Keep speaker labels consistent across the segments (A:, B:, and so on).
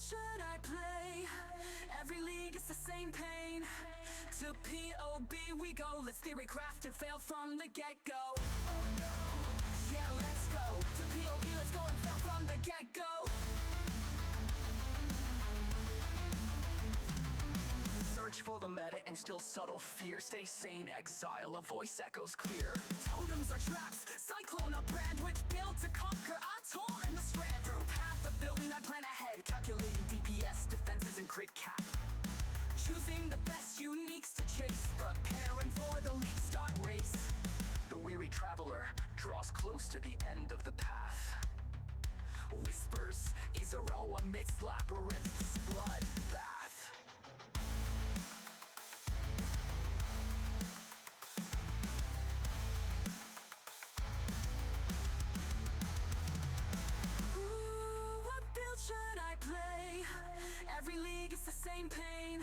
A: field should I play? Every league is the same pain. To POB we go, let's theory craft and fail from the get-go. Yeah, let's go. To POB, let's go and fail from the get-go. Search for the meta and still subtle fear. Stay sane, exile, a voice echoes clear. Totems are traps, cyclone a brand which built to conquer. I tore in the strand through path of building, I plan ahead. Calculating DPS, defenses and crit cap. Choosing the best uniques to chase. Preparing for the league start race. The weary traveler draws close to the end of the path. Whispers, Izaro amidst labyrinth's bloodbath. Should I play? Every league is the same pain.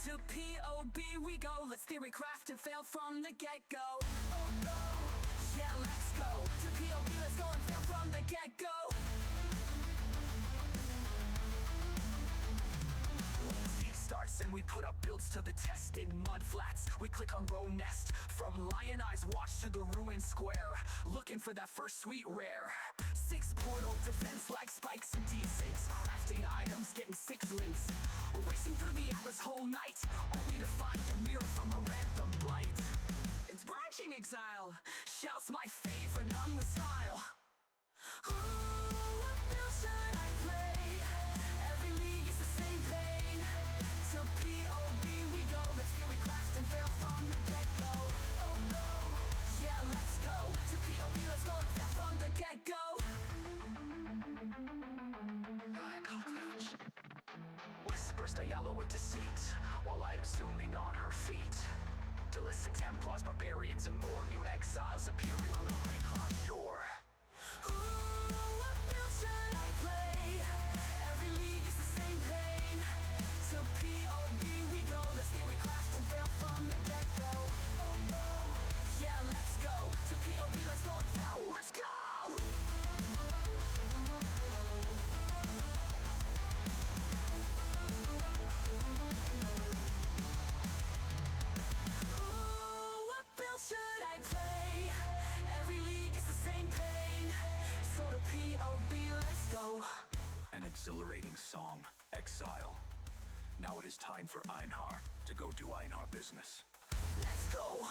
A: To POB we go, let's theory craft and fail from the get-go. Oh no, yeah, let's go. To POB, let's go and fail from the get-go. Starts and we put up builds to the test. In mud flats, we click on row nest. From Lion Eyes Watch to the ruined square, looking for that first sweet rare. 6 portal defense like spikes and D6. Crafting items, getting 6 links. Racing through the atlas whole night, only to find a mirror from a random blight. It's branching exile, shouts my favorite on the style. Ooh, what build should I play? Every league is the same pain. To POB we go, let's hear we craft and fail from the get-go. Oh no, yeah, let's go. To POB, let's go and fail from the get-go. Whispers the yellow with deceit, while I am zooming on her feet. Delistic Templars, barbarians and more. New exiles appear on your. Ooh, what build should I play? Every league is the same pain. To POB we go, let's hear we craft and fail from the get-go. Oh no, yeah, let's go. To POB, let's go and fail, let's go. Should I play? Every league is the same pain. So to POB, let's go.
B: An exhilarating song, Exile. Now it is time for Einhar to go do Einhar business.
A: Let's go.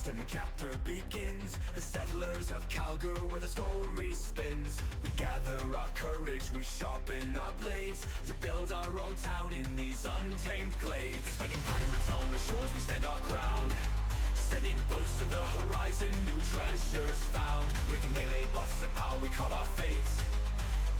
B: And the chapter begins. The settlers of Calgary, where the story spins. We gather our courage, we sharpen our blades to build our own town in these untamed glades. Fighting pirates on the shores, we stand our ground. Sending boats to the horizon, new treasures found. Breaking melee buffs and how we call our fate.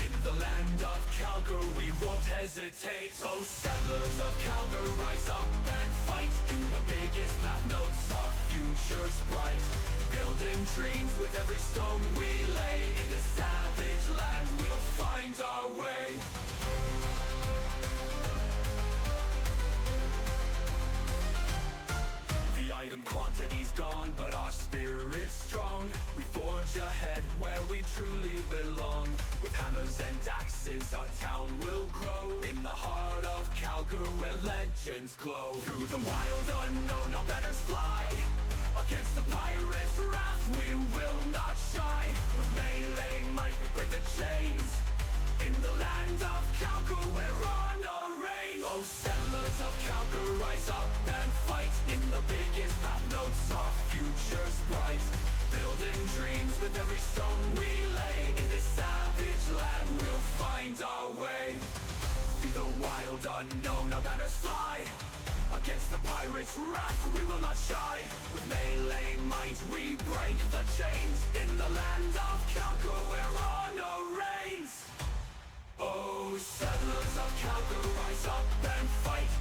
B: In the land of Calgary, we won't hesitate. So settlers of Calgary, rise up and fight. Do the biggest map notes, our future's bright. Building dreams with every stone we lay. In this savage land, we'll find our way. The item quantity's gone, but our spirit's strong. We forge ahead where we truly belong. With hammers and axes, our town will grow. In the heart of Calgary, where legends glow. Through the wild unknown, our banners fly. Against the pirates' wrath, we will not shy. With melee might, we break the chains. In the land of Calgary, we're on a reign. Oh, settlers of Calgary, rise up and fight. In the biggest map notes, our future's bright. Building dreams with every stone we lay. In this savage land, we'll find our way. Through the wild unknown, our banners fly. Against the pirates' wrath, we will not shy. With melee might, we break the chains. In the land of Calgary, we're on a reign. Oh, settlers of Calgary, rise up and fight.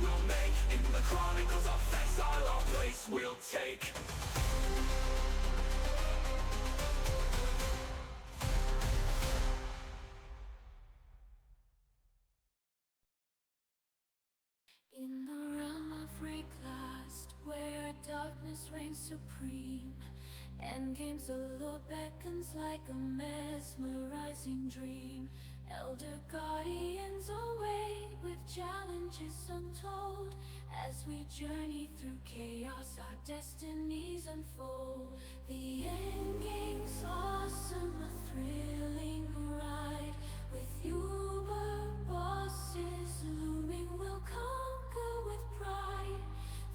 B: we'll make. In the chronicles of exile, our place we'll take.
C: In the realm of reclast, where darkness reigns supreme, Endgame's allure beckons like a mesmerizing dream. Elder guardians await with challenges untold. As we journey through chaos, our destinies unfold. The endgame's awesome, a thrilling ride. With Uber bosses looming, we'll conquer with pride.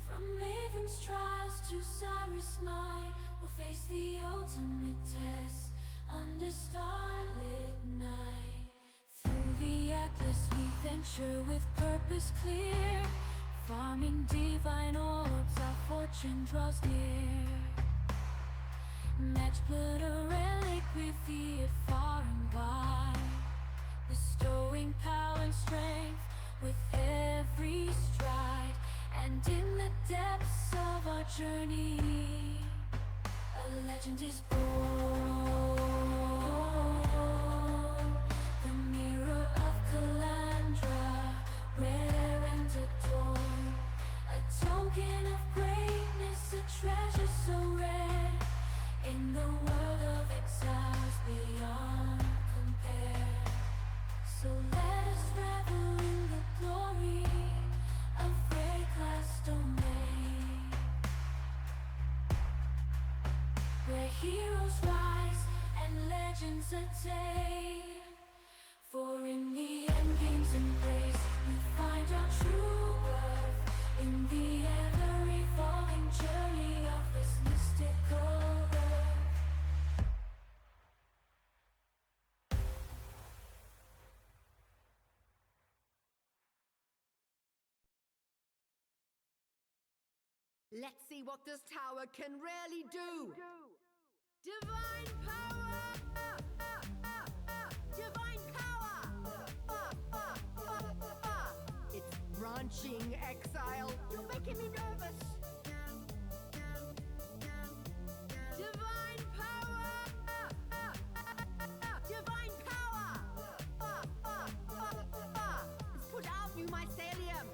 C: From Maven's trials to Cyrus' might, we'll face the ultimate test under starlit night. Through the Atlas we venture with purpose clear, farming divine orbs, our fortune draws near. Match blood a relic, revered far and wide, bestowing power and strength with every stride. And in the depths of our journey, a legend is born. The mirror of Calandra, rare and adored, a token of greatness, a treasure so rare. In the world of exiles beyond compare. So let us revel in the glory of Reclast domain, where heroes rise and legends attain. For in the endgame's embrace we find our true worth, in the ever-evolving journey of this mystical earth.
D: Let's see what this tower can really do. Divine power! Divine power! It's branching, Exile. You're making me nervous. Divine power! Divine power! Let's put out new mycelium.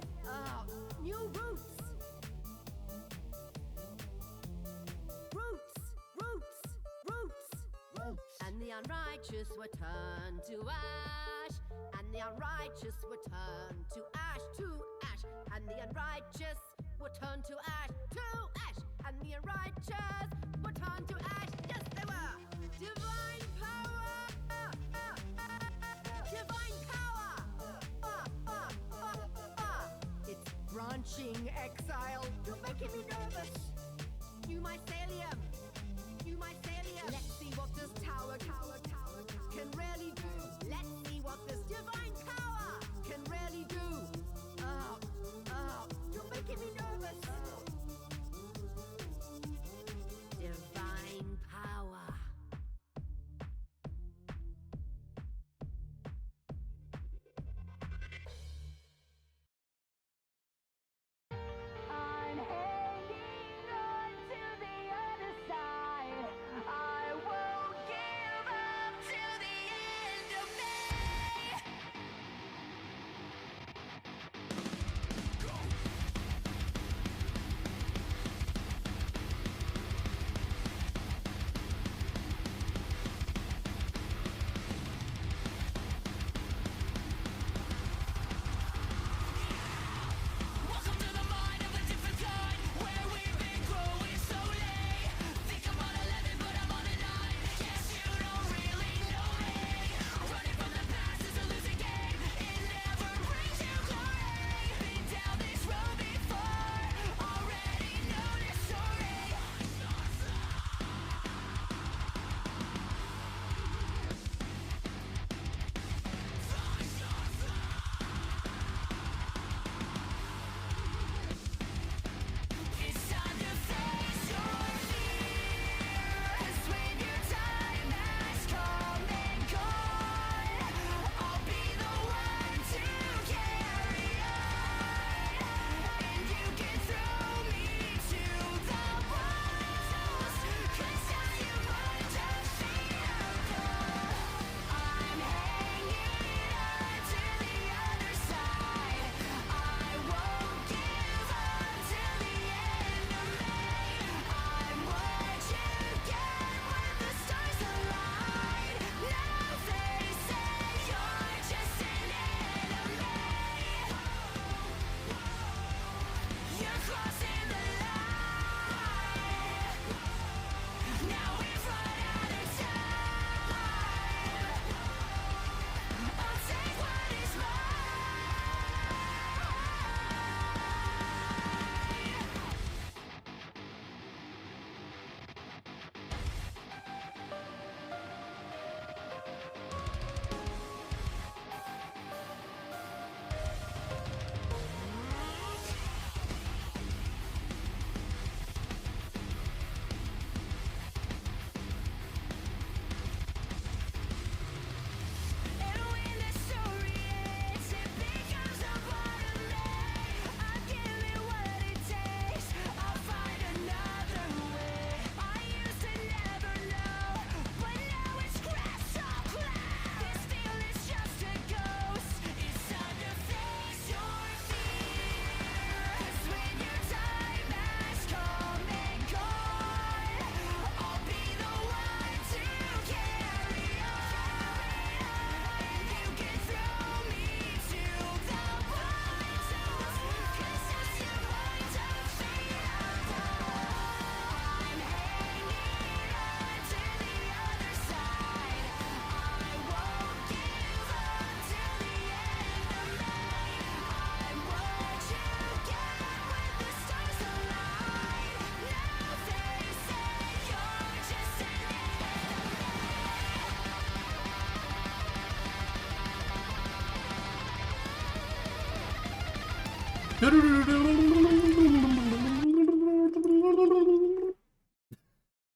D: New roots. And the unrighteous were turned to ash, and the unrighteous were turned to ash, and the unrighteous were turned to ash, and the unrighteous were turned to ash. Yes, they were. Divine power! Divine power! It's branching, Exile. You're making me nervous. New mycelium. Let's see what this tower can really do. Let's see what this divine power can really do. You're making me nervous. Divine power. I'm hanging on to the other side. I won't give up till the end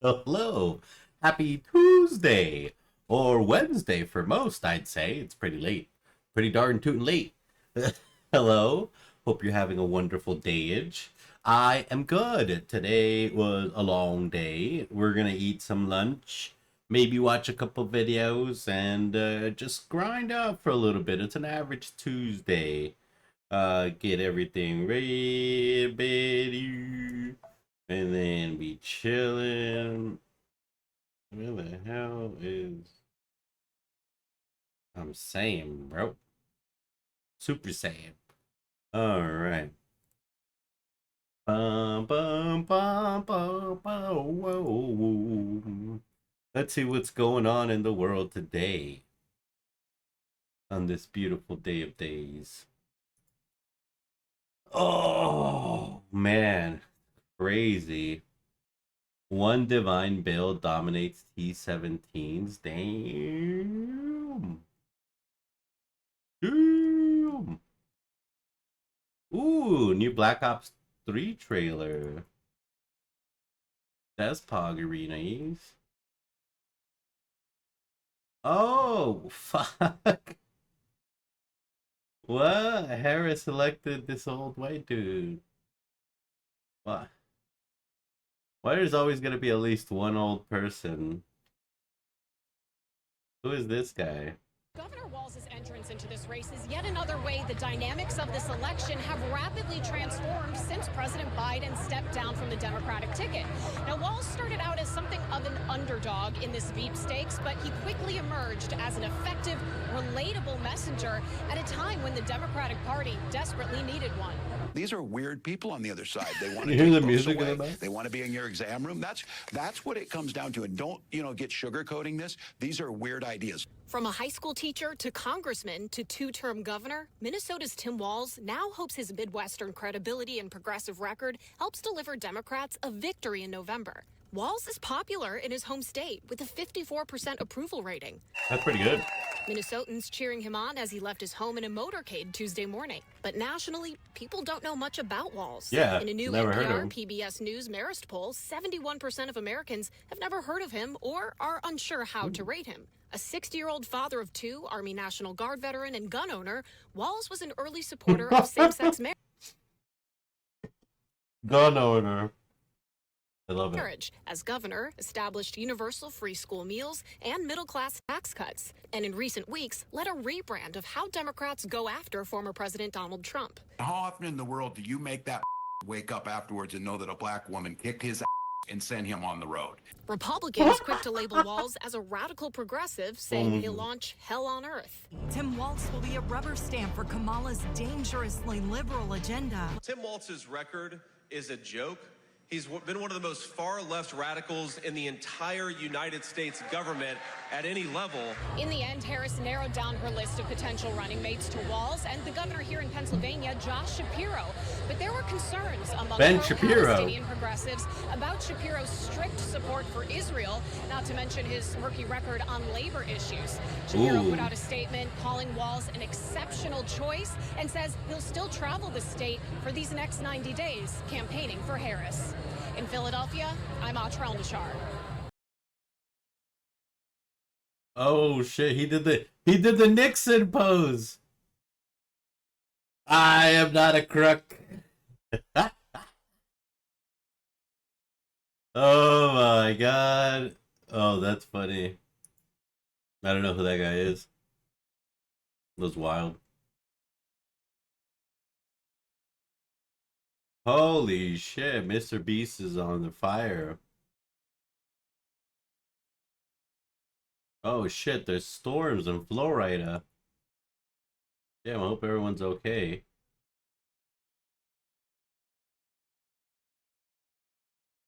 E: Hello, happy Tuesday, or Wednesday for most, I'd say. It's pretty late, pretty darn tootin' late. Hello, hope you're having a wonderful day-age. I am good. Today was a long day. We're gonna eat some lunch, maybe watch a couple videos, and just grind out for a little bit. It's an average Tuesday. Get everything ready, and then be chilling. Where the hell is... I'm saying, bro. Super Saiyan. Alright. Bum, bum, bum, bum, bum, whoa. Let's see what's going on in the world today. On this beautiful day of days. Oh, man. Crazy. One divine build dominates T17s. Damn. Damn. Ooh, new Black Ops 3 trailer. That's Pog Arenas. Oh, fuck. What? Harris selected this old white dude. What? Why there's always gonna be at least one old person? Who is this guy?
F: Governor Walz's entrance into this race is yet another way the dynamics of this election have rapidly transformed since President Biden stepped down from the Democratic ticket. Now, Walz started out as something of an underdog in this Veep stakes, but he quickly emerged as an effective, relatable messenger at a time when the Democratic Party desperately needed one.
G: These are weird people on the other side. They want to
E: You hear the
G: take books
E: music in
G: away.
E: the back?
G: They want to be in your exam room. That's what it comes down to. And don't, get sugarcoating this. These are weird ideas.
F: From a high school teacher to congressman to two-term governor, Minnesota's Tim Walz now hopes his Midwestern credibility and progressive record helps deliver Democrats a victory in November. Walz is popular in his home state with a 54% approval rating.
E: That's pretty good.
F: Minnesotans cheering him on as he left his home in a motorcade Tuesday morning. But nationally, people don't know much about Walz.
E: Yeah,
F: in a new
E: never heard of
F: NPR
E: him.
F: PBS News Marist poll, 71% of Americans have never heard of him or are unsure how to rate him. A 60-year-old father of two, Army National Guard veteran and gun owner, Walz was an early supporter of same-sex
E: Gun owner. I love it.
F: marriage. As governor, established universal free school meals and middle-class tax cuts. And in recent weeks, led a rebrand of how Democrats go after former President Donald Trump.
H: How often in the world do you make that wake up afterwards and know that a black woman kicked his ass and sent him on the road?
F: Republicans quick to label Walz as a radical progressive, saying he'll launch hell on earth.
I: Tim Walz will be a rubber stamp for Kamala's dangerously liberal agenda.
J: Tim Walz's record is a joke. He's been one of the most far-left radicals in the entire United States government at any level.
F: In the end, Harris narrowed down her list of potential running mates to Walz and the governor here in Pennsylvania, Josh Shapiro. But there were concerns among pro-Palestinian progressives about Shapiro's strict support for Israel, not to mention his murky record on labor issues. Shapiro put out a statement calling Walz an exceptional choice and says he'll still travel the state for these next 90 days, campaigning for Harris. In Philadelphia, I'm Atrell Nashar.
E: Oh shit, he did the Nixon pose. I am not a crook. Oh my god. Oh, that's funny. I don't know who that guy is. It was wild. Holy shit, Mr. Beast is on the fire. Oh shit, there's storms in Florida. Damn, I hope everyone's okay.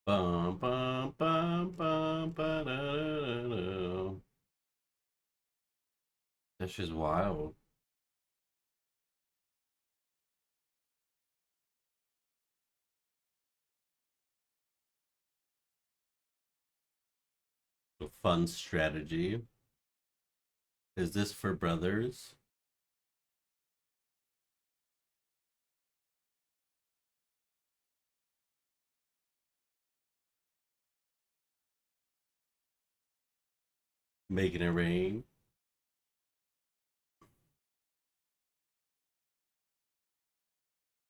E: Bum, bum, bum, bum, ba, da, da, da. That's just wild. A fun strategy. Is this for brothers? Making it rain.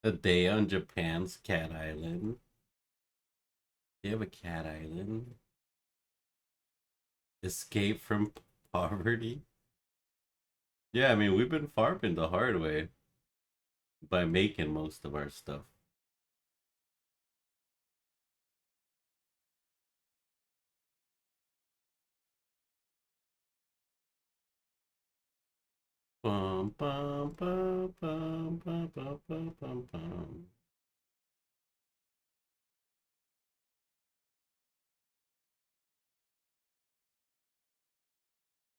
E: A day on Japan's Cat Island. They have a cat island. Escape from poverty. Yeah, I mean, we've been farming the hard way by making most of our stuff. Bum, bum, bum, bum, bum, bum, bum, bum, bum.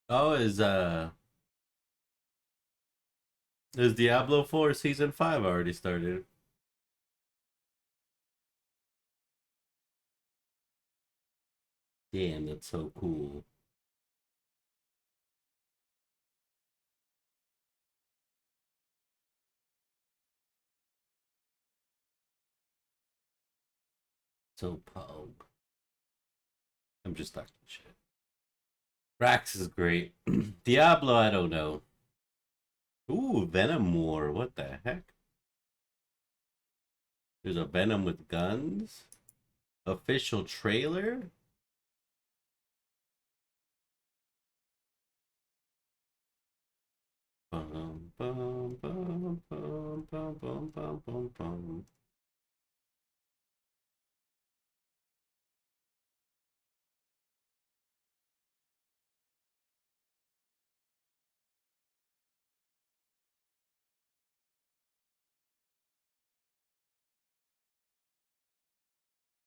E: Oh, is Diablo 4 Season 5 already started? Damn, that's so cool. So pog. I'm just talking shit. Rax is great. Diablo, I don't know. Ooh, Venom War. What the heck? There's a Venom with guns. Official trailer. Bum, bum, bum, bum, bum, bum, bum, bum, bum.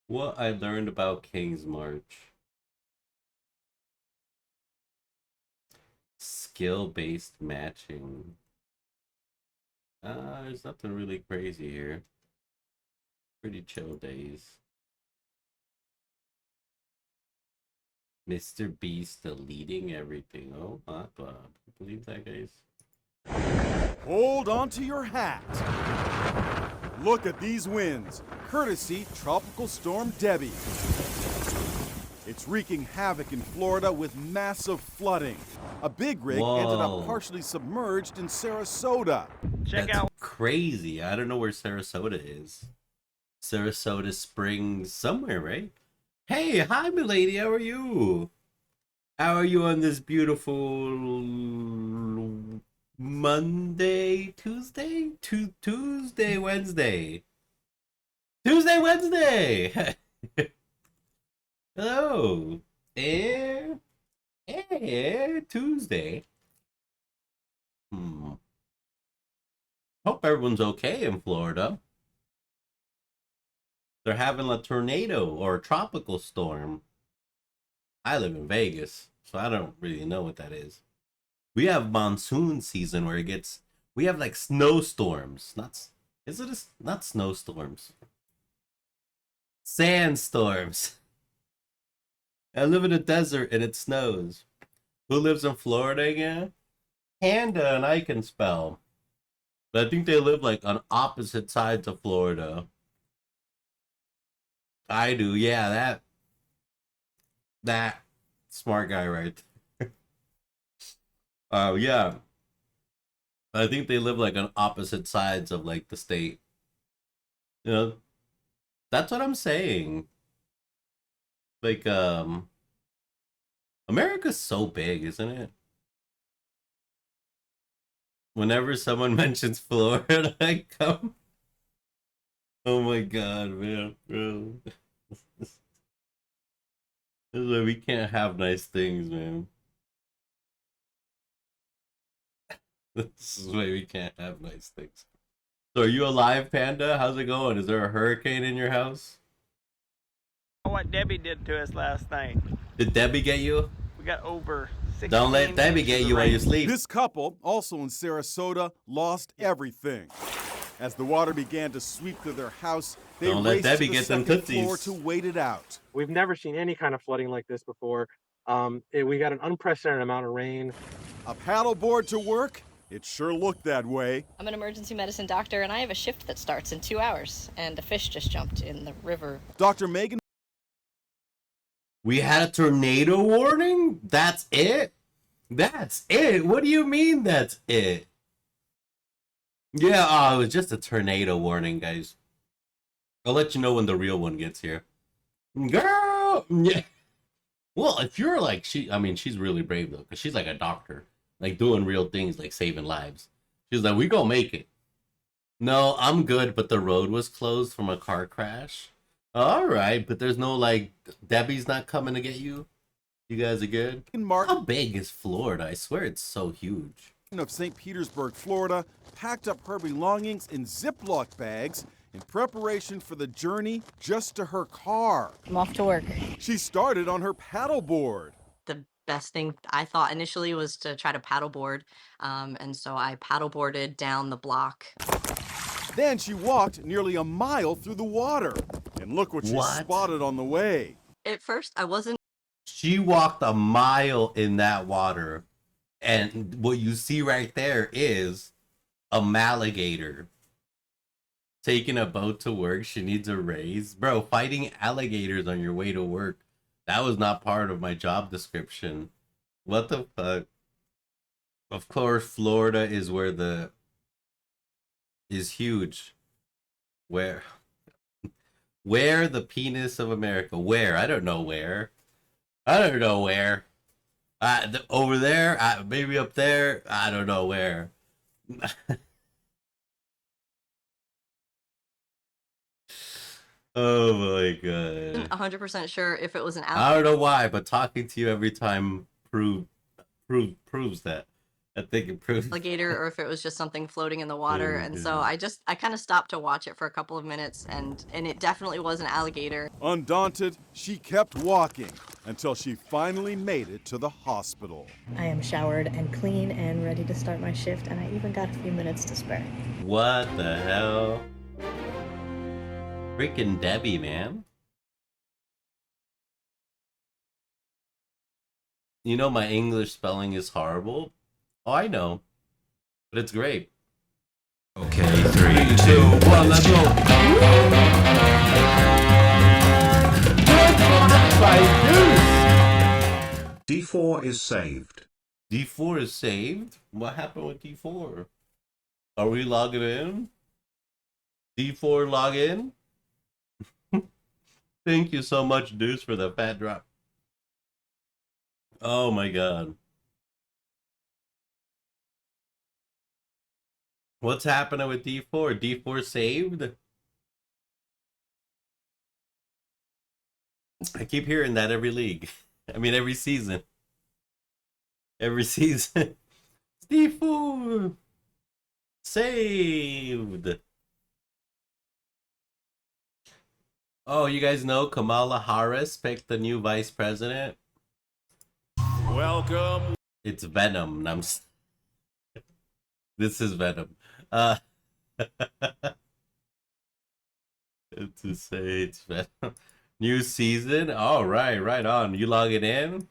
E: What I learned about King's March. Skill-based matching. There's nothing really crazy here. Pretty chill days. Mr. Beast deleting everything. Oh, I believe that, guys.
K: Hold on to your hat. Look at these winds, courtesy Tropical Storm Debbie. It's wreaking havoc in Florida with massive flooding. A big rig ended up partially submerged in Sarasota.
E: Check out. Crazy. I don't know where Sarasota is. Sarasota Springs somewhere, right? Hey, hi, milady. How are you? How are you on this beautiful Monday, Tuesday? Tuesday, Wednesday. Tuesday, Wednesday. Hello. Air Tuesday. Hope everyone's okay in Florida. They're having a tornado or a tropical storm. I live in Vegas, so I don't really know what that is. We have monsoon season where we have like snowstorms. Not snowstorms. Sandstorms. I live in a desert and it snows. Who lives in Florida again? Panda and I can spell. But I think they live like on opposite sides of Florida. I do, yeah, that smart guy right there. Yeah. I think they live like on opposite sides of like the state. You know, that's what I'm saying. Like, America's so big, isn't it? Whenever someone mentions Florida, I come. Oh my god, man, bro. This is why we can't have nice things, man. This is why we can't have nice things. So are you alive, Panda? How's it going? Is there a hurricane in your house?
L: What Debbie did to us last night.
E: Did Debbie get you?
L: We got over 16
E: Don't let Debbie get you while you sleep.
K: This couple, also in Sarasota, lost everything. As the water began to sweep through their house, they
E: Don't let
K: raced
E: Debbie
K: to the
E: get them
K: second floor
E: tootsies.
K: to wait it out.
M: We've never seen any kind of flooding like this before. We got an unprecedented amount of rain.
K: A paddleboard to work? It sure looked that way.
N: I'm an emergency medicine doctor, and I have a shift that starts in 2 hours, and a fish just jumped in the river.
K: Dr. Megan.
E: We had a tornado warning? That's it? That's it? What do you mean that's it? Yeah, it was just a tornado warning, guys. I'll let you know when the real one gets here. Girl! Yeah. Well, if you're like, she's really brave, though, because she's like a doctor. Like, doing real things, like saving lives. She's like, we gonna make it. No, I'm good, but the road was closed from a car crash. Alright, but there's no, like, Debbie's not coming to get you? You guys are good? How big is Florida? I swear it's so huge.
K: Of St. Petersburg, Florida, packed up her belongings in Ziploc bags in preparation for the journey just to her car.
N: I'm off to work.
K: She started on her paddleboard.
N: The best thing I thought initially was to try to paddleboard, and so I paddleboarded down the block.
K: Then she walked nearly a mile through the water. And look what she spotted on the way.
N: At first, I wasn't.
E: She walked a mile in that water. And what you see right there is a alligator taking a boat to work. She needs a raise. Bro, fighting alligators on your way to work. That was not part of my job description. What the fuck? Of course, Florida is is huge. Where the penis of America? Where? I don't know where. I don't know where. Over there, maybe up there. I don't know where. Oh my god.
N: 100% sure if it was an
E: I don't know why, but talking to you every time proves that. I think it proves
N: alligator or if it was just something floating in the water. And so I kind of stopped to watch it for a couple of minutes, and it definitely was an alligator.
K: Undaunted, she kept walking until she finally made it to the hospital.
O: I am showered and clean and ready to start my shift, and I even got a few minutes to spare.
E: What the hell? Freaking Debbie, man. You know my English spelling is horrible. Oh, I know. But it's great.
B: Okay, 3, 2, 1, let's go.
P: D4 is saved.
E: D4 is saved? What happened with D4? Are we logging in? D4 log in? Thank you so much, Deuce, for the fat drop. Oh my god. What's happening with D4? D4 saved? I keep hearing that every league. I mean, every season. Every season. D4 saved. Oh, you guys know Kamala Harris picked the new vice president?
K: Welcome.
E: It's Venom. This is Venom. To say it's Venom. New season? All right, right on. You log it in?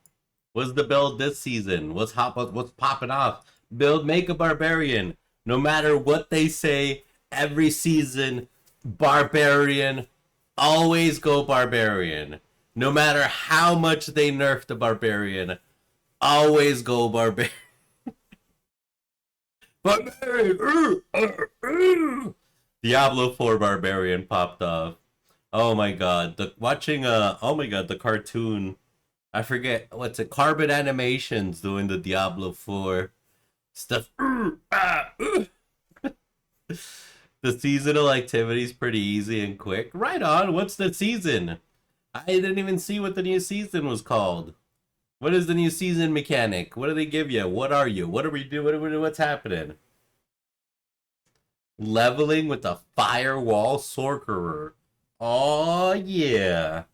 E: What's the build this season? What's popping off? Build Make a Barbarian. No matter what they say, every season, Barbarian. Always go Barbarian. No matter how much they nerf the Barbarian, always go Barbarian. Barbarian! Diablo 4 Barbarian popped off. Oh my god. The cartoon. I forget, what's it? Carbon Animations doing the Diablo 4 stuff. The seasonal activity is pretty easy and quick. Right on. What's the season? I didn't even see what the new season was called. What is the new season mechanic? What do they give you? What are you? What do we do? What's happening? Leveling with the Firewall Sorcerer. Oh yeah.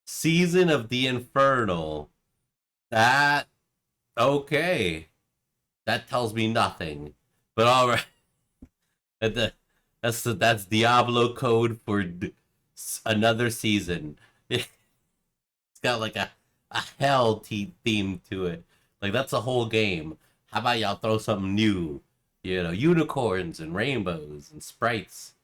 E: Season of the Infernal. That okay. That tells me nothing. But all right. That's Diablo code for another season. It's got like a hell theme to it. Like that's a whole game. How about y'all throw something new? You know, unicorns and rainbows and sprites.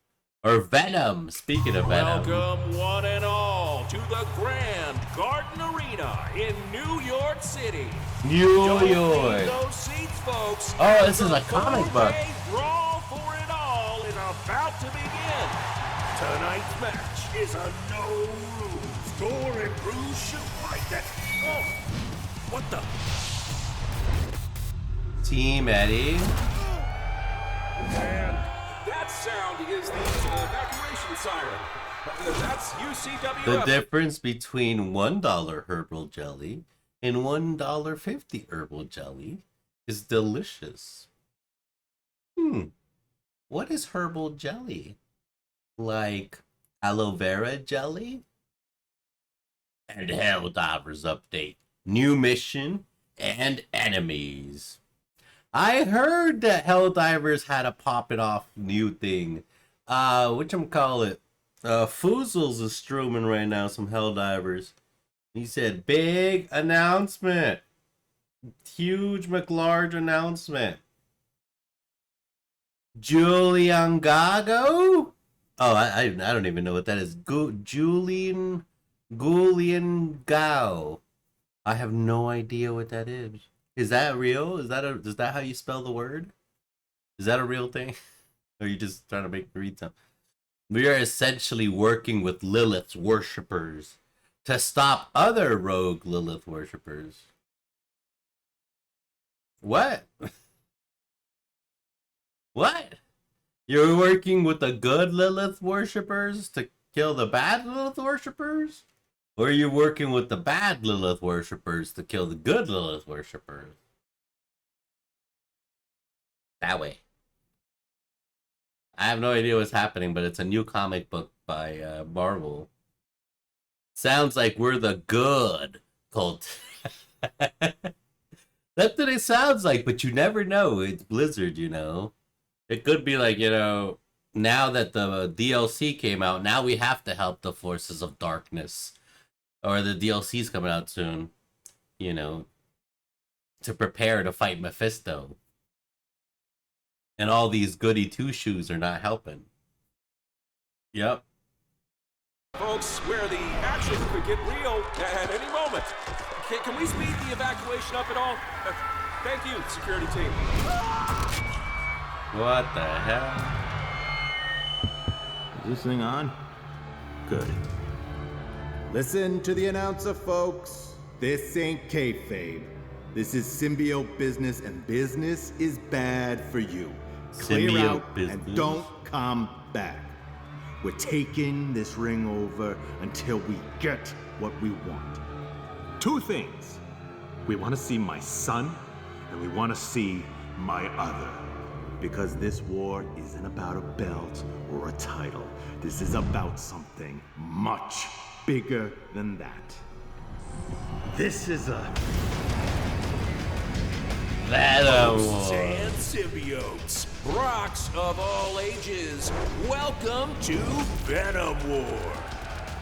E: Or Venom. Speaking of Venom.
Q: Welcome one and all to the Grand Garden Arena in New York City.
E: New York.
Q: Those seats, folks.
E: Oh, this is a comic book.
Q: Brawl for it all is about to begin. Tonight's match is a no rules gore and bruise shoot fight that. Oh, what the?
E: Team Eddie.
Q: And that sound is the evacuation siren. That's UCW.
E: The difference between $1 herbal jelly and $1.50 herbal jelly is delicious. What is herbal jelly? Like aloe vera jelly? And Helldivers update. New mission and enemies. I heard that Helldivers had a popping off new thing. Whatchamacallit? Foozles is streaming right now some Helldivers. He said, big announcement. Huge McLarge announcement. Julian Gago? Oh, I don't even know what that is. Julian Gao. I have no idea what that is. Is that real? Is that how you spell the word? Is that a real thing? Or are you just trying to make me read something? We are essentially working with Lilith's worshippers to stop other rogue Lilith worshippers. What? What? You're working with the good Lilith worshippers to kill the bad Lilith worshippers? Or are you working with the bad Lilith worshippers to kill the good Lilith worshippers? That way. I have no idea what's happening, but it's a new comic book by Marvel. Sounds like we're the good cult. That's what it sounds like, but you never know. It's Blizzard, you know. It could be like, you know, now that the DLC came out, now we have to help the forces of darkness. Or the DLC's coming out soon, you know, to prepare to fight Mephisto. And all these goody two-shoes are not helping. Yep.
Q: Folks, where the action could get real at any moment. Can we speed the evacuation up at all? Thank you, security team.
E: What the hell?
R: Is this thing on? Good. Listen to the announcer, folks. This ain't kayfabe. This is symbiote business, and business is bad for you. Clear
E: Symbiote
R: out
E: business.
R: and don't come back. We're taking this ring over until we get what we want. Two things. We want to see my son, and we want to see my other. Because this war isn't about a belt or a title. This is about something much bigger than that. This is a
E: Venom
Q: Hosts
E: War.
Q: and symbiotes, rocks of all ages, welcome to Venom War,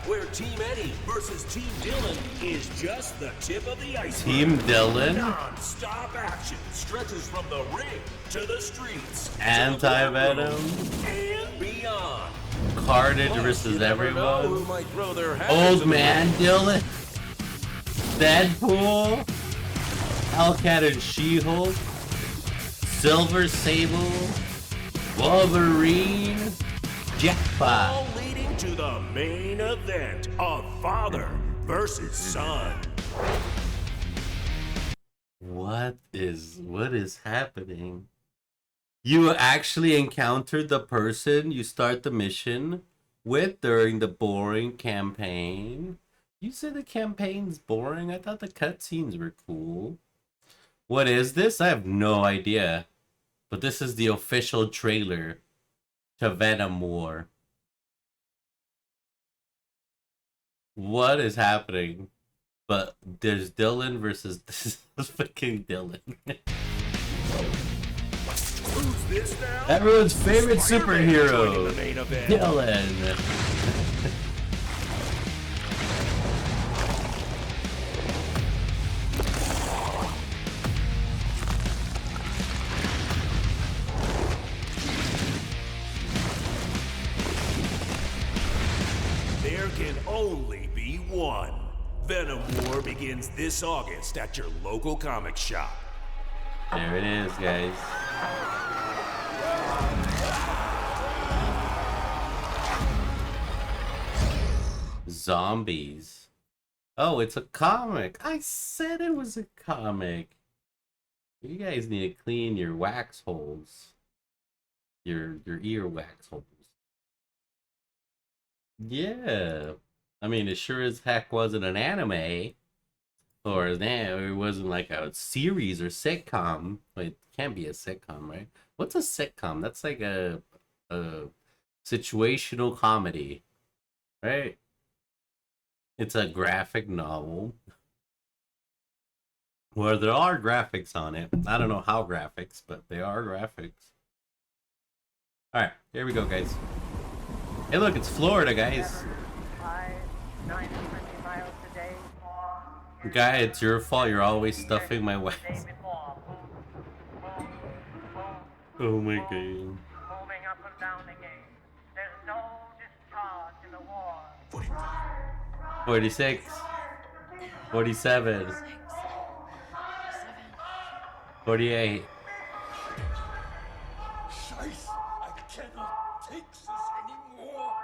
Q: where Team Eddie versus Team Dylan is just the tip of the iceberg.
E: Team Dylan?
Q: Non-stop action stretches from the ring to the streets,
E: Anti-Venom.
Q: and beyond.
E: Carnage
Q: Plus,
E: versus
Q: you never know who
E: everyone.
Q: might throw their hands
E: Old
Q: in the
E: Man
Q: ring.
E: Dylan. Deadpool. Hellcat and She-Hulk. Silver Sable. Wolverine. Jackpot.
Q: All leading to the main event of father versus son.
E: What is happening? You actually encountered the person you start the mission with during the boring campaign. You said the campaign's boring? I thought the cutscenes were cool. What is this? I have no idea. But this is the official trailer to Venom War. What is happening? But there's Dylan versus this is fucking Dylan.
Q: Who's this now?
E: Everyone's favorite
Q: Spider-Man joining
E: superhero,
Q: the main event.
E: Dylan.
Q: can only be one. Venom War begins this August at your local comic shop.
E: There it is, guys. Zombies. Oh, it's a comic. I said it was a comic. You guys need to clean your wax holes. Your ear wax holes. Yeah. I mean, it sure as heck wasn't an anime. Or it wasn't like a series or sitcom. It can't be a sitcom, right? What's a sitcom? That's like a situational comedy, right? It's a graphic novel where there are graphics on it. I don't know how graphics, but they are graphics. All right, here we go, guys. Hey, look, it's Florida, guys. Guy, it's your fault. You're always stuffing my wax. Oh my god.
S: Moving up and down the game. There's no discharge in the war.
E: 46. 47. 48.
B: Scheiße, I cannot take this anymore.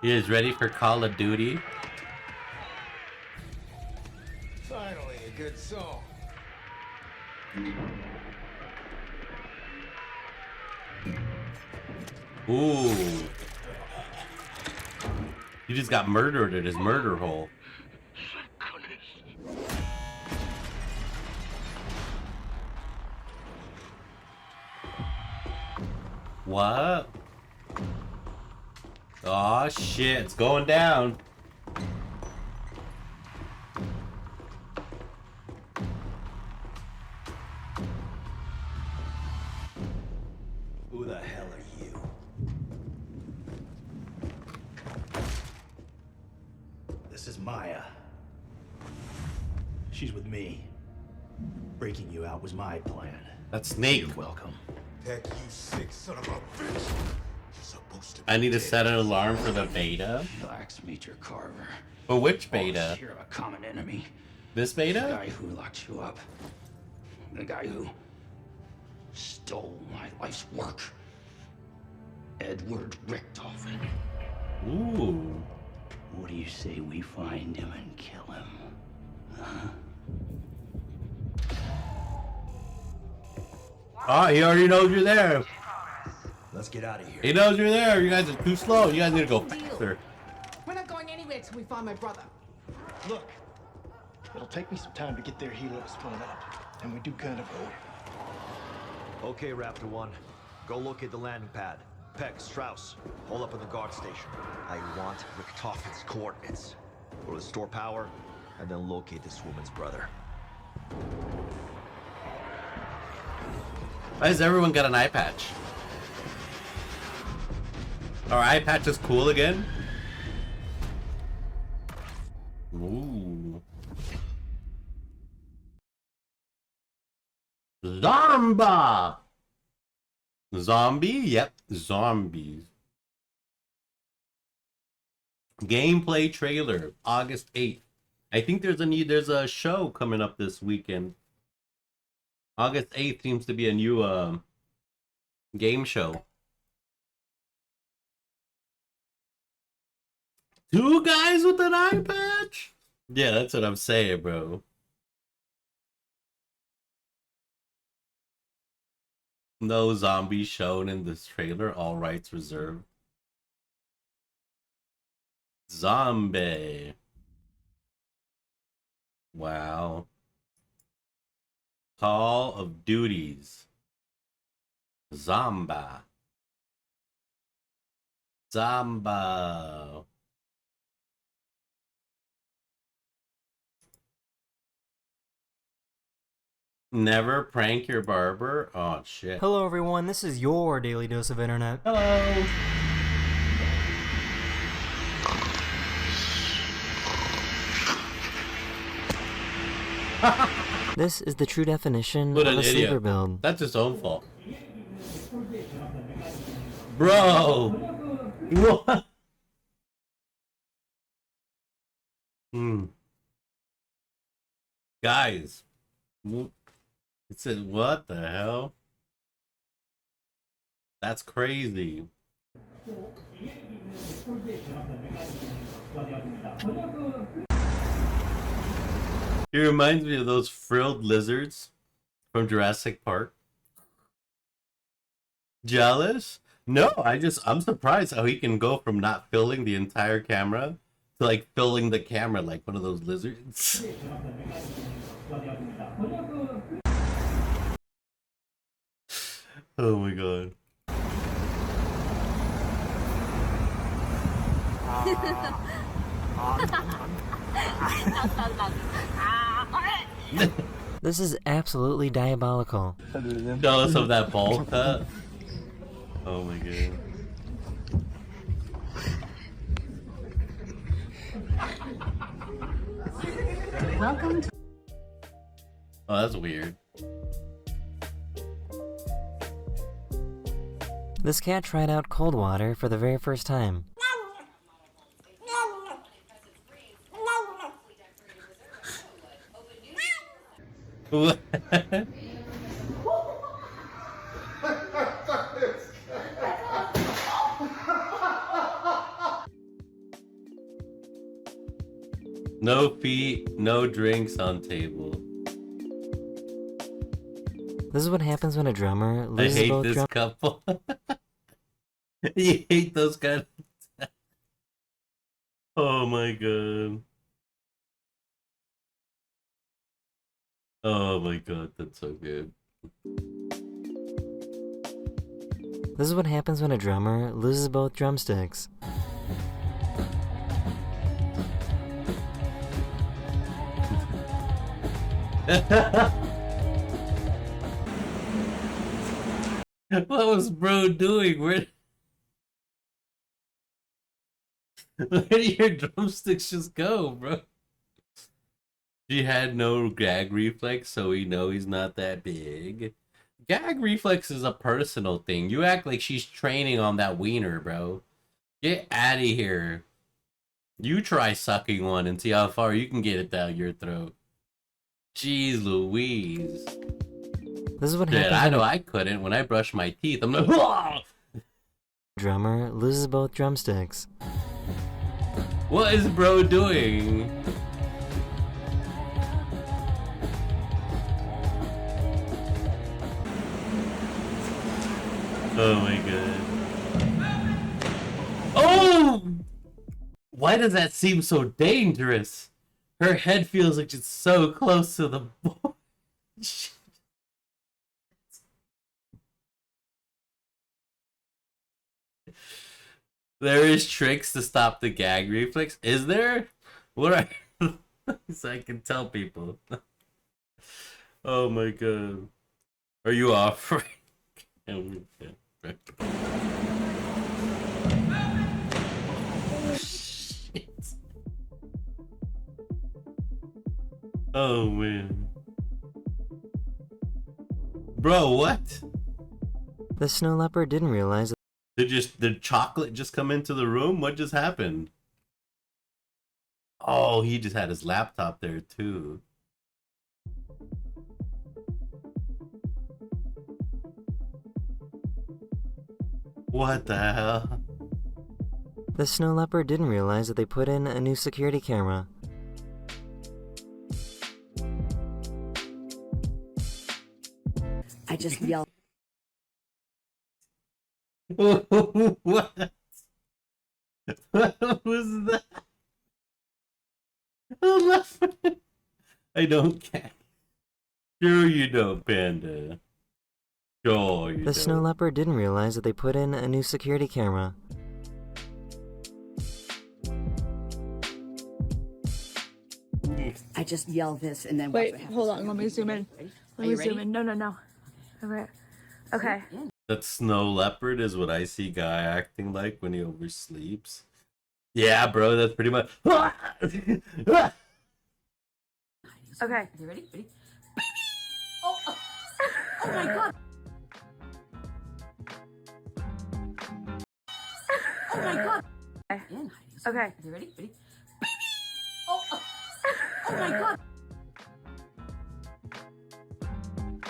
E: You guys ready for Call of Duty?
B: Finally, a good song.
E: Ooh. You just got murdered at his murder hole. What? Aw, shit, it's going down.
T: Who the hell are you? This is Maya. She's with me. Breaking you out was my plan.
E: That's Snake.
T: You're welcome.
B: Heck, you sick son of a bitch. You're supposed to be
E: I need to set an alarm for the beta.
T: Relax, Major Carver.
E: For which beta?
T: You're a common enemy.
E: This
T: The
E: beta?
T: guy who locked you up. The guy who stole my life's work. Edward Richtofen.
E: Ooh.
T: What do you say we find him and kill him? Huh?
E: Oh, he already knows you're there.
T: Let's get out of here.
E: He knows you're there. You guys are too slow. You guys need to go faster.
U: We're not going anywhere till we find my brother.
V: Look, it'll take me some time to get their helos spun up, and we do kind of owe.
W: Okay, Raptor 1. Go locate the landing pad. Peck, Strauss, hold up in the guard station. I want Richtofen's coordinates. Go to store power, and then locate this woman's brother.
E: Why has everyone got an eye patch? Our eye patch is cool again? Ooh. Zomba! Zombie? Yep, zombies. Gameplay trailer, August 8th. I think there's a show coming up this weekend. August 8th seems to be a new game show. 2 guys with an eye patch? Yeah, that's what I'm saying, bro. No zombies shown in this trailer. All rights reserved. Zombie. Wow. Call of Duties. Zomba. Zomba. Never prank your barber? Oh, shit.
X: Hello everyone, this is your Daily Dose of Internet.
E: Hello.
X: This is the true definition
E: What
X: of
E: an
X: a sleeper
E: idiot.
X: build.
E: That's his own fault. Bro! What? Guys, it said, what the hell? That's crazy. He reminds me of those frilled lizards from Jurassic Park. Jealous? No, I'm surprised how he can go from not filling the entire camera to like filling the camera like one of those lizards. Oh my god.
X: This is absolutely diabolical.
E: Jealous of that ball cut? Oh my god.
A: Welcome to...
E: Oh, that's weird.
X: This cat tried out cold water for the very first time.
E: What? No feet, no drinks on table.
X: This is what happens when a drummer
E: I
X: loses
E: hate
X: both
E: this
X: drum.
E: couple. You hate those kind of... Oh my god. Oh my god, that's so good.
X: This is what happens when a drummer loses both drumsticks.
E: What was bro doing? Where did your drumsticks just go, bro? She had no gag reflex, so we know he's not that big. Gag reflex is a personal thing. You act like she's training on that wiener, bro. Get out of here. You try sucking one and see how far you can get it down your throat. Jeez Louise.
X: This is what
E: Shit,
X: happens.
E: I know I couldn't. When I brush my teeth, I'm like,
X: Drummer loses both drumsticks.
E: what is bro doing? Oh my god. Oh! Why does that seem so dangerous? Her head feels like it's so close to the board. There is tricks to stop the gag reflex. Is there? What are so I can tell people. Oh my god. Are you off? Shit. Oh man. Bro, what?
X: The snow leopard didn't realize that
E: Did chocolate just come into the room? What just happened? Oh, he just had his laptop there too. What the hell?
X: the snow leopard didn't realize that they put in a new security camera.
A: I just yelled.
E: What? What was that? I don't care. Sure you don't, Panda. Sure you
X: The
E: don't.
X: snow leopard didn't realize that they put in a new security camera.
A: I just yell this and then
C: wait, hold on. Let me zoom in. Let me zoom in. No. All right. Okay.
E: That snow leopard is what I see guy acting like when he oversleeps. Yeah, bro, that's pretty much.
C: Okay.
A: You ready? Ready? Oh my god. Oh my god.
C: Okay.
A: You ready? Ready? Oh. Oh my god.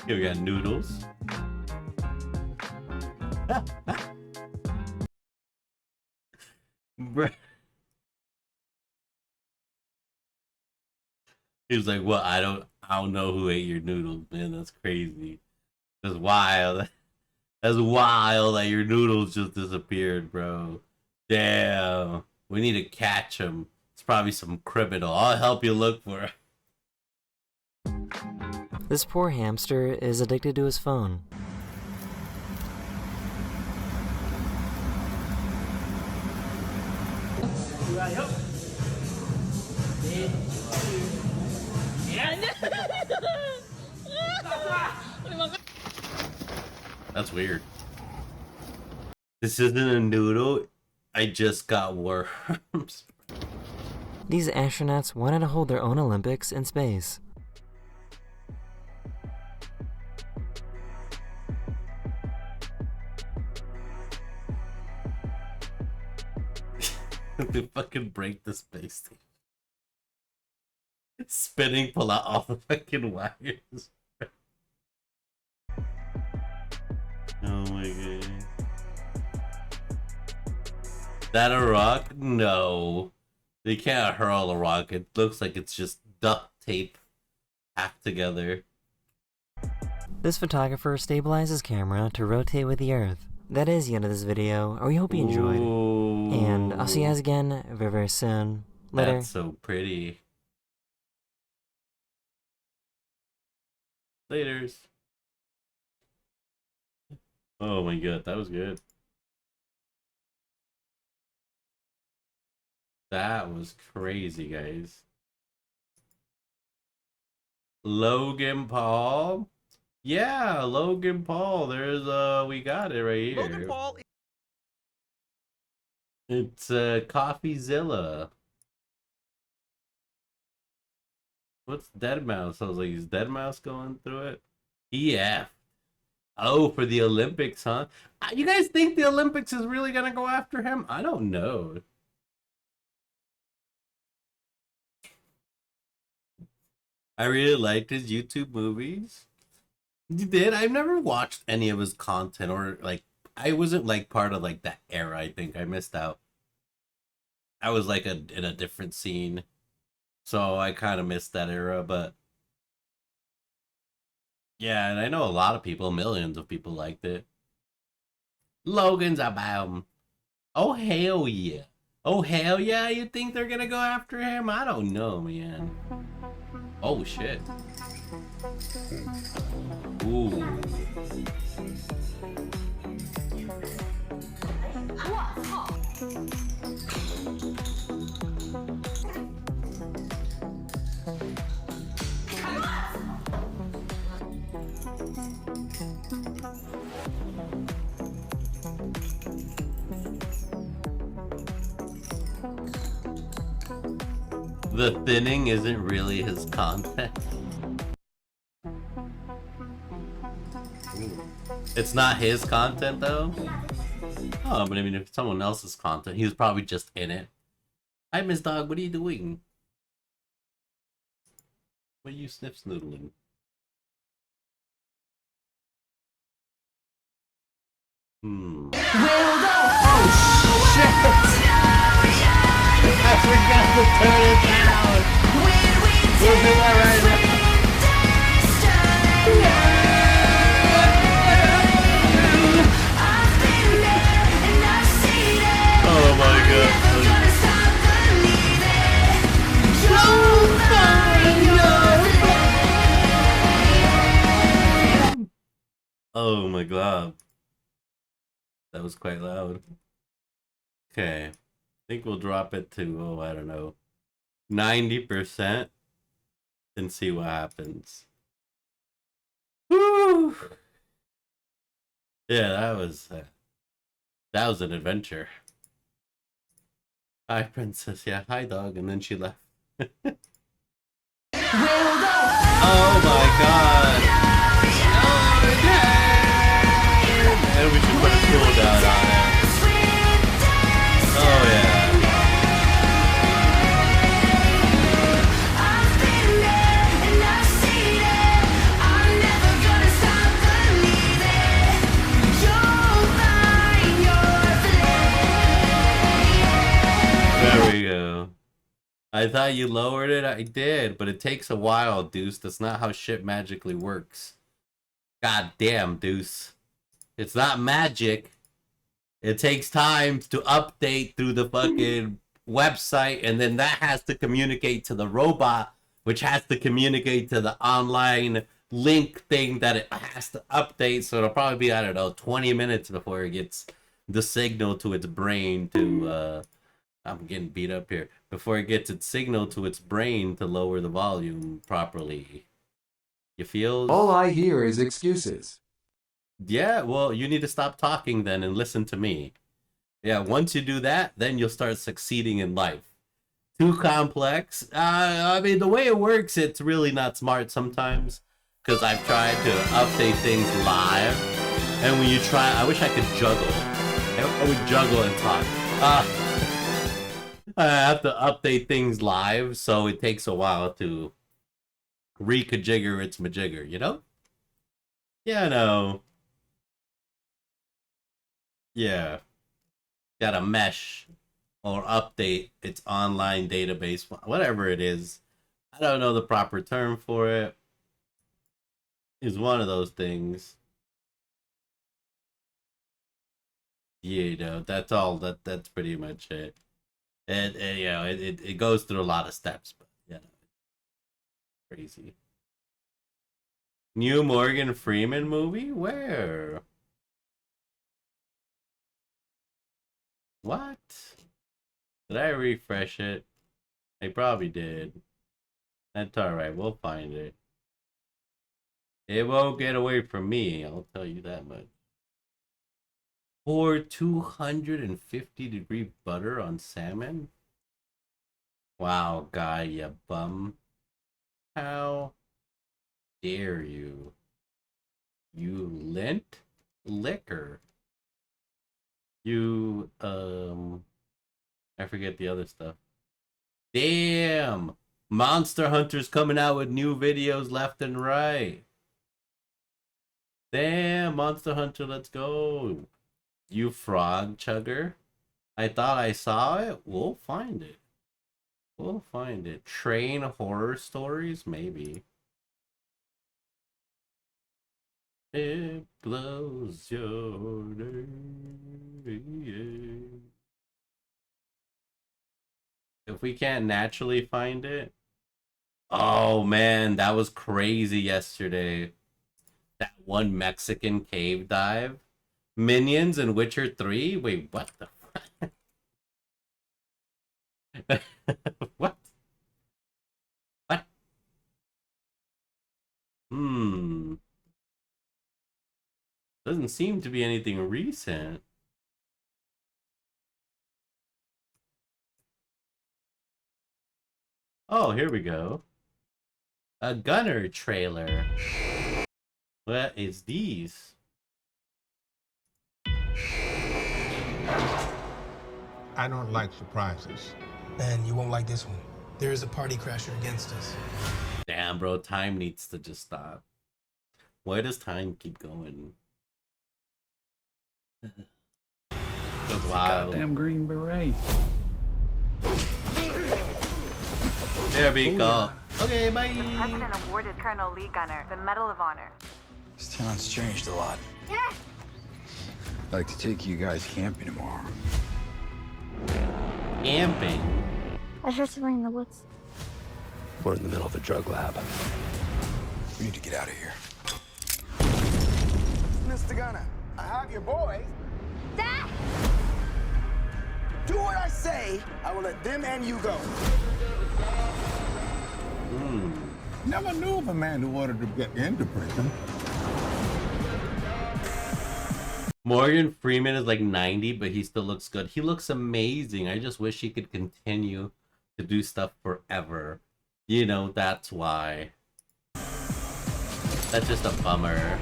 E: Here we got noodles. Bruh. He was like, "Well, I don't know who ate your noodles, man. That's crazy. That's wild. That's wild that your noodles just disappeared, bro. Damn. We need to catch him. It's probably some criminal. I'll help you look for him."
X: This poor hamster is addicted to his phone.
E: That's weird. This isn't a noodle. I just got worms.
X: These astronauts wanted to hold their own Olympics in space.
E: They fucking break the space station. Spinning, pull out all the fucking wires. Oh my god. That a rock? No. They can't hurl a rock. It looks like it's just duct tape packed together.
X: This photographer stabilized his camera to rotate with the Earth. That is the end of this video. We hope you enjoyed. And I'll see you guys again very, very soon. Later.
E: That's so pretty. Laters. Oh my god, that was good. That was crazy, guys. Logan Paul? Yeah, Logan Paul. There's we got it right here.
L: Logan Paul.
E: It's CoffeeZilla. What's Deadmau5? I was like, is Deadmau5 going through it? EF. Oh, for the Olympics, huh? You guys think the Olympics is really gonna go after him? I don't know. I really liked his YouTube movies. You did? I've never watched any of his content, or like I wasn't like part of like that era. I think I missed out. I was like in a different scene, so I kind of missed that era. But yeah, and I know a lot of people, millions of people liked it. Logan's about. Oh hell yeah! Oh hell yeah! You think they're gonna go after him? I don't know, man. Oh shit. Ooh. The thinning isn't really his content. It's not his content though. Oh, but I mean, if it's someone else's content, he was probably just in it. Hi, Miss Dog. What are you doing? What are you sniff snoodling? Oh shit! I forgot to turn it down. We'll do that right now. Oh my god. Oh my god. That was quite loud. Okay. I think we'll drop it to, oh, I don't know, 90% and see what happens. Woo! Yeah, that was an adventure. Hi, princess. Yeah, hi, dog. And then she left. Oh my god. Oh, yeah. And we should put a cooldown on it. Oh yeah. I thought you lowered it. I did, but it takes a while, Deuce. That's not how shit magically works. God damn, Deuce. It's not magic. It takes time to update through the fucking website, and then that has to communicate to the robot, which has to communicate to the online link thing that it has to update. So it'll probably be, I don't know, 20 minutes before it gets the signal to its brain to I'm getting beat up here. Before it gets its signal to its brain to lower the volume properly. You feel?
D: All I hear is excuses.
E: Yeah, well, you need to stop talking then and listen to me. Yeah, once you do that, then you'll start succeeding in life. Too complex? I mean, the way it works, it's really not smart sometimes. Because I've tried to update things live. And when you try, I wish I could juggle. I would juggle and talk. I have to update things live, so it takes a while to recajigger its majigger, you know? Yeah, I know. Yeah. Gotta mesh or update its online database, whatever it is. I don't know the proper term for it. It's one of those things. You know, that's all. That's pretty much it. And you know, it goes through a lot of steps, but you know, crazy. New Morgan Freeman movie? Where? What? Did I refresh it? I probably did. That's alright, we'll find it. It won't get away from me, I'll tell you that much. Pour 250-degree butter on salmon? Wow, guy, you bum. How dare you? You lint liquor. You, I forget the other stuff. Damn! Monster Hunter's coming out with new videos left and right. Damn, Monster Hunter, let's go. You frog chugger. I thought I saw it. We'll find it. We'll find it. Train horror stories? Maybe. It blows your name. If we can't naturally find it. Oh man, that was crazy yesterday. That one Mexican cave dive. Minions and Witcher 3? Wait, what the fuck? What? What? Doesn't seem to be anything recent. Oh, here we go. A Gunner trailer. What is these?
G: I don't like surprises.
H: Then you won't like this one. There is a party crasher against us.
E: Damn, bro, time needs to just stop. Why does time keep going? That's wild.
I: Goddamn Green Beret.
E: There we go. Okay, bye.
Y: The president awarded Colonel Lee Gunner the Medal of Honor.
T: This town's changed a lot.
Y: Yeah.
T: I'd like to take you guys camping tomorrow.
E: Camping?
Y: I heard something in the woods.
T: We're in the middle of a drug lab. We need to get out of here.
V: Mr. Gunner, I have your boys.
Y: Dad!
V: Do what I say, I will let them and you go.
G: Never knew of a man who wanted to get into prison.
E: Morgan Freeman is like 90, but he still looks good. He looks amazing. I just wish he could continue to do stuff forever. You know, that's why. That's just a bummer.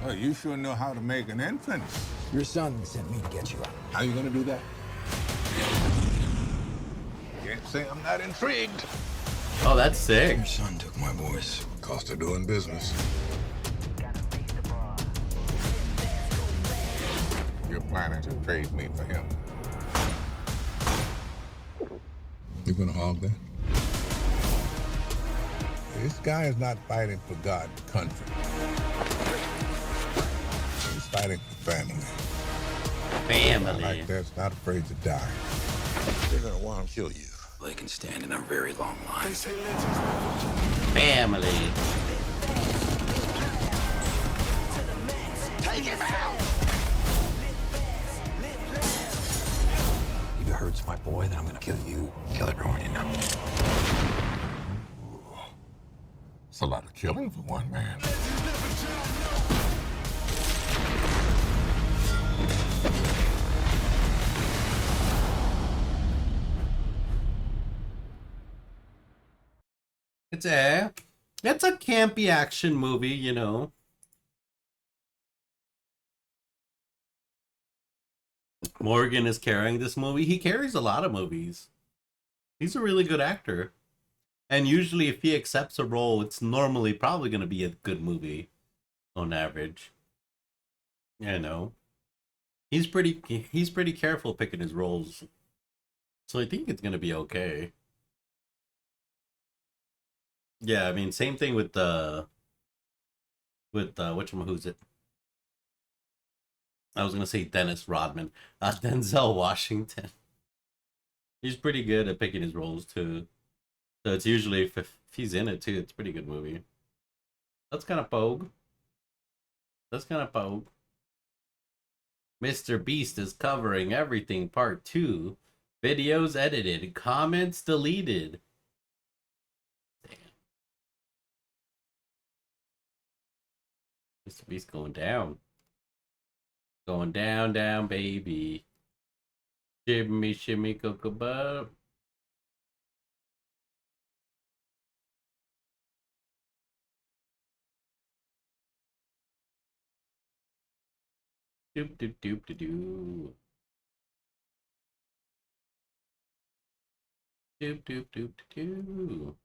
G: Oh, you sure know how to make an entrance.
T: Your son sent me to get you out.
G: How you gonna do that? Can't say I'm not intrigued.
E: Oh, that's sick.
T: Your son took my boys.
G: Cost of doing business. you're planning to trade me for him. You gonna hog that? This guy is not fighting for God's country. He's fighting for family.
E: Family.
G: Like that's not afraid to die. They're gonna want to kill you.
T: They can stand in a very long line.
E: Family.
T: Take him out! If it hurts my boy, then I'm gonna kill you. Kill everyone you know.
G: It's a lot of killing for one man.
E: It's a campy action movie, you know. Morgan is carrying this movie. He carries a lot of movies. He's a really good actor. And usually if he accepts a role, it's normally probably going to be a good movie on average. You know. He's pretty careful picking his roles. So I think it's going to be okay. Yeah, I mean, same thing with who's it? I was gonna say Dennis Rodman, Denzel Washington. He's pretty good at picking his roles too. So it's usually if he's in it too, it's a pretty good movie. That's kind of pogue. Mr. Beast is covering everything. Part 2. Videos edited, comments deleted. Mr. Beast going down. Going down, down, baby. Shimmy, shimmy, cocoa bub. Doop, doop, doop, doop, doop. Doop, doop, doop, doop.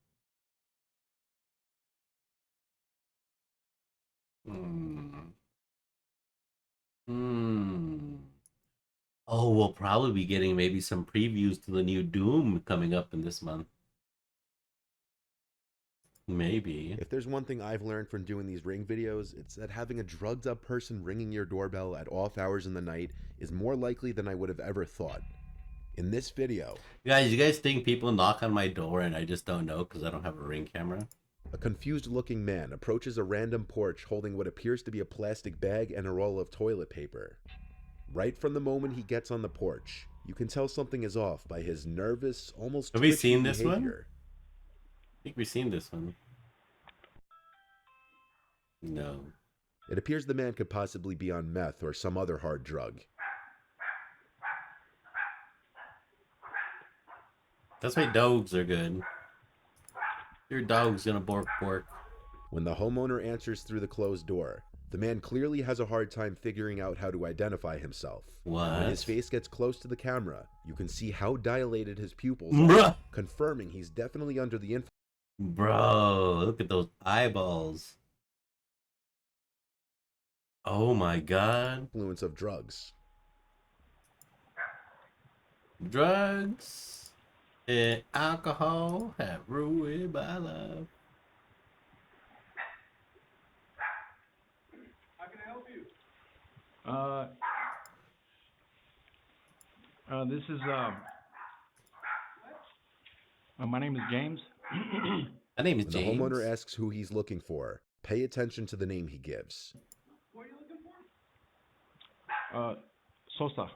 E: Oh, we'll probably be getting maybe some previews to the new Doom coming up in this month. Maybe.
F: If there's one thing I've learned from doing these Ring videos, it's that having a drugged up person ringing your doorbell at off hours in the night is more likely than I would have ever thought. In this video...
E: Guys, you guys think people knock on my door and I just don't know because I don't have a Ring camera?
F: A confused-looking man approaches a random porch holding what appears to be a plastic bag and a roll of toilet paper. Right from the moment he gets on the porch, you can tell something is off by his nervous, almost
E: Have we
F: twitchy
E: seen this
F: behavior.
E: I think we've seen this one. No.
F: It appears the man could possibly be on meth or some other hard drug.
E: That's why dogs are good. Your dog's gonna bork bork.
F: When the homeowner answers through the closed door, the man clearly has a hard time figuring out how to identify himself.
E: What?
F: When his face gets close to the camera, you can see how dilated his pupils
E: Bruh.
F: are, confirming he's definitely under the influence.
E: Bro, look at those eyeballs. Oh my god.
F: Influence of drugs.
E: Drugs and alcohol have ruined my life.
I: How can I help you?
J: This is my name is James.
E: My name is
F: When
E: James.
F: the homeowner asks who he's looking for, pay attention to the name he gives.
I: What are you looking for?
J: Sosa.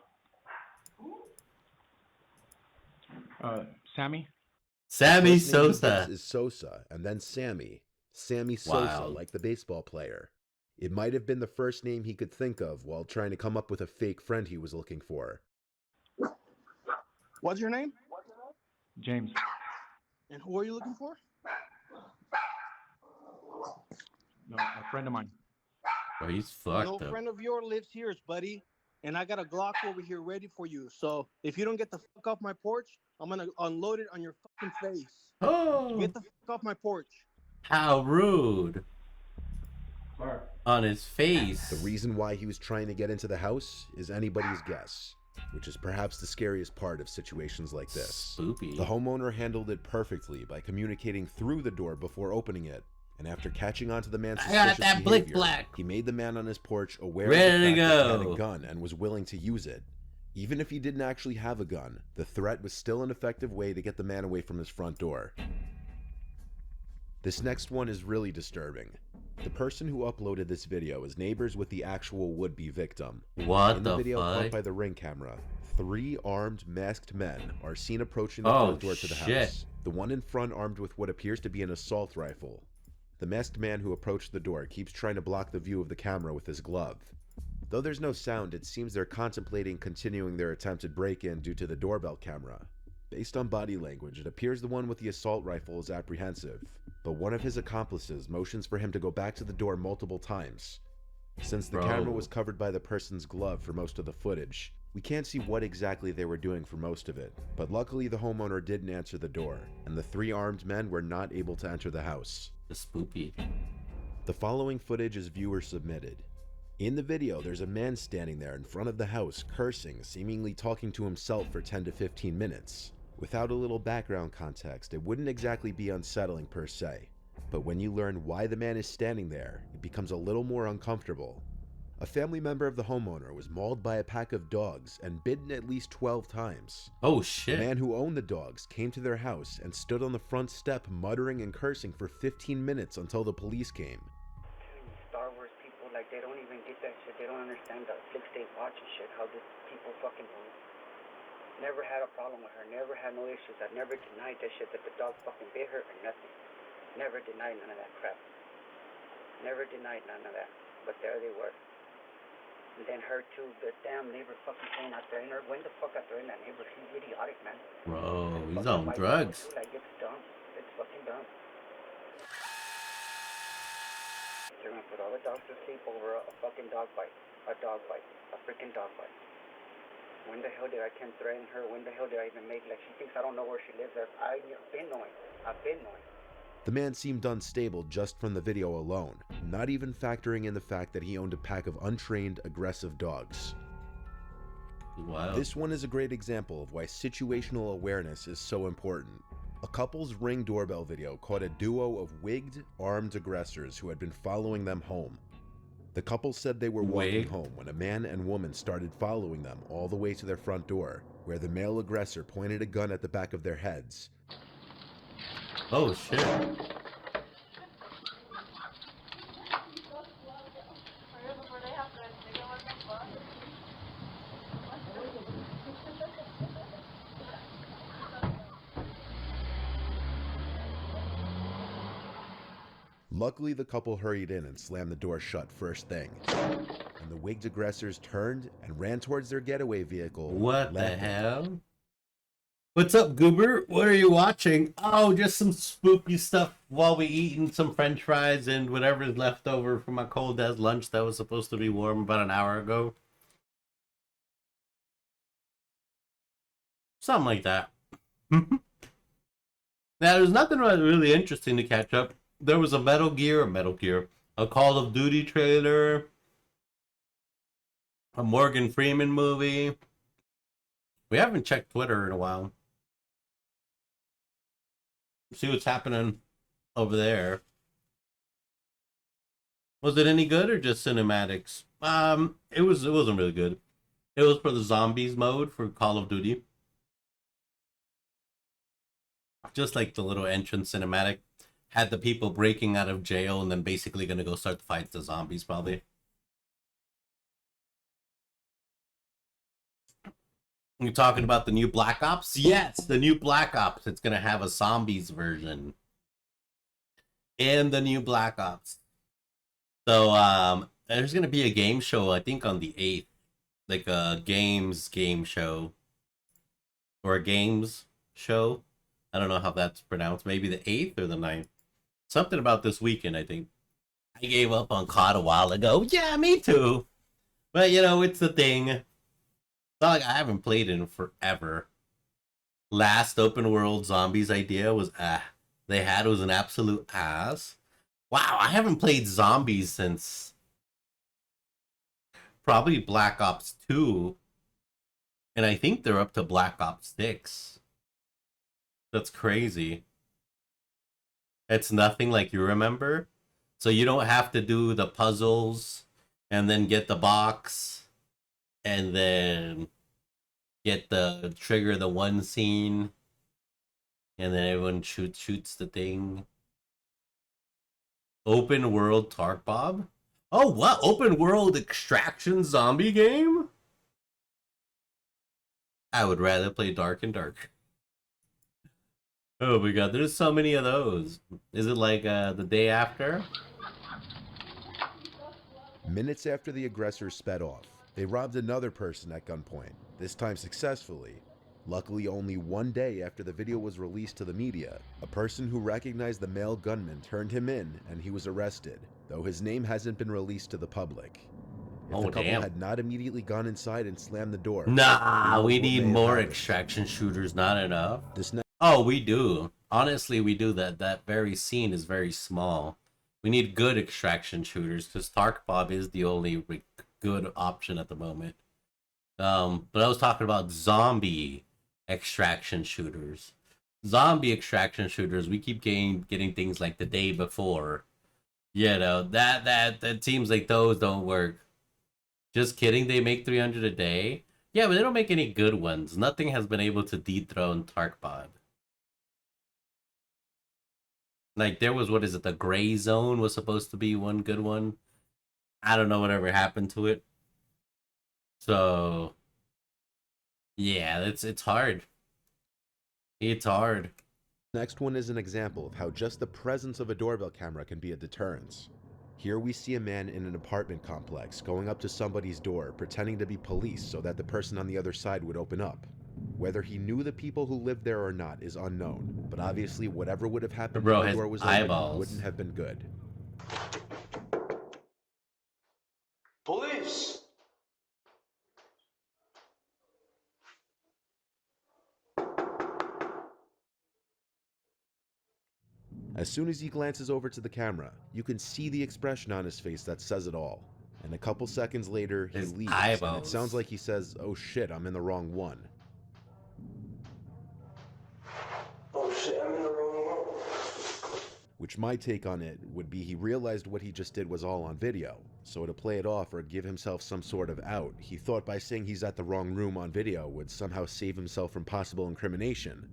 J: Sammy.
E: Sammy
F: First name he
E: Sosa.
F: gives is Sosa, and then Sammy. Sammy Sosa,
E: Wow.
F: like the baseball player. It might have been the first name he could think of while trying to come up with a fake friend he was looking for.
V: What's your name?
J: James.
V: And who are you looking for?
J: No, a friend of mine.
E: Oh, he's fucked
V: No
E: up.
V: friend of yours lives here, buddy. And I got a Glock over here ready for you. So if you don't get the fuck off my porch, I'm gonna unload it on your fucking face.
E: Oh.
V: Get the fuck off my porch.
E: How rude.
J: Sir.
E: On his face.
F: The reason why he was trying to get into the house is anybody's guess, which is perhaps the scariest part of situations like this.
E: Spoopy.
F: The homeowner handled it perfectly by communicating through the door before opening it, and after catching on to the man's suspicious behavior, he made the man on his porch aware of the fact that he had a gun and was willing to use it. Even if he didn't actually have a gun, the threat was still an effective way to get the man away from his front door. This next one is really disturbing. The person who uploaded this video is neighbors with the actual would-be victim.
E: What
F: In
E: the
F: the video
E: fuck?
F: caught by the Ring camera, 3 armed, masked men are seen approaching the front door to the house. The one in front armed with what appears to be an assault rifle. The masked man who approached the door keeps trying to block the view of the camera with his glove. Though there's no sound, it seems they're contemplating continuing their attempted break-in due to the doorbell camera. Based on body language, it appears the one with the assault rifle is apprehensive, but one of his accomplices motions for him to go back to the door multiple times. Since the camera was covered by the person's glove for most of the footage, we can't see what exactly they were doing for most of it, but luckily the homeowner didn't answer the door, and the 3 armed men were not able to enter the house.
E: The spoopy.
F: The following footage is viewer submitted. In the video, there's a man standing there in front of the house, cursing, seemingly talking to himself for 10 to 15 minutes. Without a little background context, it wouldn't exactly be unsettling per se, but when you learn why the man is standing there, it becomes a little more uncomfortable. A family member of the homeowner was mauled by a pack of dogs and bitten at least 12 times.
E: Oh shit.
F: The man who owned the dogs came to their house and stood on the front step muttering and cursing for 15 minutes until the police came.
I: Star Wars people, like, they don't even get that shit. They don't understand the 6-day watch and shit, how this people fucking do. Never had a problem with her, never had no issues. I never denied that shit, that the dog fucking bit her or nothing. Never denied none of that crap. Never denied none of that. But there they were. And then her too, the damn neighbor fucking came out there, and her, when the fuck out there in that neighbor, she's idiotic, man.
E: Bro, he's on drugs.
I: Like, it's dumb. It's fucking dumb. They're gonna put all the dogs to sleep over a fucking dog bite. A dog bite. A freaking dog bite. When the hell did I come threaten her? When the hell did I even make, like, she thinks I don't know where she lives at? I've been knowing. I've been knowing.
F: The man seemed unstable just from the video alone, not even factoring in the fact that he owned a pack of untrained, aggressive dogs.
E: Wow.
F: This one is a great example of why situational awareness is so important. A couple's Ring doorbell video caught a duo of wigged, armed aggressors who had been following them home. The couple said they were walking home when a man and woman started following them all the way to their front door, where the male aggressor pointed a gun at the back of their heads.
E: Oh shit.
F: Luckily, the couple hurried in and slammed the door shut first thing. And the wigged aggressors turned and ran towards their getaway vehicle.
E: What the hell? What's up, Goober? What are you watching? Oh, just some spooky stuff while we eating some french fries and whatever's left over from my cold ass lunch that was supposed to be warm about an hour ago. Something like that. Now, there's nothing really interesting to catch up. There was a a Call of Duty trailer, a Morgan Freeman movie. We haven't checked Twitter in a while. See what's happening over there. Was it any good or just cinematics? It wasn't really good. It was for the zombies mode for Call of Duty. Just like the little entrance cinematic. Had the people breaking out of jail and then basically gonna go start the fight to zombies probably. You're talking about the new Black Ops? Yes, the new Black Ops. It's gonna have a zombies version in the new Black Ops. So there's gonna be a game show, I think on the 8th, like a game show or a games show. I don't know how that's pronounced. Maybe the 8th or the 9th. Something about this weekend, I think. I gave up on COD a while ago. Yeah, me too. But you know, it's the thing. It's not like I haven't played it in forever. Last open world zombies idea was they had was an absolute ass. Wow, I haven't played zombies since probably Black Ops 2. And I think they're up to Black Ops 6. That's crazy. It's nothing like you remember. So you don't have to do the puzzles and then get the box and then get the trigger the one scene and then everyone shoots the thing. Open world Tark Bob? Oh, what? Open world extraction zombie game? I would rather play Dark and Dark. Oh my god, there's so many of those. Is it like the day after?
F: Minutes after the aggressors sped off, they robbed another person at gunpoint, this time successfully. Luckily, only one day after the video was released to the media, a person who recognized the male gunman turned him in and he was arrested, though his name hasn't been released to the public. If the couple had not immediately gone inside and slammed the door...
E: Nah, we need more extraction shooters, not enough. Oh, we do. Honestly, we do. That very scene is very small. We need good extraction shooters, because Tark Bob is the only good option at the moment. But I was talking about zombie extraction shooters. Zombie extraction shooters, we keep getting things like the day before. You know, that seems like those don't work. Just kidding, they make 300 a day. Yeah, but they don't make any good ones. Nothing has been able to dethrone Tark Bob. Like, there was, what is it, the Gray Zone was supposed to be one good one. I don't know whatever happened to it. So, yeah, it's hard. It's hard.
F: Next one is an example of how just the presence of a doorbell camera can be a deterrence. Here we see a man in an apartment complex going up to somebody's door, pretending to be police so that the person on the other side would open up. Whether he knew the people who lived there or not is unknown, but obviously whatever would have happened if the door was open wouldn't have been good.
K: Police!
F: As soon as he glances over to the camera, you can see the expression on his face that says it all. And a couple seconds later, he leaves, and it sounds like he says, "Oh shit, I'm in the wrong one."
K: Oh shit, I'm in the wrong one.
F: Which my take on it would be he realized what he just did was all on video. So to play it off or give himself some sort of out, he thought by saying he's at the wrong room on video would somehow save himself from possible incrimination.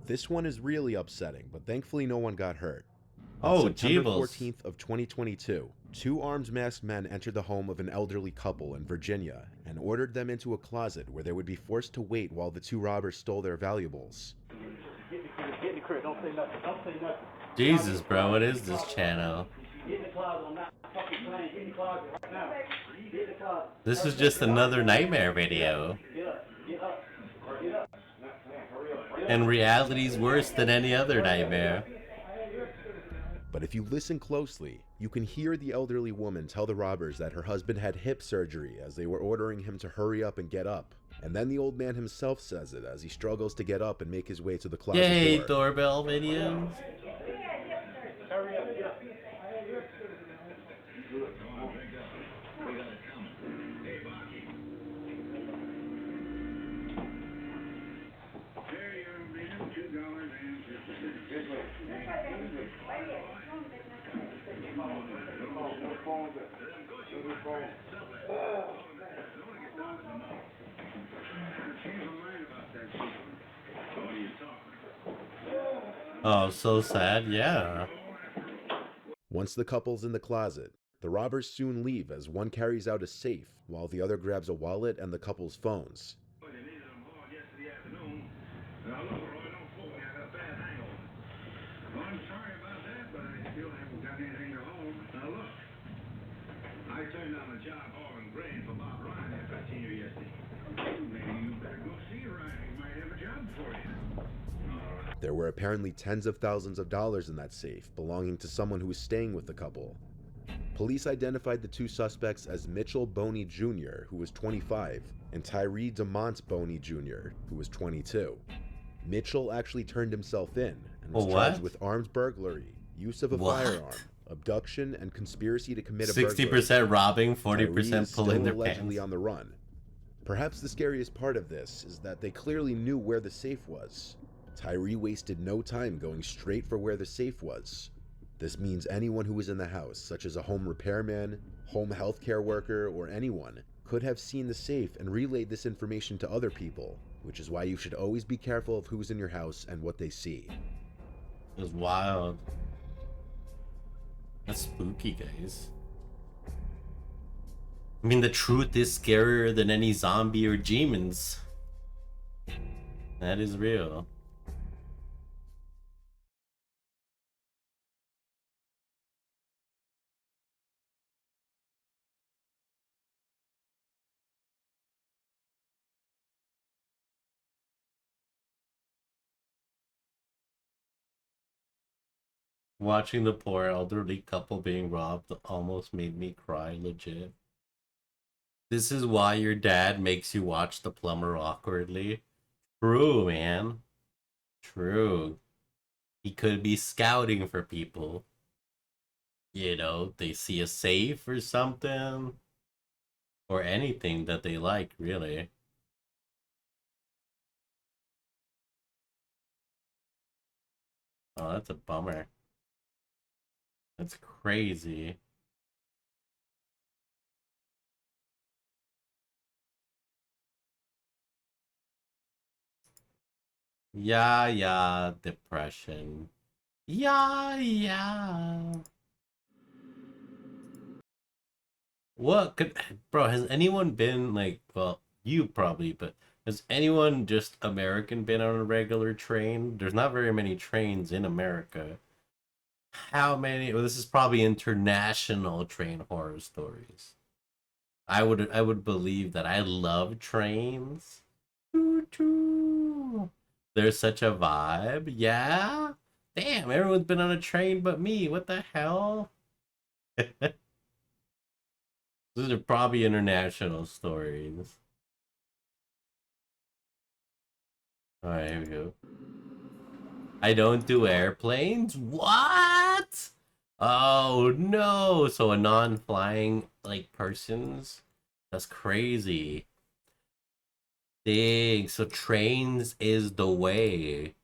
F: This one is really upsetting, but thankfully no one got hurt. On September 14th of 2022, two armed masked men entered the home of an elderly couple in Virginia and ordered them into a closet where they would be forced to wait while the two robbers stole their valuables.
E: Jesus, bro, what is this channel? This is just another nightmare video. And reality's worse than any other nightmare.
F: But if you listen closely, you can hear the elderly woman tell the robbers that her husband had hip surgery as they were ordering him to hurry up and get up. And then the old man himself says it as he struggles to get up and make his way to the closet door.
E: Yay, doorbell videos. Oh, so sad, yeah.
F: Once the couple's in the closet, the robbers soon leave as one carries out a safe while the other grabs a wallet and the couple's phones.
K: I turned down a job hauling grain for Bob Ryan after I seen you yesterday. Maybe you better go see Ryan. He might have a job for you.
F: There were apparently tens of thousands of dollars in that safe, belonging to someone who was staying with the couple. Police identified the two suspects as Mitchell Boney Jr., who was 25, and Tyree DeMont Boney Jr., who was 22. Mitchell actually turned himself in and was charged with armed burglary, use of a firearm, abduction, and conspiracy to commit a
E: 60% robbing, 40% pulling their
F: allegedly
E: pants.
F: on the run. Perhaps the scariest part of this is that they clearly knew where the safe was. Tyree wasted no time going straight for where the safe was. This means anyone who was in the house, such as a home repairman, home healthcare worker, or anyone, could have seen the safe and relayed this information to other people, which is why you should always be careful of who's in your house and what they see.
E: It was wild. That's spooky, guys. I mean, the truth is scarier than any zombie or demons. That is real. Watching the poor elderly couple being robbed almost made me cry, legit. This is why your dad makes you watch The Plumber awkwardly. True, man. True. He could be scouting for people. You know, they see a safe or something. Or anything that they like, really. Oh, that's a bummer. That's crazy. Yeah, depression. Yeah. What could, bro, has anyone been like, well, you probably, but has anyone just American been on a regular train? There's not very many trains in America. How many? Well, this is probably international train horror stories. I would believe that. I love trains. Choo-choo. There's such a vibe. Yeah. Damn, everyone's been on a train but me. What the hell? These are probably international stories. Alright, here we go. I don't do airplanes? What? Oh no! So a non-flying like persons? That's crazy. Dang, so trains is the way.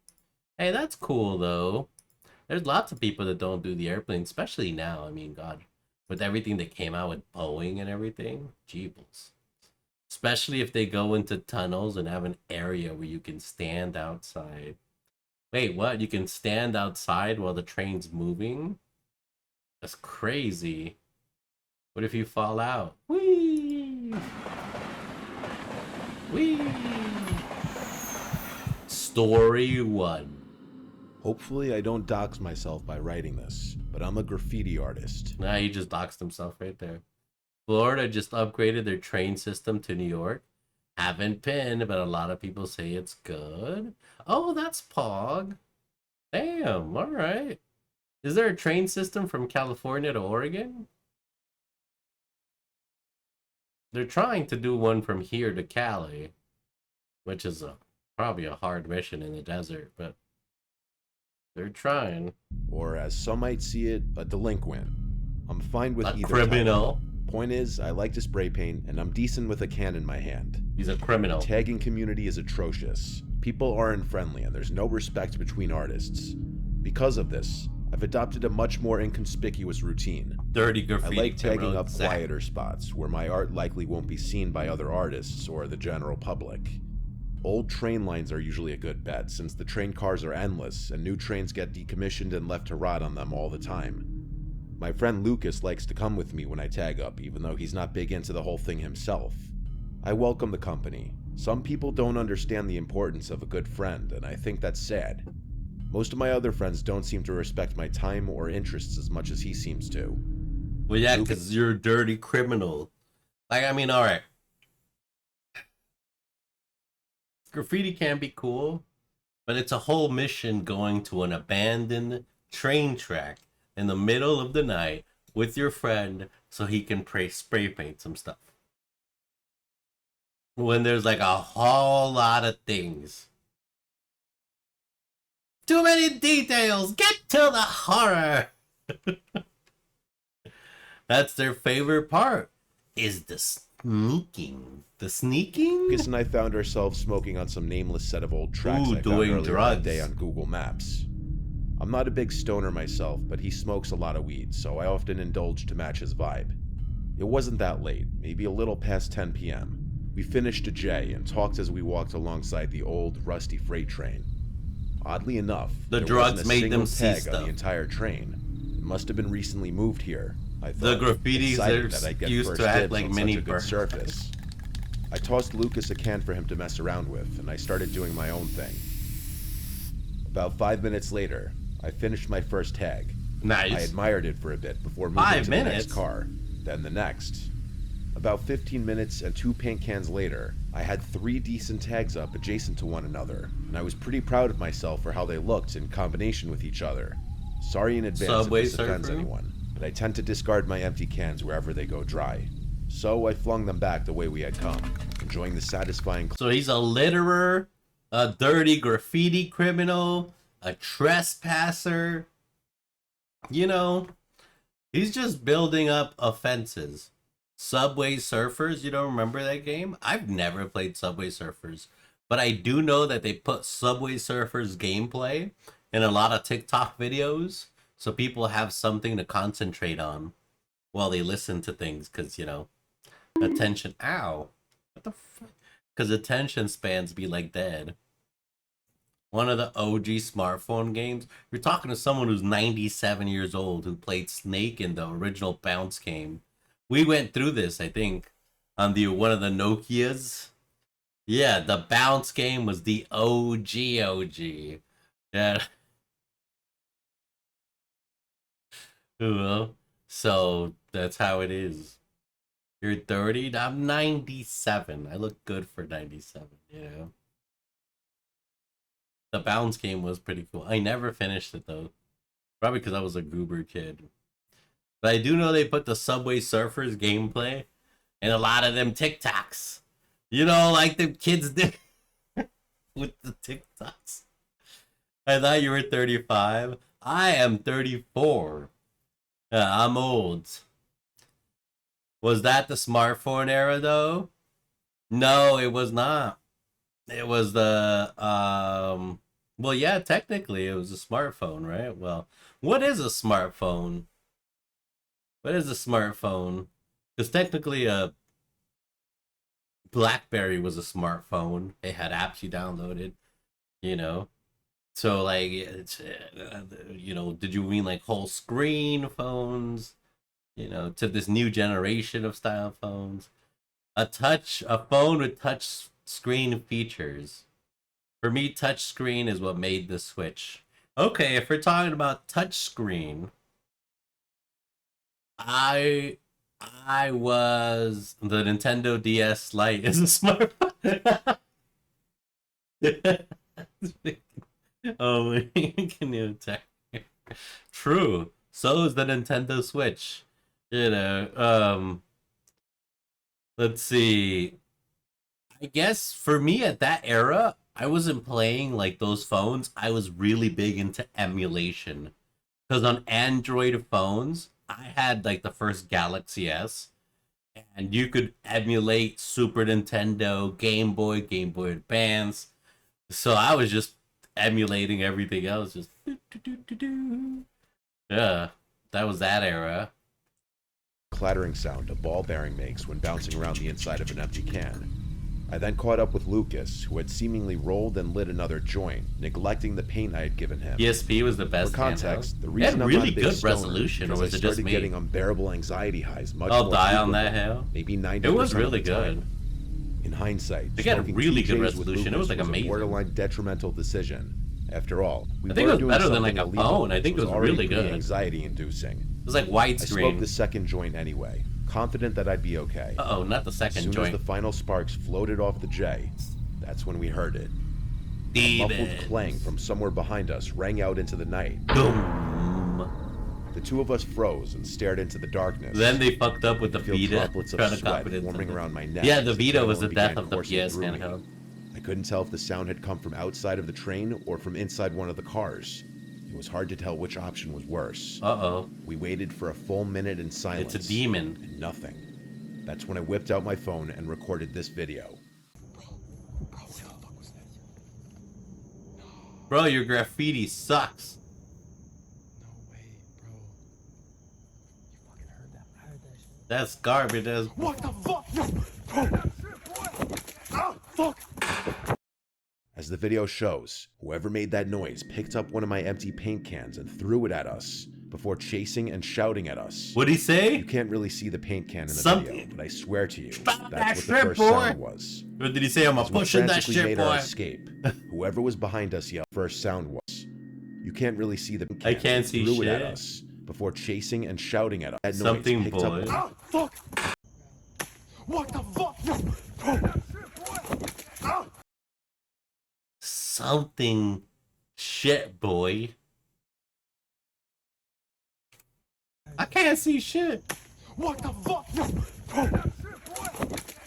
E: Hey, that's cool though. There's lots of people that don't do the airplane, especially now. I mean, God, with everything that came out with Boeing and everything, jeebles. Especially if they go into tunnels and have an area where you can stand outside. Wait, what? You can stand outside while the train's moving? That's crazy. What if you fall out? Whee! Whee! Story 1.
F: Hopefully I don't dox myself by writing this, but I'm a graffiti artist.
E: Nah, he just doxed himself right there. Florida just upgraded their train system to New York. Haven't been, but a lot of people say it's good. Oh, that's Pog. Damn, alright. Is there a train system from California to Oregon? They're trying to do one from here to Cali, which is probably a hard mission in the desert, but they're trying.
F: Or as some might see it, a delinquent. I'm fine with either
E: criminal.
F: type. Point is, I like to spray paint, and I'm decent with a can in my hand.
E: He's a criminal.
F: The tagging community is atrocious. People aren't friendly, and there's no respect between artists. Because of this, I've adopted a much more inconspicuous routine.
E: Dirty graffiti.
F: I like tagging up quieter spots, where my art likely won't be seen by other artists or the general public. Old train lines are usually a good bet, since the train cars are endless, and new trains get decommissioned and left to rot on them all the time. My friend Lucas likes to come with me when I tag up, even though he's not big into the whole thing himself. I welcome the company. Some people don't understand the importance of a good friend, and I think that's sad. Most of my other friends don't seem to respect my time or interests as much as he seems to.
E: Well, yeah, because you're a dirty criminal. Like, I mean, alright. Graffiti can be cool, but it's a whole mission going to an abandoned train track in the middle of the night with your friend so he can spray paint some stuff. When there's like a whole lot of things. Too many details! Get to the horror! That's their favorite part, is the sneaking. The sneaking?
F: Lucas and I found ourselves smoking on some nameless set of old tracks I found
E: doing
F: earlier
E: drugs.
F: that day on Google Maps. I'm not a big stoner myself, but he smokes a lot of weed, so I often indulge to match his vibe. It wasn't that late, maybe a little past 10 p.m. We finished a J and talked as we walked alongside the old, rusty freight train. Oddly enough,
E: The
F: there
E: drugs
F: wasn't a
E: made
F: single
E: them see
F: tag on
E: stuff.
F: the entire train. It must have been recently moved here, I thought.
E: The graffitis
F: excited
E: are
F: that I'd get
E: used
F: first
E: to act
F: dibs
E: like
F: on
E: mini
F: such a good
E: birds.
F: surface. I tossed Lucas a can for him to mess around with, and I started doing my own thing. About 5 minutes later, I finished my first tag.
E: Nice.
F: I admired it for a bit before moving
E: 5
F: to the
E: minutes?
F: next car, then the next. About 15 minutes and 2 paint cans later, I had 3 decent tags up adjacent to one another, and I was pretty proud of myself for how they looked in combination with each other. Sorry in advance
E: Subway
F: if this offends
E: Surfer?
F: anyone, but I tend to discard my empty cans wherever they go dry. So I flung them back the way we had come, enjoying the satisfying...
E: So he's a litterer, a dirty graffiti criminal, a trespasser. You know, he's just building up offenses. Subway Surfers, you don't remember that game? I've never played Subway Surfers, but I do know that they put Subway Surfers gameplay in a lot of TikTok videos, so people have something to concentrate on while they listen to things, because, you know, attention... Ow! What the fuck? Because attention spans be like dead. One of the OG smartphone games. You're talking to someone who's 97 years old who played Snake in the original Bounce game. We went through this, I think, on the one of the Nokias. Yeah, the Bounce game was the OG. Yeah. Well, so that's how it is. You're 30? I'm 97. I look good for 97, you know? The Bounce game was pretty cool. I never finished it, though. Probably because I was a goober kid. But I do know they put the Subway Surfers gameplay in a lot of them TikToks. You know, like the kids did with the TikToks. I thought you were 35. I am 34. I'm old. Was that the smartphone era, though? No, it was not. It was the, well, yeah, technically it was a smartphone, right? Well, what is a smartphone? What is a smartphone? Because technically a BlackBerry was a smartphone. It had apps you downloaded, you know? So, like, it's, you know, did you mean like whole screen phones? You know, to this new generation of style phones? A phone with touch screen features. For me, touch screen is what made the switch. Okay, if we're talking about touch screen, I was the Nintendo DS Lite is a smartphone. Oh, can you attack? True. So is the Nintendo Switch. You know, let's see. I guess for me at that era, I wasn't playing like those phones. I was really big into emulation. Because on Android phones, I had like the first Galaxy S. And you could emulate Super Nintendo, Game Boy Advance. So I was just emulating everything else. Just yeah, that was that era.
F: Clattering sound a ball bearing makes when bouncing around the inside of an empty can. I then caught up with Lucas, who had seemingly rolled and lit another joint, neglecting the paint I had given him.
E: PSP was the best.
F: For context,
E: handheld.
F: the reason I'm
E: really
F: not a big
E: good
F: stoner
E: resolution, or
F: is
E: was
F: I
E: it
F: started
E: just me?
F: getting unbearable anxiety highs much
E: I'll
F: more
E: die on
F: frequently,
E: that hill.
F: Maybe 90%
E: It was
F: of
E: really
F: the time.
E: good.
F: In hindsight,
E: They got
F: smoking
E: really good
F: TJs with
E: resolution. It was
F: Lucas
E: like amazing.
F: a borderline detrimental decision. After all, we
E: I think it
F: were
E: was
F: doing
E: better than, like,
F: something
E: a
F: illegal,
E: phone. I think
F: which
E: it was
F: already
E: really
F: pretty
E: good.
F: anxiety-inducing.
E: It was like widescreen.
F: I smoked the second joint anyway, confident that I'd be okay.
E: Uh-oh, not the second
F: as soon
E: joint.
F: As the final sparks floated off the J, that's when we heard it. A muffled clang from somewhere behind us rang out into the night.
E: Boom.
F: The two of us froze and stared into the darkness.
E: Then they fucked up with the
F: Feel
E: Vita.
F: droplets of
E: Trying to
F: sweat
E: copy it
F: forming around my neck.
E: Yeah, the
F: as
E: Vita was the
F: adrenaline
E: death
F: began
E: of the
F: coursing
E: PS
F: through me.
E: handheld.
F: I couldn't tell if the sound had come from outside of the train or from inside one of the cars. It It was hard to tell which option was worse.
E: Uh-oh.
F: We waited for a full minute in silence.
E: It's a demon.
F: And nothing. That's when I whipped out my phone and recorded this video.
E: Bro, your graffiti sucks. That's garbage. That's...
K: What the fuck? Oh, fuck!
F: As the video shows, whoever made that noise picked up one of my empty paint cans and threw it at us before chasing and shouting at us.
E: What'd he say?
F: You can't really see the paint can in the video, but I swear to you,
E: Stop
F: that's
E: that
F: what the
E: shit,
F: first
E: boy.
F: sound was.
E: What did he say? I'm a
F: As we
E: pushing that
F: frantically
E: shit,
F: made
E: boy.
F: our escape, whoever was behind us yelled, first sound was. You can't really see the paint can.
E: I can't see
F: threw
E: shit.
F: it at us before chasing and shouting at us. That noise
E: Something,
F: picked
E: boy.
F: up.
K: Oh, fuck! What the fuck? Oh.
E: Something shit, boy. I can't see shit.
K: What the fuck?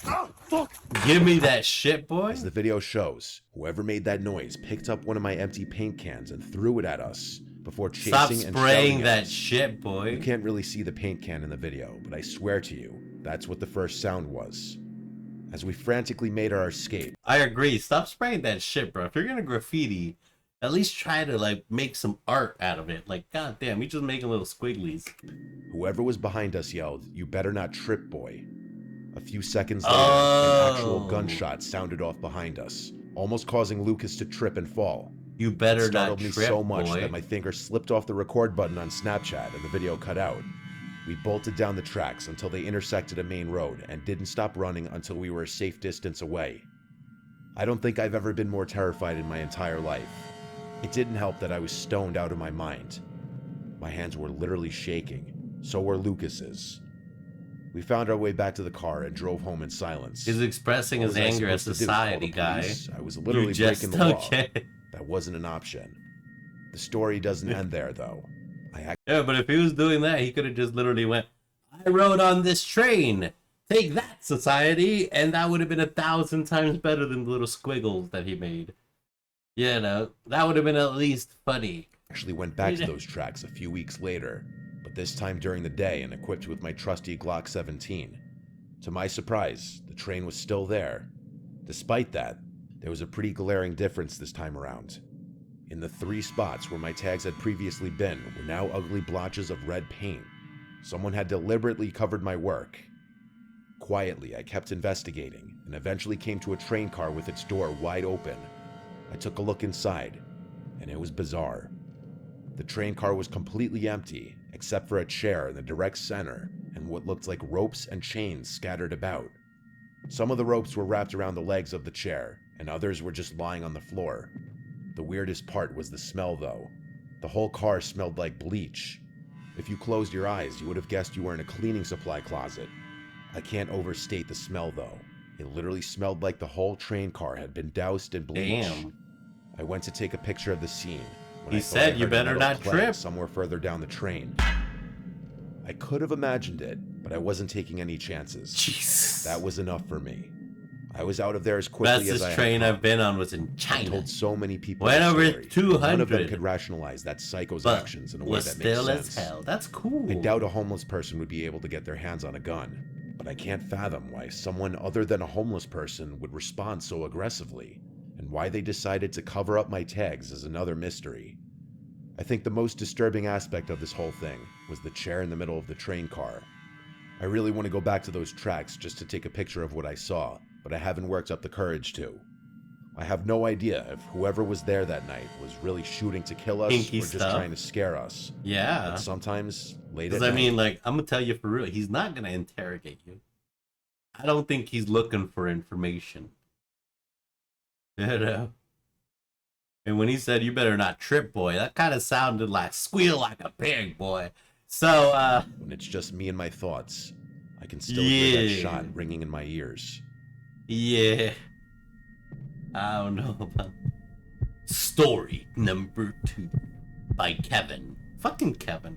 K: Oh, fuck!
E: Give me that shit, boy.
F: As the video shows, whoever made that noise picked up one of my empty paint cans and threw it at us before chasing
E: Stop
F: and
E: spraying
F: shouting
E: that
F: at us.
E: shit, boy.
F: You can't really see the paint can in the video, but I swear to you, that's what the first sound was. As we frantically made our escape.
E: I agree. Stop spraying that shit, bro. If you're gonna graffiti, at least try to like make some art out of it. Like, goddamn, you just making little squigglies.
F: Whoever was behind us yelled, "You better not trip, boy." A few seconds later, an actual gunshot sounded off behind us, almost causing Lucas to trip and fall.
E: You better
F: It startled
E: not
F: me
E: trip,
F: so much
E: boy.
F: that my finger slipped off the record button on Snapchat and the video cut out. We bolted down the tracks until they intersected a main road and didn't stop running until we were a safe distance away. I don't think I've ever been more terrified in my entire life. It didn't help that I was stoned out of my mind. My hands were literally shaking. So were Lucas's. We found our way back to the car and drove home in silence.
E: He's expressing his
F: What was I
E: anger at
F: supposed to do, call the
E: society, guy.
F: police? I was literally
E: You just
F: breaking the law.
E: don't get it.
F: That wasn't an option. The story doesn't end there, though.
E: Yeah, but if he was doing that, he could have just literally went, I rode on this train. Take that, society. And that would have been 1,000 times better than the little squiggles that he made. You know, that would have been at least funny.
F: Actually went back to those tracks a few weeks later, but this time during the day and equipped with my trusty Glock 17. To my surprise, the train was still there. Despite that, there was a pretty glaring difference this time around. In the 3 spots where my tags had previously been were now ugly blotches of red paint. Someone had deliberately covered my work. Quietly, I kept investigating and eventually came to a train car with its door wide open. I took a look inside, and it was bizarre. The train car was completely empty, except for a chair in the direct center and what looked like ropes and chains scattered about. Some of the ropes were wrapped around the legs of the chair, and others were just lying on the floor. The weirdest part was the smell, though. The whole car smelled like bleach. If you closed your eyes, you would have guessed you were in a cleaning supply closet. I can't overstate the smell, though. It literally smelled like the whole train car had been doused in bleach.
E: Damn.
F: I went to take a picture of the scene. When
E: He
F: I thought I
E: said you
F: heard a
E: better
F: metal
E: not
F: clang
E: trip.
F: somewhere further down the train. I could have imagined it, but I wasn't taking any chances.
E: Jesus.
F: That was enough for me. I was out of there as quickly as I
E: Fastest
F: had
E: train
F: come.
E: I've been on was in
F: I
E: China.
F: told so many people
E: Went
F: that
E: over
F: story.
E: 200.
F: None of them could rationalize that psycho's
E: But
F: actions in a way
E: was
F: that makes
E: still
F: sense.
E: as hell. That's cool.
F: I doubt a homeless person would be able to get their hands on a gun, but I can't fathom why someone other than a homeless person would respond so aggressively, and why they decided to cover up my tags is another mystery. I think the most disturbing aspect of this whole thing was the chair in the middle of the train car. I really want to go back to those tracks just to take a picture of what I saw, but I haven't worked up the courage to. I have no idea if whoever was there that night was really shooting to kill us
E: Kinky
F: or just
E: stuff.
F: trying to scare us.
E: Yeah.
F: But sometimes, late at
E: Because I
F: night,
E: mean, like, I'm gonna tell you for real, he's not gonna interrogate you. I don't think he's looking for information. You know? And when he said, you better not trip, boy, that kind of sounded like squeal like a pig, boy. So,
F: when it's just me and my thoughts, I can still hear that
E: Yeah.
F: shot ringing in my ears.
E: yeah. I don't know about story number 2 by Kevin. Fucking Kevin.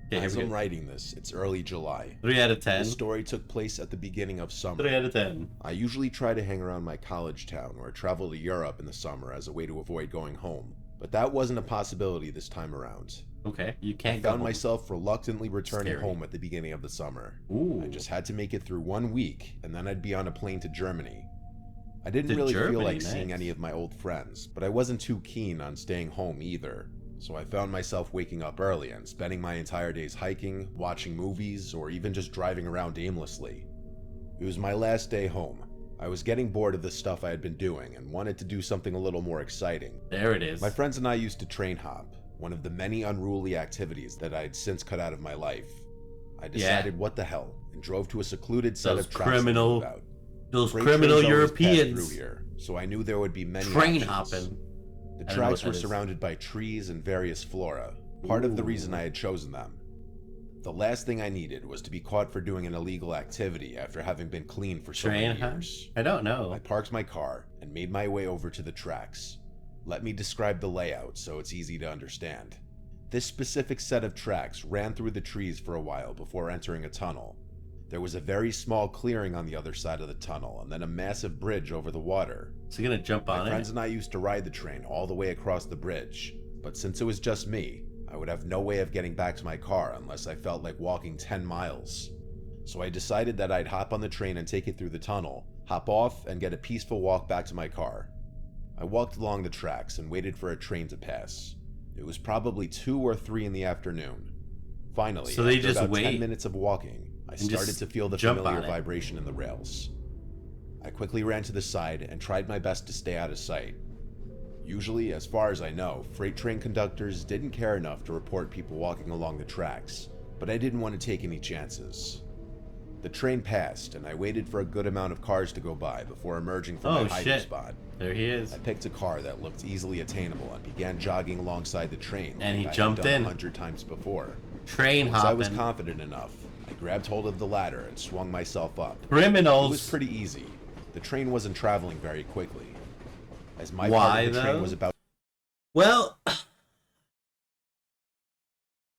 E: Okay, here
F: As
E: we
F: I'm
E: go.
F: writing this, it's early July.
E: 3 out of 10.
F: This story took place at the beginning of summer.
E: 3 out of 10.
F: I usually try to hang around my college town or travel to Europe in the summer as a way to avoid going home, But that wasn't a possibility this time around.
E: Okay, you can't
F: I
E: go
F: found
E: home.
F: myself reluctantly returning
E: Scary.
F: home at the beginning of the summer.
E: Ooh.
F: I just had to make it through 1 week, and then I'd be on a plane to Germany. I didn't
E: To
F: really feel
E: Germany,
F: like seeing
E: nice.
F: any of my old friends, but I wasn't too keen on staying home either. So I found myself waking up early and spending my entire days hiking, watching movies, or even just driving around aimlessly. It was my last day home. I was getting bored of the stuff I had been doing and wanted to do something a little more exciting.
E: There it is.
F: My friends and I used to train hop, one of the many unruly activities that I'd since cut out of my life. I decided what the hell and drove to a secluded set
E: Those
F: of tracks I knew about.
E: those
F: Freight
E: criminal
F: trains always passed
E: Europeans.
F: through here, so I knew there would be many
E: Train
F: options.
E: hopping.
F: The
E: I don't know
F: tracks
E: what
F: were
E: that is.
F: surrounded by trees and various flora, part of the
E: Ooh.
F: reason I had chosen them. The last thing I needed was to be caught for doing an illegal activity after having been clean for so
E: Train
F: many
E: hop?
F: years.
E: I don't know.
F: I parked my car and made my way over to the tracks. Let me describe the layout so it's easy to understand. This specific set of tracks ran through the trees for a while before entering a tunnel. There was a very small clearing on the other side of the tunnel, and then a massive bridge over the water.
E: So you're gonna jump on
F: My
E: it?
F: friends and I used to ride the train all the way across the bridge, but since it was just me, I would have no way of getting back to my car unless I felt like walking 10 miles. So I decided that I'd hop on the train and take it through the tunnel, hop off, and get a peaceful walk back to my car. I walked along the tracks and waited for a train to pass. It was probably 2 or 3 in the afternoon. Finally,
E: So they
F: after
E: just
F: about
E: wait
F: 10 minutes of walking, I
E: and
F: started
E: just
F: to feel the
E: jump
F: familiar
E: on it.
F: vibration in the rails. I quickly ran to the side and tried my best to stay out of sight. Usually, as far as I know, freight train conductors didn't care enough to report people walking along the tracks, but I didn't want to take any chances. The train passed, and I waited for a good amount of cars to go by before emerging from
E: Oh,
F: my hiding
E: shit.
F: spot.
E: There he is.
F: I picked a car that looked easily attainable and began jogging alongside the train.
E: And he
F: like I had
E: jumped
F: done
E: in.
F: 100 times before.
E: Train
F: Once I was
E: hopping.
F: confident enough, I grabbed hold of the ladder and swung myself up.
E: Criminals.
F: It was pretty easy. The train wasn't traveling very quickly. As my
E: Why,
F: part of the train
E: though?
F: was about
E: Well,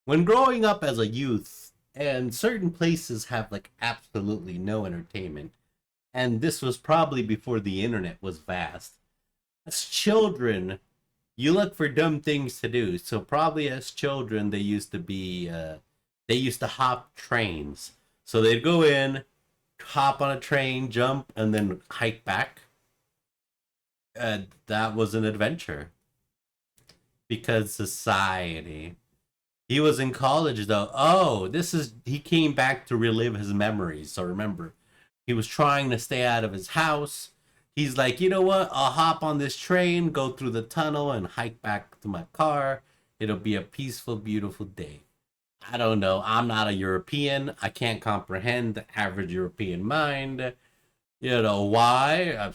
E: when growing up as a youth, and certain places have like absolutely no entertainment, and this was probably before the internet was vast. As children, you look for dumb things to do. So probably as children, they used to hop trains. So they'd go in, hop on a train, jump, and then hike back. That was an adventure. Because society. He was in college though. Oh, he came back to relive his memories. So remember, he was trying to stay out of his house. He's like, you know what? I'll hop on this train, go through the tunnel, and hike back to my car. It'll be a peaceful, beautiful day. I don't know. I'm not a European. I can't comprehend the average European mind. You know why?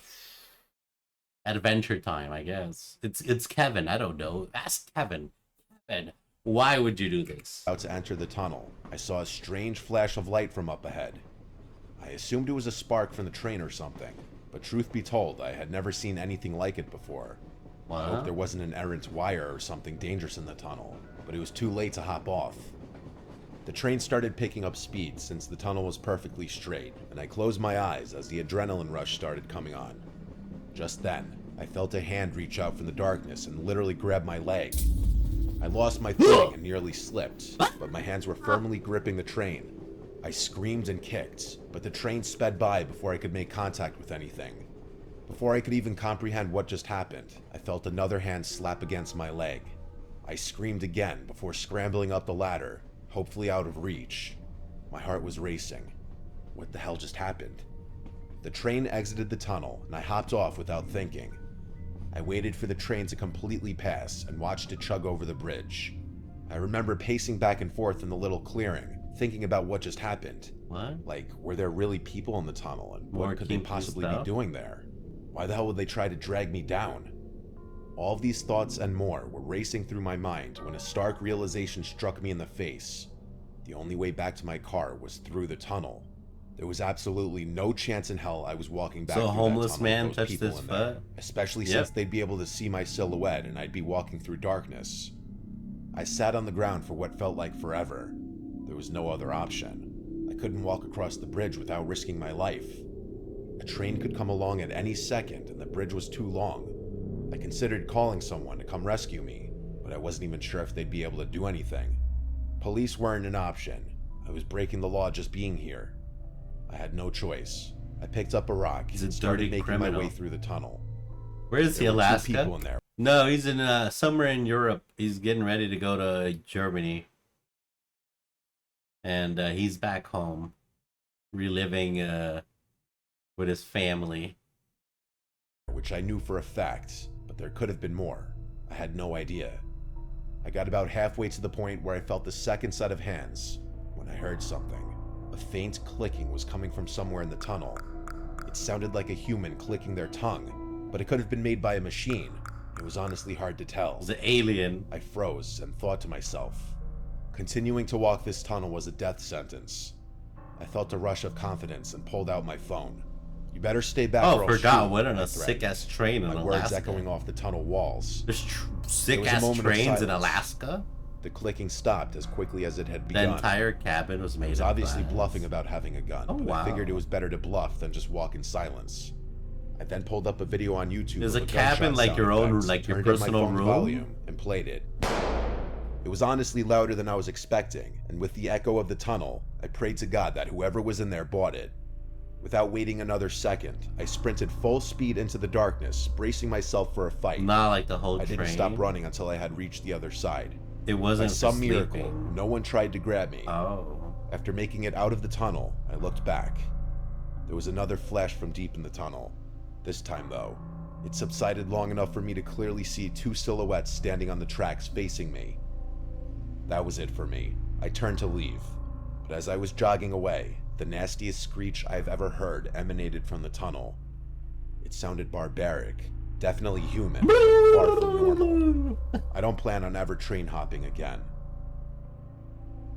E: Adventure time, I guess. It's Kevin. I don't know. Ask Kevin. Kevin, why would you do this?
F: to enter the tunnel. I saw a strange flash of light from up ahead. I assumed it was a spark from the train or something, but truth be told, I had never seen anything like it before. I hoped there wasn't an errant wire or something dangerous in the tunnel, but it was too late to hop off. The train started picking up speed since the tunnel was perfectly straight, and I closed my eyes as the adrenaline rush started coming on. Just then, I felt a hand reach out from the darkness and literally grab my leg. I lost my footing and nearly slipped, but my hands were firmly gripping the train. I screamed and kicked, but the train sped by before I could make contact with anything. Before I could even comprehend what just happened, I felt another hand slap against my leg. I screamed again before scrambling up the ladder, hopefully out of reach. My heart was racing. What the hell just happened? The train exited the tunnel, and I hopped off without thinking. I waited for the train to completely pass and watched it chug over the bridge. I remember pacing back and forth in the little clearing, thinking about what just happened.
E: What?
F: Like, were there really people in the tunnel, and
E: More
F: what could they
E: kinky
F: possibly
E: stuff?
F: be doing there? Why the hell would they try to drag me down? All of these thoughts and more were racing through my mind when a stark realization struck me in the face. The only way back to my car was through the tunnel. There was absolutely no chance in hell I was walking back
E: So a
F: through
E: homeless
F: that tunnel
E: man
F: with those
E: touched
F: people
E: his
F: in there,
E: foot?
F: especially
E: Yep.
F: since they'd be able to see my silhouette and I'd be walking through darkness. I sat on the ground for what felt like forever. There was no other option. I couldn't walk across the bridge without risking my life. A train could come along at any second and the bridge was too long. I considered calling someone to come rescue me, but I wasn't even sure if they'd be able to do anything. Police weren't an option. I was breaking the law just being here. I had no choice. I picked up a rock and started making my way through the tunnel.
E: Where is he,
F: There were 2
E: Alaska?
F: people in there.
E: No, he's in somewhere in Europe. He's getting ready to go to Germany. And he's back home, reliving with his family.
F: Which I knew for a fact, but there could have been more. I had no idea. I got about halfway to the point where I felt the second set of hands when I heard something. A faint clicking was coming from somewhere in the tunnel. It sounded like a human clicking their tongue, but it could have been made by a machine. It was honestly hard to tell.
E: It was an alien.
F: I froze and thought to myself, continuing to walk this tunnel was a death sentence. I felt a rush of confidence and pulled out my phone. You better stay back.
E: Oh,
F: or I'll
E: forgot.
F: shoot,
E: What on
F: I
E: a
F: threatened.
E: sick-ass train in
F: My
E: Alaska.
F: words echoing off the tunnel walls.
E: There's
F: There was a
E: sick-ass
F: moment of
E: trains in
F: silence.
E: Alaska?
F: The clicking stopped as quickly as it had
E: The
F: begun.
E: entire cabin was made
F: I was
E: of
F: obviously
E: glass.
F: bluffing about having a gun,
E: Oh,
F: but
E: wow.
F: I figured it was better to bluff than just walk in silence. I then pulled up a video on YouTube.
E: There's
F: of
E: a
F: gunshot
E: cabin like
F: sound
E: your own,
F: effects,
E: like your
F: turned up my
E: personal
F: phone's
E: room?
F: volume and played it. It was honestly louder than I was expecting, and with the echo of the tunnel, I prayed to God that whoever was in there bought it. Without waiting another second, I sprinted full speed into the darkness, bracing myself for a fight.
E: Not like the whole
F: I didn't
E: train.
F: stop running until I had reached the other side.
E: It wasn't
F: By some
E: for
F: miracle,
E: sleeping.
F: no one tried to grab me.
E: Oh.
F: After making it out of the tunnel, I looked back. There was another flash from deep in the tunnel. This time, though, it subsided long enough for me to clearly see 2 silhouettes standing on the tracks facing me. That was it for me. I turned to leave, but as I was jogging away, the nastiest screech I've ever heard emanated from the tunnel. It sounded barbaric, definitely human, far from normal. I don't plan on ever train hopping again.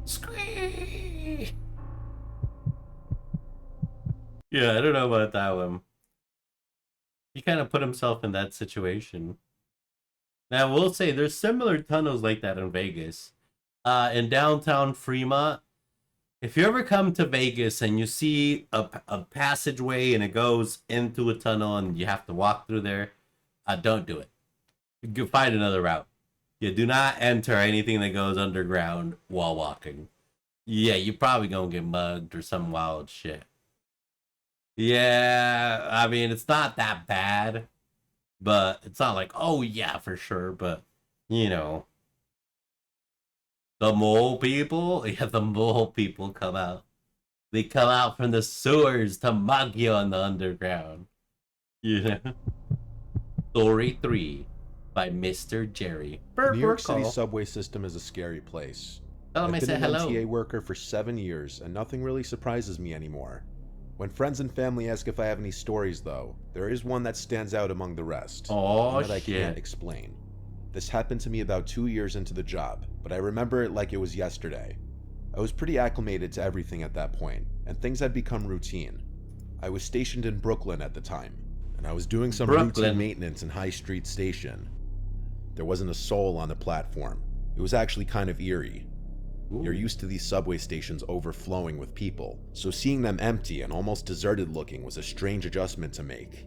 E: Squeak. Yeah, I don't know about that one. He kind of put himself in that situation. Now, we'll say there's similar tunnels like that in Vegas. In downtown Fremont, if you ever come to Vegas and you see a passageway and it goes into a tunnel and you have to walk through there, don't do it. You can find another route. You do not enter anything that goes underground while walking. Yeah, you're probably gonna get mugged or some wild shit. Yeah, I mean, it's not that bad, but it's not like, oh yeah, for sure, but, you know. The mole people? Yeah, the mole people come out. They come out from the sewers to mug you on the underground. You know? Story 3 by Mr. Jerry.
F: The New York City subway system is a scary place.
E: Tell him I
F: I've been
E: said
F: an
E: hello.
F: MTA worker for 7 years, and nothing really surprises me anymore. When friends and family ask if I have any stories, though, there is one that stands out among the rest.
E: Oh,
F: one that I
E: shit.
F: can't explain. This happened to me about 2 years into the job, but I remember it like it was yesterday. I was pretty acclimated to everything at that point, and things had become routine. I was stationed in Brooklyn at the time, and I was doing some routine maintenance in High Street Station. There wasn't a soul on the platform. It was actually kind of eerie. You're used to these subway stations overflowing with people, so seeing them empty and almost deserted looking was a strange adjustment to make.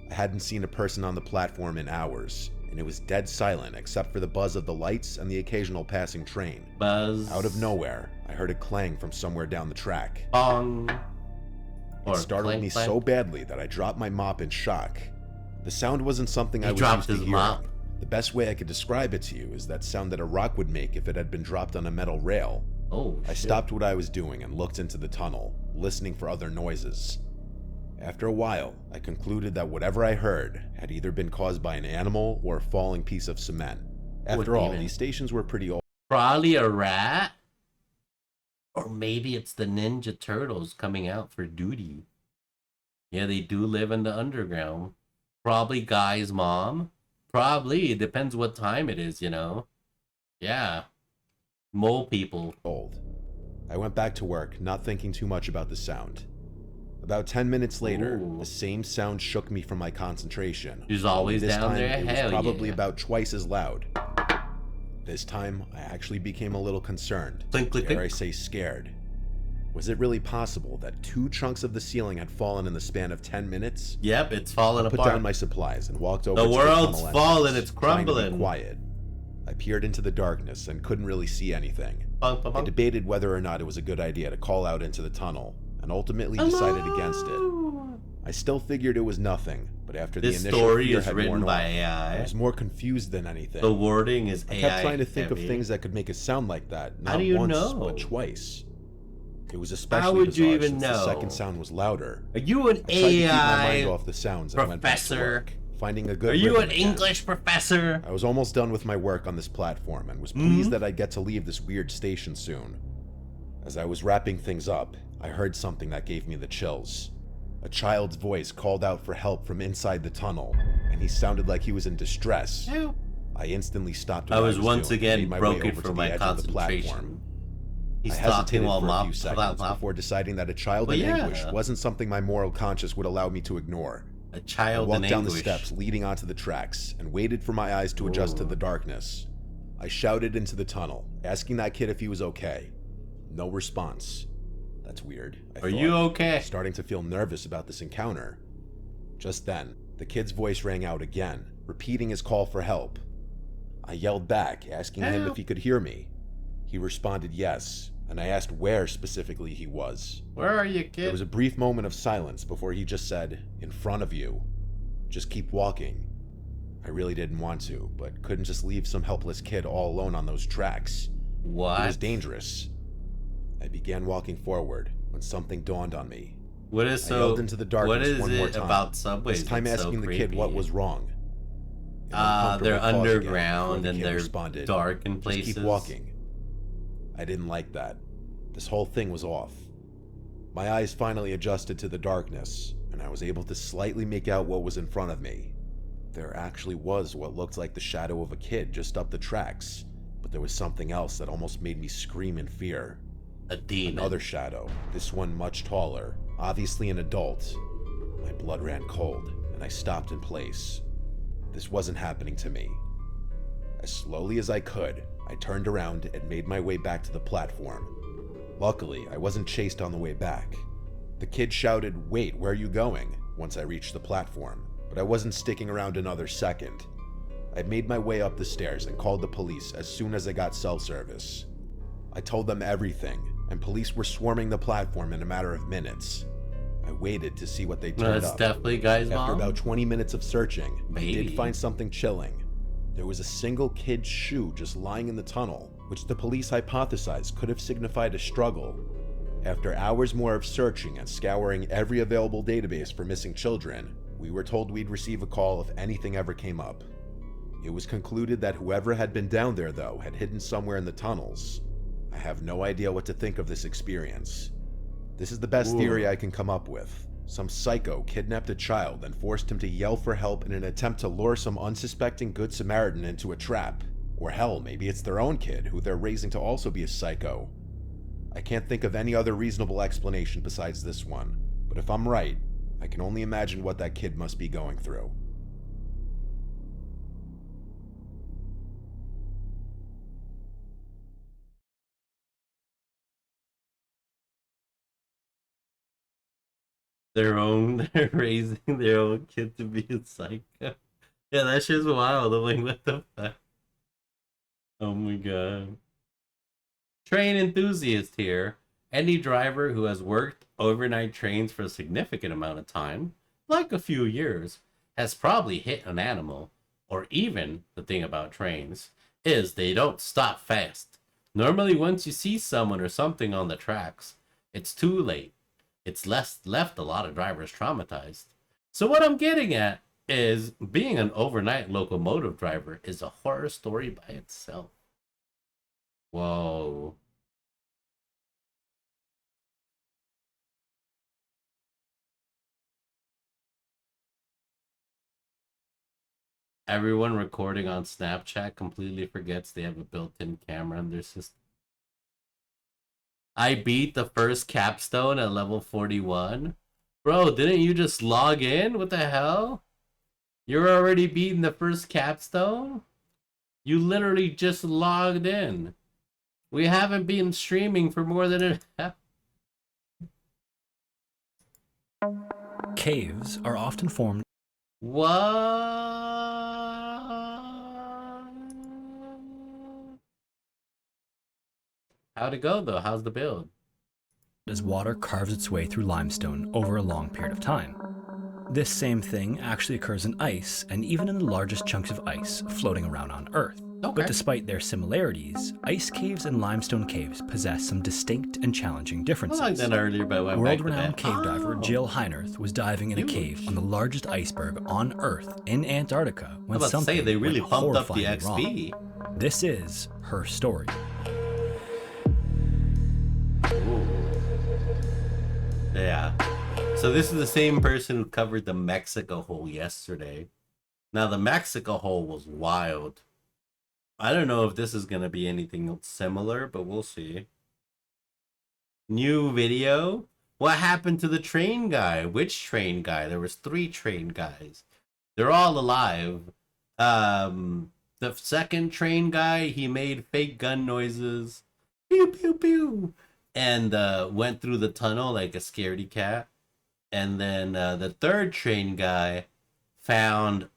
F: I hadn't seen a person on the platform in hours, and it was dead silent except for the buzz of the lights and the occasional passing train.
E: Buzz.
F: Out of nowhere, I heard a clang from somewhere down the track.
E: Bong.
F: It startled me so badly that I dropped my mop in shock. The sound wasn't something I was used to hearing. The best way I could describe it to you is that sound that a rock would make if it had been dropped on a metal rail.
E: Oh,
F: I stopped what I was doing and looked into the tunnel, listening for other noises. After a while, I concluded that whatever I heard had either been caused by an animal or a falling piece of cement. After all, these stations were pretty old.
E: Probably a rat? Or maybe it's the Ninja Turtles coming out for duty. Yeah, they do live in the underground. Probably Guy's mom. Probably. It depends what time it is, you know. Yeah. Mole people.
F: Old. I went back to work, not thinking too much about the sound. About 10 minutes later, the same sound shook me from my concentration.
E: He's always
F: This
E: down
F: time,
E: there?
F: It was
E: Hell
F: probably
E: yeah.
F: about twice as loud. This time, I actually became a little concerned.
E: Clink, clink,
F: Dare
E: clink.
F: I say scared. Was it really possible that 2 chunks of the ceiling had fallen in the span of 10 minutes?
E: Yep, it's falling
F: apart. I put down my supplies and walked over
E: the
F: to the
E: world's
F: tunnel
E: falling,
F: entrance,
E: it's crumbling.
F: trying to be quiet. I peered into the darkness and couldn't really see anything.
E: Bunk, bunk, bunk.
F: I debated whether or not it was a good idea to call out into the tunnel, and ultimately decided against it. I still figured it was nothing, but after the initial
E: story
F: fear
E: is
F: had
E: written
F: worn
E: by
F: off,
E: AI.
F: I was more confused than anything.
E: The wording is
F: I
E: AI
F: kept trying to think
E: heavy.
F: of things that could make it sound like that,
E: How
F: not
E: do you
F: once,
E: know?
F: but twice. It was especially
E: How would you
F: bizarre
E: even
F: since
E: know?
F: the second sound was louder.
E: Are you an
F: I tried to keep my
E: AI
F: mind off the sounds and went back to
E: professor?
F: work, finding a good
E: Are you
F: rhythm
E: an
F: again.
E: English professor?
F: I was almost done with my work on this platform and was pleased that I'd get to leave this weird station soon. As I was wrapping things up, I heard something that gave me the chills. A child's voice called out for help from inside the tunnel, and he sounded like he was in distress.
E: Help.
F: I instantly stopped what
E: I was once
F: doing and
E: again
F: made my way
E: broken
F: over to
E: from
F: the
E: my
F: edge of the
E: concentration.
F: platform.
E: He's
F: I hesitated
E: talking
F: for
E: while
F: a few seconds before deciding that a child in anguish wasn't something my moral conscience would allow me to ignore.
E: A child
F: I walked
E: in
F: down
E: anguish.
F: the steps leading onto the tracks and waited for my eyes to adjust to the darkness. I shouted into the tunnel, asking that kid if he was okay. No response. That's weird.
E: Are you okay?
F: Starting to feel nervous about this encounter. Just then, the kid's voice rang out again, repeating his call for help. I yelled back, asking him if he could hear me. He responded yes, and I asked where specifically he was.
E: Where are you, kid?
F: There was a brief moment of silence before he just said, "In front of you. Just keep walking." I really didn't want to, but couldn't just leave some helpless kid all alone on those tracks.
E: What?
F: It was dangerous. I began walking forward when something dawned on me.
E: What is
F: I yelled into the darkness
E: what is
F: one more
E: it
F: time,
E: about subways?
F: this time
E: that's
F: asking
E: so
F: the kid what
E: creepy?
F: was wrong.
E: They're underground
F: and
E: and they're
F: responded,
E: dark in
F: "Just
E: places.
F: keep walking." I didn't like that. This whole thing was off. My eyes finally adjusted to the darkness, and I was able to slightly make out what was in front of me. There actually was what looked like the shadow of a kid just up the tracks, but there was something else that almost made me scream in fear.
E: A demon.
F: Another shadow, this one much taller, obviously an adult. My blood ran cold, and I stopped in place. This wasn't happening to me. As slowly as I could, I turned around and made my way back to the platform. Luckily, I wasn't chased on the way back. The kid shouted, "Wait, where are you going?" once I reached the platform, but I wasn't sticking around another second. I made my way up the stairs and called the police as soon as I got cell service. I told them everything, and police were swarming the platform in a matter of minutes. I waited to see what they turned
E: That's
F: up.
E: definitely Guy's
F: After
E: mom?
F: about 20 minutes of searching, I
E: Maybe.
F: did find something chilling. There was a single kid's shoe just lying in the tunnel, which the police hypothesized could have signified a struggle. After hours more of searching and scouring every available database for missing children, we were told we'd receive a call if anything ever came up. It was concluded that whoever had been down there, though, had hidden somewhere in the tunnels. I have no idea what to think of this experience. This is the best theory I can come up with. Some psycho kidnapped a child and forced him to yell for help in an attempt to lure some unsuspecting Good Samaritan into a trap. Or hell, maybe it's their own kid who they're raising to also be a psycho. I can't think of any other reasonable explanation besides this one, but if I'm right, I can only imagine what that kid must be going through.
E: They're raising their own kid to be a psycho. Yeah, that shit's wild. I'm like, what the fuck? Oh my god. Train enthusiast here. Any driver who has worked overnight trains for a significant amount of time, like a few years, has probably hit an animal. Or even, the thing about trains, is they don't stop fast. Normally once you see someone or something on the tracks, it's too late. It's left a lot of drivers traumatized. So what I'm getting at is being an overnight locomotive driver is a horror story by itself. Whoa. Everyone recording on Snapchat completely forgets they have a built-in camera in their system. I beat the first capstone at level 41. Bro, didn't you just log in? What the hell? You're already beating the first capstone? You literally just logged in. We haven't been streaming for more than
M: Caves are often formed.
E: What? How'd it go though? How's the build?
M: As water carves its way through limestone over a long period of time. This same thing actually occurs in ice and even in the largest chunks of ice floating around on Earth.
E: Okay.
M: But despite their similarities, ice caves and limestone caves possess some distinct and challenging differences.
E: I like that earlier, but I went back to
M: World-renowned
E: that.
M: cave diver Jill Heinerth was diving in a cave on the largest iceberg on Earth in Antarctica when
E: I was about to say,
M: something
E: they really
M: went
E: pumped up the
M: horrifyingly
E: XP.
M: wrong. This is her story.
E: Yeah. So this is the same person who covered the Mexico hole yesterday. Now the Mexico hole was wild. I don't know if this is going to be anything similar, but we'll see. New video. What happened to the train guy? Which train guy? There was 3 train guys. They're all alive. The second train guy, he made fake gun noises. Pew, pew, pew. And went through the tunnel like a scaredy cat. And then the third train guy found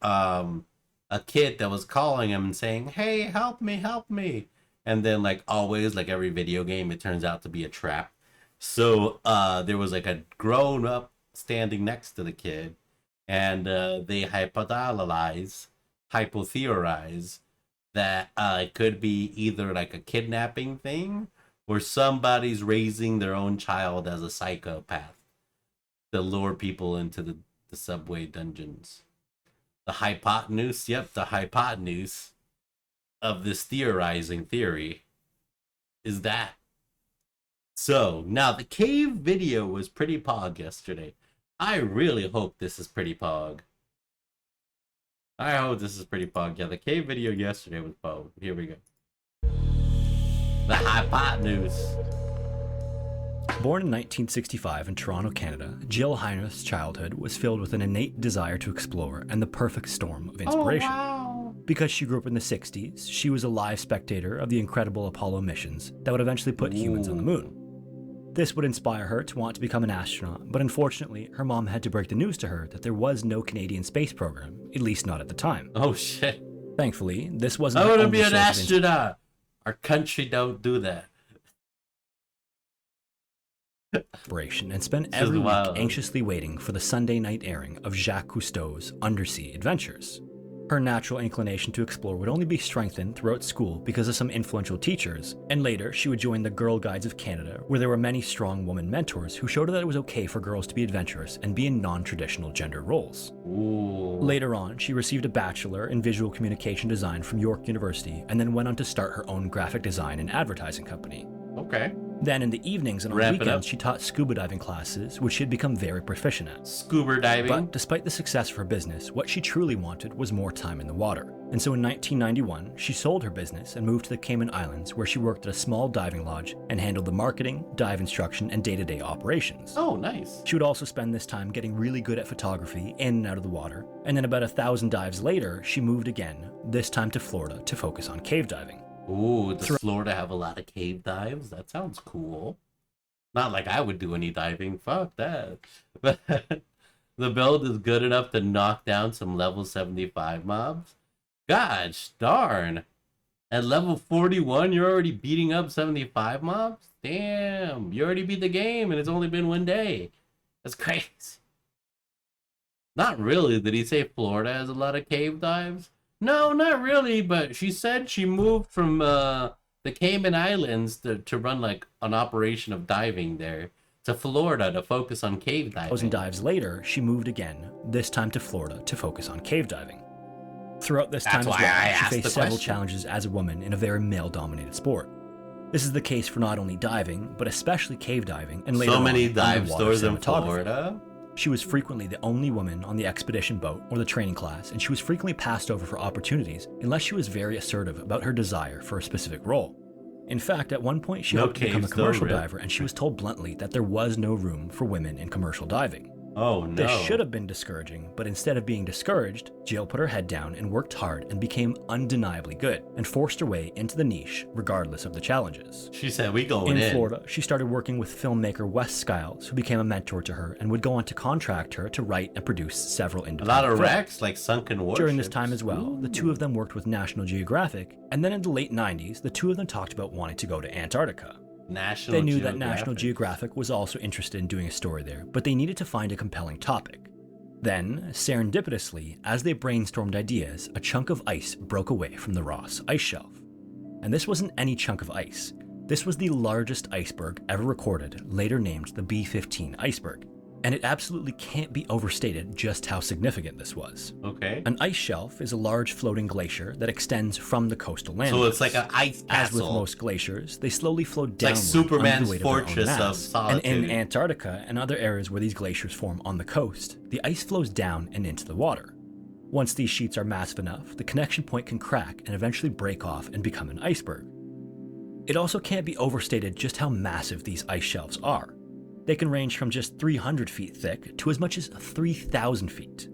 E: a kid that was calling him and saying, "Hey, help me, help me." And then, like always, like every video game, it turns out to be a trap. So there was like a grown-up standing next to the kid, and they hypothesize that it could be either like a kidnapping thing or somebody's raising their own child as a psychopath to lure people into the subway dungeons. The hypotenuse, yep, the hypotenuse of this theorizing theory is that. So, now the cave video was pretty pog yesterday. I really hope this is pretty pog. I hope this is pretty pog. Yeah, the cave video yesterday was pog. Here we go. The hypotenuse.
M: Born in 1965 in Toronto, Canada, Jill Heinerth's childhood was filled with an innate desire to explore and the perfect storm of inspiration.
E: Oh, wow.
M: Because she grew up in the 60s, she was a live spectator of the incredible Apollo missions that would eventually put humans on the moon. This would inspire her to want to become an astronaut, but unfortunately, her mom had to break the news to her that there was no Canadian space program, at least not at the time.
E: Oh shit.
M: Thankfully, this wasn't
E: I
M: her
E: want to
M: only
E: be an
M: source of
E: astronaut. Our country don't do that.
M: inspiration and spent every week anxiously waiting for the Sunday night airing of Jacques Cousteau's Undersea Adventures. Her natural inclination to explore would only be strengthened throughout school because of some influential teachers, and later she would join the Girl Guides of Canada, where there were many strong woman mentors who showed her that it was okay for girls to be adventurous and be in non-traditional gender roles.
E: Ooh.
M: Later on, she received a bachelor in visual communication design from York University and then went on to start her own graphic design and advertising company.
E: Okay.
M: Then in the evenings and on weekends, she taught scuba diving classes, which she had become very proficient at.
E: Scuba diving?
M: But despite the success of her business, what she truly wanted was more time in the water. And so in 1991, she sold her business and moved to the Cayman Islands, where she worked at a small diving lodge and handled the marketing, dive instruction, and day-to-day operations.
E: Oh, nice.
M: She would also spend this time getting really good at photography in and out of the water. And then about 1,000 dives later, she moved again, this time to Florida to focus on cave diving.
E: Ooh, does Florida have a lot of cave dives? That sounds cool. Not like I would do any diving. Fuck that. But the build is good enough to knock down some level 75 mobs? Gosh darn. At level 41, you're already beating up 75 mobs? Damn, you already beat the game and it's only been 1 day. That's crazy. Not really. Did he say Florida has a lot of cave dives? No, not really, but she said she moved from the Cayman Islands to run like an operation of diving there to Florida to focus on cave diving.
M: 1,000 dives later, she moved again, this time to Florida to focus on cave diving. Throughout this time as well, she faced several challenges as a woman in a very male-dominated sport. This is the case for not only diving, but especially cave diving, and later
E: so many
M: on,
E: dive stores in
M: cinematography.
E: Florida?
M: She was frequently the only woman on the expedition boat or the training class, and she was frequently passed over for opportunities unless she was very assertive about her desire for a specific role. In fact, at one point she hoped to become a commercial diver, and she was told bluntly that there was no room for women in commercial diving.
E: Oh no.
M: This should have been discouraging, but instead of being discouraged, Jill put her head down and worked hard and became undeniably good, and forced her way into the niche regardless of the challenges.
E: She said, "We going in."
M: In Florida, she started working with filmmaker Wes Skiles, who became a mentor to her and would go on to contract her to write and produce several independent
E: A lot of
M: films.
E: wrecks, like sunken warships.
M: During this time as well, the two of them worked with National Geographic, and then in the late 90s, the two of them talked about wanting to go to Antarctica. They knew that National Geographic was also interested in doing a story there, but they needed to find a compelling topic. Then, serendipitously, as they brainstormed ideas, a chunk of ice broke away from the Ross ice shelf. And this wasn't any chunk of ice. This was the largest iceberg ever recorded, later named the B-15 iceberg. And it absolutely can't be overstated just how significant this was.
E: Okay.
M: An ice shelf is a large floating glacier that extends from the coastal landmass.
E: So it's like an ice castle.
M: As with most glaciers, they slowly flow
E: It's
M: downward
E: like Superman's
M: under the weight
E: fortress
M: of their own
E: of
M: mass.
E: solitude.
M: And in Antarctica and other areas where these glaciers form on the coast, the ice flows down and into the water. Once these sheets are massive enough, the connection point can crack and eventually break off and become an iceberg. It also can't be overstated just how massive these ice shelves are. They can range from just 300 feet thick to as much as 3,000 feet.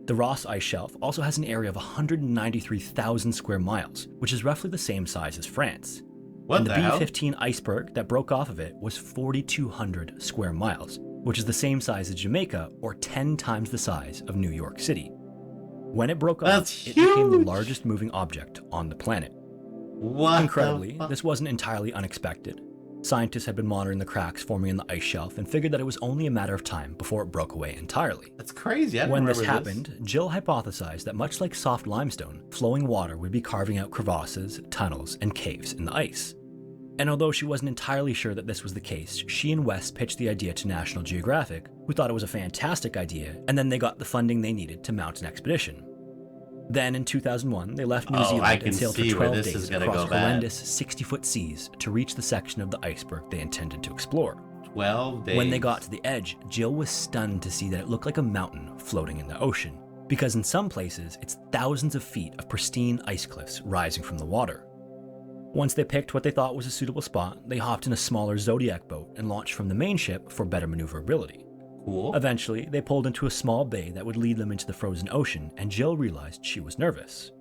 M: The Ross Ice Shelf also has an area of 193,000 square miles, which is roughly the same size as France.
E: What the hell?
M: The B-15 iceberg that broke off of it was 4,200 square miles, which is the same size as Jamaica or 10 times the size of New York City. When it broke off, it became the largest moving object on the planet.
E: What?
M: Incredibly, this wasn't entirely unexpected. Scientists had been monitoring the cracks forming in the ice shelf and figured that it was only a matter of time before it broke away entirely.
E: That's crazy. I didn't
M: When this
E: remember
M: happened, Jill hypothesized that much like soft limestone, flowing water would be carving out crevasses, tunnels, and caves in the ice. And although she wasn't entirely sure that this was the case, she and Wes pitched the idea to National Geographic, who thought it was a fantastic idea, and then they got the funding they needed to mount an expedition. Then in 2001, they left New Zealand and sailed for 12 days across horrendous 60-foot seas to reach the section of the iceberg they intended to explore.
E: 12 days.
M: When they got to the edge, Jill was stunned to see that it looked like a mountain floating in the ocean, because in some places, it's thousands of feet of pristine ice cliffs rising from the water. Once they picked what they thought was a suitable spot, they hopped in a smaller Zodiac boat and launched from the main ship for better maneuverability.
E: Cool.
M: Eventually, they pulled into a small bay that would lead them into the frozen ocean, and Jill realized she was nervous.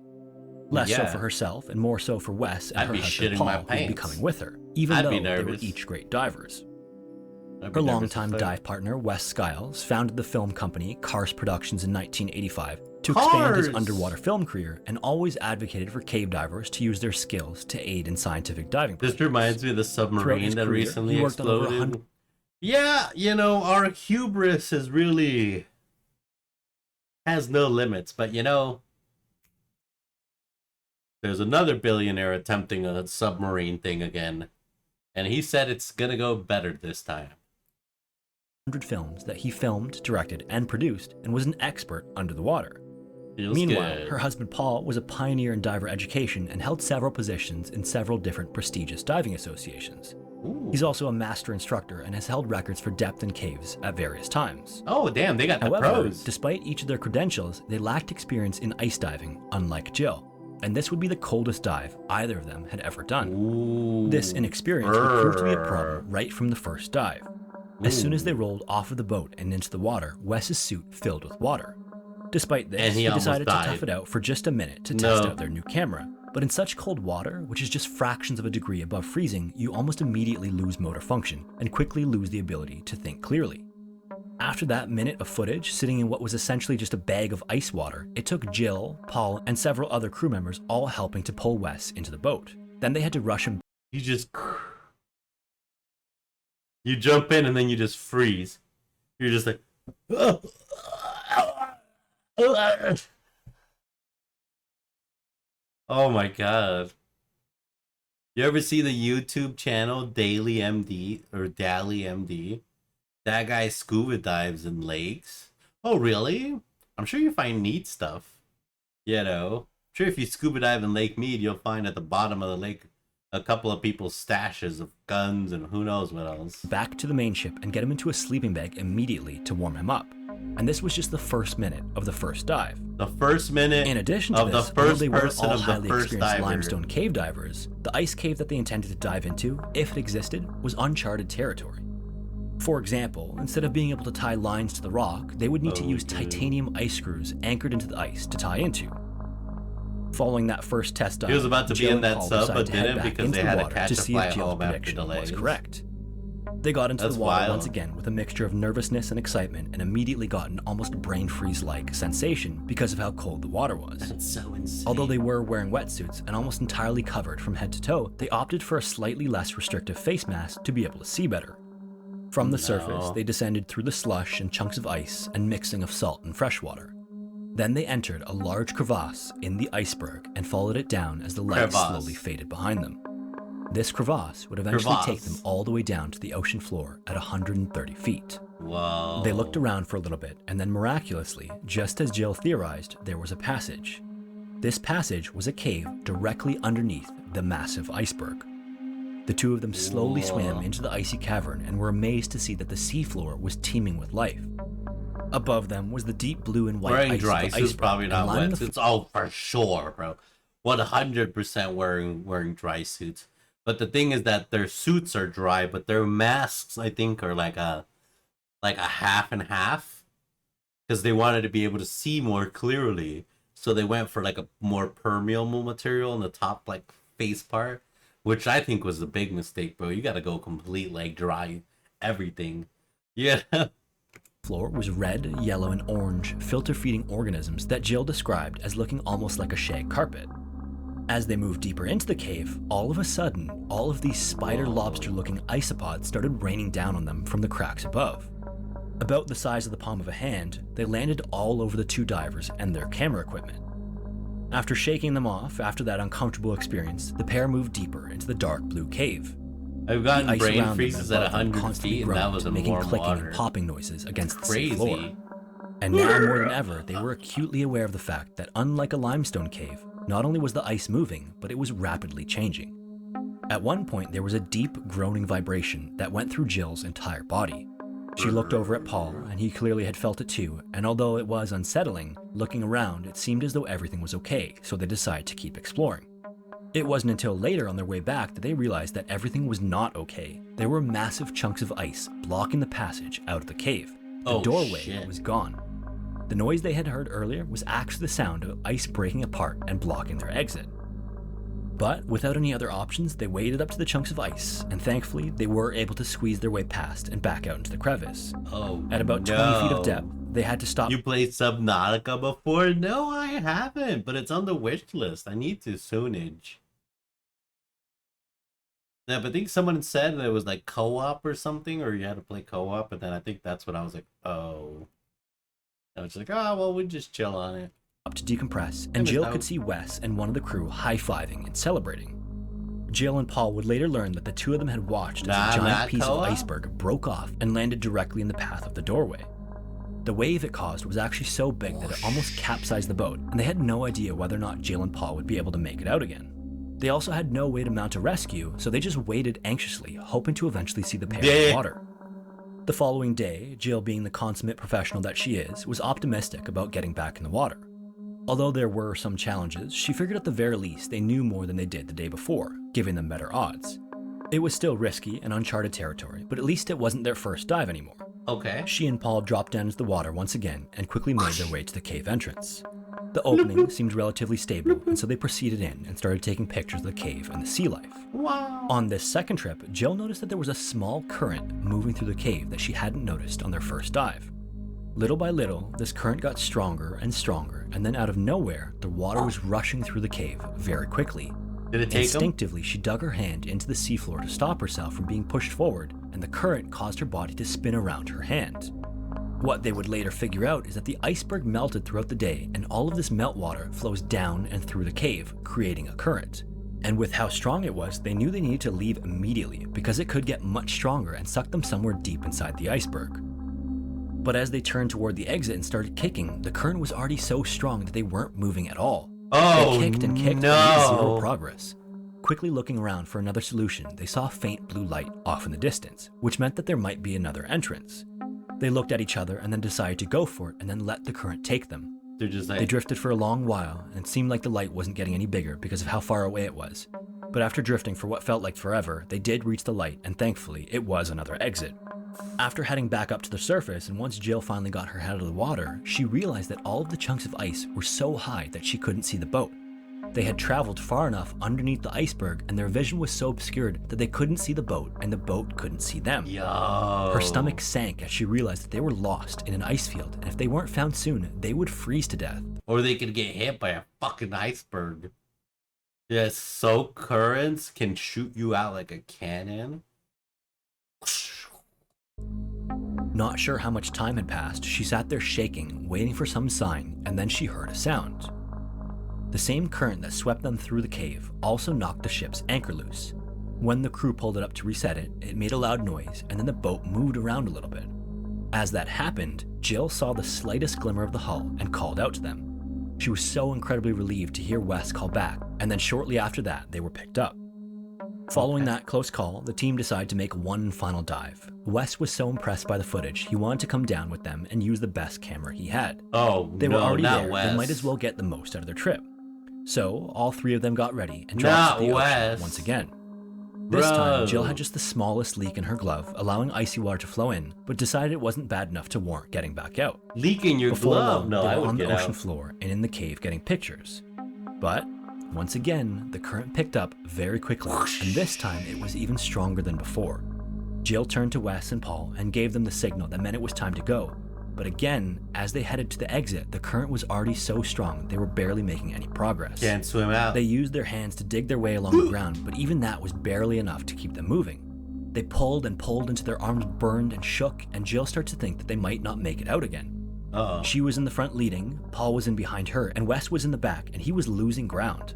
M: Less so for herself, and more so for Wes and her husband Paul, who would be coming with her, even though they were each great divers. Her longtime dive partner, Wes Skiles, founded the film company Cars Productions in 1985 to expand his underwater film career, and always advocated for cave divers to use their skills to aid in scientific diving.
E: This reminds me of the submarine that recently exploded. Yeah, you know, our hubris has really has no limits, but you know, there's another billionaire attempting a submarine thing again, and he said it's gonna go better this time.
M: 100 films that he filmed, directed, and produced, and was an expert under the water.
E: Feels
M: Meanwhile,
E: good.
M: her husband Paul was a pioneer in diver education and held several positions in several different prestigious diving associations.
E: Ooh.
M: He's also a master instructor and has held records for depth in caves at various times.
E: Oh, damn, they got the pros.
M: Despite each of their credentials, they lacked experience in ice diving, unlike Jill. And this would be the coldest dive either of them had ever done.
E: Ooh.
M: This inexperience would prove to be a problem right from the first dive. As soon as they rolled off of the boat and into the water, Wes's suit filled with water. Despite this,
E: he
M: they decided to
E: almost
M: tough it out for just a minute to test out their new camera. But in such cold water, which is just fractions of a degree above freezing, you almost immediately lose motor function and quickly lose the ability to think clearly. After that minute of footage, sitting in what was essentially just a bag of ice water, it took Jill, Paul, and several other crew members all helping to pull Wes into the boat. Then they had to rush him.
E: You jump in and then you just freeze. You're just like, oh my god. You ever see the YouTube channel Daily MD or Dally MD? That guy scuba dives in lakes. Oh really? I'm sure you find neat stuff. You know, I'm sure if you scuba dive in Lake Mead, you'll find at the bottom of the lake a couple of people's stashes of guns and who knows what else.
M: Back to the main ship and get him into a sleeping bag immediately to warm him up. And this was just the first minute of the first dive.
E: The first minute
M: in addition to
E: of
M: this,
E: the first
M: they were
E: person
M: all
E: of the
M: highly
E: first
M: experienced
E: diver.
M: limestone cave divers, the ice cave that they intended to dive into, if it existed, was uncharted territory. For example, instead of being able to tie lines to the rock, they would need to use titanium ice screws anchored into the ice to tie into. Following that first test dive,
E: He was about to be
M: Jill
E: in
M: and
E: that
M: Paul
E: sub,
M: decided
E: but
M: to head
E: didn't
M: back
E: because
M: into
E: they
M: the
E: had to
M: water
E: catch
M: to
E: a
M: see
E: flight
M: if Jill's
E: home after
M: prediction was
E: delays.
M: correct. They got into
E: That's
M: the water
E: wild.
M: once again with a mixture of nervousness and excitement, and immediately got an almost brain freeze-like sensation because of how cold the water was.
E: That's so insane.
M: Although they were wearing wetsuits and almost entirely covered from head to toe, they opted for a slightly less restrictive face mask to be able to see better. From the surface, they descended through the slush and chunks of ice and mixing of salt and fresh water. Then they entered a large crevasse in the iceberg and followed it down as the light slowly faded behind them. This crevasse would eventually take them all the way down to the ocean floor at 130 feet.
E: Whoa.
M: They looked around for a little bit, and then miraculously, just as Jill theorized, there was a passage. This passage was a cave directly underneath the massive iceberg. The two of them slowly swam into the icy cavern and were amazed to see that the seafloor was teeming with life. Above them was the deep blue and white
E: wearing
M: ice
E: dry
M: of the
E: suits,
M: iceberg,
E: probably
M: and
E: not
M: lining
E: wet
M: the
E: suits. Oh, for sure, bro. 100% wearing dry suits. But the thing is that their suits are dry, but their masks, I think, are like a half and half, because they wanted to be able to see more clearly. So they went for like a more permeable material in the top like face part, which I think was a big mistake, bro. You got to go complete like dry everything. Yeah.
M: floor was red, yellow, and orange filter-feeding organisms that Jill described as looking almost like a shag carpet. As they moved deeper into the cave, all of a sudden, all of these spider lobster-looking isopods started raining down on them from the cracks above. About the size of the palm of a hand, they landed all over the two divers and their camera equipment. After shaking them off after that uncomfortable experience, the pair moved deeper into the dark blue cave.
E: I've gotten
M: The ice
E: brain
M: around them
E: freezes at
M: above them
E: 100
M: constantly
E: feet, and that
M: groaned,
E: was in
M: making
E: warm
M: clicking
E: water.
M: and popping noises against the
E: Crazy.
M: seafloor. And now more than ever, they were acutely aware of the fact that unlike a limestone cave, not only was the ice moving, but it was rapidly changing. At one point, there was a deep groaning vibration that went through Jill's entire body. She looked over at Paul, and he clearly had felt it too, and although it was unsettling, looking around, it seemed as though everything was okay, so they decided to keep exploring. It wasn't until later on their way back that they realized that everything was not okay. There were massive chunks of ice blocking the passage out of the cave. The doorway was gone. The noise they had heard earlier was actually the sound of ice breaking apart and blocking their exit. But without any other options, they waded up to the chunks of ice, and thankfully, they were able to squeeze their way past and back out into the crevice. At about 20 feet of depth, they had to stop.
E: You played Subnautica before? No, I haven't, but it's on the wish list. I need to soonage. Yeah, but I think someone said that it was like co-op or something, or you had to play co-op, and then I think that's when I was like, oh. I was like, oh, well, we just chill on it.
M: To decompress, and Jill could see Wes and one of the crew high-fiving and celebrating. Jill and Paul would later learn that the two of them had watched as a giant piece of iceberg broke off and landed directly in the path of the doorway. The wave it caused was actually so big that it almost capsized the boat, and they had no idea whether or not Jill and Paul would be able to make it out again. They also had no way to mount a rescue, so they just waited anxiously, hoping to eventually see the pair in the water. The following day, Jill, being the consummate professional that she is, was optimistic about getting back in the water. Although there were some challenges, she figured at the very least they knew more than they did the day before, giving them better odds. It was still risky and uncharted territory, but at least it wasn't their first dive anymore.
E: Okay.
M: She and Paul dropped down into the water once again and quickly made their way to the cave entrance. The opening seemed relatively stable, and so they proceeded in and started taking pictures of the cave and the sea life.
E: Wow.
M: On this second trip, Jill noticed that there was a small current moving through the cave that she hadn't noticed on their first dive. Little by little, this current got stronger and stronger, and then out of nowhere, the water was rushing through the cave very quickly.
E: Did it take
M: Instinctively, she dug her hand into the seafloor to stop herself from being pushed forward, and the current caused her body to spin around her hand. What they would later figure out is that the iceberg melted throughout the day, and all of this meltwater flows down and through the cave, creating a current. And with how strong it was, they knew they needed to leave immediately, because it could get much stronger and suck them somewhere deep inside the iceberg. But as they turned toward the exit and started kicking, the current was already so strong that they weren't moving at all. They kicked and kicked and made zero progress. Quickly looking around for another solution, they saw a faint blue light off in the distance, which meant that there might be another entrance. They looked at each other and then decided to go for it and then let the current take them.
E: They're just like...
M: They drifted for a long while, and it seemed like the light wasn't getting any bigger because of how far away it was. But after drifting for what felt like forever, they did reach the light, and thankfully, it was another exit. After heading back up to the surface, and once Jill finally got her head out of the water, she realized that all of the chunks of ice were so high that she couldn't see the boat. They had traveled far enough underneath the iceberg, and their vision was so obscured that they couldn't see the boat, and the boat couldn't see them.
E: Yo.
M: Her stomach sank as she realized that they were lost in an ice field, and if they weren't found soon, they would freeze to death.
E: Or they could get hit by a fucking iceberg. Yeah, soak currents can shoot you out like a cannon.
M: Not sure how much time had passed, she sat there shaking, waiting for some sign, and then she heard a sound. The same current that swept them through the cave also knocked the ship's anchor loose. When the crew pulled it up to reset it, it made a loud noise, and then the boat moved around a little bit. As that happened, Jill saw the slightest glimmer of the hull and called out to them. She was so incredibly relieved to hear Wes call back, and then shortly after that, they were picked up. Following that close call, the team decided to make one final dive. Wes was so impressed by the footage, he wanted to come down with them and use the best camera he had.
E: Oh,
M: they were already there,
E: Wes.
M: They might as well get the most out of their trip. So, all three of them got ready and dropped into the ocean once again. This time, Jill had just the smallest leak in her glove, allowing icy water to flow in, but decided it wasn't bad enough to warrant getting back out.
E: Leak in your
M: Before
E: glove?
M: long,
E: No,
M: they
E: I
M: were
E: would
M: on
E: get
M: the ocean
E: out.
M: floor and in the cave getting pictures. But, once again, the current picked up very quickly, and this time it was even stronger than before. Jill turned to Wes and Paul and gave them the signal that meant it was time to go. But again, as they headed to the exit, the current was already so strong they were barely making any progress.
E: Can't swim out.
M: They used their hands to dig their way along the ground, but even that was barely enough to keep them moving. They pulled and pulled until their arms burned and shook, and Jill started to think that they might not make it out again.
E: Uh-oh.
M: She was in the front leading, Paul was in behind her, and Wes was in the back, and he was losing ground.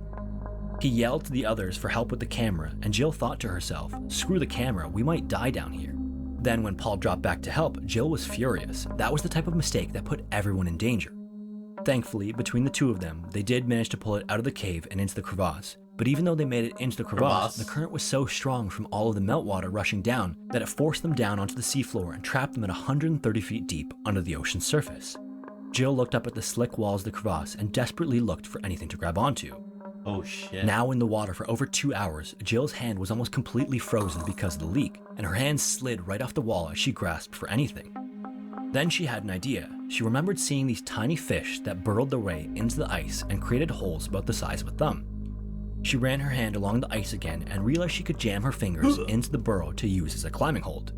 M: He yelled to the others for help with the camera, and Jill thought to herself, screw the camera, we might die down here. Then when Paul dropped back to help, Jill was furious. That was the type of mistake that put everyone in danger. Thankfully, between the two of them, they did manage to pull it out of the cave and into the crevasse. But even though they made it into the crevasse, the current was so strong from all of the meltwater rushing down that it forced them down onto the seafloor and trapped them at 130 feet deep under the ocean's surface. Jill looked up at the slick walls of the crevasse and desperately looked for anything to grab onto.
E: Oh shit.
M: Now in the water for over 2 hours, Jill's hand was almost completely frozen because of the leak, and her hand slid right off the wall as she grasped for anything. Then she had an idea. She remembered seeing these tiny fish that burrowed their way into the ice and created holes about the size of a thumb. She ran her hand along the ice again and realized she could jam her fingers into the burrow to use as a climbing hold.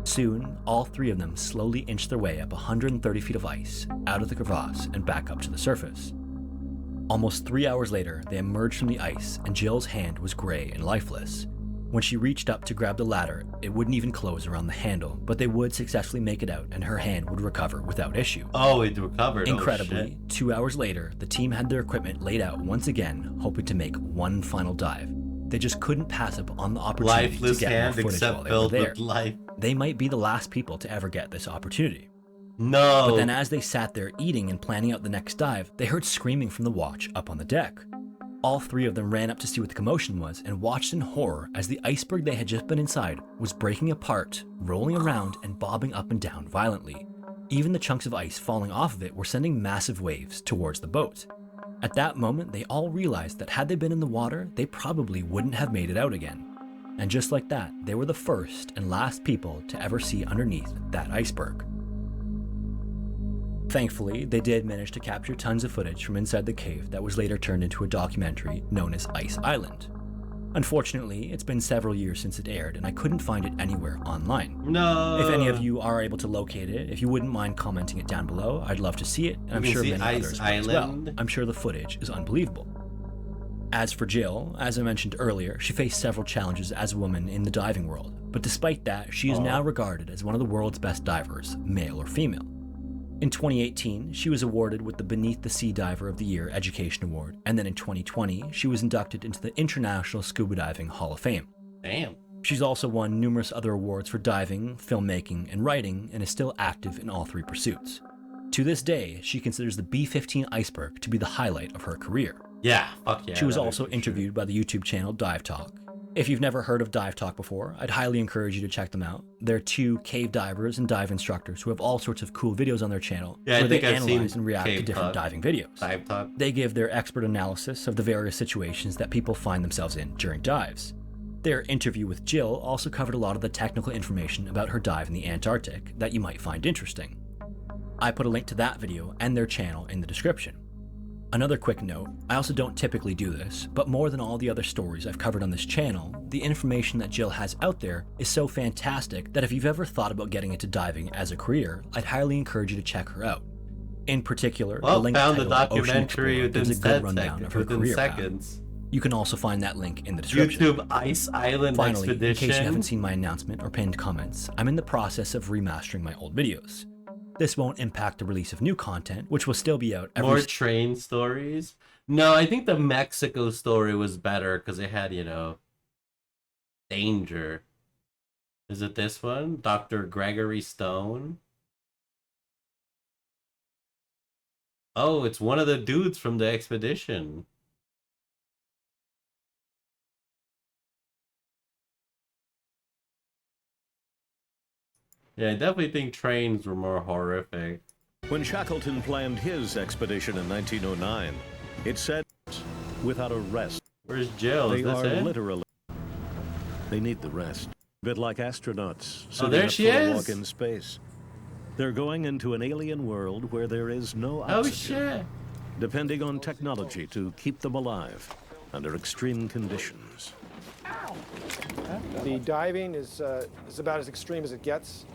M: Soon, all three of them slowly inched their way up 130 feet of ice, out of the crevasse and back up to the surface. Almost 3 hours later, they emerged from the ice, and Jill's hand was gray and lifeless. When she reached up to grab the ladder, it wouldn't even close around the handle, but they would successfully make it out, and her hand would recover without issue.
E: Oh, it recovered.
M: Incredibly, 2 hours later, the team had their equipment laid out once again, hoping to make one final dive. They just couldn't pass up on the opportunity
E: Lifeless
M: to get
E: hand
M: more footage
E: except
M: while they
E: filled
M: were there.
E: with life.
M: They might be the last people to ever get this opportunity.
E: No.
M: But then as they sat there eating and planning out the next dive, they heard screaming from the watch up on the deck. All three of them ran up to see what the commotion was and watched in horror as the iceberg they had just been inside was breaking apart, rolling around and bobbing up and down violently. Even the chunks of ice falling off of it were sending massive waves towards the boat. At that moment, they all realized that had they been in the water, they probably wouldn't have made it out again. And just like that, they were the first and last people to ever see underneath that iceberg. Thankfully, they did manage to capture tons of footage from inside the cave that was later turned into a documentary known as Ice Island. Unfortunately, it's been several years since it aired, and I couldn't find it anywhere online.
E: No.
M: If any of you are able to locate it, if you wouldn't mind commenting it down below, I'd love to see it, and I'm sure many others will as well. I'm sure the footage is unbelievable. As for Jill, as I mentioned earlier, she faced several challenges as a woman in the diving world, but despite that, she is now regarded as one of the world's best divers, male or female. In 2018, she was awarded with the Beneath the Sea Diver of the Year Education Award, and then in 2020, she was inducted into the International Scuba Diving Hall of Fame.
E: Damn.
M: She's also won numerous other awards for diving, filmmaking, and writing, and is still active in all three pursuits. To this day, she considers the B-15 iceberg to be the highlight of her career.
E: Yeah, fuck yeah.
M: She was also interviewed by the YouTube channel Dive Talk. If you've never heard of Dive Talk before, I'd highly encourage you to check them out. They're two cave divers and dive instructors who have all sorts of cool videos on their channel where they analyze and react to different diving videos.
E: Dive Talk.
M: They give their expert analysis of the various situations that people find themselves in during dives. Their interview with Jill also covered a lot of the technical information about her dive in the Antarctic that you might find interesting. I put a link to that video and their channel in the description. Another quick note, I also don't typically do this, but more than all the other stories I've covered on this channel, the information that Jill has out there is so fantastic that if you've ever thought about getting into diving as a career, I'd highly encourage you to check her out. In particular, the link
E: found the
M: titled Ocean
E: documentary
M: Explorer gives a good rundown of her
E: within
M: career
E: seconds.
M: path. You can also find that link in the description.
E: YouTube Ice Island
M: Finally,
E: Expedition.
M: in case you haven't seen my announcement or pinned comments, I'm in the process of remastering my old videos. This won't impact the release of new content, which will still be out every...
E: More train stories? No, I think the Mexico story was better because it had, you know, danger. Is it this one? Dr. Gregory Stone? Oh, it's one of the dudes from the expedition. Yeah, I definitely think trains were more horrific.
N: When Shackleton planned his expedition in 1909, it said, without a rest.
E: Where's Jill?
N: They
E: Is this
N: are
E: it?
N: literally. They need the rest. A bit like astronauts
E: Oh,
N: sitting
E: there
N: up
E: she
N: for a
E: is.
N: walk in space. They're going into an alien world where there is no oxygen.
E: Oh, shit.
N: Depending on technology to keep them alive under extreme conditions.
O: The diving is about as extreme as it gets.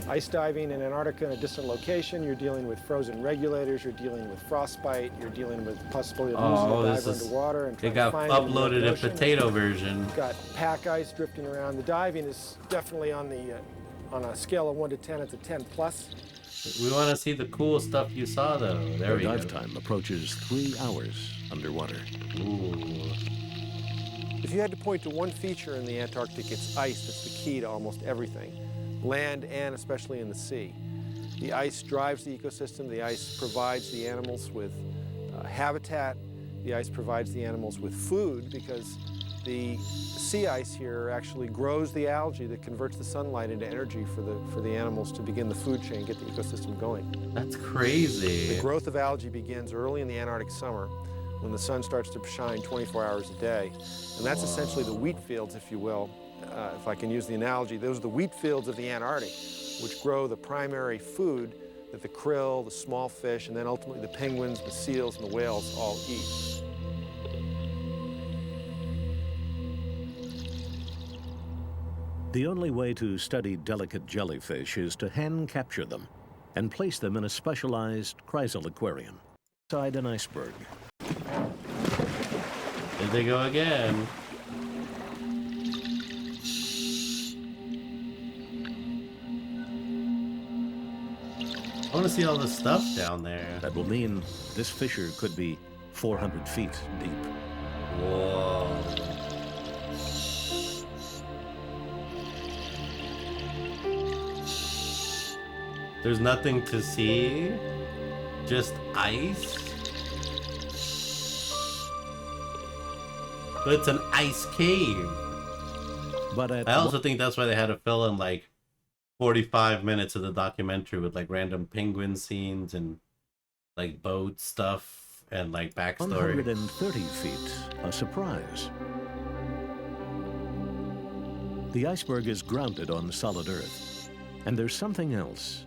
O: Ice diving in Antarctica in a distant location, you're dealing with frozen regulators, you're dealing with frostbite, you're dealing with the possibility of losing a diver underwater and trying
E: It got
O: to find them in the
E: uploaded in
O: ocean.
E: potato version.
O: You've got pack ice drifting around. The diving is definitely on a scale of 1 to 10, it's a 10 plus.
E: We want to see the cool stuff you saw, though. There
N: Their
E: we go.
N: dive time approaches 3 hours underwater.
E: Ooh.
O: If you had to point to one feature in the Antarctic, it's ice that's the key to almost everything, land and especially in the sea. The ice drives the ecosystem. The ice provides the animals with habitat. The ice provides the animals with food because the sea ice here actually grows the algae that converts the sunlight into energy for the animals to begin the food chain, get the ecosystem going.
E: That's crazy.
O: The growth of algae begins early in the Antarctic summer when the sun starts to shine 24 hours a day. And that's essentially the wheat fields, if you will. If I can use the analogy, those are the wheat fields of the Antarctic, which grow the primary food that the krill, the small fish, and then ultimately the penguins, the seals, and the whales all eat.
N: The only way to study delicate jellyfish is to hand capture them and place them in a specialized chrysal aquarium inside an iceberg.
E: Here they go again. I want to see all the stuff down there.
N: That will mean this fissure could be 400 feet deep.
E: Whoa. There's nothing to see, just ice. But it's an ice cave.
N: But
E: I also think that's why they had to fill in like 45 minutes of the documentary with like random penguin scenes and like boat stuff and like backstory.
N: 130 feet, a surprise. The iceberg is grounded on solid earth. And there's something else.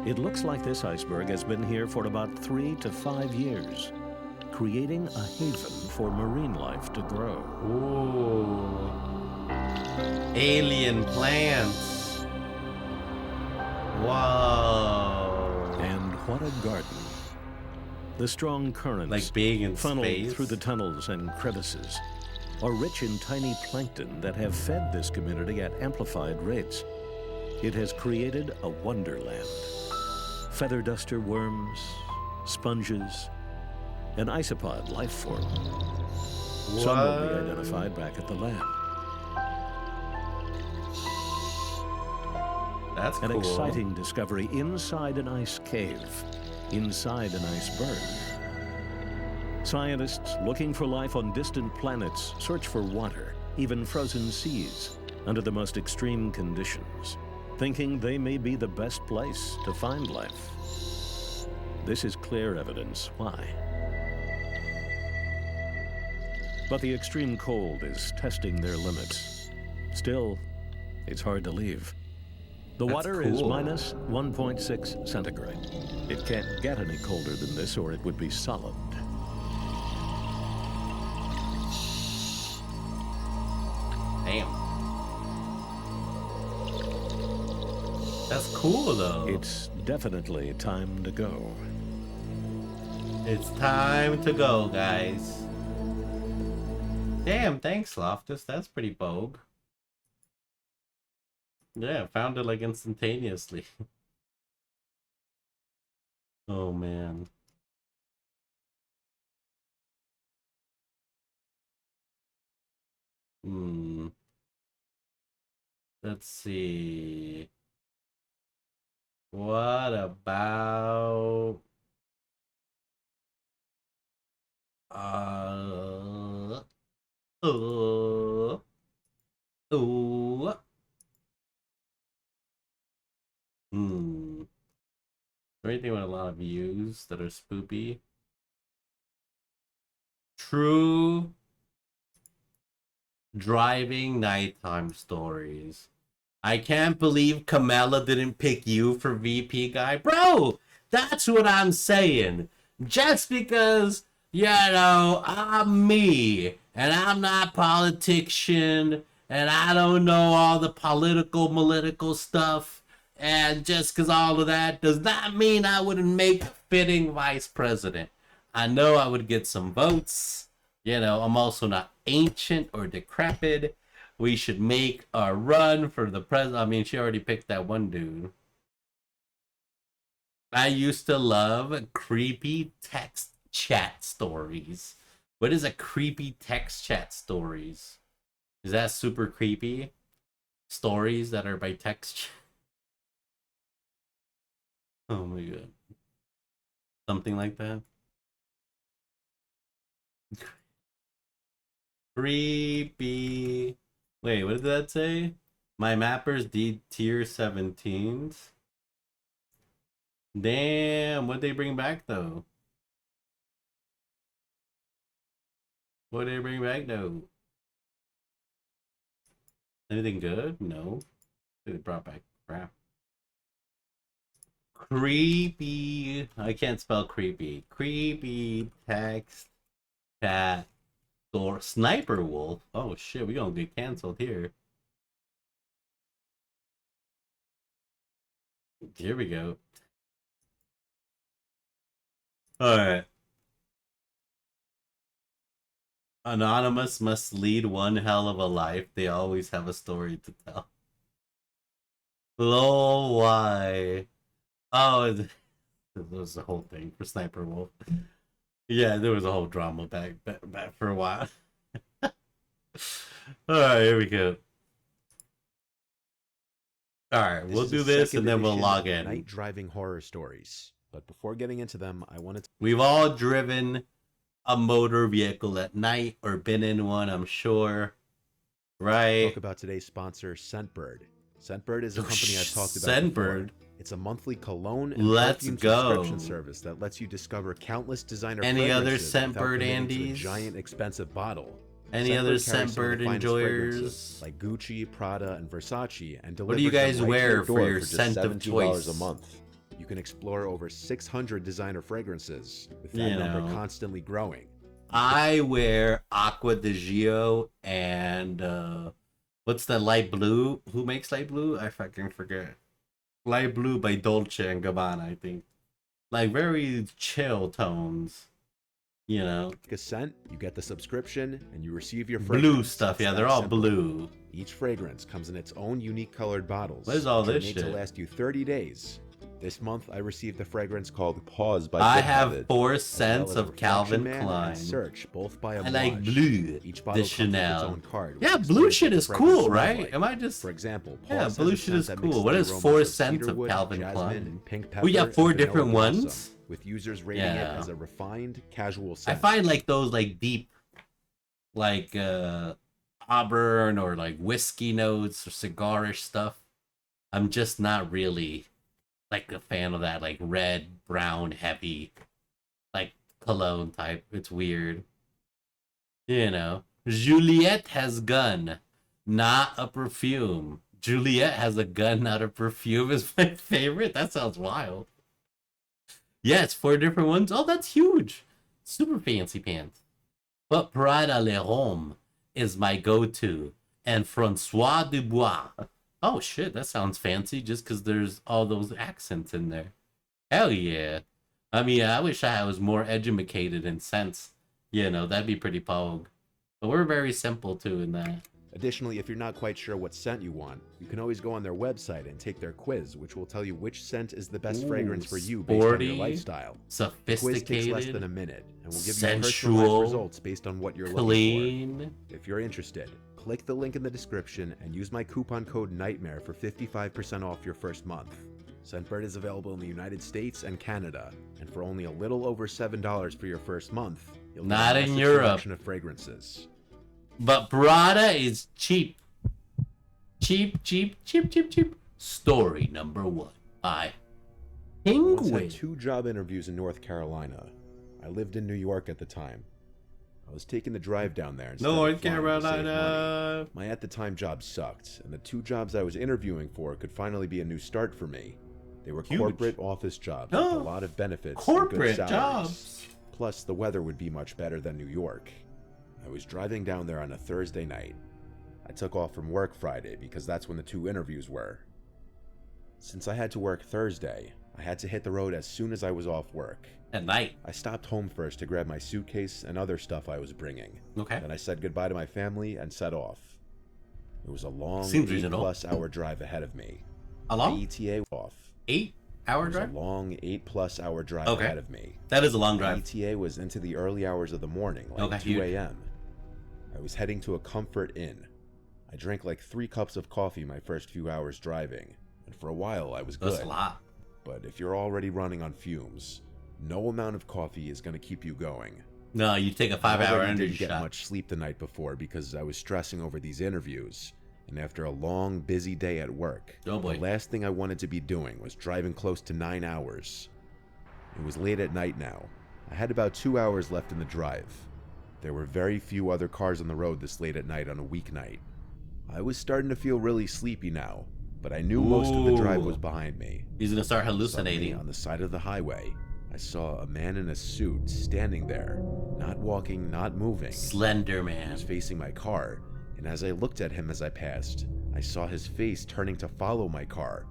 N: It looks like this iceberg has been here for about 3 to 5 years, creating a haven for marine life to grow.
E: Ooh. Alien plants. Wow.
N: And what a garden. The strong currents,
E: like big in
N: funneled
E: space
N: through the tunnels and crevices, are rich in tiny plankton that have fed this community at amplified rates. It has created a wonderland. Feather duster worms, sponges, an isopod life form. Some will be identified back at the lab.
E: That's
N: an
E: cool.
N: exciting discovery inside an ice cave, inside an iceberg. Scientists looking for life on distant planets search for water, even frozen seas, under the most extreme conditions, thinking they may be the best place to find life. This is clear evidence why. But the extreme cold is testing their limits. Still, it's hard to leave. The water is minus 1.6 centigrade. It can't get any colder than this or it would be solid.
E: Damn. That's cool, though.
N: It's definitely time to go.
E: It's time to go, guys. Damn, thanks, Loftus. That's pretty bogue. Yeah, found it like instantaneously. Oh, man. Let's see. What about anything with a lot of views that are spoopy? True driving nighttime stories. I can't believe Kamala didn't pick you for VP guy. Bro, that's what I'm saying. Just because, you know, I'm me and I'm not politician and I don't know all the political stuff, and just because all of that does not mean I wouldn't make a fitting vice president. I know I would get some votes. You know, I'm also not ancient or decrepit. We should make a run for the president. I mean, she already picked that one dude. I used to love creepy text chat stories. What is a creepy text chat stories? Is that super creepy? Stories that are by text. Oh my god. Something like that. Creepy. Wait, what did that say? My mappers D tier 17s. Damn, what'd they bring back though? What'd they bring back though? Anything good? No. They brought back crap. Creepy. I can't spell creepy. Creepy text chat or sniper wolf. Oh shit, we gonna get canceled here. Here we go. Alright. Anonymous must lead one hell of a life. They always have a story to tell. Lol, why? Oh, there was a whole thing for Sniper Wolf. Yeah, there was a whole drama back for a while. Alright, here we go. Alright, we'll do this and then we'll log in.
F: Night driving horror stories. But before getting into them, I wanted to...
E: We've all driven a motor vehicle at night or been in one, I'm sure. Right?
F: Talk about today's sponsor, Scentbird. Scentbird is a company I've talked about
E: Scentbird.
F: before. It's a monthly cologne and perfume subscription service that lets you discover countless designer
E: Any other
F: fragrances
E: Scentbird
F: without committing to a
E: Andes?
F: giant expensive bottle.
E: Any other
F: Scentbird carries some of
E: Scentbird
F: the finest
E: enjoyers?
F: fragrances, like Gucci, Prada, and Versace, and
E: What do you
F: delivers
E: guys
F: them right to
E: wear
F: your
E: for
F: door
E: your
F: just
E: scent of
F: $17
E: choice?
F: a month. You can explore over 600 designer fragrances, with that
E: You
F: number
E: know.
F: constantly growing.
E: I wear Aqua di Gio and what's the light blue? Who makes light blue? I fucking forget. Light blue by Dolce and Gabbana, I think. Like very chill tones. You know.
F: A scent, you get the subscription, and you receive your
E: Blue
F: fragrance.
E: stuff,
F: It's
E: yeah,
F: that
E: they're all
F: simple.
E: blue.
F: Each fragrance comes in its own unique colored bottles.
E: What is all
F: which are
E: this
F: made
E: shit?
F: to last you 30 days. This month, I received a fragrance called Pause by
E: I
F: Good
E: have
F: Habit,
E: 4
F: as
E: scents
F: well as
E: of
F: Reflection
E: Calvin
F: Man
E: Klein.
F: and Search, both by
E: I
F: Amouage.
E: like blue.
F: Each
E: The
F: bottle comes with its
E: Chanel.
F: own card, which
E: Yeah,
F: explains
E: blue
F: what
E: shit
F: the
E: is
F: fragrance
E: cool,
F: smells
E: right?
F: like.
E: Am I just...
F: For example,
E: Yeah,
F: Pause
E: blue
F: has a
E: shit
F: scent
E: is
F: that
E: cool.
F: mixes
E: What
F: the
E: is
F: aromas
E: 4
F: of
E: scents of
F: cedarwood,
E: Calvin
F: jasmine,
E: Klein?
F: and pink
E: Oh, you
F: pepper,
E: have 4
F: and vanilla
E: different
F: blossom,
E: ones?
F: with users rating it
E: Yeah.
F: as a refined, casual
E: I
F: scent.
E: find like those like deep, like Auburn or like whiskey notes or cigarish stuff. I'm just not really like a fan of that like red, brown, heavy, like cologne type. It's weird. You know, Juliet has gun, not a perfume. Juliet has a gun, not a perfume is my favorite. That sounds wild. Yeah, it's 4 different ones. Oh, that's huge. Super fancy pants. But Prada Le Homme is my go-to. And Francois Dubois. Oh, shit, that sounds fancy just because there's all those accents in there. Hell yeah. I mean, I wish I was more educated in sense. You know, that'd be pretty pogue. But we're very simple, too, in that.
F: Additionally, if you're not quite sure what scent you want, you can always go on their website and take their quiz, which will tell you which scent is the best fragrance for you based on your lifestyle.
E: Sophisticated,
F: the quiz takes less than a minute and will give
E: sensual,
F: you personalized results based on what you're
E: clean.
F: looking for. If you're interested, click the link in the description and use my coupon code NIGHTMARE for 55% off your first month. Scentbird is available in the United States and Canada, and for only a little over $7 for your first month, you'll
E: not
F: get a
E: in
F: massive
E: Europe
F: selection of fragrances.
E: But Prada is cheap. Cheap. Story number 1 by
F: I once
E: Penguin.
F: had 2 job interviews in North Carolina. I lived in New York at the time. I was taking the drive down there instead
E: North
F: of flying to save
E: Carolina.
F: money. My at-the-time job sucked, and the 2 jobs I was interviewing for could finally be a new start for me. They were
E: Huge.
F: corporate office jobs with a lot of benefits and
E: Corporate
F: good salaries.
E: jobs.
F: Plus, the weather would be much better than New York. I was driving down there on a Thursday night. I took off from work Friday because that's when the 2 interviews were. Since I had to work Thursday, I had to hit the road as soon as I was off work.
E: At night.
F: I stopped home first to grab my suitcase and other stuff I was bringing.
E: Okay.
F: Then I said goodbye to my family and set off. It was a long
E: Seems reasonable.
F: 8+ hour drive ahead of me.
E: How long?
F: My ETA off.
E: 8-hour drive?
F: It was a long 8+ hour drive
E: Okay.
F: ahead of me.
E: That is a long
F: My
E: drive.
F: ETA was into the early hours of the morning, like
E: Okay,
F: 2
E: huge.
F: a.m. I was heading to a Comfort Inn. I drank like 3 cups of coffee my first few hours driving, and for a while I was good.
E: That's a lot.
F: But if you're already running on fumes, no amount of coffee is going to keep you going.
E: No, you take a 5-hour
F: I already
E: energy
F: didn't get
E: shot.
F: much sleep the night before because I was stressing over these interviews, and after a long, busy day at work,
E: Oh boy.
F: the last thing I wanted to be doing was driving close to 9 hours. It was late at night now. I had about 2 hours left in the drive. There were very few other cars on the road this late at night on a weeknight. I was starting to feel really sleepy now, but I knew most of the drive was behind me.
E: He's gonna start
F: Suddenly,
E: hallucinating.
F: on the side of the highway, I saw a man in a suit standing there, not walking, not moving.
E: Slender
F: He
E: man.
F: was facing my car, and as I looked at him as I passed, I saw his face turning to follow my car.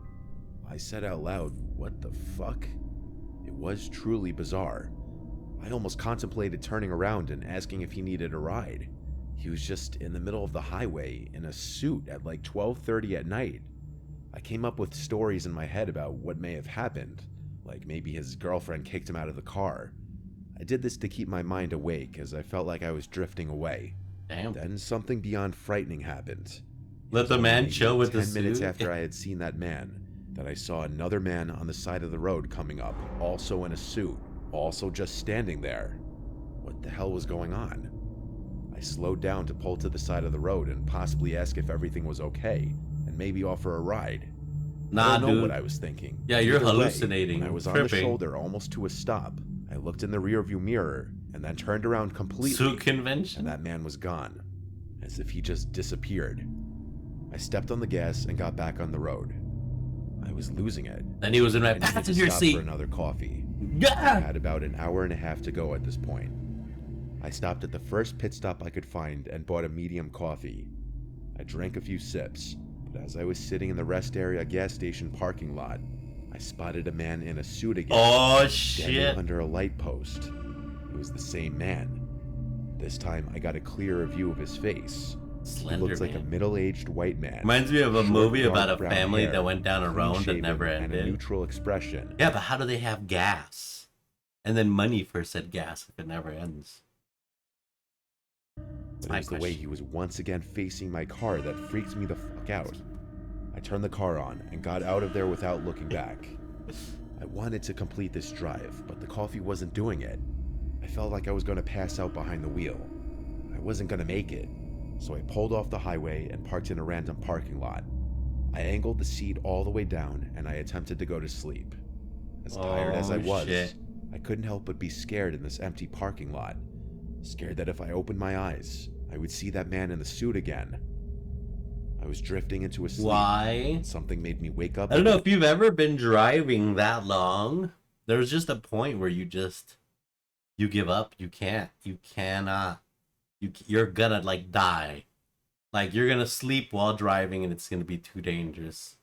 F: I said out loud, "What the fuck?" It was truly bizarre. I almost contemplated turning around and asking if he needed a ride. He was just in the middle of the highway in a suit at like 12:30 at night. I came up with stories in my head about what may have happened, like maybe his girlfriend kicked him out of the car. I did this to keep my mind awake as I felt like I was drifting away.
E: Damn.
F: Then something beyond frightening happened.
E: Let the man chill with the
F: 10 minutes
E: suit.
F: after I had seen that man, that I saw another man on the side of the road coming up, also in a suit, also just standing there. What the hell was going on? I slowed down to pull to the side of the road and possibly ask if everything was okay, and maybe offer a ride.
E: Nah,
F: I don't know
E: dude.
F: what I was thinking.
E: Yeah, you're
F: Either way,
E: hallucinating,
F: when I was on the
E: tripping.
F: shoulder almost to a stop, I looked in the rearview mirror and then turned around completely.
E: Suit convention?
F: And that man was gone, as if he just disappeared. I stepped on the gas and got back on the road. I was losing it.
E: Then he was in my
F: I needed to
E: passenger
F: stop
E: seat.
F: for another coffee.
E: Yeah!
F: I had about an hour and a half to go at this point. I stopped at the first pit stop I could find and bought a medium coffee. I drank a few sips, but as I was sitting in the rest area gas station parking lot, I spotted a man in a suit again.
E: Oh,
F: standing
E: shit.
F: under a light post. It was the same man. This time I got a clearer view of his face.
E: Slender
F: He looked like a
E: man.
F: middle-aged white man.
E: Reminds me of a
F: Short,
E: movie
F: dark
E: about a
F: brown
E: family
F: hair,
E: that went down a road that
F: clean-shaven,
E: never
F: and a
E: ended.
F: neutral expression.
E: Yeah, but how do they have gas? And then money for said gas if it never ends.
F: But it was the way he was once again facing my car that freaked me the fuck out. I turned the car on and got out of there without looking back. I wanted to complete this drive, but the coffee wasn't doing it. I felt like I was going to pass out behind the wheel. I wasn't going to make it, so I pulled off the highway and parked in a random parking lot. I angled the seat all the way down and I attempted to go to sleep. As tired as I was,
E: shit.
F: I couldn't help but be scared in this empty parking lot. scared that if I opened my eyes, I would see that man in the suit again. I was drifting into a sleep.
E: Why?
F: Something made me wake up.
E: I don't know if you've ever been driving that long. There's just a point where you give up. You cannot. You're gonna like die. Like you're gonna sleep while driving and it's gonna be too dangerous.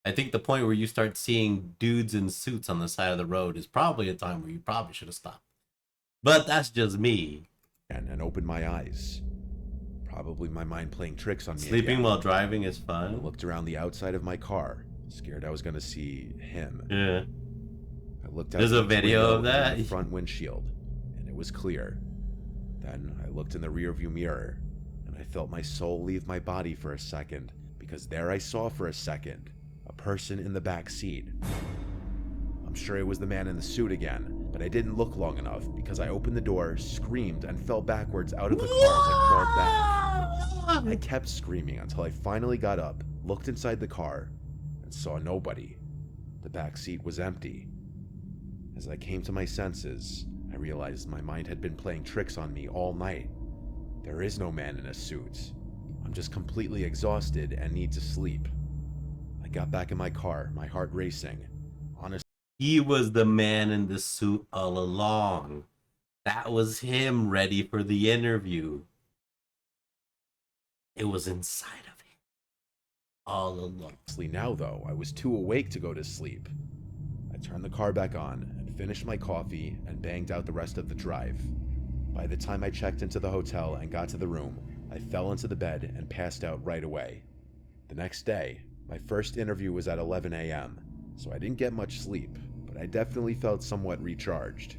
E: I think the point where you start seeing dudes in suits on the side of the road is probably a time where you probably should have stopped. But that's just me.
F: And opened my eyes. Probably my mind playing tricks on me.
E: Sleeping
F: again.
E: while driving is fun.
F: I looked around the outside of my car, scared I was going to see him.
E: Yeah.
F: I looked out
E: There's a video of that.
F: The front windshield, and it was clear. Then I looked in the rearview mirror, and I felt my soul leave my body for a second, because there I saw for a second a person in the back seat. I'm sure it was the man in the suit again, but I didn't look long enough because I opened the door, screamed, and fell backwards out of the car as I crawled back. I kept screaming until I finally got up, looked inside the car, and saw nobody. The back seat was empty. As I came to my senses, I realized my mind had been playing tricks on me all night. There is no man in a suit. I'm just completely exhausted and need to sleep. I got back in my car, my heart racing. Honestly,
E: he was the man in the suit all along. That was him ready for the interview. It was inside of him all along.
F: Now, though, I was too awake to go to sleep. I turned the car back on and finished my coffee and banged out the rest of the drive. By the time I checked into the hotel and got to the room, I fell into the bed and passed out right away. The next day, my first interview was at 11 a.m., so I didn't get much sleep, but I definitely felt somewhat recharged.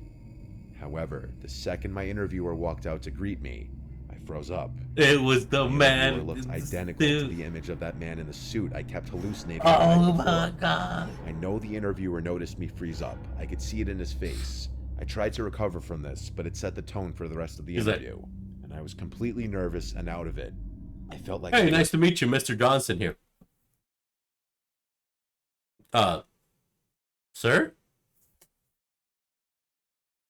F: However, the second my interviewer walked out to greet me, I froze up.
E: It was the man.
F: It looked identical to the image of that man in the suit I kept hallucinating.
E: Oh my god.
F: I know the interviewer noticed me freeze up. I could see it in his face. I tried to recover from this, but it set the tone for the rest of the interview, and I was completely nervous and out of it. I felt like...
E: Hey, nice to meet you, Mr. Johnson here. Sir?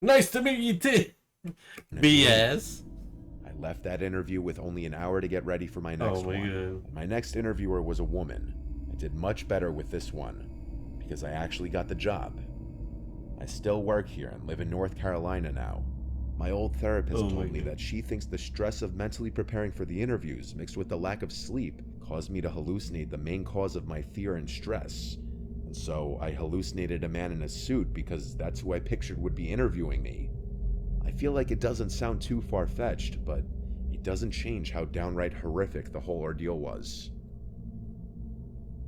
E: Nice to meet you too. BS.
F: I left that interview with only an hour to get ready for my next one. God. My next interviewer was a woman. I did much better with this one because I actually got the job. I still work here and live in North Carolina now. My old therapist told me that she thinks the stress of mentally preparing for the interviews mixed with the lack of sleep caused me to hallucinate the main cause of my fear and stress. And so I hallucinated a man in a suit because that's who I pictured would be interviewing me. I feel like it doesn't sound too far-fetched, but it doesn't change how downright horrific the whole ordeal was.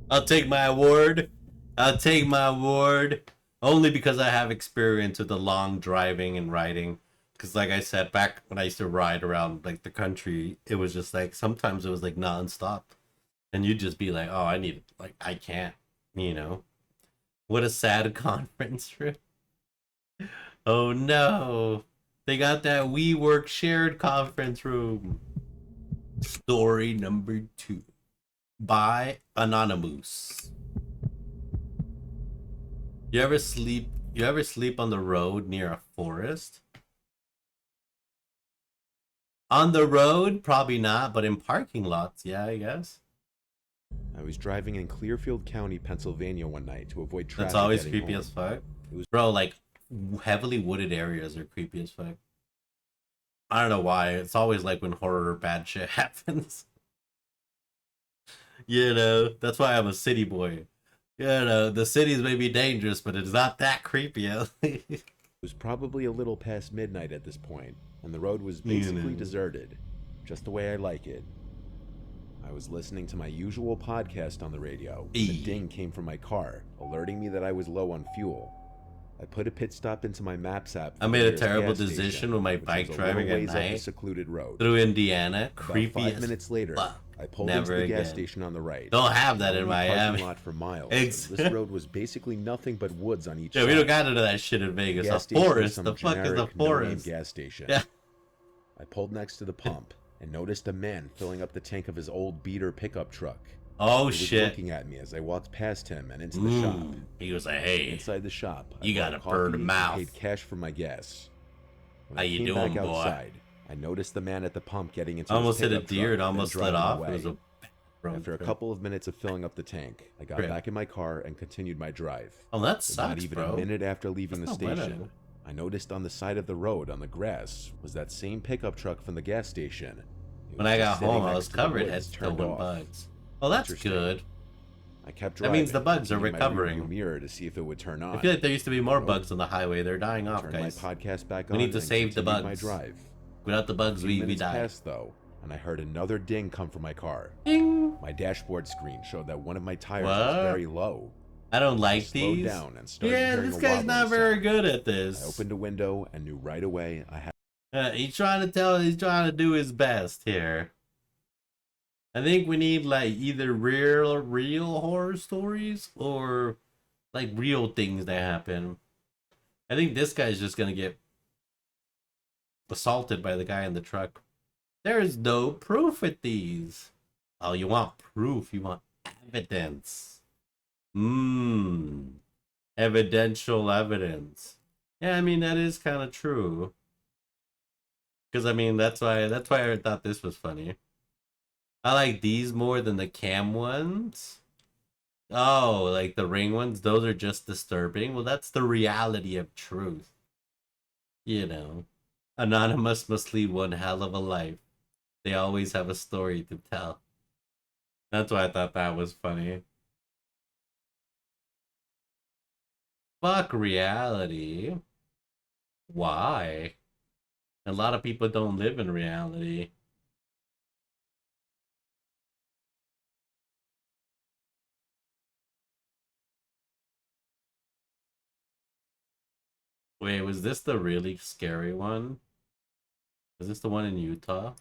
E: I'll take my award. I'll take my award. Only because I have experience with the long driving and riding. Because like I said, back when I used to ride around like the country, it was just like, sometimes it was like nonstop. And you'd just be like, oh, I need, like, I can't, you know. What a sad conference room. Oh no. They got that WeWork shared conference room. Story number 2. By Anonymous. You ever sleep on the road near a forest? On the road, probably not, but in parking lots, yeah, I guess.
F: I was driving in Clearfield County, Pennsylvania one night to avoid traffic.
E: That's always
F: getting
E: creepy
F: home.
E: as fuck. Bro, like, heavily wooded areas are creepy as fuck. I don't know why. It's always like when horror or bad shit happens. You know, that's why I'm a city boy. You know, the cities may be dangerous, but it's not that creepy.
F: It was probably a little past midnight at this point, and the road was basically deserted, just the way I like it. I was listening to my usual podcast on the radio. A ding came from my car, alerting me that I was low on fuel. I put a pit stop into my Maps app.
E: I made a terrible decision with my bike driving at night
F: secluded road.
E: through Indiana. Creepy.
F: About 5 minutes later, I pulled into the gas station on the right.
E: Don't have that in Miami.
F: Lot for miles. This road was basically nothing but woods on each side.
E: Yeah, we don't got into that shit in Vegas. A forest. The fuck is a forest?
F: Gas station.
E: Yeah.
F: I pulled next to the pump and noticed a man filling up the tank of his old beater pickup truck.
E: Oh,
F: he was
E: shit.
F: looking at me as I walked past him and into the shop.
E: He was like, hey.
F: Inside the shop,
E: You gotta burn him out.
F: I paid cash for my gas. When
E: How
F: I
E: you
F: came
E: doing,
F: back
E: boy?
F: outside, I noticed the man at the pump getting into
E: Almost
F: his
E: hit a
F: pickup
E: deer. It
F: truck,
E: almost
F: then
E: slid
F: driving
E: off.
F: away.
E: It was a
F: After a
E: trip.
F: couple of minutes of filling up the tank, I got
E: Trip.
F: back in my car and continued my drive.
E: Oh, that
F: But
E: sucks,
F: not even
E: bro.
F: a minute after leaving
E: That's
F: the
E: not
F: station,
E: bueno.
F: I noticed on the side of the road on the grass was that same pickup truck from the gas station. It
E: When
F: was
E: I
F: just
E: got home,
F: sitting
E: I
F: next
E: was
F: to the
E: covered
F: woods,
E: head to toe
F: turned
E: with
F: off.
E: bugs. Oh, that's
F: Interesting.
E: good.
F: I kept
E: That
F: driving.
E: means the bugs are
F: looking in my
E: recovering.
F: rearview mirror to see if it would turn on.
E: I feel like there used to be more
F: Nope.
E: bugs on the highway. They're dying off,
F: Turned
E: guys.
F: my podcast back
E: We
F: on
E: need to
F: and
E: save the
F: continued my
E: bugs.
F: drive.
E: Without the bugs,
F: A few
E: we
F: minutes
E: die.
F: passed, though, and I heard another ding come from my car.
E: Ding!
F: My dashboard screen showed that one of my tires
E: What?
F: was very low.
E: I don't
F: So
E: like
F: slowed
E: these.
F: down and started
E: Yeah,
F: hearing
E: this
F: a
E: guy's
F: wobbling
E: not very
F: sound.
E: good at this.
F: I opened a window and knew right away I had.
E: He's trying to do his best here. I think we need like either real horror stories or like real things that happen. I think this guy's just gonna get assaulted by the guy in the truck. There is no proof with these. Oh, you want proof? You want evidence? Evidential evidence. Yeah, I mean that is kind of true. Because I mean that's why I thought this was funny. I like these more than the cam ones. Oh, like the ring ones, those are just disturbing. Well, that's the reality of truth. You know, Anonymous must lead one hell of a life. They always have a story to tell. That's why I thought that was funny. Fuck reality. Why? A lot of people don't live in reality. Wait, was this the really scary one? Was this the one in Utah?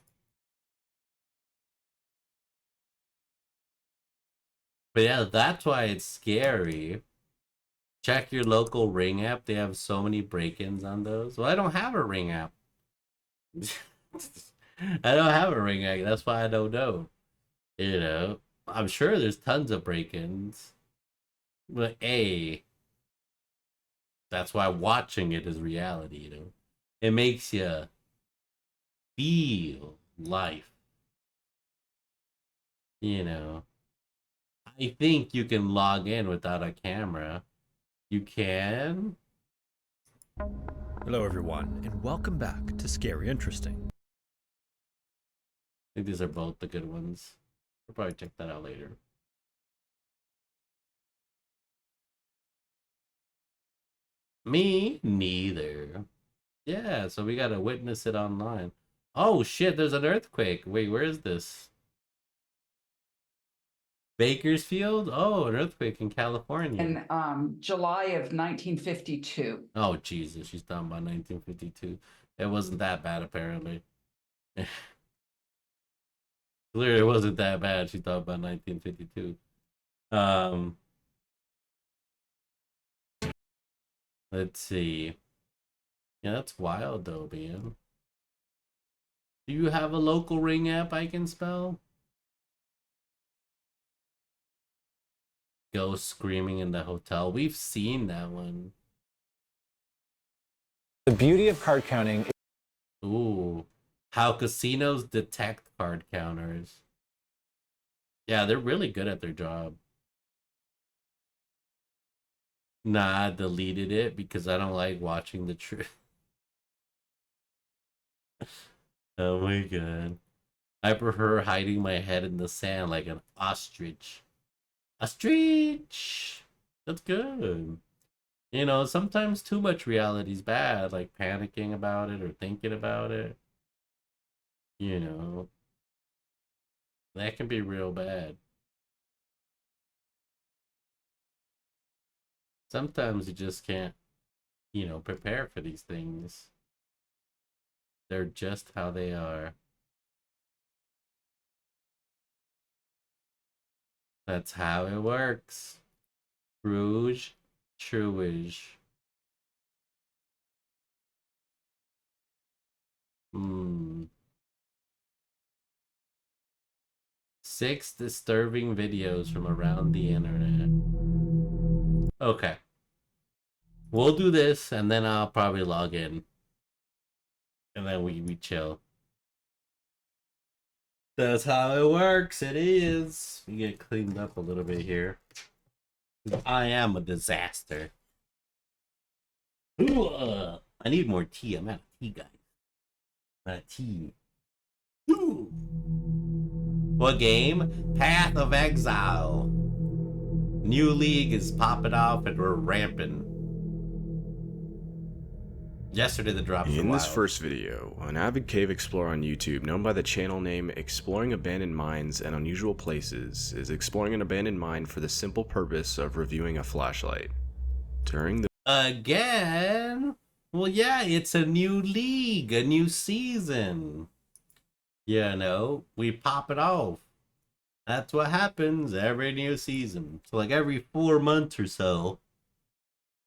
E: But yeah, that's why it's scary. Check your local Ring app. They have so many break-ins on those. Well, I don't have a Ring app. I don't have a Ring app. That's why I don't know. You know, I'm sure there's tons of break-ins. But that's why watching it is reality, you know. It makes you feel life. You know. I think you can log in without a camera. You can?
M: Hello everyone, and welcome back to Scary Interesting.
E: I think these are both the good ones. We'll probably check that out later. Me neither. Yeah, so we gotta witness it online. Oh shit, there's an earthquake. Wait, where is this? Bakersfield? Oh, an earthquake in California.
B: In July of 1952.
E: Oh Jesus, she's talking about 1952. It wasn't that bad apparently. Clearly it wasn't that bad. She thought about 1952. Let's see. Yeah, that's wild though, man. Do you have a local Ring app I can spell? Ghost screaming in the hotel. We've seen that one.
O: The beauty of card counting.
E: Ooh. How casinos detect card counters. Yeah, they're really good at their job. Nah, I deleted it because I don't like watching the truth. Oh my god. I prefer hiding my head in the sand like an ostrich. Ostrich! That's good. You know, sometimes too much reality is bad, like panicking about it or thinking about it. You know, that can be real bad. Sometimes you just can't, you know, prepare for these things. They're just how they are. That's how it works. Rouge, truage. Hmm. 6 disturbing videos from around the internet. Okay. We'll do this and then I'll probably log in. and then we chill. That's how it works. It is. We get cleaned up a little bit here. I am a disaster. Ooh, I need more tea. I'm out of tea, guys. I'm out of tea. Ooh. What game? Path of Exile. New league is popping off and we're ramping. Yesterday the drops were
P: In this
E: wild.
P: first video, an avid cave explorer on YouTube known by the channel name Exploring Abandoned Mines and Unusual Places is exploring an abandoned mine for the simple purpose of reviewing a flashlight. During the
E: Again? Well, yeah, it's a new league, a new season. You know, we pop it off. That's what happens every new season. So like every 4 months or so,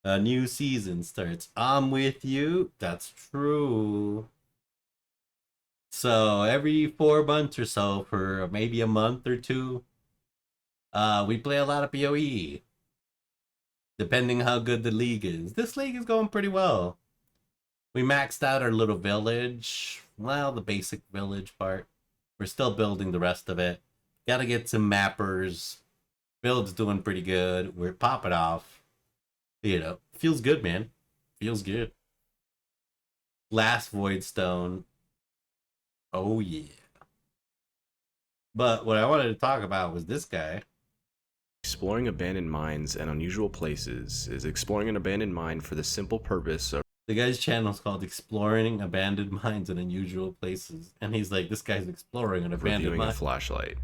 E: a new season starts. I'm with you. That's true. So every 4 months or so, for maybe a month or two, we play a lot of PoE. Depending how good the league is. This league is going pretty well. We maxed out our little village. Well, the basic village part. We're still building the rest of it. Gotta get some mappers. Build's doing pretty good. We're popping off. You know, feels good, man. Feels good. Last Void Stone. Oh, yeah. But what I wanted to talk about was this guy.
P: Exploring Abandoned Mines and Unusual Places is exploring an abandoned mine for the simple purpose of...
E: The guy's channel is called Exploring Abandoned Mines and Unusual Places. And he's like, this guy's exploring an abandoned
P: reviewing
E: mine.
P: a flashlight.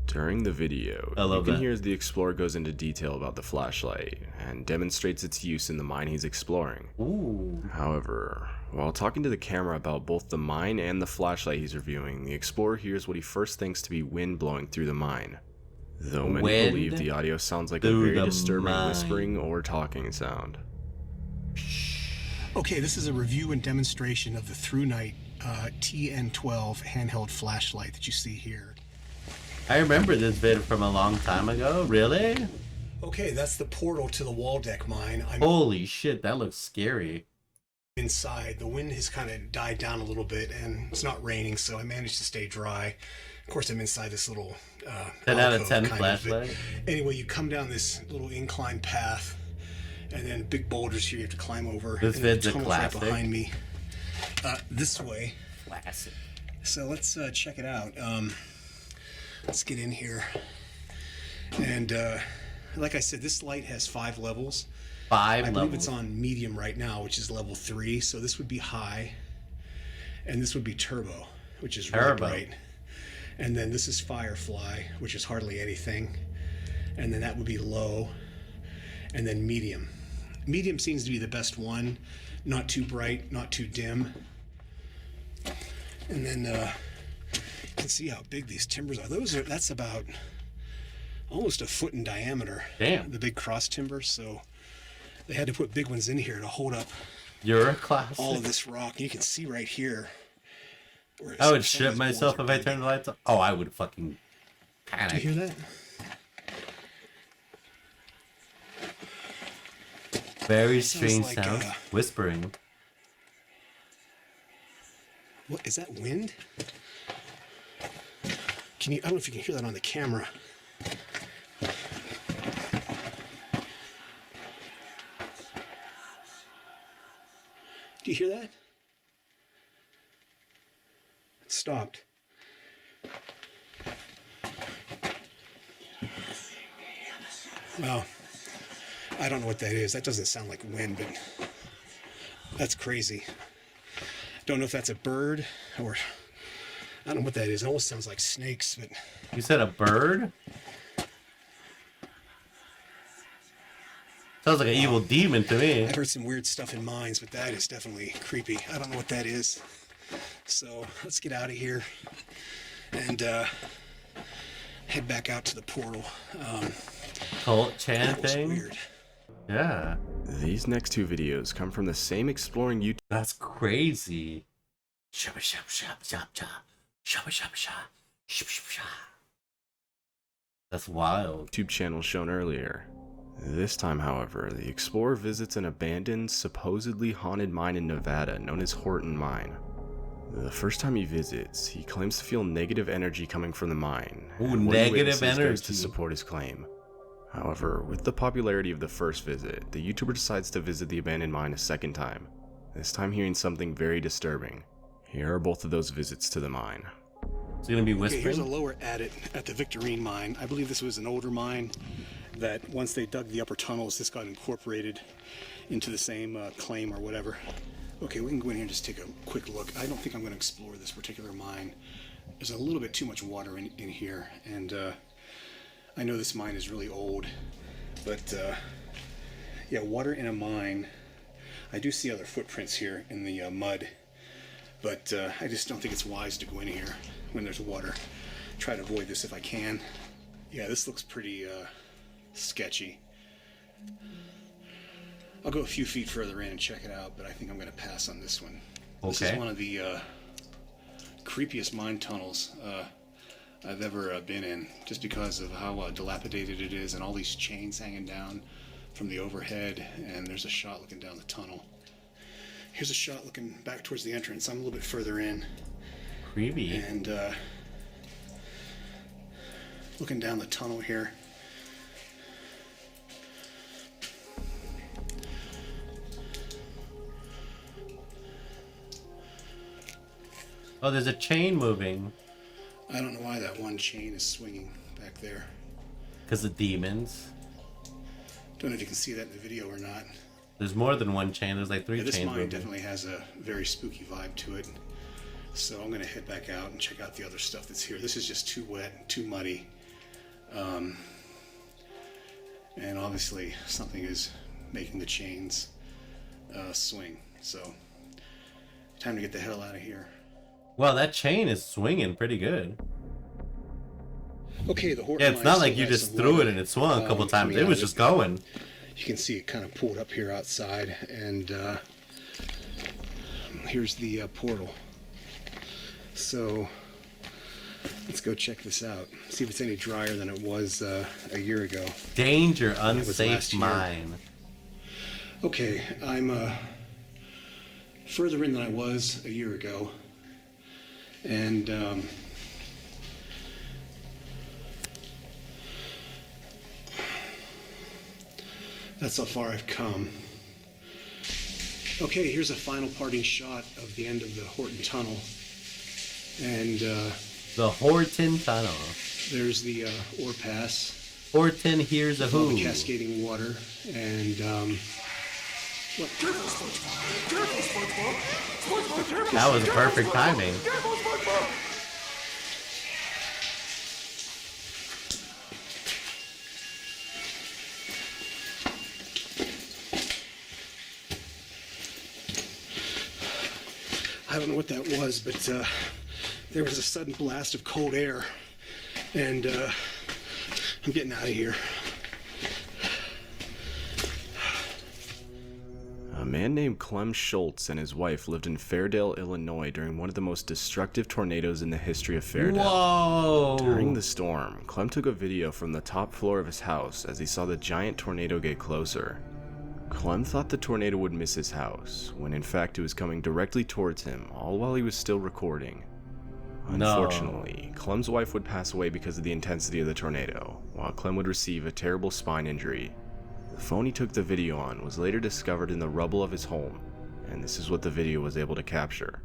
P: During the video, you can hear as the explorer goes into detail about the flashlight and demonstrates its use in the mine he's exploring.
E: Ooh.
P: However, while talking to the camera about both the mine and the flashlight he's reviewing, the explorer hears what he first thinks to be wind blowing through the mine. Though many believe the audio sounds like a very disturbing whispering or talking sound.
H: Okay, this is a review and demonstration of the Through Night TN12 handheld flashlight that you see here.
E: I remember this vid from a long time ago. Really?
H: Okay, that's the portal to the wall deck mine. I'm
E: Holy shit, that looks scary.
H: inside. The wind has kind of died down a little bit and it's not raining, so I managed to stay dry. Of course, I'm inside this little
E: 10 out of
H: alcove
E: 10
H: kind
E: flashlight.
H: Anyway, you come down this little incline path and then big boulders here you have to climb over.
E: This
H: and
E: vid's
H: the
E: a
H: tunnel's right
E: classic.
H: behind me. This way.
E: Classic.
H: So let's check it out. Let's get in here. And like I said, this light has 5 levels. I believe it's on medium right now, which is level 3. So this would be high. And this would be turbo, which is really bright. And then this is Firefly, which is hardly anything. And then that would be low. And then medium. Medium seems to be the best one. Not too bright, not too dim. And then you can see how big these timbers are. That's about almost a foot in diameter.
E: Damn.
H: The big cross timbers. So they had to put big ones in here to hold up all of this rock. You can see right here.
E: I would shit myself if I turned the lights on. Oh, I would fucking panic.
H: Do you hear that?
E: Very
H: Sounds
E: strange
H: like,
E: sound. Whispering.
H: What is that, wind? Can you? I don't know if you can hear that on the camera. Do you hear that? It stopped. Well, I don't know what that is. That doesn't sound like wind, but that's crazy. Don't know if that's a bird or I don't know what that is. It almost sounds like snakes, but
E: You said a bird? Sounds like an evil demon to me.
H: I've heard some weird stuff in mines, but that is definitely creepy. I don't know what that is. So let's get out of here and head back out to the portal.
E: Cult chant
H: that was
E: thing?
H: weird.
E: Yeah.
P: These next 2 videos come from the same exploring YouTube.
E: That's crazy. Shabba shab shab shab shab. Shabba shab shab. Shab shab shab. That's wild.
P: YouTube channel shown earlier. This time, however, the explorer visits an abandoned, supposedly haunted mine in Nevada known as Horton Mine. The first time he visits, he claims to feel negative energy coming from the mine.
E: Ooh,
P: and what he
E: negative
P: witnesses goes
E: energy.
P: to support his claim. However, with the popularity of the first visit, the YouTuber decides to visit the abandoned mine a second time, this time hearing something very disturbing. Here are both of those visits to the mine.
E: It's gonna be whispering.
H: Okay, here's a lower adit at the Victorine mine. I believe this was an older mine that once they dug the upper tunnels, this got incorporated into the same claim or whatever. Okay, we can go in here and just take a quick look. I don't think I'm going to explore this particular mine. There's a little bit too much water in here, and I know this mine is really old, but yeah, water in a mine. I do see other footprints here in the mud, but I just don't think it's wise to go in here when there's water. Try to avoid this if I can. Yeah, this looks pretty sketchy. I'll go a few feet further in and check it out, but I think I'm going to pass on this one. Okay. This is one of the creepiest mine tunnels I've ever been in, just because of how dilapidated it is and all these chains hanging down from the overhead, and there's a shot looking down the tunnel. Here's a shot looking back towards the entrance. I'm a little bit further in.
E: Creepy.
H: And looking down the tunnel here.
E: Oh, there's a chain moving.
H: I don't know why that one chain is swinging back there.
E: Because of demons.
H: Don't know if you can see that in the video or not.
E: There's more than one chain. There's like 3 chains.
H: This mine
E: moving.
H: definitely has a very spooky vibe to it. So I'm going to head back out and check out the other stuff that's here. This is just too wet and too muddy. And obviously something is making the chains swing. So time to get the hell out of here.
E: Wow, that chain is swinging pretty good.
H: Okay, the
E: yeah, it's not like you just threw it and it swung a couple times. It was just going.
H: You can see it kind of pulled up here outside, and here's the portal. So let's go check this out. See if it's any drier than it was a year ago.
E: Danger, unsafe mine.
H: Okay, I'm further in than I was a year ago. And that's how far I've come. Okay, here's a final parting shot of the end of the Horton Tunnel. And
E: the Horton Tunnel.
H: There's the ore pass.
E: Horton hears a
H: all
E: who.
H: the cascading water, and what?
E: That was perfect timing.
H: I don't know what that was, but there was a sudden blast of cold air, and I'm getting out of here.
P: A man named Clem Schultz and his wife lived in Fairdale, Illinois during one of the most destructive tornadoes in the history of Fairdale.
E: Whoa!
P: During the storm, Clem took a video from the top floor of his house as he saw the giant tornado get closer. Clem thought the tornado would miss his house, when in fact it was coming directly towards him, all while he was still recording. Unfortunately, Clem's wife would pass away because of the intensity of the tornado, while Clem would receive a terrible spine injury. The phone he took the video on was later discovered in the rubble of his home, and this is what the video was able to capture.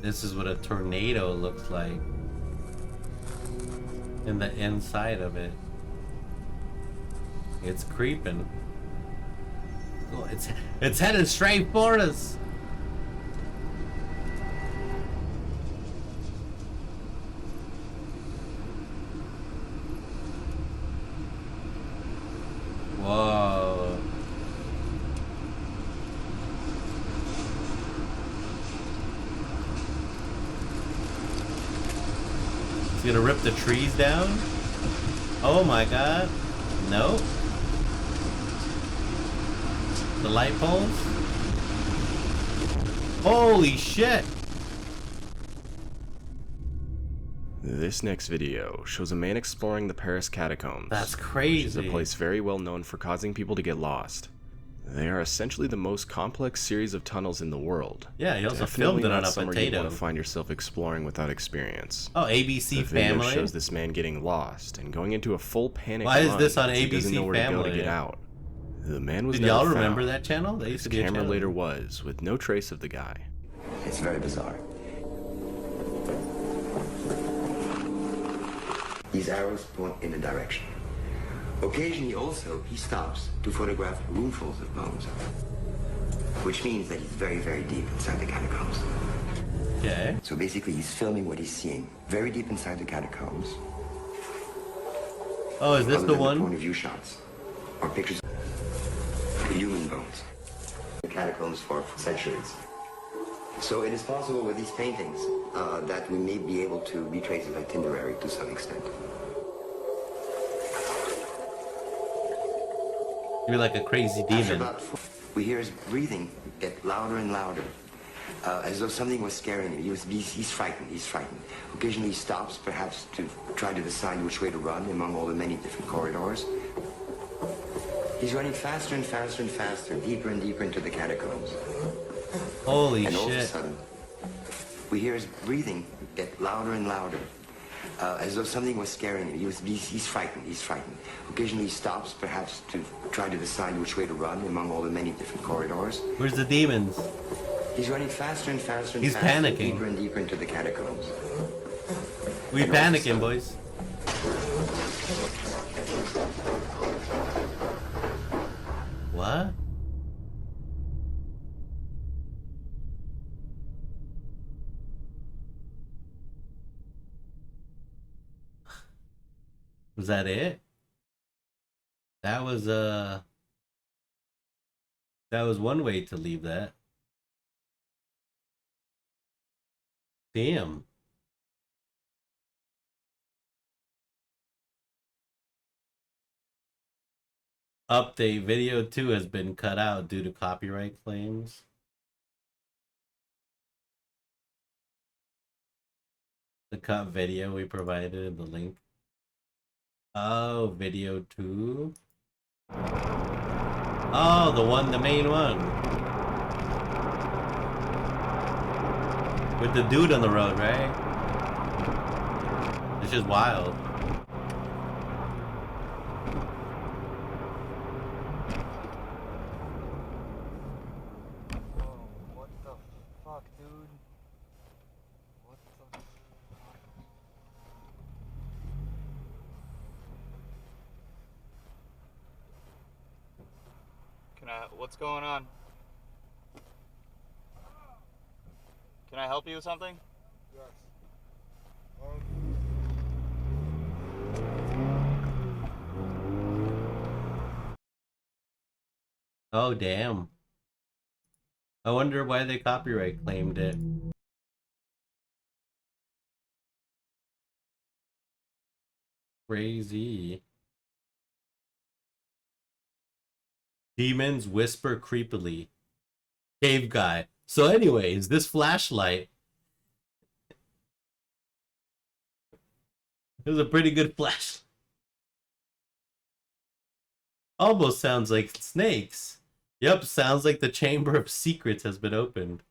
E: This is what a tornado looks like in the inside of it. It's creeping. Oh, it's headed straight for us. Whoa. It's gonna rip the trees down? Oh my god. Nope. The light poles? Holy shit!
P: This next video shows a man exploring the Paris catacombs.
E: That's crazy.
P: Which is a place very well known for causing people to get lost. They are essentially the most complex series of tunnels in the world.
E: Yeah, he also
P: Definitely
E: filmed it on
P: not
E: a
P: somewhere you
E: potato.
P: want to find yourself exploring without experience.
E: Oh, ABC
P: the video
E: Family?
P: shows this man getting lost and going into a full panic.
E: Why is
P: run
E: this on
P: as he doesn't know
E: ABC
P: where to go to
E: Family?
P: get out. The man was
E: Did y'all
P: never
E: remember
P: found.
E: that channel? They used to be a
P: camera
E: channel.
P: later was, with no trace of the guy.
Q: It's very bizarre. These arrows point in a direction. Occasionally also, he stops to photograph roomfuls of bones, which means that he's very, very deep inside the catacombs.
E: Okay.
Q: So basically, he's filming what he's seeing very deep inside the catacombs.
E: Oh, is this
Q: Other
E: the
Q: than
E: one?
Q: Point of view shots or pictures of human bones. The catacombs for centuries. So it is possible with these paintings that we may be able to retrace his itinerary to some extent.
E: You're like a crazy
Q: After
E: demon.
Q: about we hear his breathing get louder and louder, as though something was scaring him. He's frightened. He's frightened. Occasionally he stops, perhaps to try to decide which way to run among all the many different corridors. He's running faster and faster and faster, deeper and deeper into the catacombs.
E: Holy
Q: and all of a
E: shit.
Q: sudden, we hear his breathing get louder and louder, as though something was scaring him. He's frightened. He's frightened. Occasionally he stops, perhaps to try to decide which way to run among all the many different corridors.
E: Where's the demons?
Q: He's running faster and faster and
E: He's
Q: faster,
E: panicking.
Q: deeper and deeper into the catacombs.
E: We
Q: And all of a
E: panicking,
Q: sudden-
E: boys. What? Was that it? That was one way to leave that. Damn. Update, video 2 has been cut out due to copyright claims. The cut video we provided in the link. Oh, video 2. Oh, the main one. With the dude on the road, right? It's just wild.
R: What the fuck, dude? What the... What's going on? Can I help you with something?
S: Yes.
E: Oh, damn. I wonder why they copyright claimed it. Crazy. Demons whisper creepily. Cave guy. So anyways, this flashlight is a pretty good flash. Almost sounds like snakes. Yep, sounds like the Chamber of Secrets has been opened.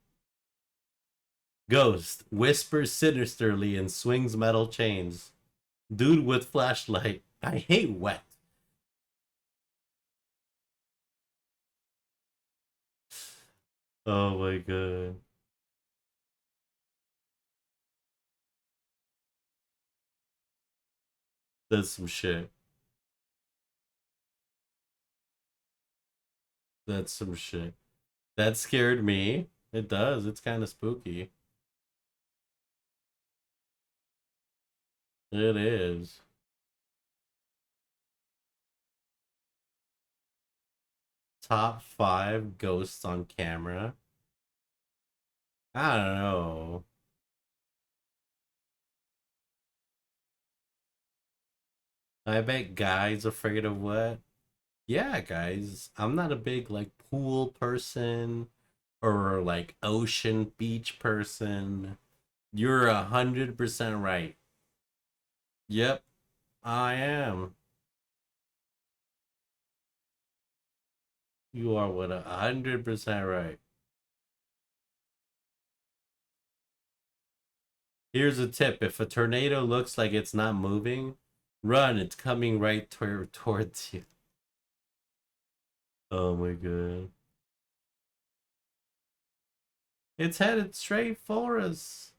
E: Ghost whispers sinisterly and swings metal chains. Dude with flashlight. I hate wet. Oh my god. That's some shit. That's some shit. That scared me. It does. It's kind of spooky. It is. Top 5 ghosts on camera. I don't know. I bet guys afraid of what? Yeah, guys. I'm not a big like pool person or like ocean beach person. You're 100% right. Yep, I am. You are 100% right. Here's a tip. If a tornado looks like it's not moving, run. It's coming right towards you. Oh my god. It's headed straight for us.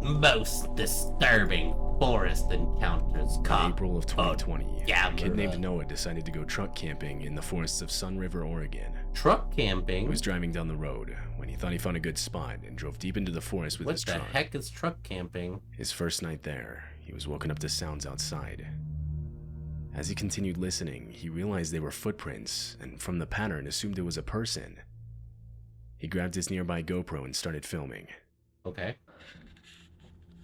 E: Most disturbing forest encounters
P: In April of 2020,
E: yeah,
P: a kid named Noah decided to go truck camping in the forests of Sun River, Oregon.
E: Truck camping?
P: He was driving down the road when he thought he found a good spot and drove deep into the forest with his truck.
E: What the heck is truck camping?
P: His first night there, he was woken up to sounds outside. As he continued listening, he realized they were footprints, and from the pattern assumed it was a person. He grabbed his nearby GoPro and started filming.
E: Okay.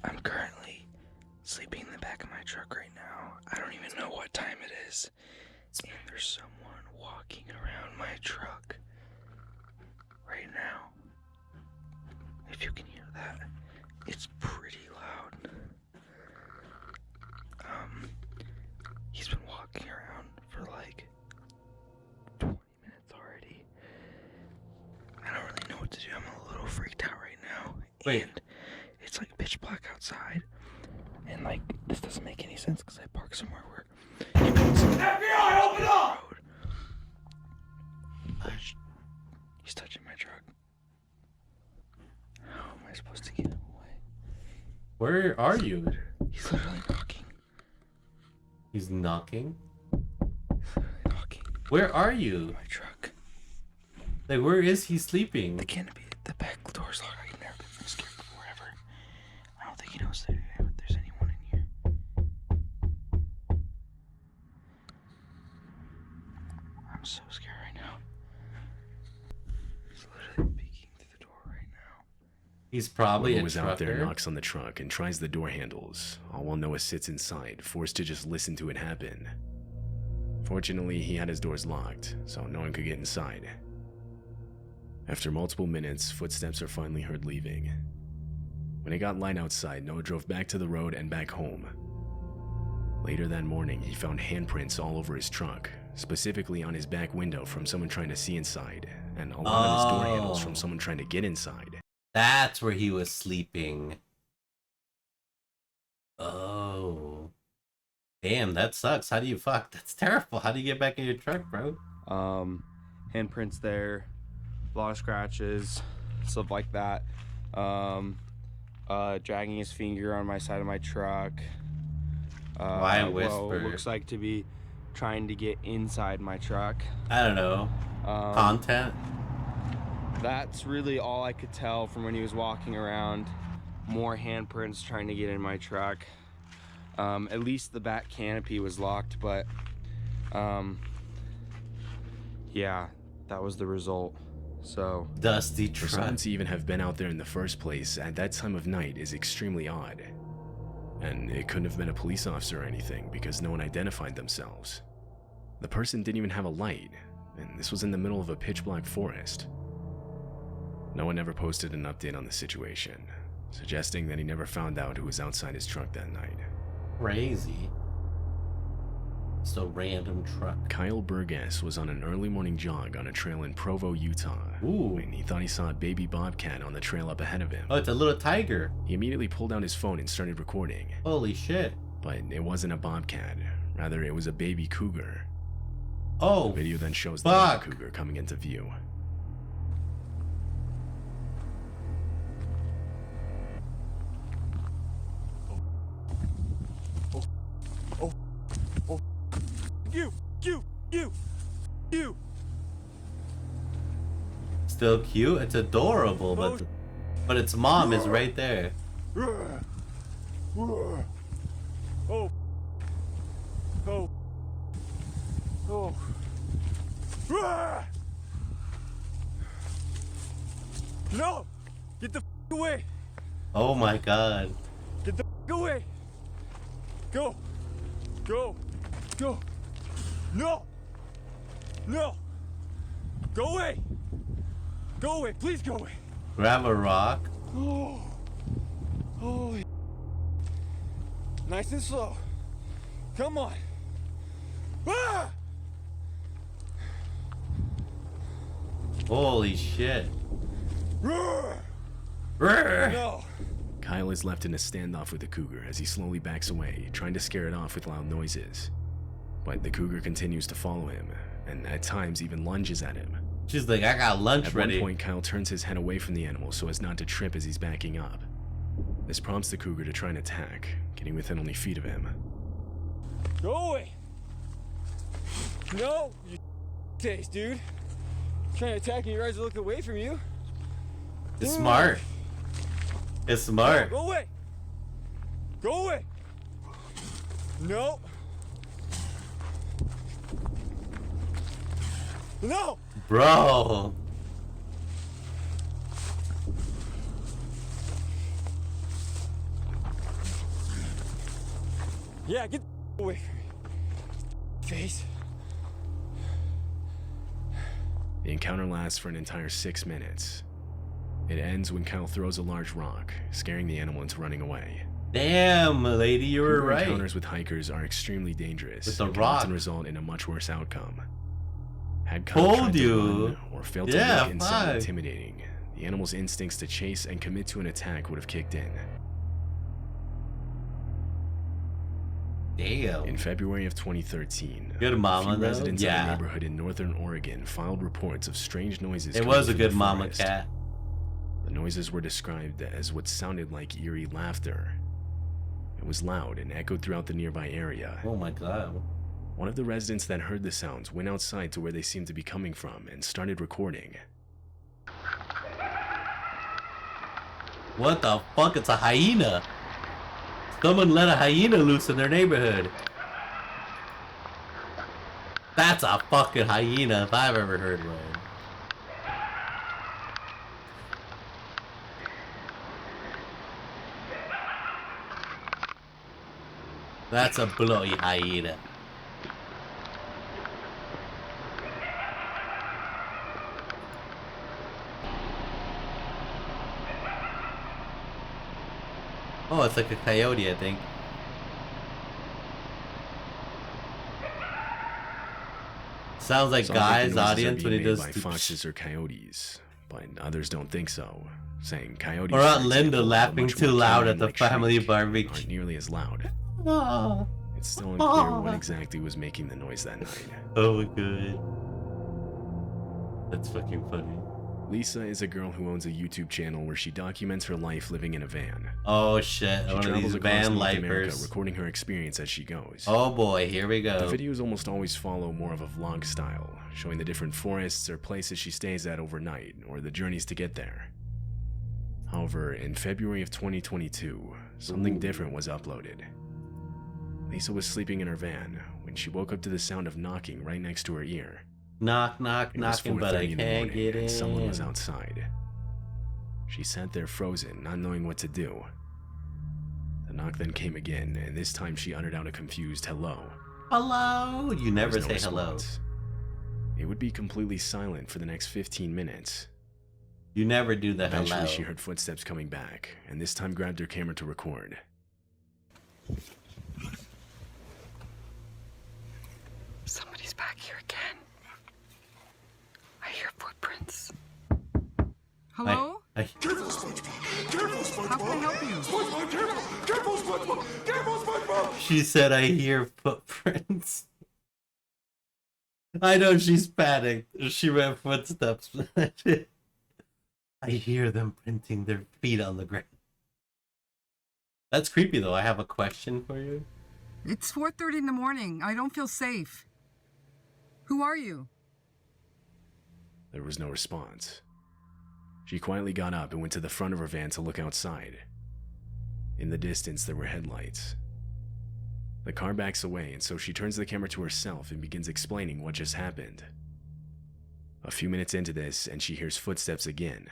A: I'm currently sleeping in the back of my truck right now. I don't even know what time it is. And there's someone walking around my truck right now. If you can hear that, it's pretty loud. He's been walking around for like 20 minutes already. I don't really know what to do. I'm a little freaked out right now.
E: Wait.
A: And it's like pitch black outside, and like this doesn't make any sense because I parked somewhere where you can see FBI, open up! He's touching my truck. How am I supposed to get him away?
E: Where are you?
A: He's literally knocking.
E: He's knocking?
A: He's literally knocking.
E: Where are you?
A: My truck.
E: Like, where is he sleeping?
A: The canopy, the back door's locked. I've never been scared before ever. I don't think he knows that there's anyone in here. I'm so scared right now. He's literally peeking through the door right now.
E: He's probably
P: Noah
E: a
P: was out there,
E: trucker.
P: knocks on the truck, and tries the door handles, all while Noah sits inside, forced to just listen to it happen. Fortunately, he had his doors locked, so no one could get inside. After multiple minutes, footsteps are finally heard leaving. When it got light outside, Noah drove back to the road and back home. Later that morning, he found handprints all over his truck, specifically on his back window from someone trying to see inside, and a lot of his door handles from someone trying to get inside.
E: That's where he was sleeping. Oh. Damn, that sucks. How do you fuck? That's terrible. How do you get back in your truck, bro?
C: Handprints there, a lot of scratches, stuff like that. Dragging his finger on my side of my truck.
E: Why
C: Well,
E: whisper?
C: looks like to be trying to get inside my truck.
E: I don't know. Content?
C: That's really all I could tell from when he was walking around. More handprints trying to get in my truck. At least the back canopy was locked, but yeah, that was the result. So
E: dusty
P: For someone to even have been out there in the first place at that time of night is extremely odd. And it couldn't have been a police officer or anything because no one identified themselves. The person didn't even have a light, and this was in the middle of a pitch black forest. No one ever posted an update on the situation, suggesting that he never found out who was outside his truck that night.
E: Crazy. So random truck.
P: Kyle Burgess was on an early morning jog on a trail in Provo, Utah.
E: Ooh.
P: When he thought he saw a baby bobcat on the trail up ahead of him.
E: Oh, it's a little tiger.
P: He immediately pulled out his phone and started recording.
E: Holy shit.
P: But it wasn't a bobcat. Rather, it was a baby cougar.
E: Oh,
P: the video then shows the
E: fuck.
P: baby cougar coming into view.
C: You.
E: Still cute? It's adorable, but its mom is right there.
C: Oh. No! Get the away!
E: Oh my god.
C: Get the away! Go! Go! Go! No! No! Go away! Go away! Please go away!
E: Grab a rock.
O: Oh. Oh. Nice and slow. Come on. Ah!
E: Holy shit.
O: Roar!
E: Roar!
O: No.
P: Kyle is left in a standoff with the cougar as he slowly backs away, trying to scare it off with loud noises. But the cougar continues to follow him, and at times even lunges at him.
E: She's like, I got lunch ready.
P: At one point, Kyle turns his head away from the animal so as not to trip as he's backing up. This prompts the cougar to try and attack, getting within only feet of him.
O: Go away. No, you taste, dude. I'm trying to attack and your eyes are looking away from you.
E: It's smart. It's smart.
O: No, go away. Go away. No. No.
E: Bro.
O: Yeah, get away from me. Face.
P: The encounter lasts for an entire 6 minutes. It ends when Kyle throws a large rock, scaring the animal into running away.
E: Damn, lady, you were right.
P: Encounters with hikers are extremely dangerous.
E: With the
P: and
E: rock.
P: can often result in a much worse outcome. Had Kyle tried to run or failed to look and sound intimidating, the animal's instincts to chase and commit to an attack would have kicked in.
E: Damn.
P: In February of 2013,
E: good mama,
P: a few residents
E: yeah.
P: of a neighborhood in northern Oregon filed reports of strange noises.
E: It was a good mama cat.
P: The noises were described as what sounded like eerie laughter. It was loud and echoed throughout the nearby area.
E: Oh my god.
P: One of the residents that heard the sounds went outside to where they seemed to be coming from and started recording.
E: What the fuck? It's a hyena. Someone let a hyena loose in their neighborhood. That's a fucking hyena if I've ever heard one. That's a bloody hyena. Oh, it's like a coyote, I think. Sounds like Guy's audience when he does
P: by foxes or coyotes, but others don't think so, saying coyotes.
E: Or Aunt Linda laughing too loud at the family barbecue.
P: Aren't nearly as loud.
E: Oh.
P: It's still unclear what exactly was making the noise that night.
E: Oh my god. That's fucking funny.
P: Lisa is a girl who owns a YouTube channel where she documents her life living in a van.
E: Oh shit,
P: She
E: one of
P: travels
E: these
P: across
E: van
P: North America,
E: lifers.
P: recording her experience as she goes.
E: Oh boy, here we go.
P: The videos almost always follow more of a vlog style, showing the different forests or places she stays at overnight, or the journeys to get there. However, in February of 2022, something different was uploaded. Lisa was sleeping in her van when she woke up to the sound of knocking right next to her ear.
E: Knock, knock, knocking, but I can't get in.
P: Someone was outside. She sat there frozen, not knowing what to do. The knock then came again, and this time she uttered out a confused hello.
E: Hello? You never
P: There was no
E: say hello.
P: response. It would be completely silent for the next 15 minutes.
E: You never do the
P: Eventually,
E: hello.
P: she heard footsteps coming back, and this time grabbed her camera to record.
L: Somebody's back here again. I hear footprints. Hello?
K: Careful, SpongeBob! Careful, SpongeBob!
L: How can I help you?
K: SpongeBob, careful! Careful, SpongeBob! Careful, SpongeBob!
E: She said, I hear footprints. I know she's panicked. She read footsteps. I hear them printing their feet on the ground. That's creepy, though. I have a question for you.
L: It's 4:30 in the morning. I don't feel safe. Who are you?
P: There was no response. She quietly got up and went to the front of her van to look outside. In the distance, there were headlights. The car backs away, and so she turns the camera to herself and begins explaining what just happened. A few minutes into this, and she hears footsteps again.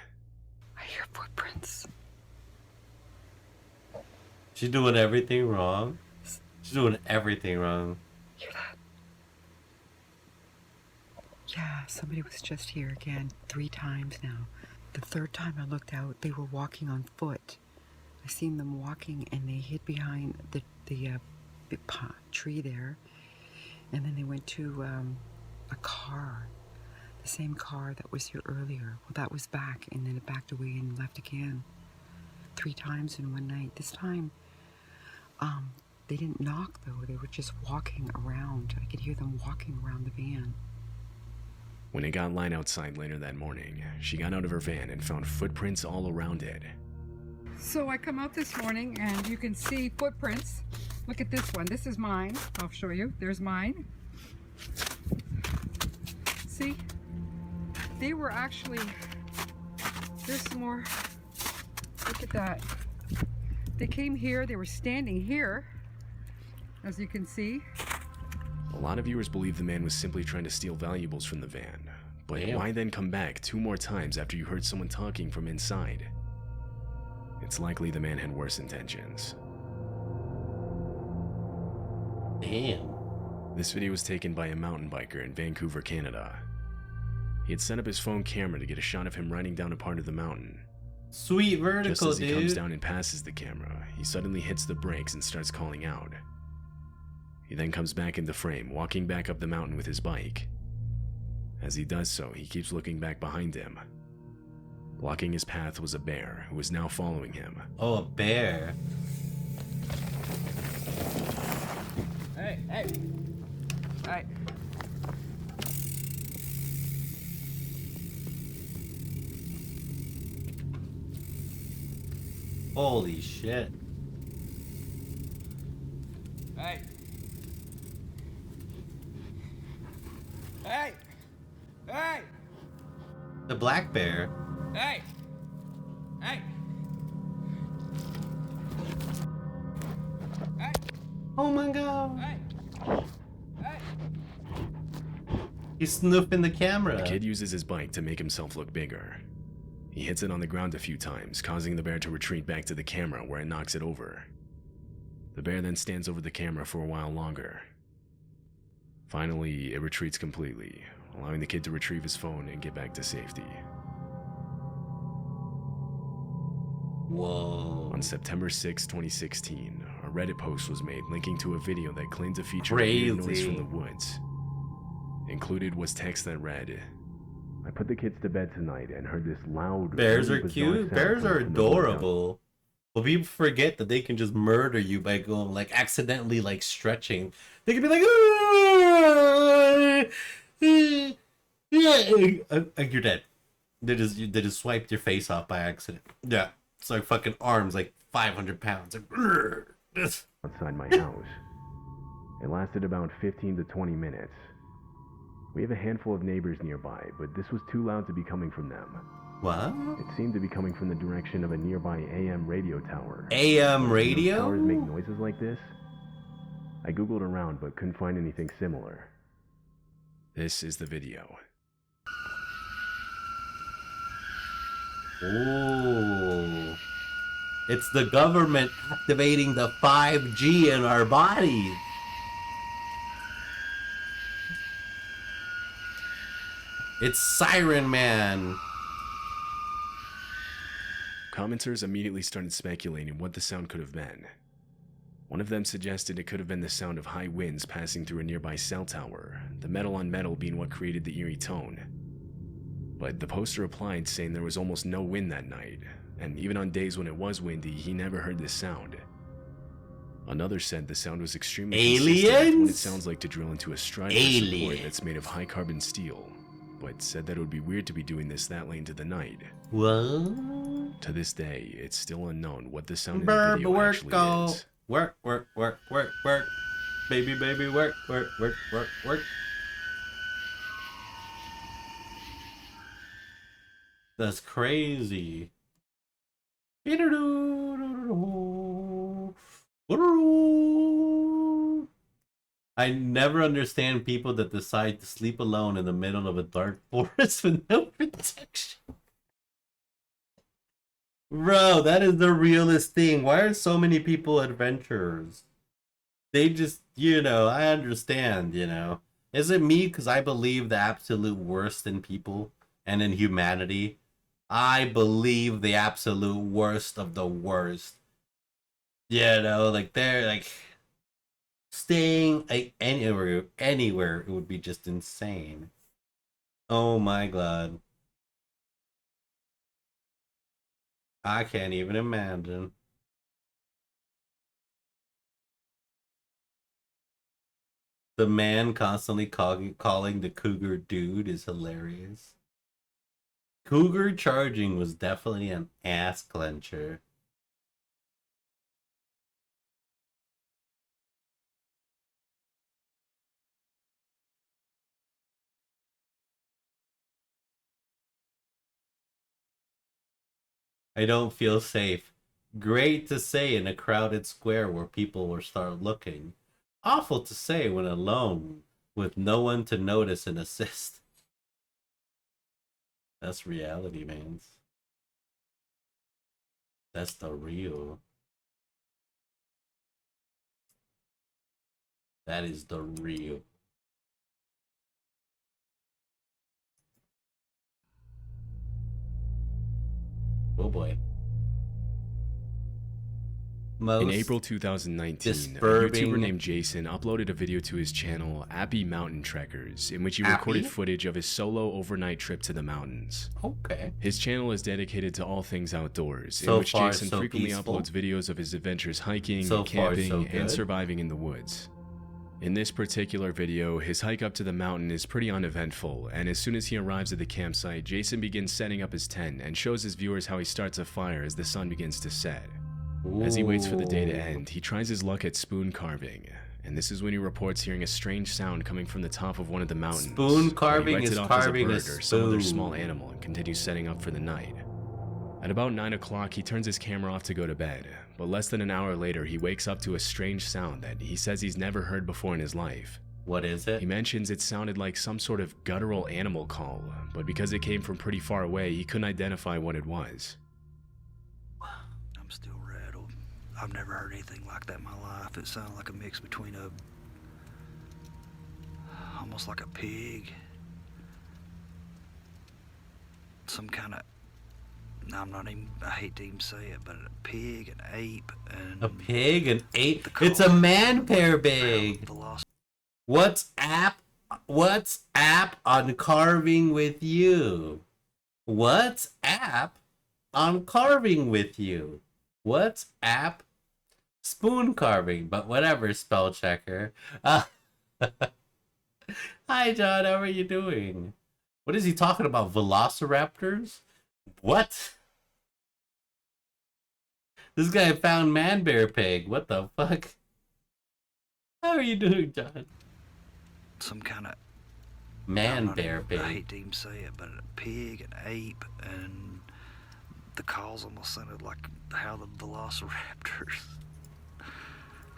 L: I hear footprints.
E: She's doing everything wrong. She's doing everything wrong.
L: Hear that? Yeah, somebody was just here again 3 times now.
D: The third time I looked out, they were walking on foot. I seen them walking, and they hid behind the big tree there. And then they went to a car, the same car that was here earlier. Well, that was back, and then it backed away and left again. 3 times in one night. This time, they didn't knock, though. They were just walking around. I could hear them walking around the van.
P: When it got light outside later that morning, she got out of her van and found footprints all around it.
L: So I come out this morning and you can see footprints. Look at this one. This is mine. I'll show you. There's mine. See? They were actually... There's some more. Look at that. They came here. They were standing here, as you can see.
P: A lot of viewers believe the man was simply trying to steal valuables from the van. But why then come back 2 more times after you heard someone talking from inside? It's likely the man had worse intentions.
E: Damn.
P: This video was taken by a mountain biker in Vancouver, Canada. He had set up his phone camera to get a shot of him riding down a part of the mountain.
E: Sweet vertical,
P: Just as he
E: dude.
P: comes down and passes the camera, he suddenly hits the brakes and starts calling out. He then comes back into frame, walking back up the mountain with his bike. As he does so, he keeps looking back behind him. Blocking his path was a bear, who was now following him.
E: Oh, a bear.
L: Hey, hey. Hey.
E: Holy shit.
L: Hey. Hey. Hey.
E: The black bear.
L: Hey. Hey. Hey.
E: Oh my god.
L: Hey. Hey.
E: He's snooping the camera.
P: The kid uses his bike to make himself look bigger. He hits it on the ground a few times, causing the bear to retreat back to the camera where it knocks it over. The bear then stands over the camera for a while longer. Finally, it retreats completely, allowing the kid to retrieve his phone and get back to safety.
E: Whoa.
P: On September 6, 2016, a Reddit post was made linking to a video that claimed to feature
E: Crazy.
P: a weird noise from the woods. Included was text that read, "I put the kids to bed tonight and heard this loud...
E: Bears
P: really
E: are
P: bizarre
E: cute.
P: sound
E: Bears are
P: coming from the woods out."
E: adorable. But people forget that they can just murder you by going, like, accidentally, like, stretching. They can be like, you're dead. They just swiped your face off by accident. Yeah. It's like fucking arms, like 500 pounds. Like,
P: outside my house. It lasted about 15 to 20 minutes. We have a handful of neighbors nearby, but this was too loud to be coming from them.
E: What?
P: It seemed to be coming from the direction of a nearby AM radio tower.
E: AM radio?
P: Those towers make noises like this? I googled around but couldn't find anything similar. This is the video.
E: Ooh. It's the government activating the 5G in our bodies. It's Siren Man.
P: Commenters immediately started speculating what the sound could have been. One of them suggested it could have been the sound of high winds passing through a nearby cell tower, the metal on metal being what created the eerie tone. But the poster replied saying there was almost no wind that night, and even on days when it was windy, he never heard this sound. Another said the sound was extremely consistent with what it sounds like to drill into a strut or support that's made of high carbon steel, but said that it would be weird to be doing this that late into the night.
E: What?
P: To this day, it's still unknown what the sound in the video actually is.
E: Work, work, work, work, work. Baby, baby, work, work, work, work, work. That's crazy. I never understand people that decide to sleep alone in the middle of a dark forest with no protection. Bro, that is the realest thing. Why are so many people adventurers? They just, I understand, Is it me because I believe the absolute worst in people and in humanity? I believe the absolute worst of the worst. You know, like they're like staying like anywhere, it would be just insane. Oh my god. I can't even imagine. The man constantly calling the cougar dude is hilarious. Cougar charging was definitely an ass clencher. I don't feel safe. Great to say in a crowded square where people will start looking. Awful to say when alone, with no one to notice and assist. That's reality, man. That's the real. That is the real. Oh boy.
P: In April 2019, a YouTuber named Jason uploaded a video to his channel, Appy Mountain Trekkers, in which he recorded footage of his solo overnight trip to the mountains.
E: Okay.
P: His channel is dedicated to all things outdoors, in which Jason frequently uploads videos of his adventures hiking, camping, and surviving in the woods. In this particular video, his hike up to the mountain is pretty uneventful, and as soon as he arrives at the campsite, Jason begins setting up his tent and shows his viewers how he starts a fire as the sun begins to set. As he waits for the day to end, he tries his luck at spoon carving, and this is when he reports hearing a strange sound coming from the top of one of the mountains.
E: Spoon carving is carving
P: a bird or some other small animal and continues setting up for the night. At about 9 o'clock, he turns his camera off to go to bed, but less than an hour later, he wakes up to a strange sound that he says he's never heard before in his life.
E: What is it?
P: He mentions it sounded like some sort of guttural animal call, but because it came from pretty far away, he couldn't identify what it was.
S: I'm still rattled. I've never heard anything like that in my life. It sounded like a mix between almost like a pig, some kind of, I hate to even say it, but a pig, an ape, and...
E: A pig, an ape? It's a man pair big! What's app on carving with you? What's app on carving with you? What's app spoon carving? But whatever, spell checker. Hi John, how are you doing? What is he talking about? Velociraptors? What? This guy found man bear pig. What the fuck? How are you doing, John?
S: Some kind of
E: man bear pig.
S: I hate to even say it, but a pig, an ape, and the calls almost sounded like how the velociraptors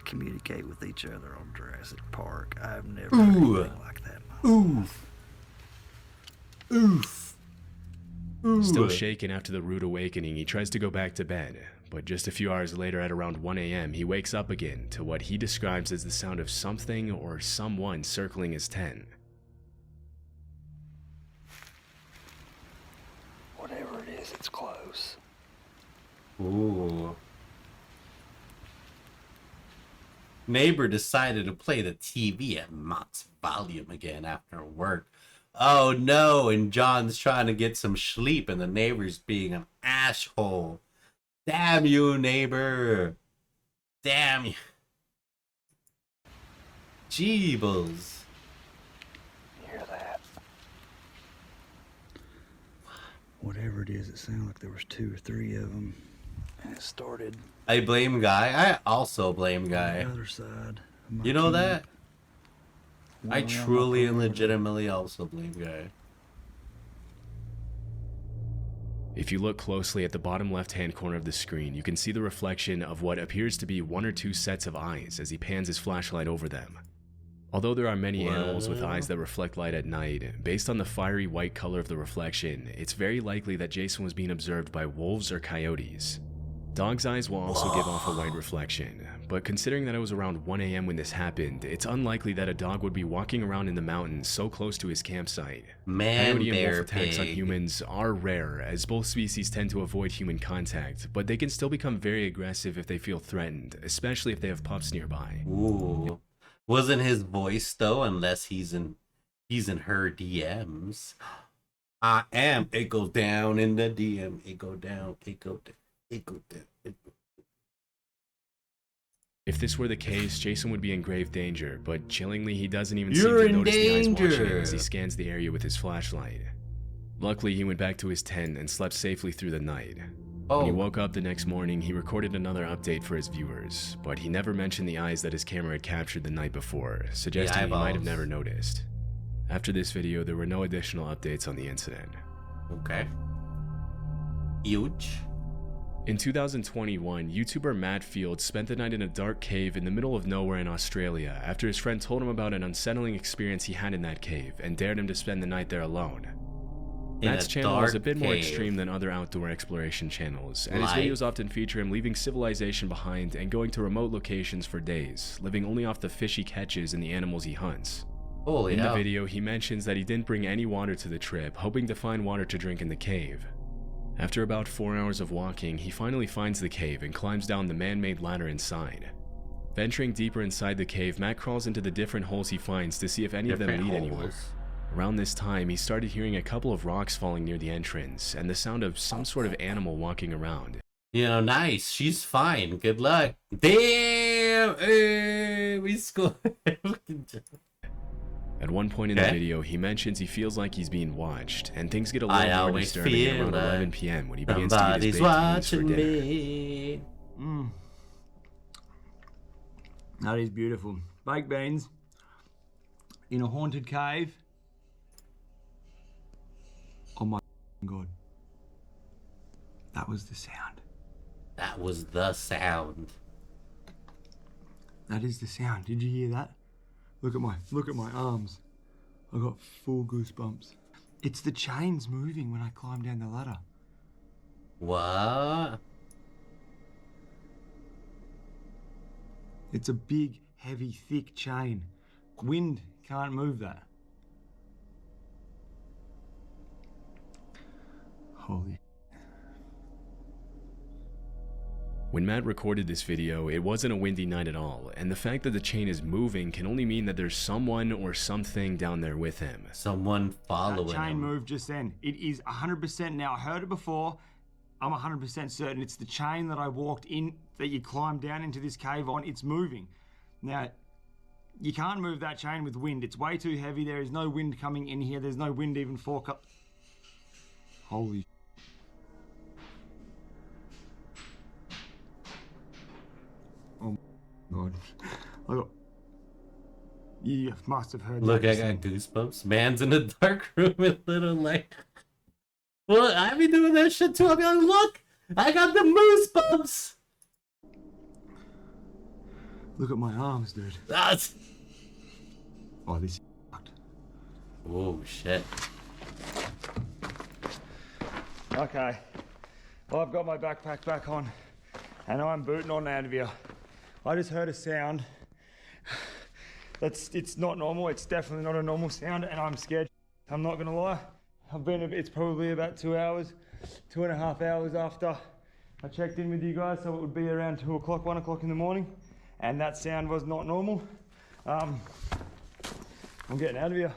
S: communicate with each other on Jurassic Park. I've never heard anything like that in my life.
E: Oof.
P: Still shaken after the rude awakening, he tries to go back to bed, but just a few hours later at around 1 a.m., he wakes up again to what he describes as the sound of something or someone circling his tent.
S: Whatever it is, it's close.
E: Ooh. Neighbor decided to play the TV at max volume again after work. Oh no, and John's trying to get some sleep and the neighbor's being an asshole. Damn you, neighbor. Damn you. Jeebles.
S: You hear that? Whatever it is, it sounded like there was 2 or 3 of them. And it started...
E: I blame Guy. I also blame Guy.
S: On the other side.
E: You know that? I truly and legitimately also blame Guy.
P: If you look closely at the bottom left-hand corner of the screen, you can see the reflection of what appears to be 1 or 2 sets of eyes as he pans his flashlight over them. Although there are many animals with eyes that reflect light at night, based on the fiery white color of the reflection, it's very likely that Jason was being observed by wolves or coyotes. Dog's eyes will also give off a white reflection,
T: but considering that it was around 1 a.m. when this happened, it's unlikely that a dog would be walking around in the mountains so close to his campsite. Coyote and wolf attacks on humans are rare, as both species tend to avoid human contact, but they can still become very aggressive if they feel threatened, especially if they have pups nearby.
E: Ooh. Wasn't his voice though, unless he's in her DMs. I am. It goes down in the DM. It go down. It go down. It go down.
T: If this were the case, Jason would be in grave danger, but chillingly he doesn't even seem to notice the eyes watching him as he scans the area with his flashlight. Luckily, he went back to his tent and slept safely through the night. When he woke up the next morning, he recorded another update for his viewers, but he never mentioned the eyes that his camera had captured the night before, suggesting he might have never noticed. After this video, there were no additional updates on the incident.
E: Okay. Huge.
T: In 2021, YouTuber Matt Field spent the night in a dark cave in the middle of nowhere in Australia after his friend told him about an unsettling experience he had in that cave and dared him to spend the night there alone. Matt's channel is a bit more extreme than other outdoor exploration channels, and his videos often feature him leaving civilization behind and going to remote locations for days, living only off the fish he catches and the animals he hunts. In the video, he mentions that he didn't bring any water to the trip, hoping to find water to drink in the cave. After about 4 hours of walking, he finally finds the cave and climbs down the man-made ladder inside. Venturing deeper inside the cave, Matt crawls into the different holes he finds to see if any of them lead anywhere. Around this time, he started hearing a couple of rocks falling near the entrance and the sound of some sort of animal walking around.
E: You know, nice. She's fine. Good luck. Damn! Hey, we scored.
T: At one point in the video, he mentions he feels like he's being watched, and things get a little more disturbing at around 11 p.m. when he begins to get his baked beans for dinner.
U: That is beautiful. Baked beans in a haunted cave. Oh my God. That was the sound.
E: That was the sound.
U: That is the sound. Did you hear that? Look at my arms. I got full goosebumps. It's the chains moving when I climb down the ladder.
E: What?
U: It's a big, heavy, thick chain. Wind can't move that. Holy.
T: When Matt recorded this video, it wasn't a windy night at all, and the fact that the chain is moving can only mean that there's someone or something down there with him.
E: Someone following
U: That chain moved just then. It is 100% now. I heard it before. I'm 100% certain it's the chain that I walked in, that you climbed down into this cave on. It's moving. Now, you can't move that chain with wind. It's way too heavy. There is no wind coming in here. There's no wind even for... Holy... Oh God. You must have heard
E: Look,
U: that.
E: I got goosebumps. Man's in a dark room with little like... Well, I be doing that shit too. I'll be like, look! I got the moose bumps!
U: Look at my arms, dude.
E: That's...
U: Oh, this is fucked.
E: Oh, shit.
U: Okay. Well, I've got my backpack back on, and I'm booting on out of here. I just heard a sound. It's not normal. It's definitely not a normal sound, and I'm scared. I'm not gonna lie. It's probably about 2 hours, 2.5 hours after I checked in with you guys, so it would be around 2 o'clock, 1 o'clock in the morning, and that sound was not normal. I'm getting out of here.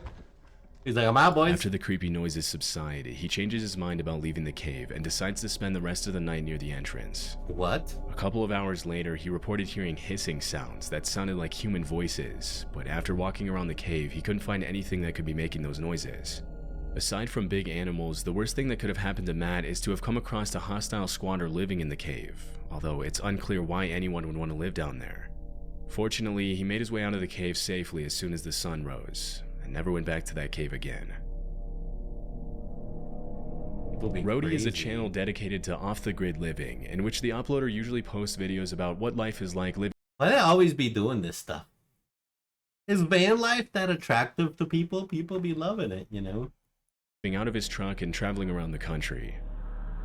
E: He's like, I'm out, boys.
T: After the creepy noises subside, he changes his mind about leaving the cave and decides to spend the rest of the night near the entrance.
E: What?
T: A couple of hours later, he reported hearing hissing sounds that sounded like human voices, but after walking around the cave, he couldn't find anything that could be making those noises. Aside from big animals, the worst thing that could have happened to Matt is to have come across a hostile squatter living in the cave, although it's unclear why anyone would want to live down there. Fortunately, he made his way out of the cave safely as soon as the sun rose, and never went back to that cave again. Roadie is a channel dedicated to off-the-grid living, in which the uploader usually posts videos about what life is like living.
E: Why they always be doing this stuff? Is van life that attractive to people? People be loving it, you know?
T: Out of his truck and traveling around the country.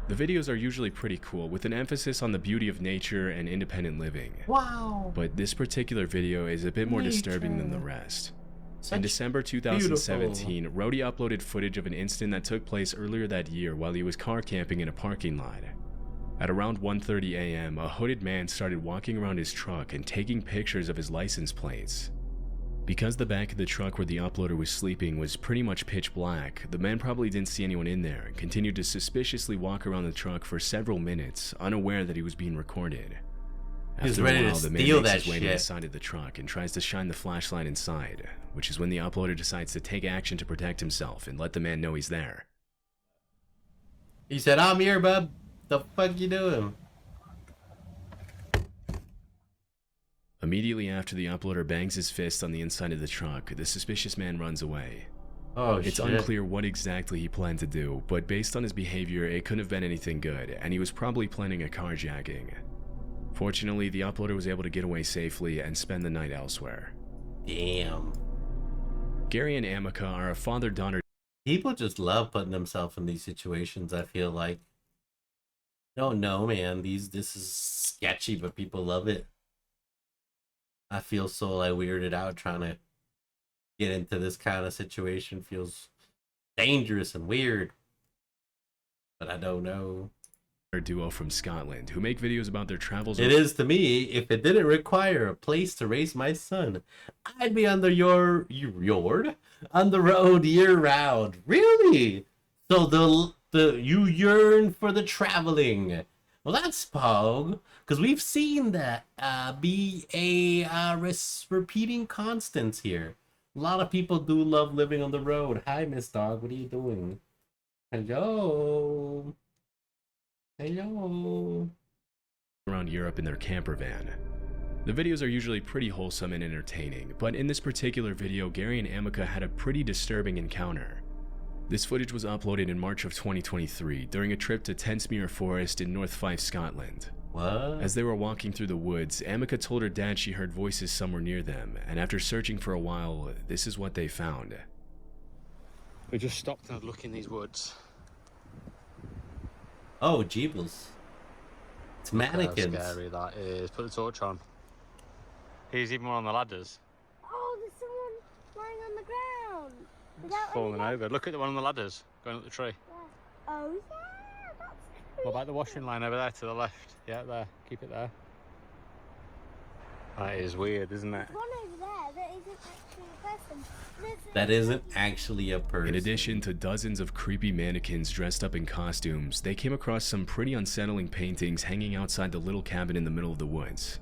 T: The videos are usually pretty cool, with an emphasis on the beauty of nature and independent living.
E: Wow.
T: But this particular video is a bit more disturbing than the rest. In December 2017, Rody uploaded footage of an incident that took place earlier that year while he was car camping in a parking lot. At around 1:30 a.m., a hooded man started walking around his truck and taking pictures of his license plates. Because the back of the truck where the uploader was sleeping was pretty much pitch black, the man probably didn't see anyone in there and continued to suspiciously walk around the truck for several minutes, unaware that he was being recorded. After a while, the man makes his way to the side of the truck and tries to shine the flashlight inside, which is when the uploader decides to take action to protect himself and let the man know he's there.
E: He said, "I'm here, bub. The fuck you doing?"
T: Immediately after the uploader bangs his fist on the inside of the truck, the suspicious man runs away.
E: Oh,
T: it's unclear what exactly he planned to do, but based on his behavior, it couldn't have been anything good, and he was probably planning a carjacking. Fortunately, the uploader was able to get away safely and spend the night elsewhere.
E: Damn.
T: Gary and Amica are a father-daughter.
E: People just love putting themselves in these situations, I feel like. I don't know, man. This is sketchy, but people love it. I feel so like weirded out trying to get into this kind of situation. Feels dangerous and weird. But I don't know.
T: Duo from Scotland who make videos about their travels.
E: It is to me. If it didn't require a place to raise my son, I'd be on the on the road year round. Really? So you yearn for the traveling. Well, that's Pog, because we've seen that be a repeating constants here. A lot of people do love living on the road. Hi, Miss Dog. What are you doing? Hello. Hello.
T: Around Europe in their camper van. The videos are usually pretty wholesome and entertaining, but in this particular video, Gary and Amica had a pretty disturbing encounter. This footage was uploaded in March of 2023 during a trip to Tensmuir Forest in North Fife, Scotland.
E: What?
T: As they were walking through the woods, Amica told her dad she heard voices somewhere near them, and after searching for a while, this is what they found.
G: We just stopped and had a look in these woods.
E: Oh, Jeebles. It's mannequins.
G: How scary that is. Put the torch on. He's even more on the ladders.
V: Oh, there's someone lying on the ground. Without
G: Falling over. Look at the one on the ladders going up the tree.
V: Yeah. Oh, yeah, that's creepy.
G: What about the washing line over there to the left? Yeah, there. Keep it there. That is weird, isn't it?
V: There's one over there that isn't actually a person.
E: That isn't actually a person.
T: In addition to dozens of creepy mannequins dressed up in costumes, they came across some pretty unsettling paintings hanging outside the little cabin in the middle of the woods.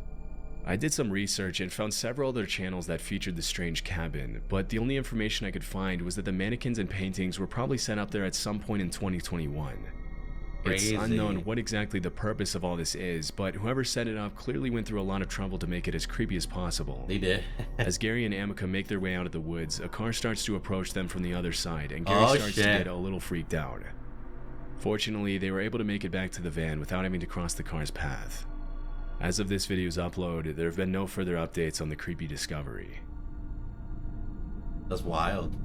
T: I did some research and found several other channels that featured the strange cabin, but the only information I could find was that the mannequins and paintings were probably set up there at some point in 2021.
E: Crazy.
T: It's unknown what exactly the purpose of all this is, but whoever set it up clearly went through a lot of trouble to make it as creepy as possible.
E: They did.
T: As Gary and Amica make their way out of the woods, a car starts to approach them from the other side, and Gary starts to get a little freaked out. Fortunately, they were able to make it back to the van without having to cross the car's path. As of this video's upload, there have been no further updates on the creepy discovery.
E: That's wild.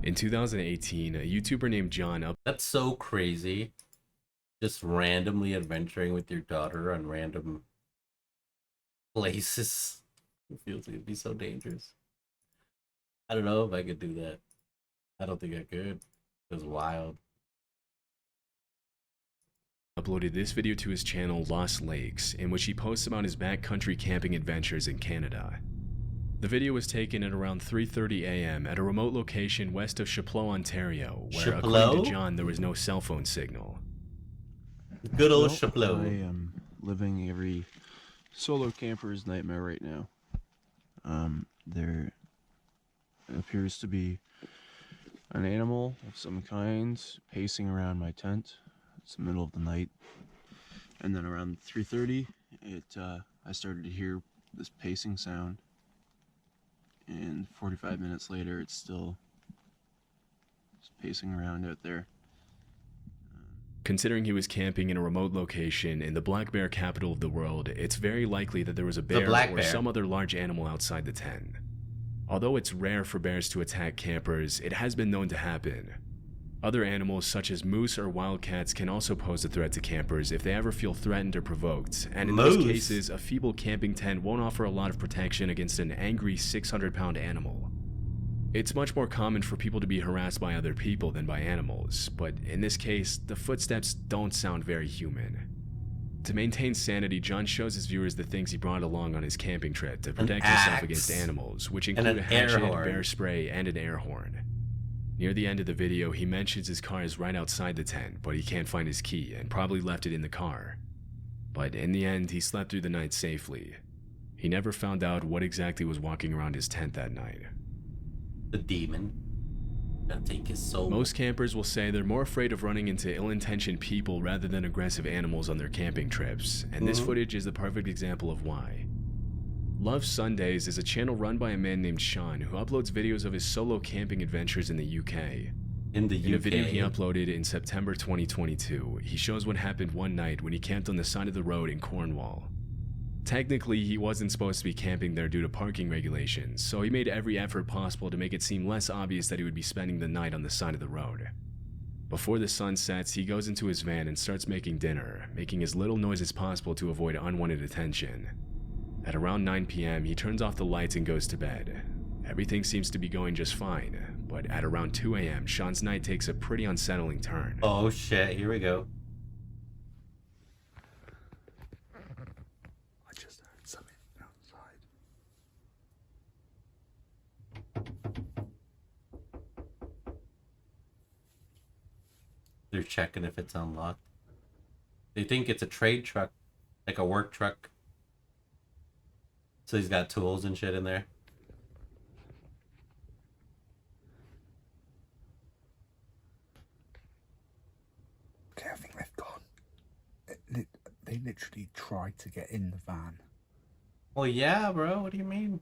T: In 2018, a YouTuber named John
E: That's so crazy. Just randomly adventuring with your daughter on random places. It feels like it'd be so dangerous. I don't know if I could do that. I don't think I could. It was wild.
T: Uploaded this video to his channel Lost Lakes, in which he posts about his backcountry camping adventures in Canada. The video was taken at around 3:30 a.m. at a remote location west of Chapleau, Ontario, where according to John, there was no cell phone signal.
E: Good old Chapleau.
W: I am living every solo camper's nightmare right now. There appears to be an animal of some kind pacing around my tent. It's the middle of the night, and then around 3:30, I started to hear this pacing sound, and 45 minutes later, it's still just pacing around out there.
T: Considering he was camping in a remote location in the black bear capital of the world, it's very likely that there was a bear or some other large animal outside the tent. Although it's rare for bears to attack campers, it has been known to happen. Other animals such as moose or wildcats can also pose a threat to campers if they ever feel threatened or provoked, and in those cases, a feeble camping tent won't offer a lot of protection against an angry 600-pound animal. It's much more common for people to be harassed by other people than by animals, but in this case, the footsteps don't sound very human. To maintain sanity, John shows his viewers the things he brought along on his camping trip to protect himself against animals, which include a hatchet, bear spray, and an air horn. Near the end of the video, he mentions his car is right outside the tent, but he can't find his key and probably left it in the car. But in the end, he slept through the night safely. He never found out what exactly was walking around his tent that night.
E: The demon. Gonna take his soul.
T: Most campers will say they're more afraid of running into ill-intentioned people rather than aggressive animals on their camping trips, and this footage is the perfect example of why. Love Sundays is a channel run by a man named Sean who uploads videos of his solo camping adventures in the UK. In a video he uploaded in September 2022, he shows what happened one night when he camped on the side of the road in Cornwall. Technically, he wasn't supposed to be camping there due to parking regulations, so he made every effort possible to make it seem less obvious that he would be spending the night on the side of the road. Before the sun sets, he goes into his van and starts making dinner, making as little noise as possible to avoid unwanted attention. At around 9 p.m., he turns off the lights and goes to bed. Everything seems to be going just fine, but at around 2 a.m., Sean's night takes a pretty unsettling turn.
E: Oh shit, here we go.
I: I just heard something outside.
E: They're checking if it's unlocked. They think it's a trade truck, like a work truck. So he's got tools and shit in there.
I: Okay, I think they've gone. They literally tried to get in the van.
E: Well, yeah, bro. What do you mean?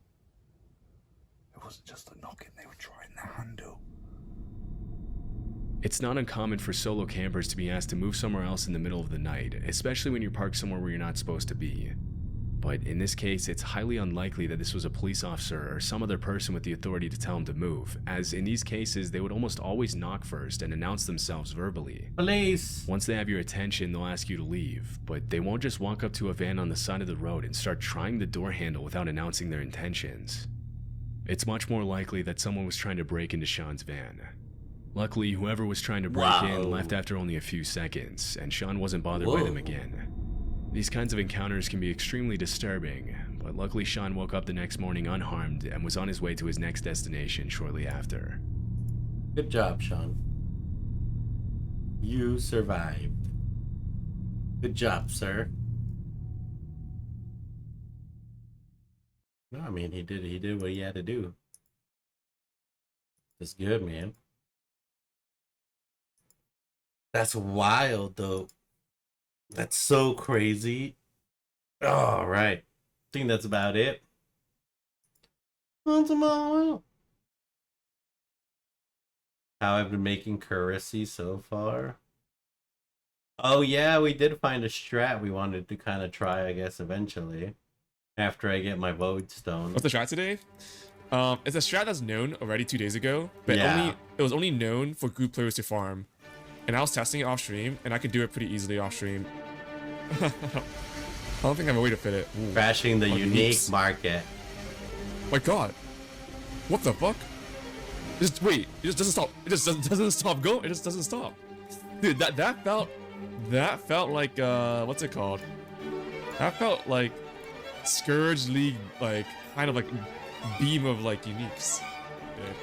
I: It wasn't just a knocking, they were trying the handle.
T: It's not uncommon for solo campers to be asked to move somewhere else in the middle of the night, especially when you're parked somewhere where you're not supposed to be. But in this case, it's highly unlikely that this was a police officer or some other person with the authority to tell him to move, as in these cases, they would almost always knock first and announce themselves verbally.
E: Police!
T: Once they have your attention, they'll ask you to leave, but they won't just walk up to a van on the side of the road and start trying the door handle without announcing their intentions. It's much more likely that someone was trying to break into Sean's van. Luckily, whoever was trying to break in left after only a few seconds, and Sean wasn't bothered by them again. These kinds of encounters can be extremely disturbing, but luckily Sean woke up the next morning unharmed and was on his way to his next destination shortly after.
E: Good job, Sean. You survived. Good job, sir. No, I mean, he did what he had to do. That's good, man. That's wild, though. That's so crazy. All right. I think that's about it. On tomorrow. How I've been making currency so far. Oh yeah, we did find a strat we wanted to kind of try, I guess, eventually. After I get my void stone.
J: What's the strat today? It's a strat that's known already 2 days ago, but
E: Yeah.
J: it was only known for group players to farm. And I was testing it off stream, and I could do it pretty easily off stream. I don't think I have a way to fit it. Ooh.
E: Crashing the unique market.
J: My god. What the fuck? Just wait, it just doesn't stop. It just doesn't stop going. It just doesn't stop. Dude, that felt like what's it called? That felt like Scourge League, like kind of like beam of like uniques. Dude.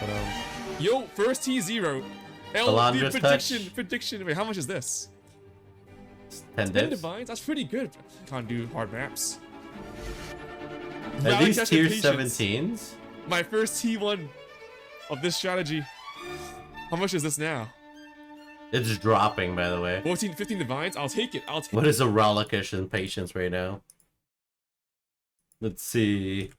J: But yo, first T0. LB prediction. Wait, how much is this?
E: 10
J: divines? That's pretty good. Can't do hard maps.
E: Are these tier 17s?
J: My first T1 of this strategy. How much is this now?
E: It's dropping, by the way.
J: 14, 15 divines? I'll take it.
E: What is a relic in patience right now? Let's see.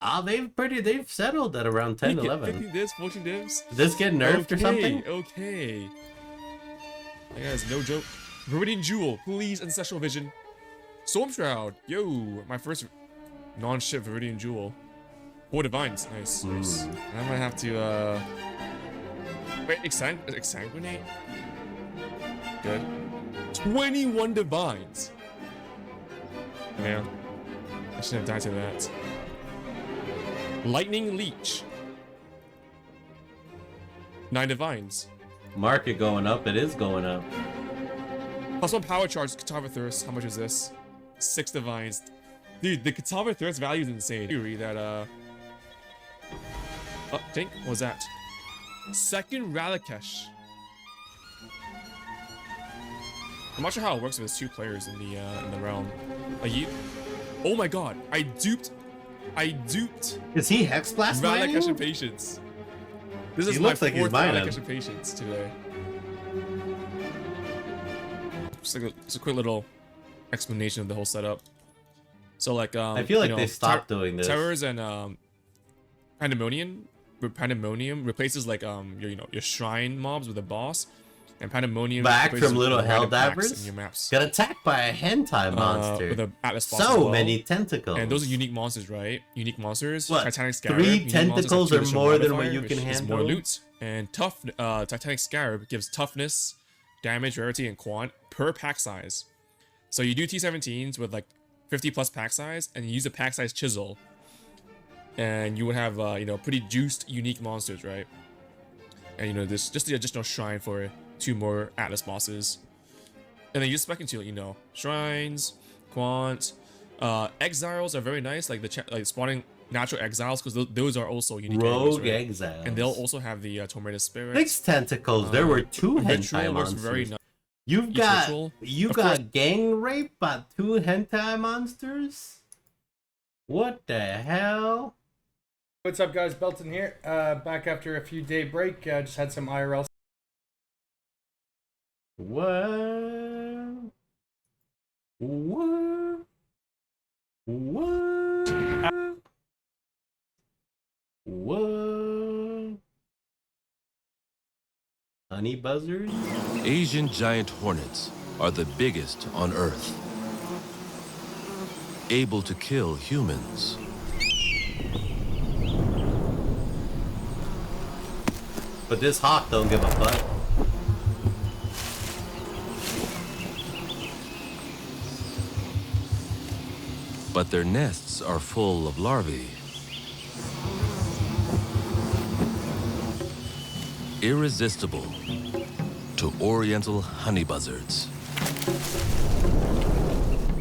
E: They've settled at around 10, 11.
J: 15 divs, 14 divs.
E: Did this get nerfed or something?
J: Okay. Guys, no joke. Viridian Jewel, please, Ancestral Vision. Storm Shroud, yo, my first Non-ship Viridian Jewel. 4 divines. Nice. Nice. I might have to wait, exsanguinate? Good. 21 divines. Man. I shouldn't have died to that. Lightning Leech. 9 divines.
E: Market going up. It is going up.
J: +1 power charge, Katava Thirst. How much is this? 6 divines. Dude, the Katava Thirst value is insane. You read that, oh, think, what was that? Second Ralikesh. I'm not sure how it works with 2 players in the realm. You, oh my god, I duped.
E: Is he Hexblast mining?
J: Ralikesh and Patience. This is
E: He
J: my
E: looks like he's
J: 4th
E: mining.
J: Ralikesh and Patience today. Just like a quick little explanation of the whole setup. So like,
E: I feel like they stopped doing this.
J: Terrors and Pandemonium replaces like your shrine mobs with a boss, and Pandemonium
E: Back
J: replaces
E: from Little
J: random packs
E: Helldivers?
J: in your maps.
E: Got attacked by a hentai monster.
J: With a Atlas boss as
E: So
J: well.
E: many tentacles.
J: And those are unique monsters, right? Unique monsters.
E: What,
J: Titanic Scarab.
E: 3
J: unique monsters
E: tentacles
J: have
E: are
J: 2
E: more than what
J: modifier,
E: you
J: which
E: can
J: is
E: handle?
J: more loot. And Titanic Scarab gives toughness, damage, rarity, and quant per pack size. So you do T17s with like 50+ pack size, and you use a pack size chisel, and you would have pretty juiced unique monsters, right? And this just the additional shrine for 2 more Atlas bosses, and then you spec into shrines, quant, exiles are very nice, like like spawning natural exiles, because those are also unique enemies,
E: Rogue
J: right?
E: exiles.
J: And they'll also have the tormented spirits.
E: 6 tentacles. There were 2 hentai
J: Ritual works
E: monsters.
J: very nice.
E: You've
J: Each
E: got
J: ritual-
E: you
J: of
E: got
J: course-
E: gang raped by 2 hentai monsters? What the hell?
F: What's up, guys? Belton here. Back after a few day break. Just had some IRL.
E: What? What? What? What? Honey buzzards?
M: Asian giant hornets are the biggest on Earth, able to kill humans.
E: But this hawk don't give a fuck.
M: But their nests are full of larvae. Irresistible to oriental honey buzzards.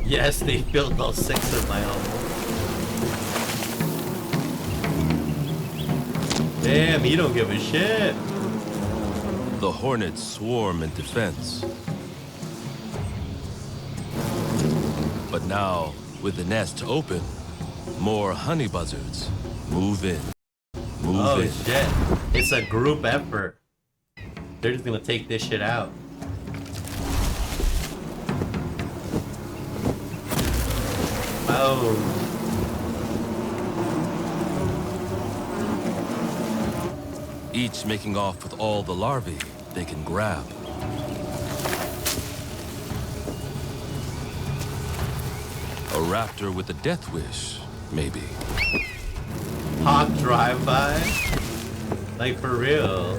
E: Yes, they built those 6 of my own. Damn, he don't give a shit.
M: The hornets swarm in defense. But now, with the nest open, more honey buzzards move in.
E: Oh shit. It's a group effort. They're just gonna take this shit out. Oh.
M: Each making off with all the larvae they can grab. A raptor with a death wish, maybe.
E: Hawk drive-by? Like, for real.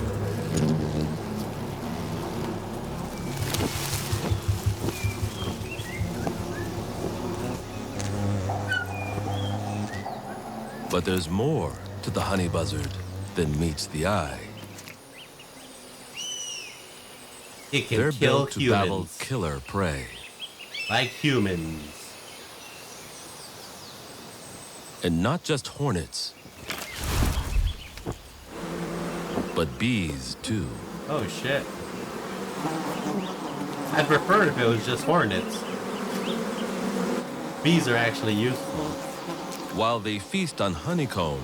M: But there's more to the honey buzzard than meets the eye.
E: It can
M: They're
E: kill
M: built to battle
E: humans.
M: killer prey.
E: Like humans.
M: And not just hornets, but bees too.
E: Oh shit. I'd prefer it if it was just hornets. Bees are actually useful.
M: While they feast on honeycomb,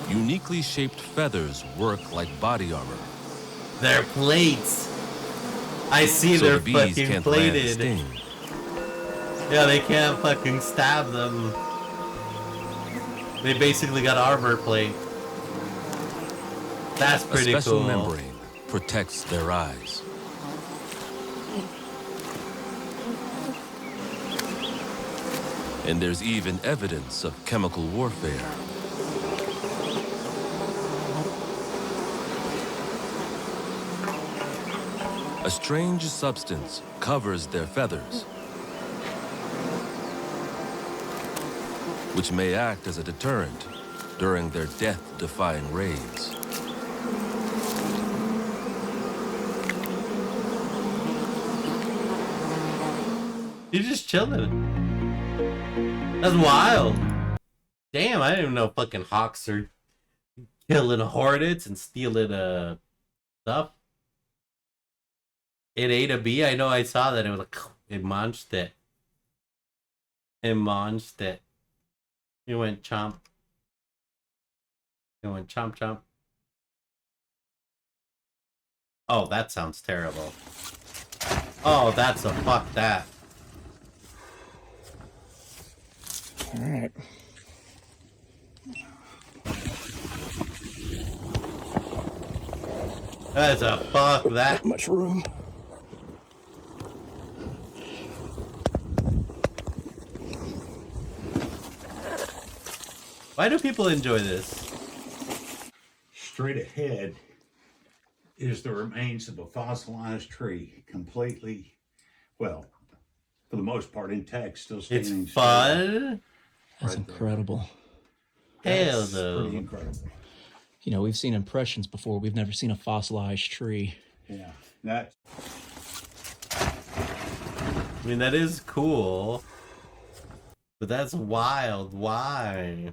M: uniquely shaped feathers work like body armor.
E: They're plates. I see
M: So
E: they're
M: the bees
E: fucking
M: can't land a
E: plated.
M: sting.
E: Yeah, they can't fucking stab them. They basically got armor plate. That's pretty
M: A special
E: cool.
M: membrane protects their eyes. And there's even evidence of chemical warfare. A strange substance covers their feathers, which may act as a deterrent during their death-defying raids.
E: You're just chilling. That's wild. Damn, I didn't even know fucking hawks are killing hornets and stealing stuff. It ate a bee. I know I saw that. It was like it munched it. It munched it. It went chomp. It went chomp chomp. Oh, that sounds terrible. Oh, that's a fuck that.
I: All right.
E: That's a fuck that.
I: Not much room.
E: Why do people enjoy this?
B: Straight ahead is the remains of a fossilized tree, completely, well, for the most part intact, still standing.
E: It's fun.
H: That's incredible.
E: Hell
B: That's
E: no.
B: pretty incredible.
H: You know, we've seen impressions before. We've never seen a fossilized tree.
B: Yeah, that.
E: I mean, that is cool. But that's wild. Why?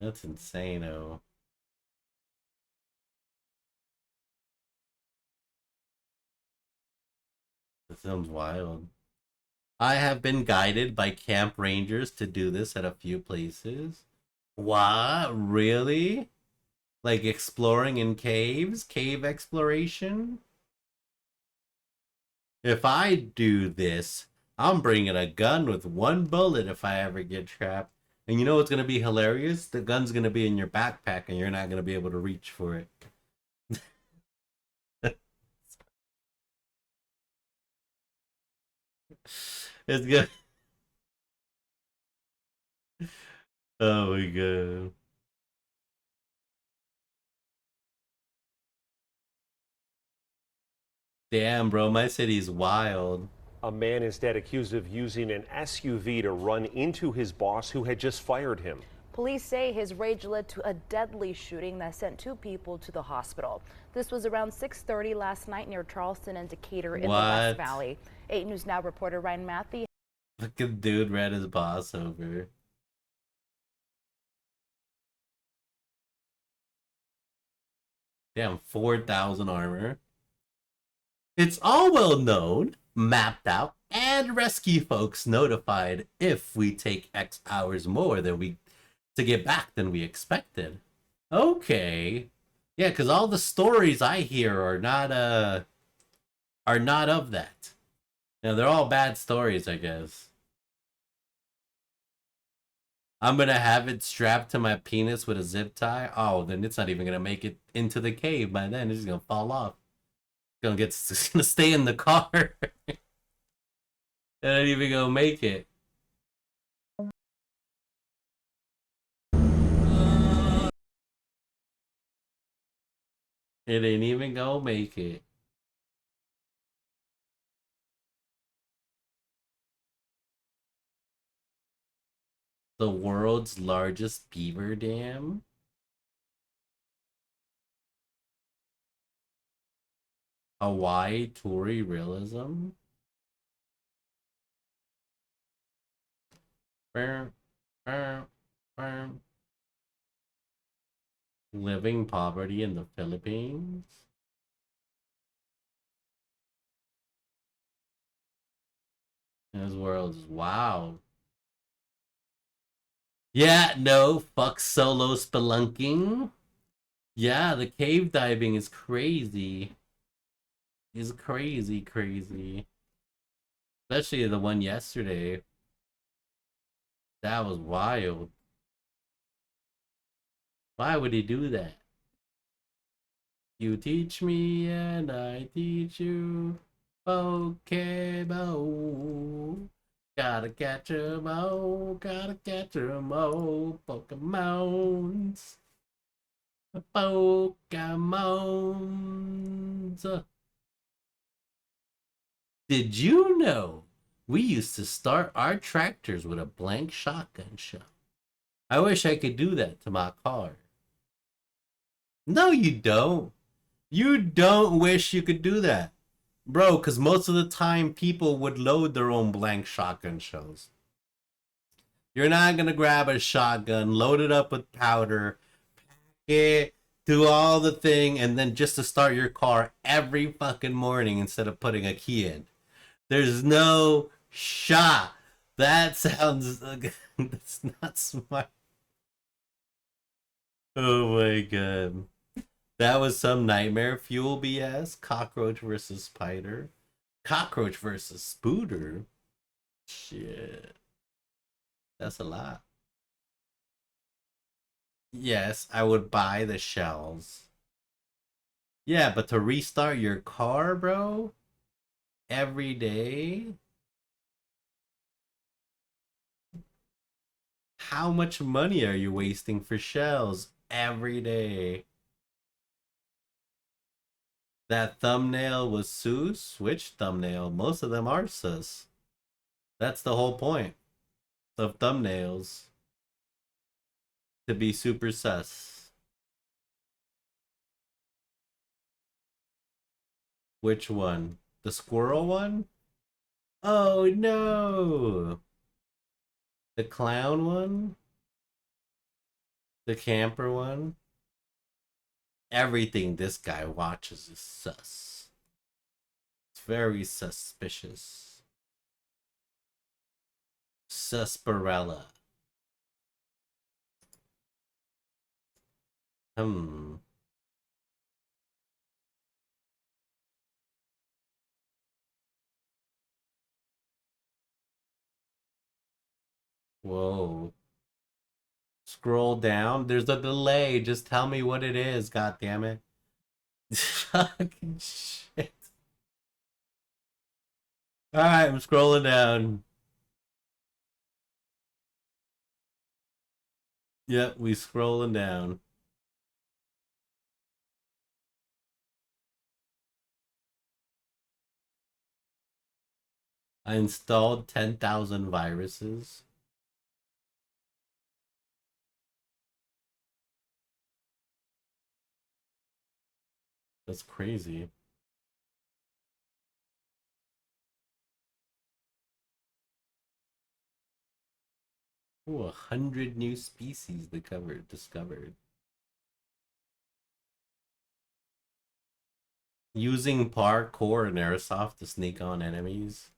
E: That's insane-o. That sounds wild. I have been guided by camp rangers to do this at a few places. What? Really? Like exploring in caves? Cave exploration? If I do this, I'm bringing a gun with one bullet if I ever get trapped. And you know what's going to be hilarious? The gun's going to be in your backpack and you're not going to be able to reach for it. It's good. Oh my god. Damn, bro, my city's wild.
N: A man is dead accused of using an SUV to run into his boss who had just fired him.
X: Police say his rage led to a deadly shooting that sent 2 people to the hospital. This was around 6:30 last night near Charleston and Decatur in the West Valley. 8 News Now reporter Ryan Matthew.
E: Fucking dude ran his boss over. Damn, 4,000 armor. It's all well known, mapped out, and rescue folks notified if we take X hours more to get back than we expected. Okay. Yeah, because all the stories I hear are not of that. You know, they're all bad stories, I guess. I'm gonna have it strapped to my penis with a zip tie. Oh, then it's not even gonna make it into the cave by then. It's just gonna fall off. It's gonna stay in the car. It ain't even gonna make it. It ain't even gonna make it. The world's largest beaver dam? Hawaii Tory realism? Living poverty in the Philippines? This world is wow. Yeah, no, fuck solo spelunking. Yeah, the cave diving is crazy. Is crazy. Especially the one yesterday. That was wild. Why would he do that? You teach me and I teach you. Pokeball. Gotta catch 'em all, gotta catch 'em all, Pokemons. Pokemons. Did you know we used to start our tractors with a blank shotgun shell? I wish I could do that to my car. No, you don't. You don't wish you could do that. Bro, because most of the time people would load their own blank shotgun shells. You're not going to grab a shotgun, load it up with powder, pack it, do all the thing, and then just to start your car every fucking morning instead of putting a key in. There's no shot. That sounds... that's not smart. Oh my god. That was some nightmare fuel BS. Cockroach versus spider. Cockroach versus spooter. Shit. That's a lot. Yes, I would buy the shells. Yeah, but to restart your car, bro, every day? How much money are you wasting for shells every day? That thumbnail was sus? Which thumbnail? Most of them are sus. That's the whole point of thumbnails. To be super sus. Which one? The squirrel one? Oh no! The clown one? The camper one? Everything this guy watches is sus. It's very suspicious. Susperella. Whoa. Scroll down. There's a delay. Just tell me what it is, god damn it. Fucking shit. Alright, I'm scrolling down. Yep, we scrolling down. I installed 10,000 viruses. That's crazy. Ooh, 100 new species discovered. Using parkour and airsoft to sneak on enemies.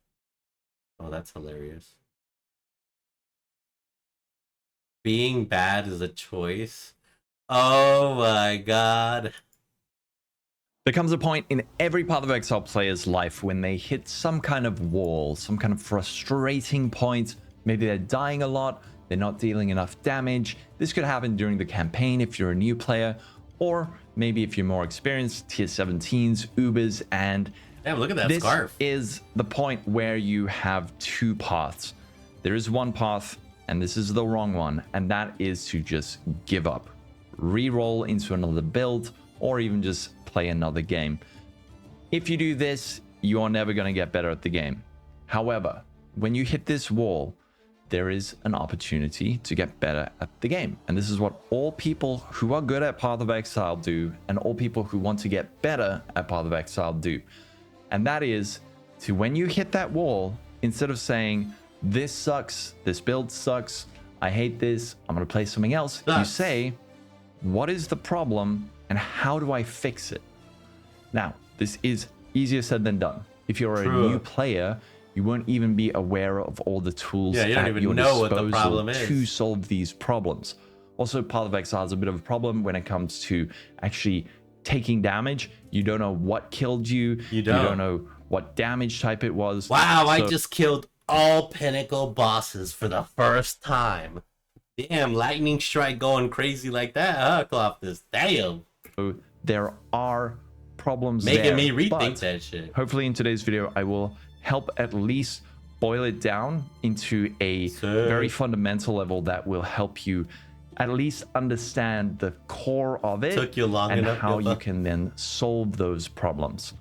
E: Oh, that's hilarious. Being bad is a choice. Oh my god.
A: There comes a point in every Path of Exile player's life when they hit some kind of wall, some kind of frustrating point. Maybe they're dying a lot, they're not dealing enough damage. This could happen during the campaign if you're a new player, or maybe if you're more experienced, tier 17s, Ubers, and
E: damn, look at that scarf.
A: This is the point where you have two paths. There is one path, and this is the wrong one, and that is to just give up. Reroll into another build, or even just play another game. If you do this, you are never going to get better at the game. However, when you hit this wall, there is an opportunity to get better at the game. And this is what all people who are good at Path of Exile do, and all people who want to get better at Path of Exile do. And that is to, when you hit that wall, instead of saying, this sucks, this build sucks, I hate this, I'm going to play something else, you say, what is the problem and how do I fix it? Now, this is easier said than done. If you're a new player, you won't even be aware of all the tools
E: you don't
A: at
E: even
A: your
E: know what the
A: disposal
E: problem is
A: to solve these problems. Also, Path of Exile is a bit of a problem when it comes to actually taking damage. You don't know what killed you. You don't know what damage type it was.
E: Wow, I just killed all Pinnacle bosses for the first time. Damn, lightning strike going crazy like that, huh, Cloftus? Damn.
A: So there are problems
E: making
A: there,
E: me rethink
A: but
E: that shit.
A: Hopefully in today's video, I will help at least boil it down into a very fundamental level that will help you at least understand the core of it.
E: Took you long
A: and
E: enough,
A: how
E: Gilda.
A: you can then solve those problems.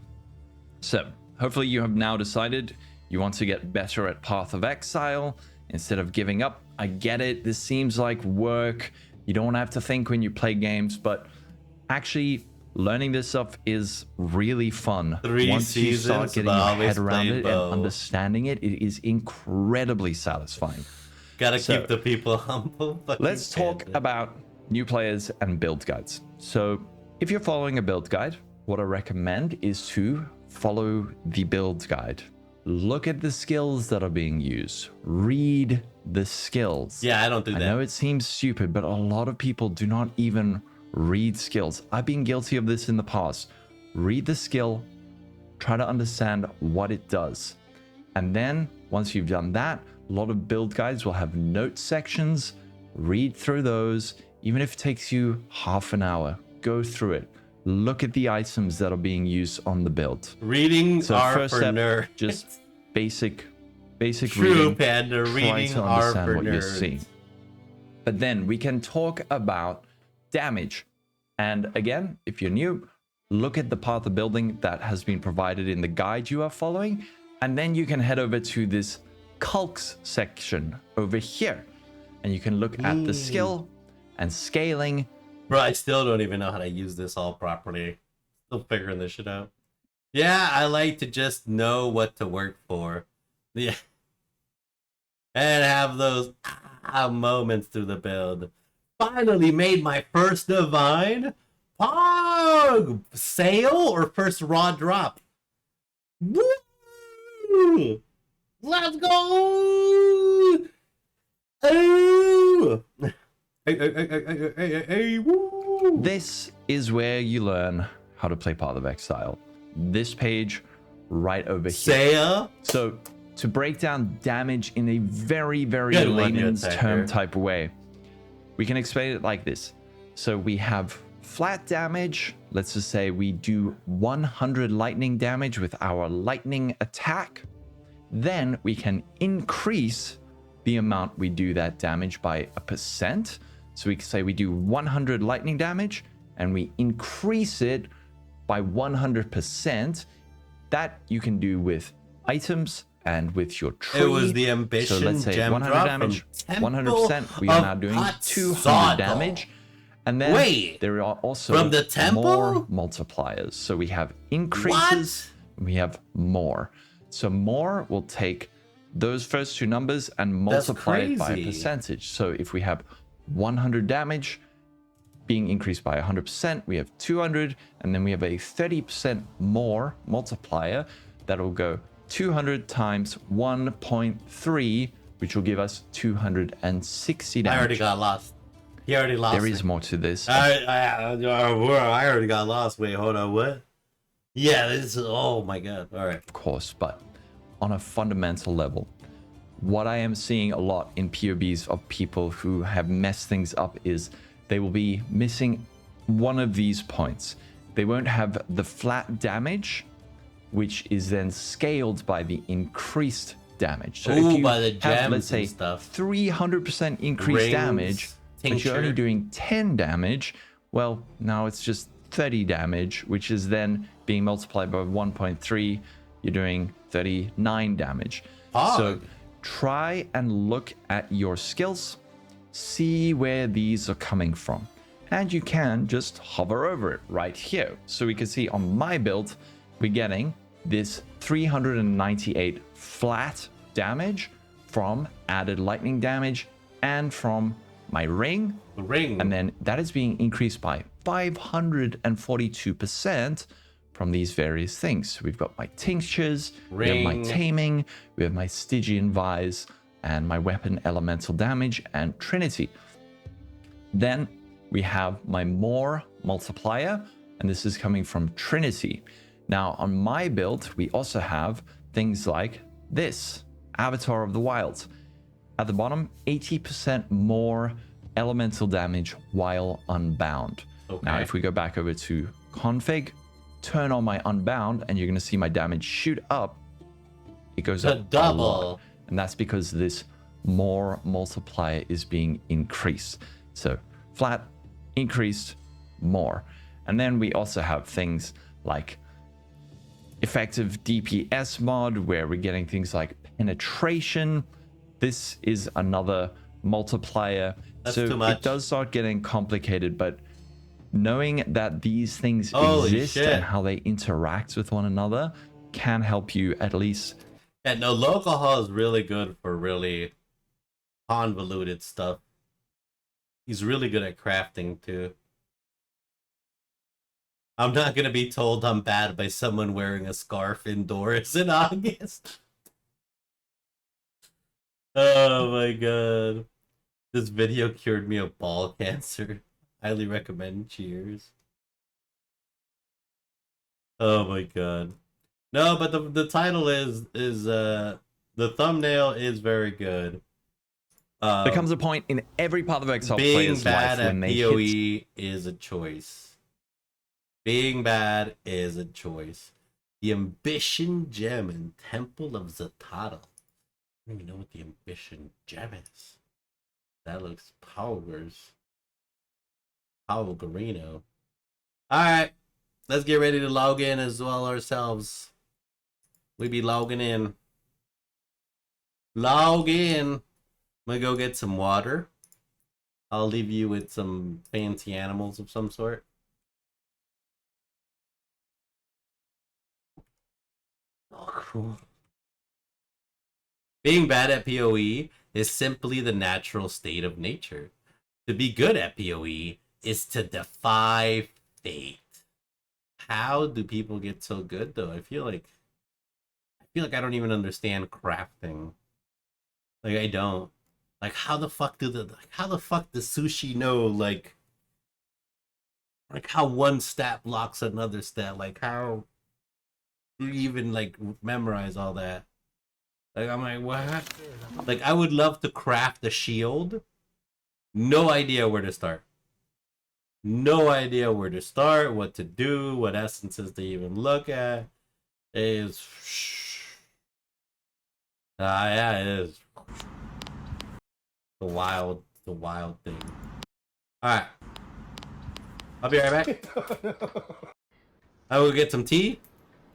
A: So hopefully you have now decided you want to get better at Path of Exile instead of giving up. I get it. This seems like work. You don't have to think when you play games, but actually learning this stuff is really fun. Once you start getting your head around it and understanding it, it is incredibly satisfying.
E: Gotta keep the people humble.
A: Let's talk about new players and build guides. So if you're following a build guide, what I recommend is to follow the build guide. Look at the skills that are being used. Read the skills.
E: Yeah, I don't do that.
A: I know it seems stupid, but a lot of people do not even read skills. I've been guilty of this in the past. Read the skill, try to understand what it does. And then once you've done that, a lot of build guides will have note sections. Read through those. Even if it takes you half an hour, go through it. Look at the items that are being used on the build.
E: Reading are
A: first
E: for
A: step,
E: nerds.
A: just basic
E: True,
A: reading.
E: Panda,
A: Try
E: reading
A: to
E: are
A: understand
E: for
A: what you're
E: nerds.
A: seeing. But then we can talk about damage. And again, if you're new, look at the path of building that has been provided in the guide you are following. And then you can head over to this calcs section over here. And you can look at the skill and scaling.
E: Bro, I still don't even know how to use this all properly. Still figuring this shit out. Yeah, I like to just know what to work for. Yeah. And have those moments through the build. Finally made my first divine. Pog! Sale or first raw drop? Woo! Let's go! Oh! Hey, woo!
A: This is where you learn how to play Path of Exile. This page right over here. So to break down damage in a very, very
E: Good one,
A: layman's
E: you
A: term
E: attacker.
A: type way, we can explain it like this. So we have flat damage. Let's just say we do 100 lightning damage with our lightning attack. Then we can increase the amount we do that damage by 1%. So we can say we do 100 lightning damage and we increase it by 100%. That you can do with items and with your tree.
E: It was the ambition
A: So let's say
E: gem
A: 100
E: drop
A: damage,
E: from
A: 100%. We are
E: Temple
A: now doing
E: of
A: 200
E: Sodom.
A: damage. And then
E: Wait,
A: there are also
E: from the temple?
A: more multipliers. So we have increases, we have more. So more will take those first two numbers and multiply it by a
E: crazy.
A: percentage. So if we have 100 damage being increased by 100%, we have 200, and then we have a 30% more multiplier that will go 200 times 1.3, which will give us 260 damage.
E: I already got lost. He already lost.
A: There is more to this.
E: I already got lost. Wait, hold on. What? Yeah, this is. Oh my god. All right.
A: Of course, but on a fundamental level, what I am seeing a lot in POBs of people who have messed things up is they will be missing one of these points. They won't have the flat damage, which is then scaled by the increased damage. So if you
E: by the
A: have,
E: gems
A: let's say,
E: and stuff.
A: 300% increased
E: Rings,
A: damage, but you're only
E: tincture.
A: doing 10 damage, well, now it's just 30 damage, which is then being multiplied by 1.3. You're doing 39 damage. So try and look at your skills, see where these are coming from. And you can just hover over it right here. So we can see on my build, we're getting this 398 flat damage from added lightning damage and from my ring. And then that is being increased by 542% from these various things. We've got my tinctures, we have my
E: Ring.
A: taming, we have my Stygian vise, and my weapon elemental damage and trinity. Then we have my more multiplier, and this is coming from trinity. Now on my build, we also have things like this, Avatar of the Wild. At the bottom, 80% more elemental damage while unbound. Now if we go back over to config, turn on my unbound, and you're going to see my damage shoot up. It goes up a lot. And that's because this more multiplier is being increased. So flat, increased, more. And then we also have things like effective DPS mod, where we're getting things like penetration. This is another multiplier.
E: That's
A: so
E: too much.
A: It does start getting complicated, but knowing that these things
E: Holy
A: exist
E: shit.
A: and how they interact with one another can help you at least.
E: Yeah, no, local haul is really good for really convoluted stuff. He's really good at crafting too. I'm not gonna be told I'm bad by someone wearing a scarf indoors in August. Oh my god. This video cured me of ball cancer. Highly recommend. Cheers. Oh my god. No, but the title is the thumbnail is very good.
A: There comes a point in every part of Exile
E: Being
A: player's
E: bad
A: life
E: at
A: when they
E: PoE
A: hit.
E: is a choice. Being bad is a choice. The Ambition Gem in Temple of Zatata. I don't even know what the Ambition Gem is. That looks powers. Powergarino. Alright. Let's get ready to log in as well ourselves. We be logging in. Log in. I'm gonna go get some water. I'll leave you with some fancy animals of some sort. Oh, cool. Being bad at PoE is simply the natural state of nature. To be good at PoE is to defy fate. How do people get so good though? I feel like I don't even understand crafting. Like I don't. Like how the fuck does sushi know like how one stat blocks another stat? Like how do you even like memorize all that? Like I'm like, what? Like I would love to craft a shield. No idea where to start. No idea where to start, what to do, what essences to even look at. It's yeah, it is. The wild thing. Alright. I'll be right back. I will get some tea.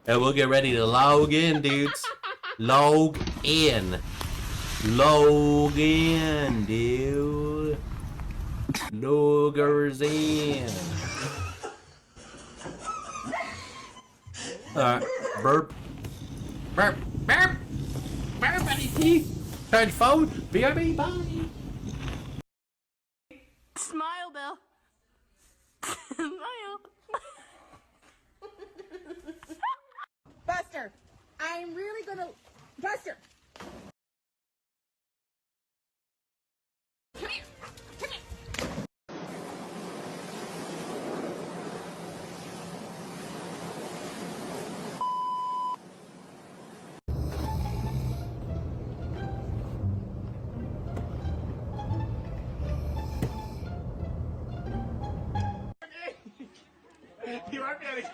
E: And we'll get ready to log in, dudes. Log in. Log in, dude. Loggers in. Alright. Burp. Burp. Burp. Burp, buddy. Tea. Charge phone. BRB. Bye.
V: Smile, Bill. Smile. Buster, I'm really gonna... Buster! Come here! Come here!
K: You are getting...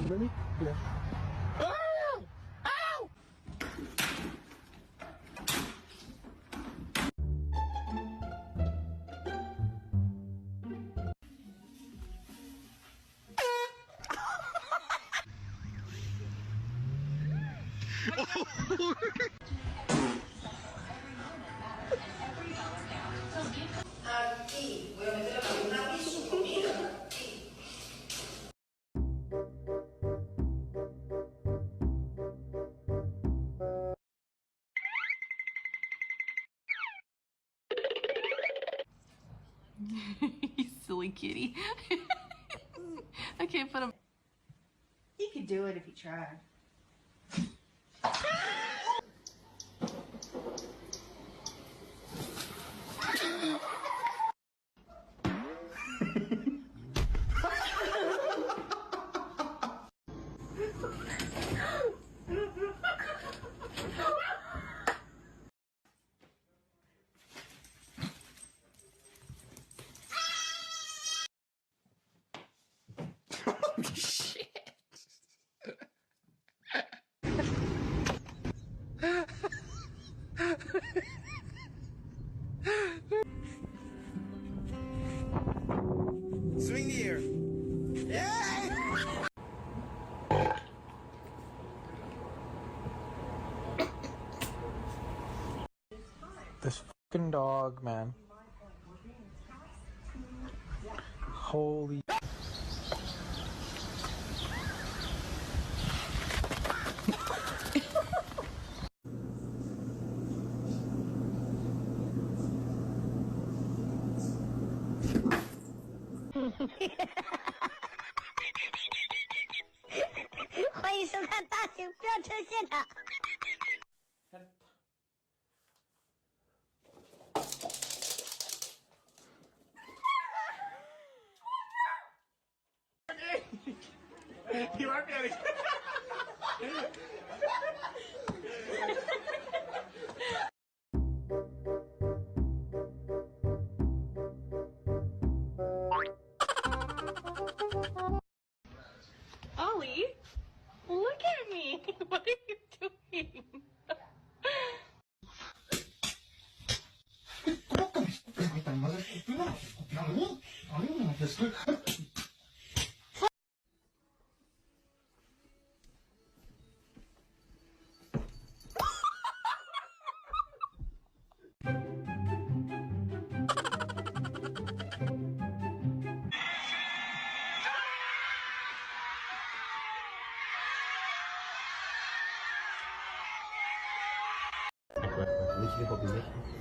W: Really? Yeah.
C: You silly kitty. I can't put him.
O: You could do it if you tried.
C: Shit.
Q: Swing here.
R: This fucking dog, man. Holy.
Q: You are getting.
C: Ollie, look at me. What are you doing?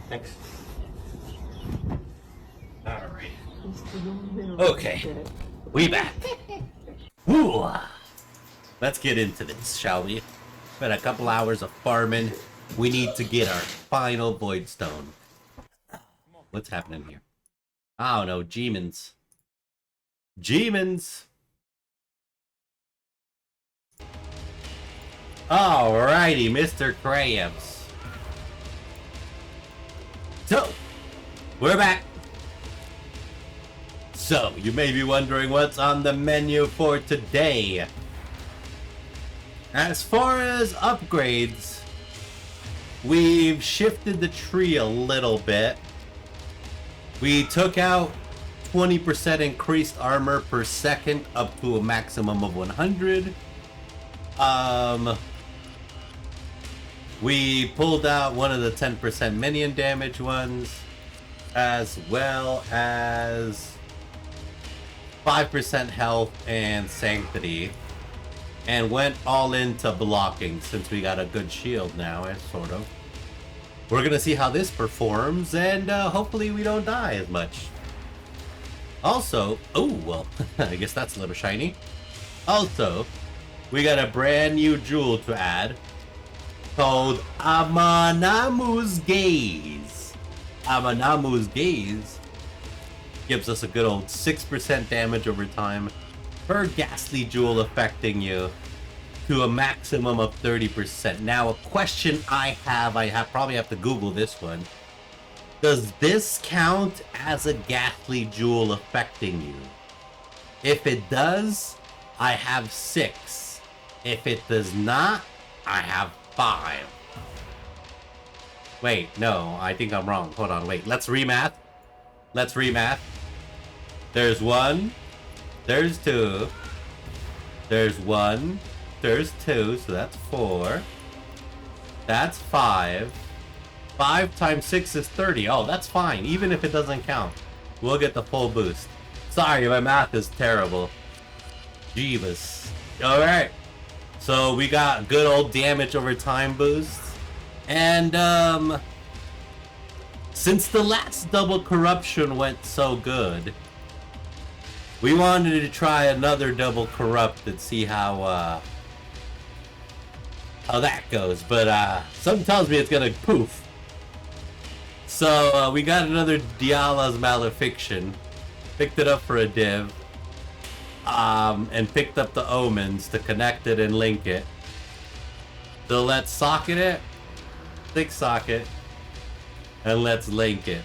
E: Next. Alright. Okay. We back. Woo! Let's get into this, shall we? Been a couple hours of farming. We need to get our final void stone. What's happening here? I don't know. Gemons. Gemons! Alrighty, Mr. Krabs. So, we're back. So, you may be wondering what's on the menu for today. As far as upgrades, we've shifted the tree a little bit. We took out 20% increased armor per second up to a maximum of 100. We pulled out one of the 10% minion damage ones, as well as 5% health and sanctity, and went all into blocking since we got a good shield now, sort of. We're gonna see how this performs, and hopefully we don't die as much. Also, oh well, I guess that's a little shiny. Also, we got a brand new jewel to add, called Amanamu's Gaze. Amanamu's Gaze gives us a good old 6% damage over time per ghastly jewel affecting you to a maximum of 30%. Now, a question I probably have to Google this one. Does this count as a ghastly jewel affecting you? If it does, I have 6. If it does not, I have 5. Wait, no, I think I'm wrong. Hold on, wait. Let's remath. Let's remath. There's 1. There's 2. There's 1. There's 2, so that's 4. That's 5. 5 times 6 is 30. Oh, that's fine, even if it doesn't count. We'll get the full boost. Sorry, my math is terrible. Jeebus. Alright. So we got good old damage over time boost. And, since the last double corruption went so good, we wanted to try another double corrupt and see how that goes. But, something tells me it's gonna poof. So, we got another Diala's Malefiction. Picked it up for a div. And picked up the omens to connect it and link it. So let's socket it. 6 socket. And let's link it.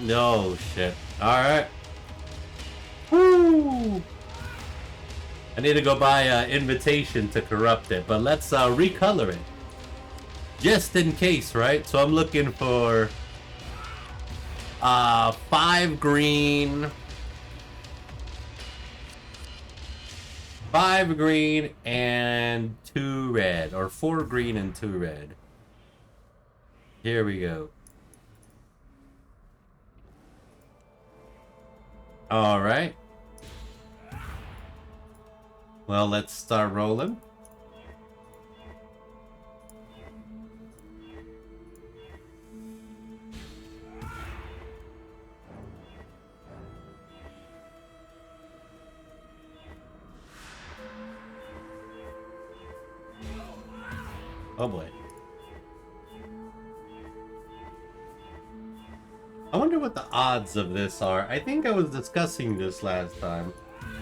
E: No shit. Alright. Woo! I need to go buy an invitation to corrupt it. But let's recolor it. Just in case, right? So I'm looking for 5 green, 5 green and 2 red, or 4 green and 2 red. Here we go. All right. Well, let's start rolling. Oh boy. I wonder what the odds of this are. I think I was discussing this last time.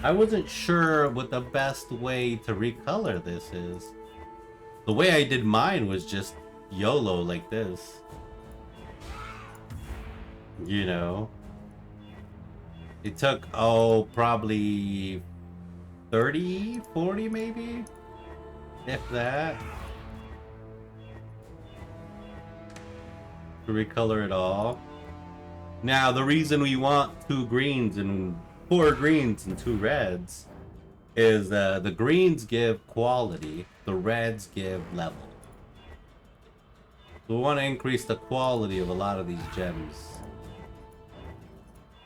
E: I wasn't sure what the best way to recolor this is. The way I did mine was just YOLO like this. You know. It took, oh, probably 30, 40 maybe? If that. To recolor it all. Now, the reason we want 2 greens and 4 greens and 2 reds is the greens give quality, the reds give level. So we want to increase the quality of a lot of these gems.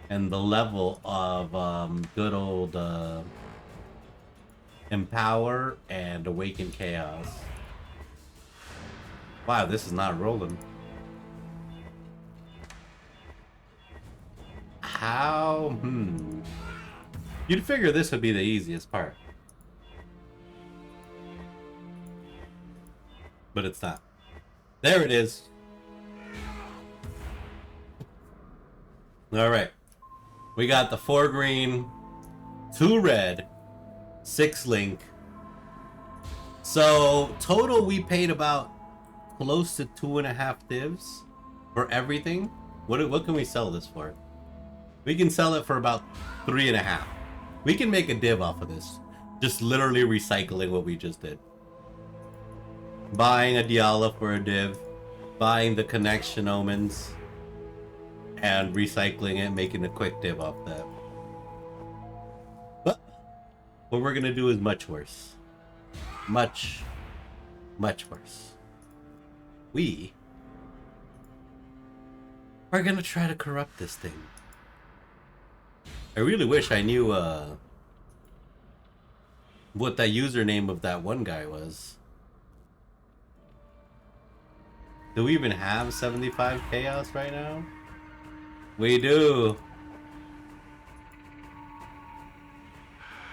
E: And the level of good old Empower and Awaken Chaos. Wow, this is not rolling. How? You'd figure this would be the easiest part. But it's not. There it is. Alright. We got the 4 green, 2 red, 6 link. So, total we paid about close to 2.5 divs for everything. What can we sell this for? We can sell it for about 3.5. We can make a div off of this. Just literally recycling what we just did. Buying a Diala for a div. Buying the connection omens. And recycling it, making a quick div off that. But what we're gonna do is much worse. Much worse. We are gonna try to corrupt this thing. I really wish I knew what that username of that one guy was. Do we even have 75 chaos right now? We do.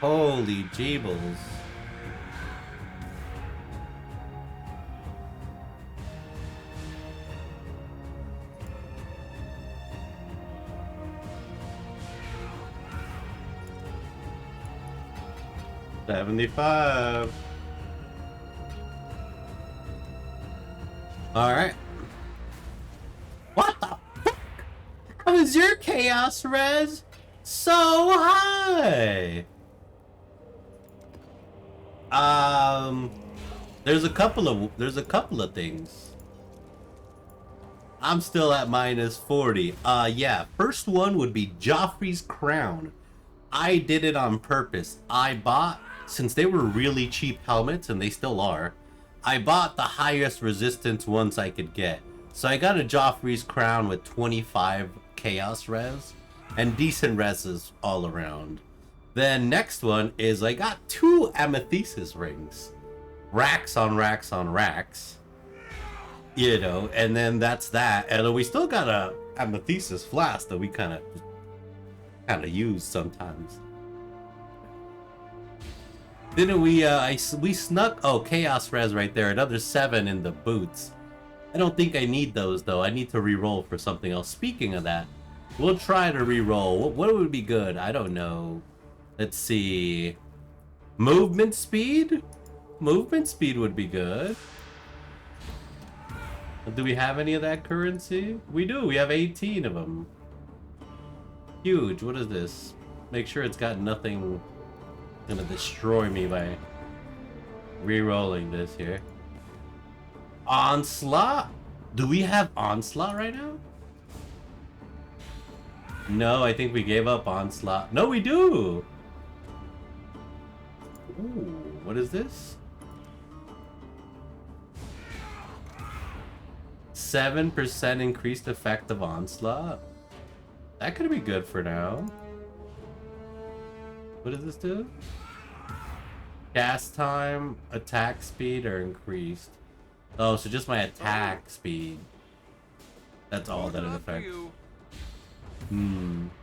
E: Holy jeebles. $75. Alright. What the fuck? How is your chaos res so high? There's a couple of things. I'm still at -40. Yeah, first one would be Joffrey's crown. I did it on purpose. I bought, since they were really cheap helmets, and they still are, I bought the highest resistance ones I could get. So I got a Joffrey's crown with 25 chaos res and decent reses all around. Then next one is I got 2 amethyst rings. Racks on racks on racks. You know, and then that's that. And then we still got a amethyst flask that we kind of use sometimes. Didn't we we snuck, oh, chaos res right there, another 7 in the boots. I don't think I need those though. I need to re-roll for something else. Speaking of that, we'll try to re-roll. What would be good? I don't know. Let's see. Movement speed? Movement speed would be good. Do we have any of that currency? We do. We have 18 of them. Huge. What is this? Make sure it's got nothing gonna destroy me by re-rolling this here. Onslaught? Do we have Onslaught right now? No, I think we gave up Onslaught. No, we do! Ooh, what is this? 7% increased effect of Onslaught? That could be good for now. What does this do? Cast time, attack speed are increased. Oh, so just my attack speed. That's all that it affects.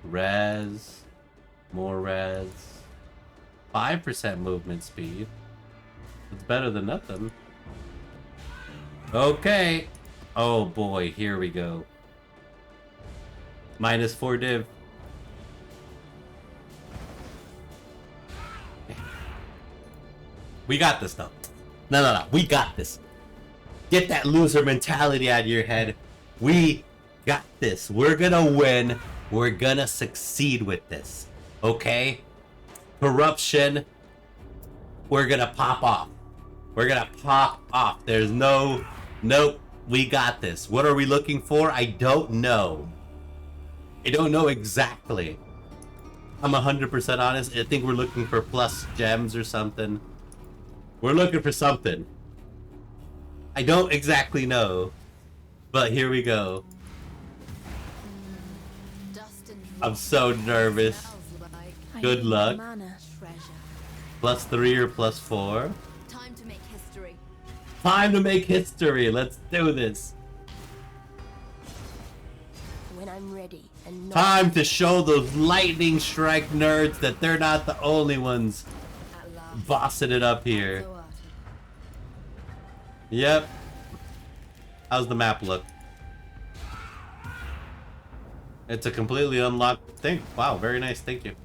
E: Res. More res. 5% movement speed. It's better than nothing. Okay. Oh boy, here we go. -4 div. We got this though. No. We got this. Get that loser mentality out of your head. We got this. We're gonna win. We're gonna succeed with this. Okay? Corruption. We're gonna pop off. We're gonna pop off. There's no... Nope. We got this. What are we looking for? I don't know. I don't know exactly. I'm 100% honest. I think we're looking for plus gems or something. We're looking for something. I don't exactly know. But here we go. I'm so nervous. Good luck. +3 or +4?
D: Time to make history.
E: Time to make history. Let's do this.
D: When I'm ready and
E: Time to show those lightning strike nerds that they're not the only ones bossing it up here. Yep. How's the map look? It's a completely unlocked thing. Wow, very nice. Thank you.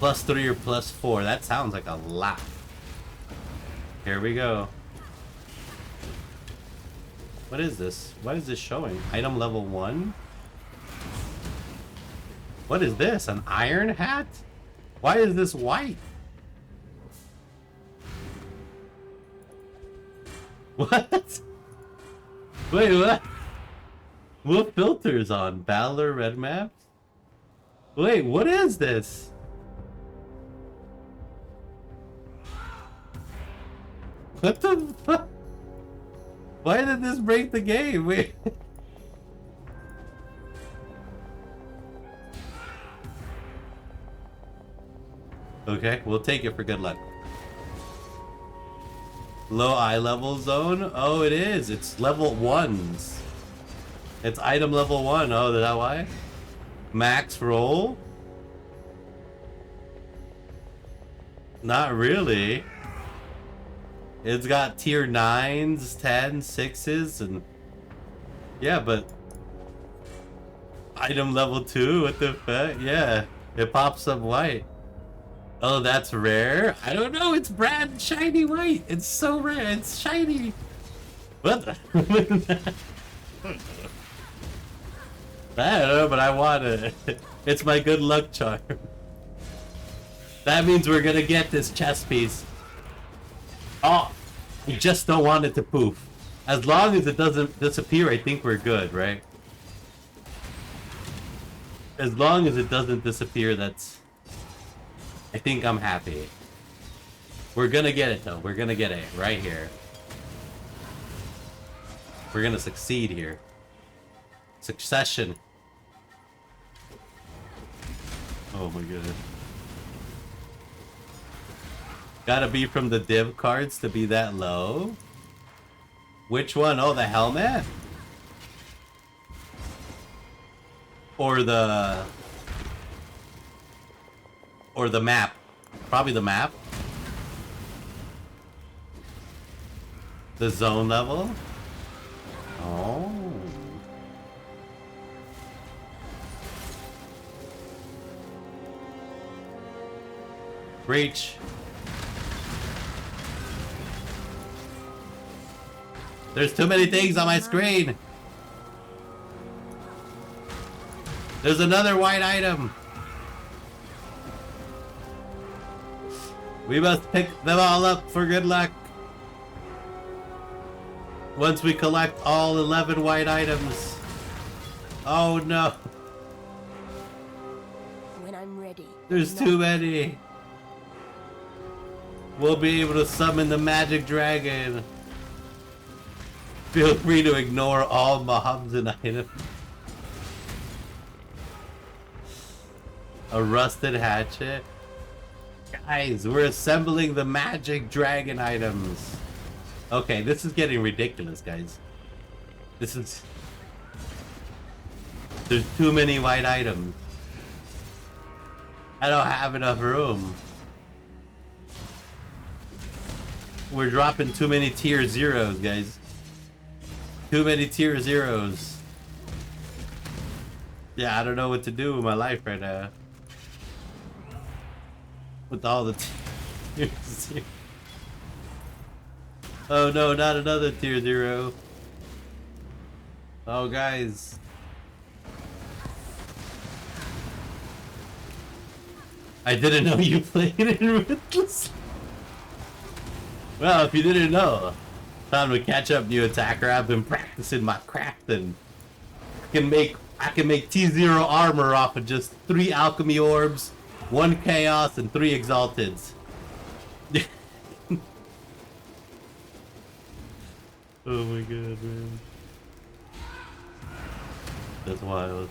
E: +3 or +4. That sounds like a lot. Here we go. What is this? What is this showing? Item level 1? What is this? An iron hat? Why is this white? What? Wait, what? What filters on? Battler red maps? Wait, what is this? What the fuck? Why did this break the game? Wait. Okay, we'll take it for good luck. Low eye level zone? Oh, it is. It's level 1s. It's item level 1. Oh, is that why? Max roll? Not really. It's got tier 9s, 10s, 6s, and... Yeah, but... Item level 2? What the fuck? Yeah, it pops up white. Oh, that's rare? I don't know, it's brand shiny white. It's so rare, it's shiny. What the... I don't know, but I want it. It's my good luck charm. That means we're gonna get this chest piece. Oh, we just don't want it to poof. As long as it doesn't disappear, I think we're good, right? As long as it doesn't disappear, that's... I think I'm happy. We're gonna get it, though. We're gonna get it right here. We're gonna succeed here. Succession. Oh my god. Gotta be from the div cards to be that low? Which one? Oh, the helmet? Or the map. Probably the map. The zone level. Oh. Reach. There's too many things on my screen. There's another white item. We must pick them all up for good luck. Once we collect all 11 white items. Oh no.
D: When I'm ready.
E: There's too many. We'll be able to summon the magic dragon. Feel free to ignore all Mohammedan items. A rusted hatchet. Guys, we're assembling the magic dragon items. Okay, this is getting ridiculous, guys. This is... There's too many white items. I don't have enough room. We're dropping too many tier zeros, guys. Too many tier zeros. Yeah, I don't know what to do with my life right now. With all the tier zero. Oh no, not another tier zero. Oh guys. I didn't know you played it Ruthless. Well, if you didn't know, time to catch up, new attacker. I've been practicing my craft, and I can make T0 armor off of just 3 alchemy orbs, 1 chaos, and 3 exalteds. Oh my god, man. That's wild.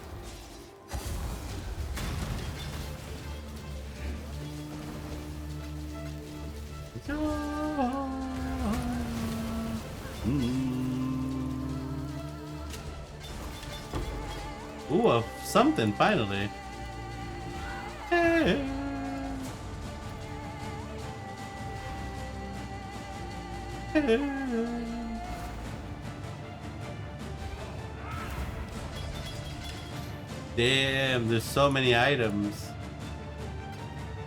E: Ooh, something finally. Hey. Hey. Damn, there's so many items.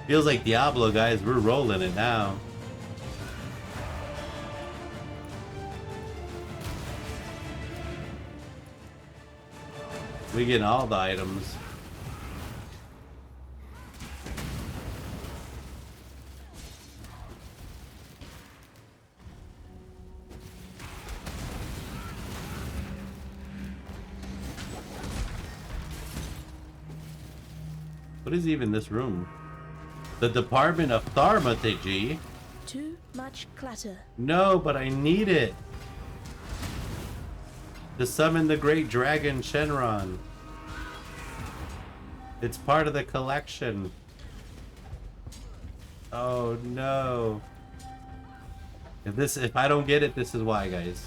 E: Feels like Diablo, guys. We're rolling it now. We get all the items. What is even this room? The Department of Thaumaturgy.
D: Too much clutter.
E: No, but I need it. To summon the great dragon Shenron. It's part of the collection. Oh no. If I don't get it, this is why, guys.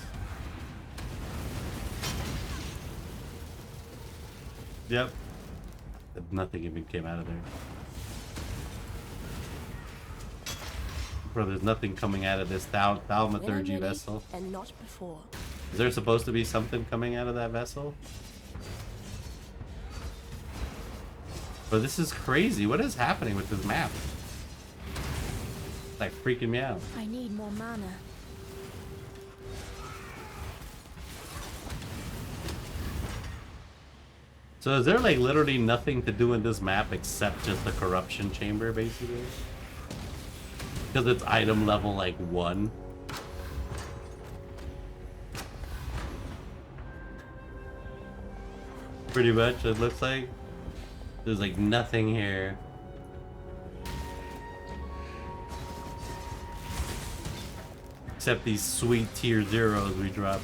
E: Yep. Nothing even came out of there. Bro, there's nothing coming out of this Thaumaturgy vessel.
D: And not before.
E: Is there supposed to be something coming out of that vessel? But this is crazy. What is happening with this map? It's like freaking me out.
D: I need more mana.
E: So is there like literally nothing to do in this map except just the corruption chamber, basically? Because it's item level like 1. Pretty much, it looks like. There's like nothing here. Except these sweet tier 0s we dropped.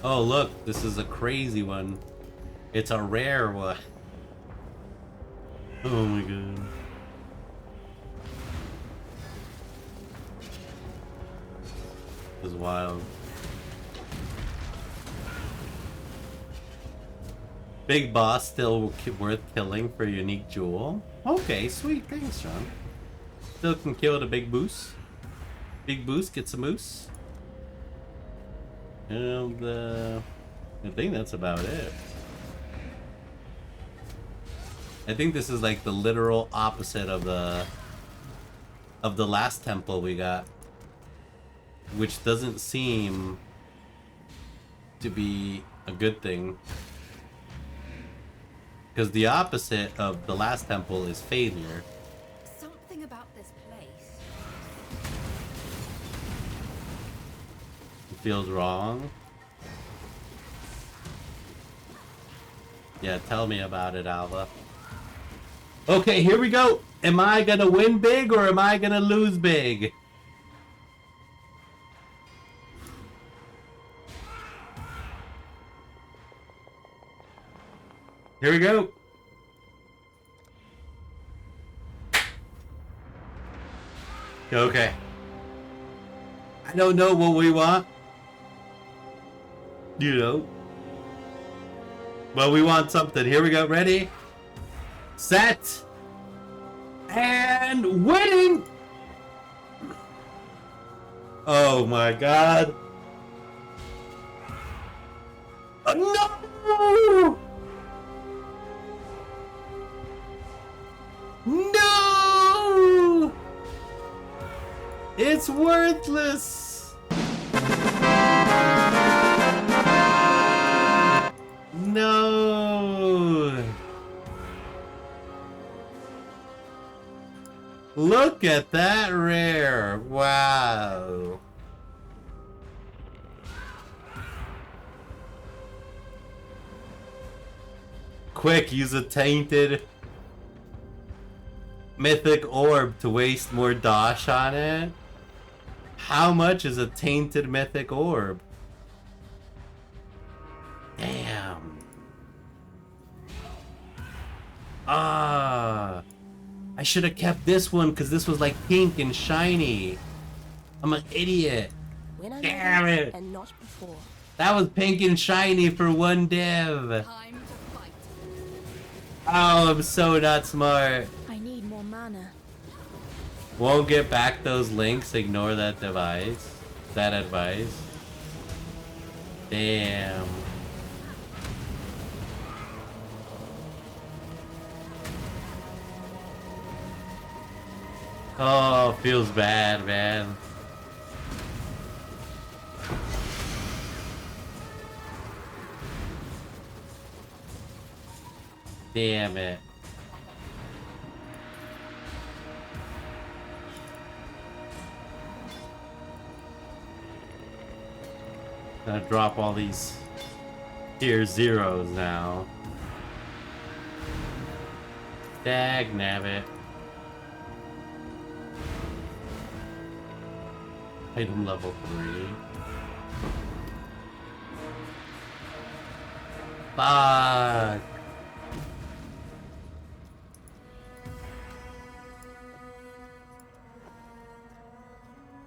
E: Oh look, this is a crazy one. It's a rare one. Oh my god. This is wild. Big boss still worth killing for unique jewel. Okay, sweet. Thanks, John. Still can kill the big boost. Big boost gets a moose. And I think that's about it. I think this is like the literal opposite of the last temple we got, which doesn't seem to be a good thing. Because the opposite of the last temple is failure.
L: Something about this place.
E: It feels wrong. Yeah, tell me about it, Alva. Okay, here we go. Am I gonna win big or am I gonna lose big? Here we go. Okay. I don't know what we want. You know. But we want something. Here we go. Ready? Set. And winning. Oh my god. No! No! It's worthless! No! Look at that rare! Wow! Quick, use a tainted mythic orb to waste more dosh on it. How much is a tainted mythic orb? Damn. Ah, I should have kept this one because this was like pink and shiny. I'm an idiot. Damn it.
D: And not before.
E: That was pink and shiny for one div. Oh, I'm so not smart.
D: I need more mana.
E: Won't get back those links. Ignore that device. That advice. Damn. Oh, feels bad, man. Damn it. Gonna drop all these tier 0s now. Dag nabbit. Item level 3. Fuck.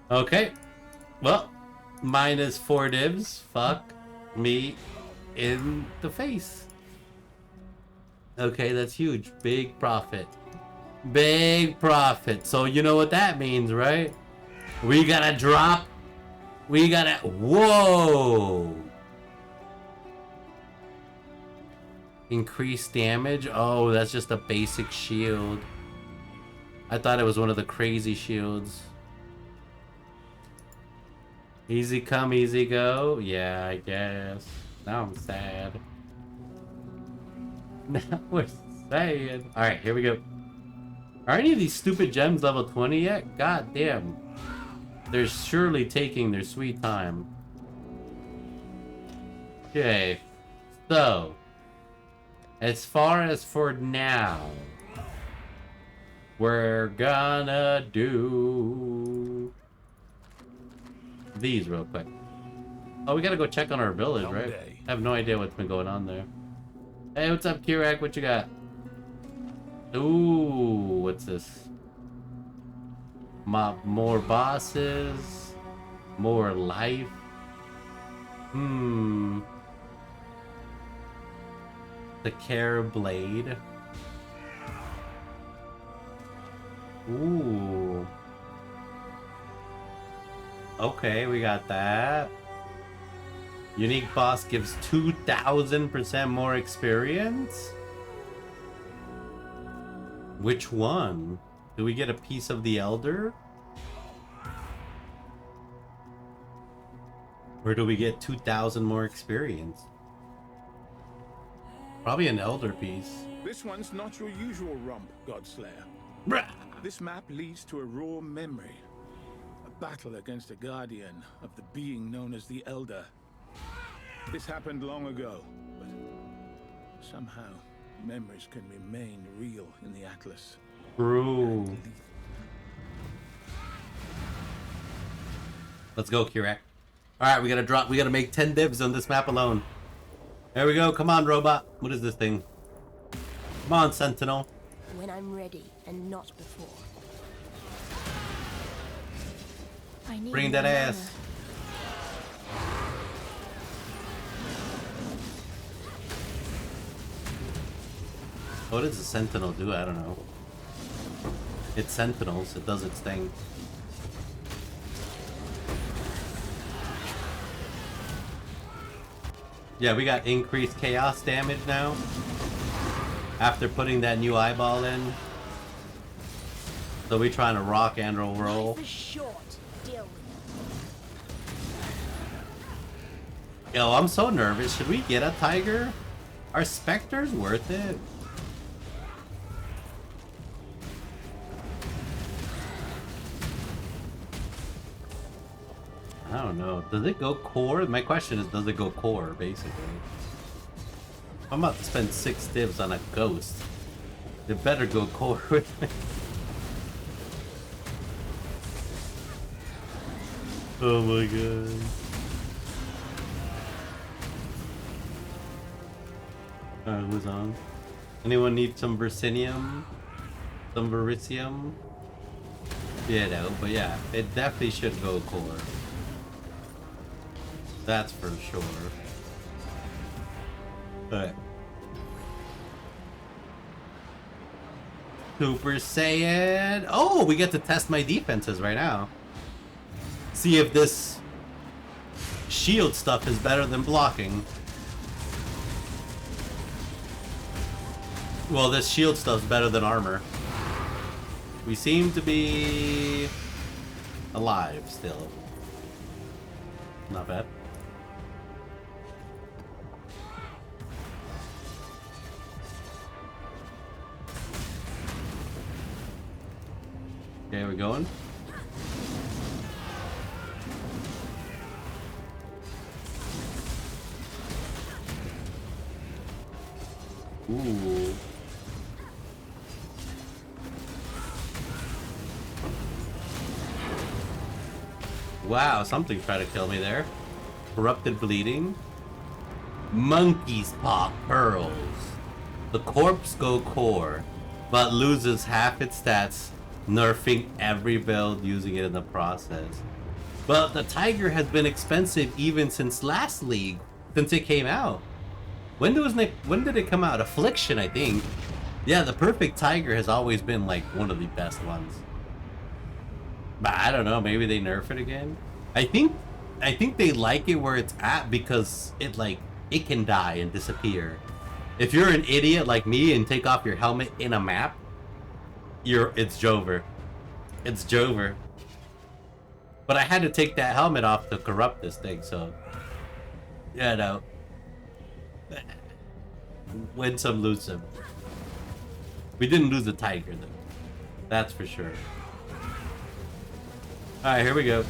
E: Okay. Well, minus 4 divs. Fuck me in the face. Okay, that's huge. Big profit. Big profit. So you know what that means, right? We gotta drop. We gotta... Whoa! Increase damage? Oh, that's just a basic shield. I thought it was one of the crazy shields. Easy come, easy go. Yeah, I guess. Now I'm sad. Now we're sad. Alright, here we go. Are any of these stupid gems level 20 yet? God damn. They're surely taking their sweet time. Okay. So. As far as for now. We're gonna do these real quick. Oh, we gotta go check on our village, right? I have no idea what's been going on there. Hey, what's up, Kirak? What you got? Ooh, what's this? More bosses. More life. The Care Blade. Ooh. Okay, we got that. Unique boss gives 2,000% more experience? Which one? Do we get a piece of the Elder? Or do we get 2,000 more experience? Probably an Elder piece.
K: This one's not your usual rump, Godslayer. This map leads to a raw memory. A battle against a guardian of the being known as the Elder. This happened long ago, but somehow memories can remain real in the Atlas.
E: True. Let's go, Kirak. Alright, we gotta make 10 divs on this map alone. There we go, come on, robot. What is this thing? Come on, Sentinel.
D: When I'm ready and not before. I need
E: Bring that
D: more
E: ass. What does a Sentinel do? I don't know. It's Sentinels, it does its thing. Yeah, we got increased chaos damage now. After putting that new eyeball in. So we trying to rock and roll.
D: Life is short. Deal with it.
E: Yo, I'm so nervous. Should we get a tiger? Are specters worth it? I don't know. Does it go core? My question is, does it go core, basically? I'm about to spend 6 divs on a ghost. It better go core with me. Oh my god. Alright, who's on? Anyone need some Versinium? Some Vericium? Yeah, no, but yeah, it definitely should go core. That's for sure. Alright. Super Saiyan. Oh, we get to test my defenses right now. See if this shield stuff is better than blocking. Well, this shield stuff's better than armor. We seem to be alive still. Not bad. Okay, we're going. Ooh. Wow, something tried to kill me there. Corrupted bleeding. Monkey's paw pearls. The corpse go core, but loses half its stats, nerfing every build using it in the process. But the tiger has been expensive even since last league, since it came out. When did it come out? Affliction, I think. Yeah, the perfect tiger has always been like one of the best ones. But I don't know, maybe they nerf it again. I think they like it where it's at because it can die and disappear. If you're an idiot like me and take off your helmet in a map, it's Jover. It's Jover. But I had to take that helmet off to corrupt this thing, so... Yeah, no. Win some, lose some. We didn't lose the tiger, though. That's for sure. Alright, here we go.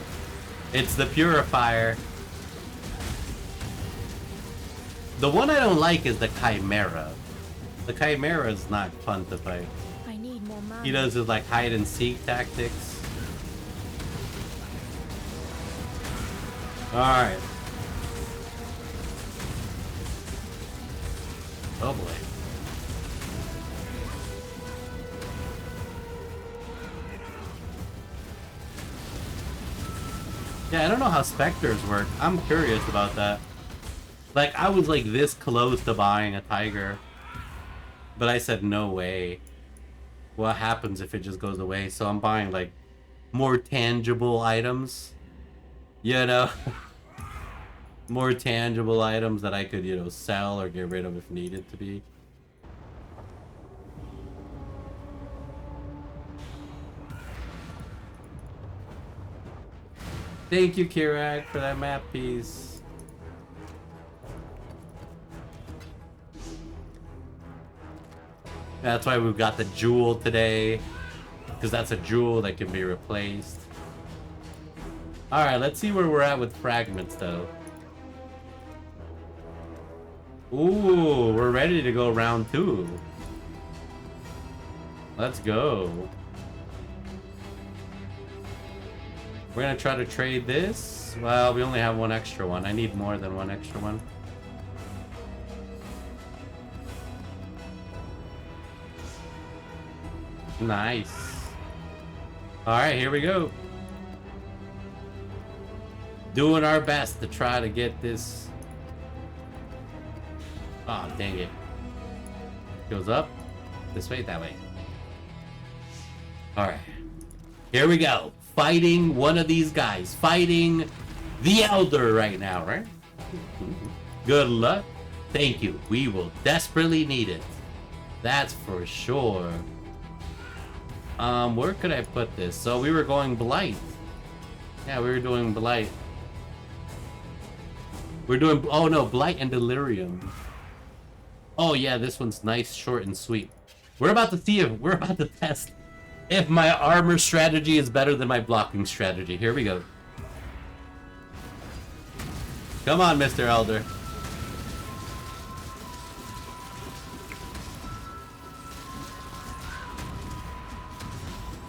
E: It's the purifier. The one I don't like is the Chimera. The Chimera is not fun to fight.
D: I need more money.
E: He does his like hide and seek tactics. Alright. Oh boy. Yeah, I don't know how specters work. I'm curious about that. Like, I was like this close to buying a tiger. But I said, no way. What happens if it just goes away? So I'm buying like more tangible items. You know? More tangible items that I could, you know, sell or get rid of if needed to be. Thank you, Kirak, for that map piece. That's why we've got the jewel today. Because that's a jewel that can be replaced. Alright, let's see where we're at with fragments, though. Ooh, we're ready to go round 2. Let's go. We're gonna try to trade this. Well, we only have one extra one. I need more than one extra one. Nice. Alright, here we go. Doing our best to try to get this. Oh, dang it. Goes up. This way, that way. Alright. Here we go. Fighting one of these guys. Fighting the Elder right now, right? Good luck. Thank you. We will desperately need it. That's for sure. Where could I put this? So we were going Blight. Yeah, we were doing Blight. We're doing... Oh, no. Blight and Delirium. Oh, yeah. This one's nice, short, and sweet. We're about to see if... We're about to test if my armor strategy is better than my blocking strategy. Here we go. Come on, Mr. Elder.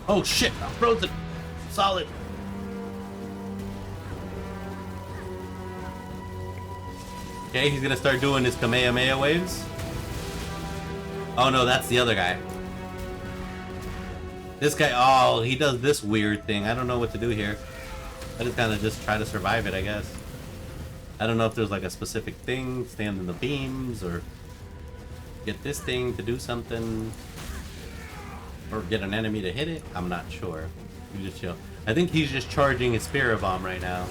E: Oh shit, I'm frozen. Solid. Okay, he's gonna start doing his Kamehameha waves. Oh no, that's the other guy. This guy, oh, he does this weird thing. I don't know what to do here. I just kind of just try to survive it, I guess. I don't know if there's like a specific thing, stand in the beams, or get this thing to do something, or get an enemy to hit it. I'm not sure. You just chill. I think he's just charging his Spirit Bomb right now.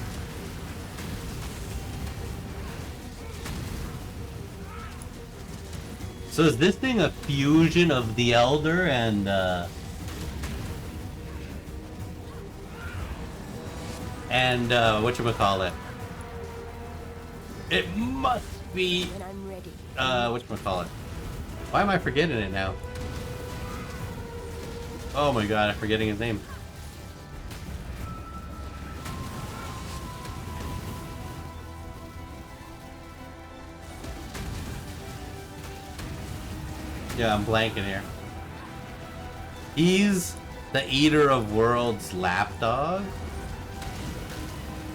E: So is this thing a fusion of the Elder and whatchamacallit? It must be whatchamacallit? Why am I forgetting it now? Oh my god, I'm forgetting his name. Yeah, I'm blanking here. He's the Eater of Worlds lapdog.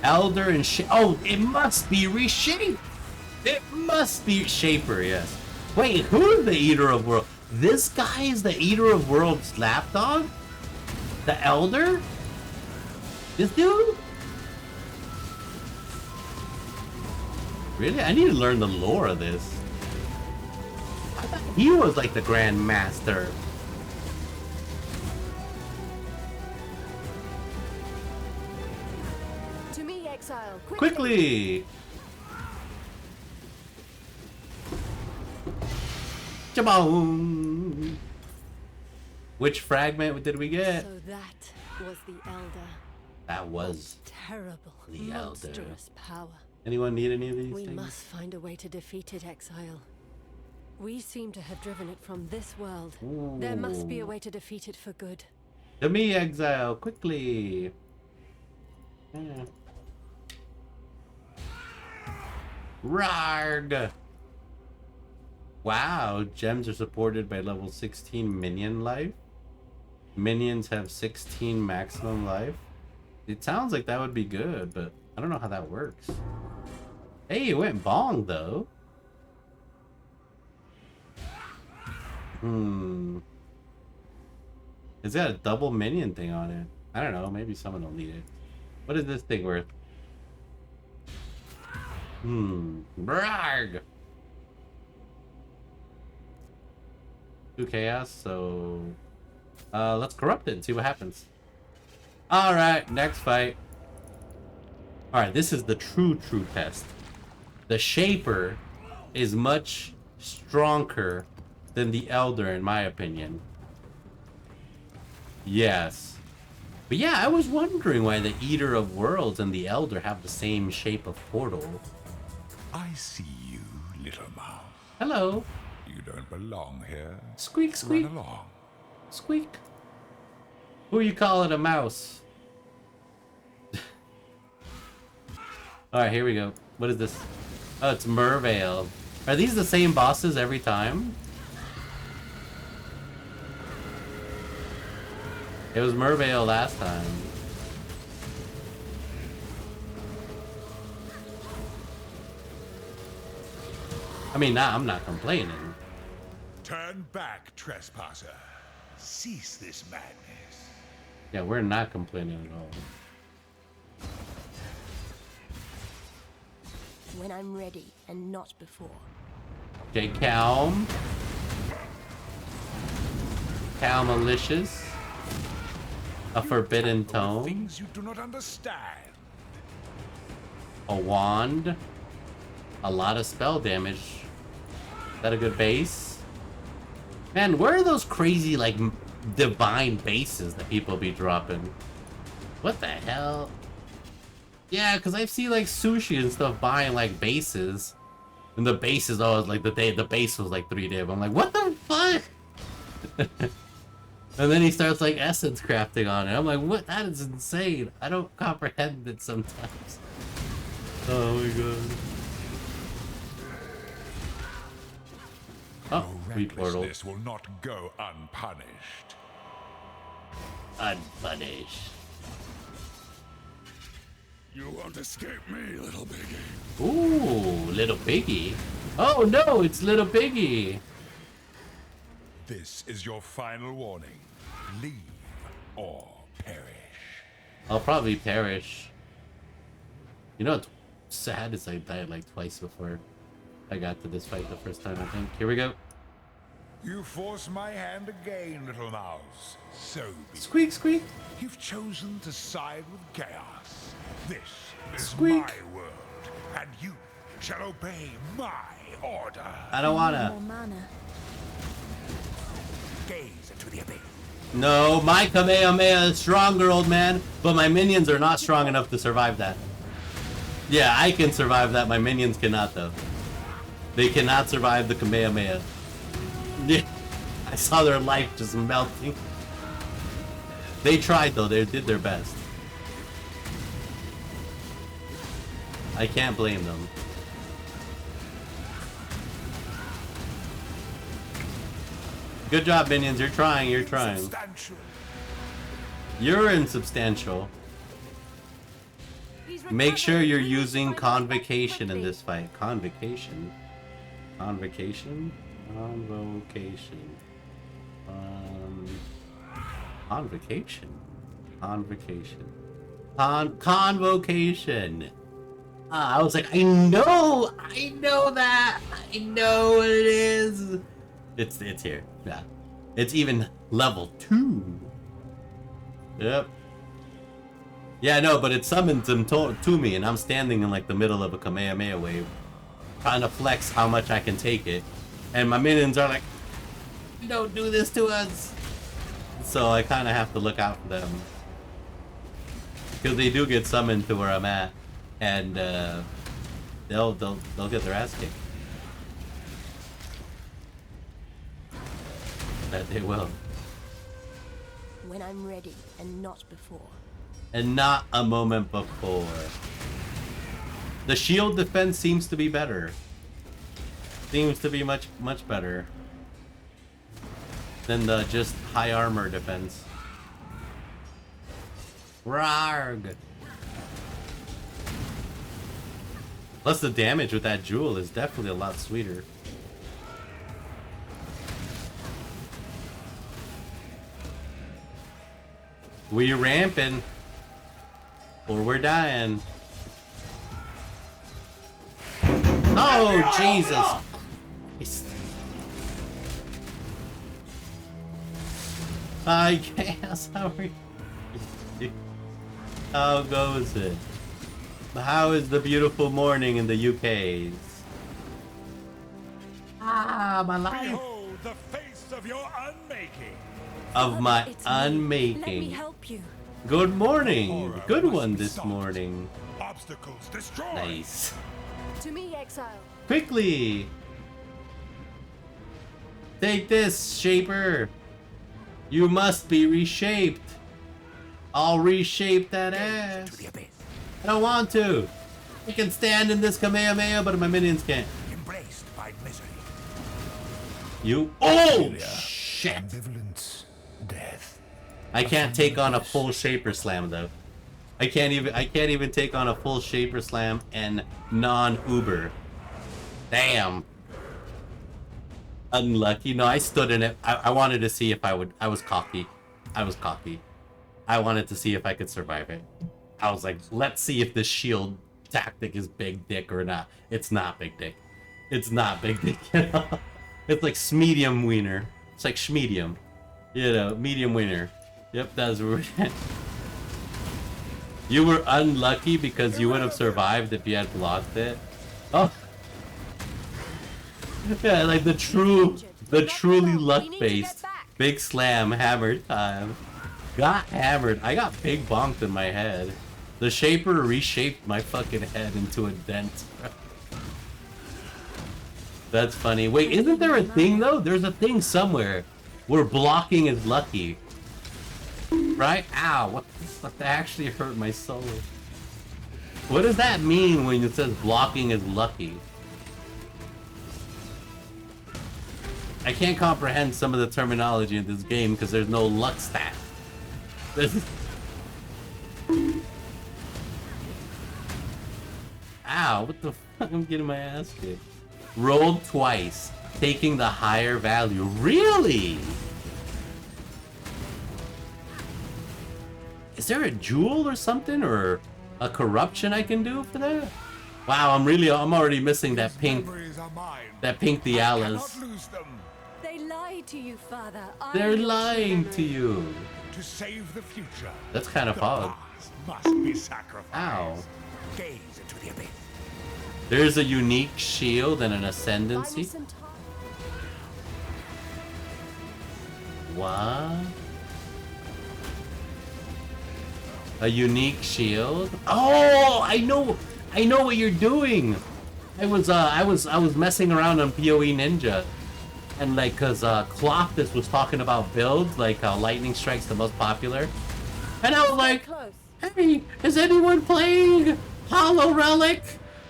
E: Elder and oh, it must be Reshape. It must be Shaper, yes. Wait, who is the Eater of Worlds? This guy is the Eater of Worlds lapdog? The Elder? This dude? Really? I need to learn the lore of this. I thought he was like the Grand Master.
D: To me, exile.
E: Quickly! Jaboom! Which fragment did we get?
L: So that was the Elder.
E: That was
P: terrible,
E: the Elder.
P: monstrous power.
E: Anyone need any of these
P: We
E: things?
P: must find a way to defeat it, Exile. We seem to have driven it from this world. There must be a way to defeat it for good.
E: To me, Exile, quickly. Yeah. Rarg! Wow, gems are supported by level 16 minion life. Minions have 16 maximum life. It sounds like that would be good, but I don't know how that works. Hey, it went bong though. It's got a double minion thing on it. I don't know, maybe someone will need it. What is this thing worth? Brag! 2 chaos, so let's corrupt it and see what happens. Alright, next fight. Alright, this is the true test. The Shaper is much stronger than the Elder, in my opinion. Yes. But yeah, I was wondering why the Eater of Worlds and the Elder have the same shape of portal.
Q: I see you, little mouse.
E: Hello.
Q: You don't belong here.
E: Squeak, squeak.
Q: Run along.
E: Squeak. Who you calling a mouse? Alright, here we go. What is this? Oh, it's Mervale. Are these the same bosses every time? It was Mervale last time. I mean, I'm not complaining.
Q: Turn back, trespasser. Cease this madness.
E: Yeah, we're not complaining at all.
P: When I'm ready, and not before.
E: Okay, calm. Calm, malicious. A forbidden tone.
Q: Things you do not understand.
E: A wand. A lot of spell damage. Is that a good base? Man, where are those crazy, like, divine bases that people be dropping? What the hell? Yeah, because I see, like, Sushi and stuff buying, like, bases. And the base is always, like, the base was, like, 3 div. I'm like, what the fuck? And then he starts, like, essence crafting on it. I'm like, what? That is insane. I don't comprehend it sometimes. Oh, my God. Oh, sweet portal.
Q: Recklessness will not go unpunished.
E: Unpunished.
Q: You won't escape me, little piggy.
E: Ooh, little piggy. Oh no, it's little piggy.
Q: This is your final warning. Leave or perish.
E: I'll probably perish. You know what's sad is I died like twice before I got to this fight the first time, I think. Here we go.
Q: You force my hand again, little mouse. So be it.
E: Squeak, squeak.
Q: You've chosen to side with chaos. This is
E: Squeak.
Q: my world, and you shall obey my order.
E: I don't wanna.
D: More mana.
Q: Gaze into the abyss.
E: No, my Kamehameha is stronger, old man, but my minions are not strong enough to survive that. Yeah, I can survive that. My minions cannot, though. They cannot survive the Kamehameha. Yeah, I saw their life just melting. They tried, though. They did their best. I can't blame them. Good job, minions. You're trying. You're trying. You're insubstantial. Make sure you're using convocation in this fight. Convocation. Convocation? Convocation. Convocation. Convocation. Convocation. Ah, I was like, I know that. I know what it is. It's here. Yeah. It's even level 2. Yep. Yeah, no, but it summons him to me, and I'm standing in like the middle of a Kamehameha wave, trying to flex how much I can take it, and my minions are like, "Don't do this to us." So I kind of have to look out for them. Because they do get summoned to where I'm at, and they'll get their ass kicked. That they will.
P: When I'm ready, and not before.
E: And not a moment before. The shield defense seems to be better. Seems to be much better than the just high armor defense. Rarg. Plus the damage with that jewel is definitely a lot sweeter. We ramping, or we're dying. Oh Jesus! I guess how goes it? How is the beautiful morning in the UK's? Ah, my life.
Q: Behold the face of your unmaking.
E: Of my
P: It's me.
E: unmaking.
P: Let me help you.
E: Good morning. Good one this morning.
Q: Obstacles destroyed.
E: Nice.
D: To me, exile.
E: Quickly. Take this, Shaper. You must be reshaped. I'll reshape that ass. I don't want to. I can stand in this Kamehameha, but my minions can't.
Q: Embraced by misery.
E: You. Oh shit.
Q: Ambivalence. Death.
E: I can't take on a full Shaper Slam though. I can't even take on a full Shaper Slam and non-Uber. Damn. Unlucky. No, I stood in it. I wanted to see if I would. I was cocky. I wanted to see if I could survive it. I was like, let's see if this shield tactic is big dick or not. It's not big dick. It's not big dick at all. It's like medium wiener. It's like schmedium. You know, medium wiener. Yep, that's where we're at. You were unlucky because you would have survived if you had blocked it. Oh. Yeah, like the truly luck-based big slam hammer time. Got hammered. I got big bonked in my head. The Shaper reshaped my fucking head into a dent. That's funny. Wait, isn't there a thing though? There's a thing somewhere where blocking is lucky. Right? Ow, what the fuck? That actually hurt my soul. What does that mean when it says blocking is lucky? I can't comprehend some of the terminology in this game because there's no luck stat. Ow, what the fuck? I'm getting my ass kicked. Rolled twice, taking the higher value. Really? Is there a jewel or something, or a corruption I can do for that? Wow, I'm already missing that pink Dialas.
P: They lied to you, Father.
E: They're lying to you.
Q: To save the future.
E: That's kind of odd.
Q: Must be sacrificed.
E: Ow.
Q: Gaze into the abyss.
E: There's a unique shield and an ascendancy. What? A unique shield? Oh, I know what you're doing. I was messing around on PoE Ninja, and like, cause Cloptus was talking about builds, like Lightning Strike's the most popular, and I was like, hey, is anyone playing Hollow Relic?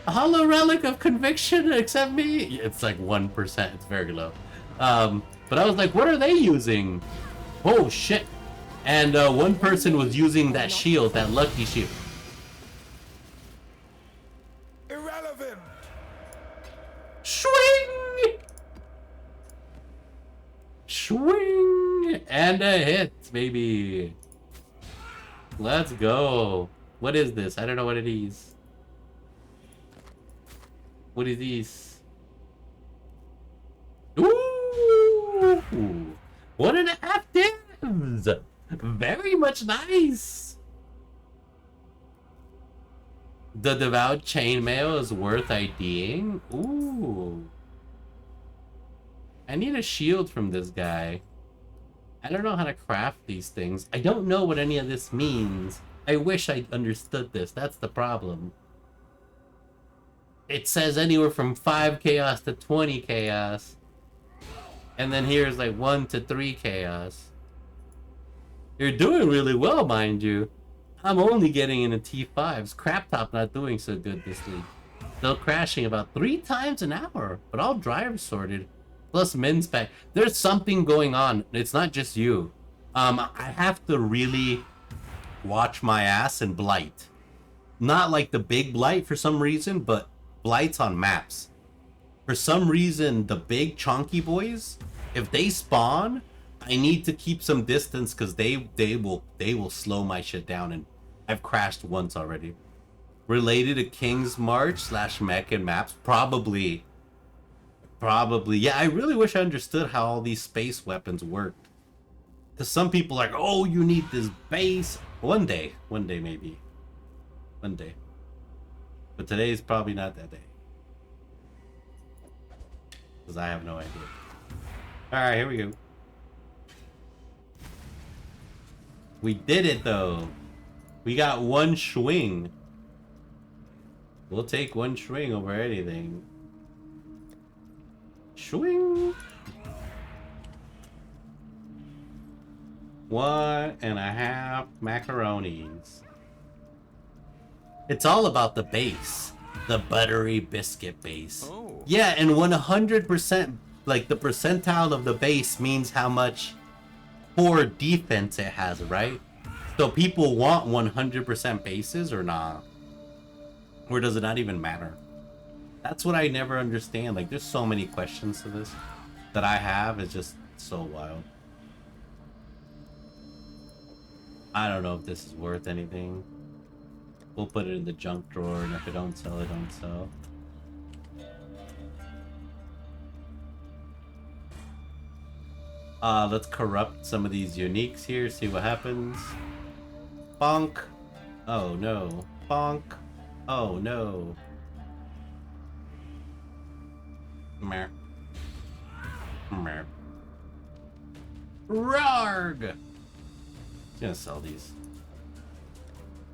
E: A Hollow Relic of Conviction except me? It's like 1%. It's very low. But I was like, what are they using? Oh shit! And one person was using that shield, that lucky shield.
Q: Irrelevant.
E: Swing! Swing! And a hit, baby. Let's go. What is this? I don't know what it is. What is this? Ooh! 1.5 divs! Very much nice! The Devout Chainmail is worth IDing? Ooh. I need a shield from this guy. I don't know how to craft these things. I don't know what any of this means. I wish I understood this. That's the problem. It says anywhere from 5 chaos to 20 chaos. And then here's like 1 to 3 chaos. You're doing really well, mind you. I'm only getting into T5s. Crap Top not doing so good this league. Still crashing about 3 times an hour. But all drivers sorted. Plus min spec. There's something going on. It's not just you. I have to really watch my ass and blight. Not like the big blight for some reason, but blights on maps. For some reason, the big chunky boys, if they spawn, I need to keep some distance because they will slow my shit down, and I've crashed once already. Related to King's March / mech and maps, probably. Yeah, I really wish I understood how all these space weapons worked. Because some people are like, oh, you need this base. One day maybe. One day. But today's probably not that day. Because I have no idea. Alright, here we go. We did it though. We got 1 swing. We'll take 1 swing over anything. Swing. 1.5 macaronis. It's all about the base. The buttery biscuit base. Oh. Yeah, and 100%, like the percentile of the base means how much poor defense it has, right? So people want 100% bases or not? Or does it not even matter? That's what I never understand. Like, there's so many questions to this that I have. It's just so wild. I don't know if this is worth anything. We'll put it in the junk drawer, and if it don't sell, it don't sell. Let's corrupt some of these uniques here, see what happens. Bonk. Oh no. Bonk. Oh no. Meh. Meh. Rarg! Gonna sell these.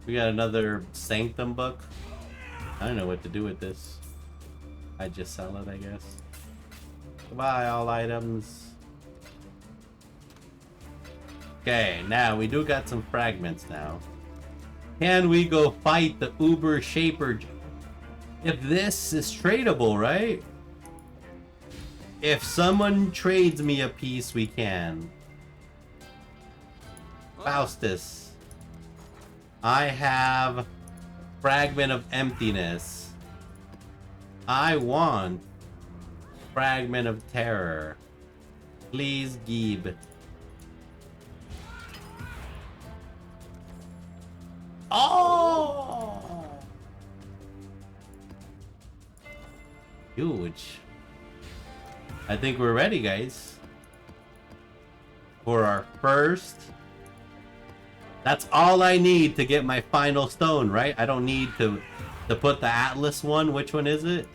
E: We got another Sanctum book. I don't know what to do with this. I just sell it, I guess. Goodbye, all items. Okay, now we do got some fragments now. Can we go fight the Uber Shaper? If this is tradable, right? If someone trades me a piece, we can. Faustus. I have Fragment of Emptiness. I want Fragment of Terror. Please give. Oh! Huge. I think we're ready, guys. For our first. That's all I need to get my final stone, right? I don't need to put the Atlas one. Which one is it?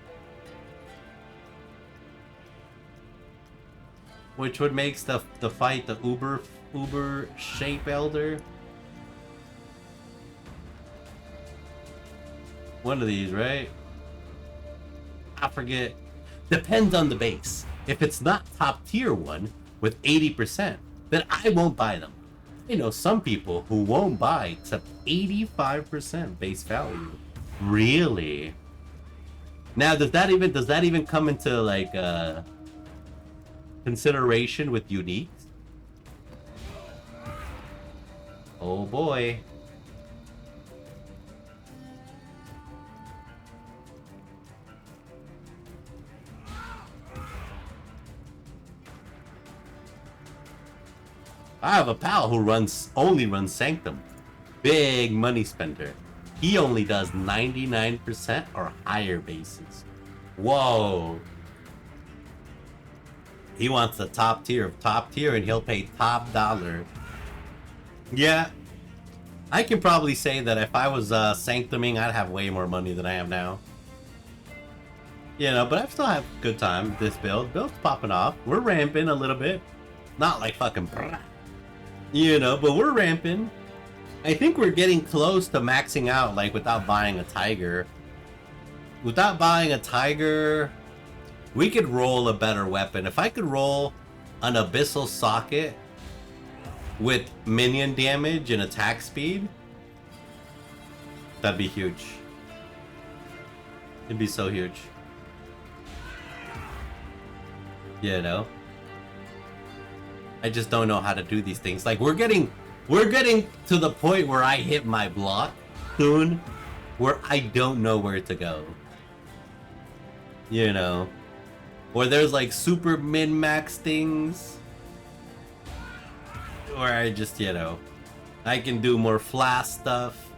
E: Which one makes the fight the Uber Shape Elder? One of these, right? I forget. Depends on the base. If it's not top tier one with 80%, then I won't buy them. I know some people who won't buy except 85% base value. Really? Now, does that even come into like consideration with uniques? Oh boy. I have a pal who only runs Sanctum. Big money spender. He only does 99% or higher bases. Whoa. He wants the top tier of top tier, and he'll pay top dollar. Yeah. I can probably say that if I was Sanctuming, I'd have way more money than I have now. You know, but I still have a good time with this build. Build's popping off. We're ramping a little bit. Not like fucking... You know, but we're ramping. I think we're getting close to maxing out, like, without buying a tiger. Without buying a tiger, we could roll a better weapon. If I could roll an abyssal socket with minion damage and attack speed, that'd be huge. It'd be so huge. You know? I just don't know how to do these things. Like, we're getting to the point where I hit my block soon, where I don't know where to go. You know? Where there's like super min-max things. Or I just, you know, I can do more flash stuff.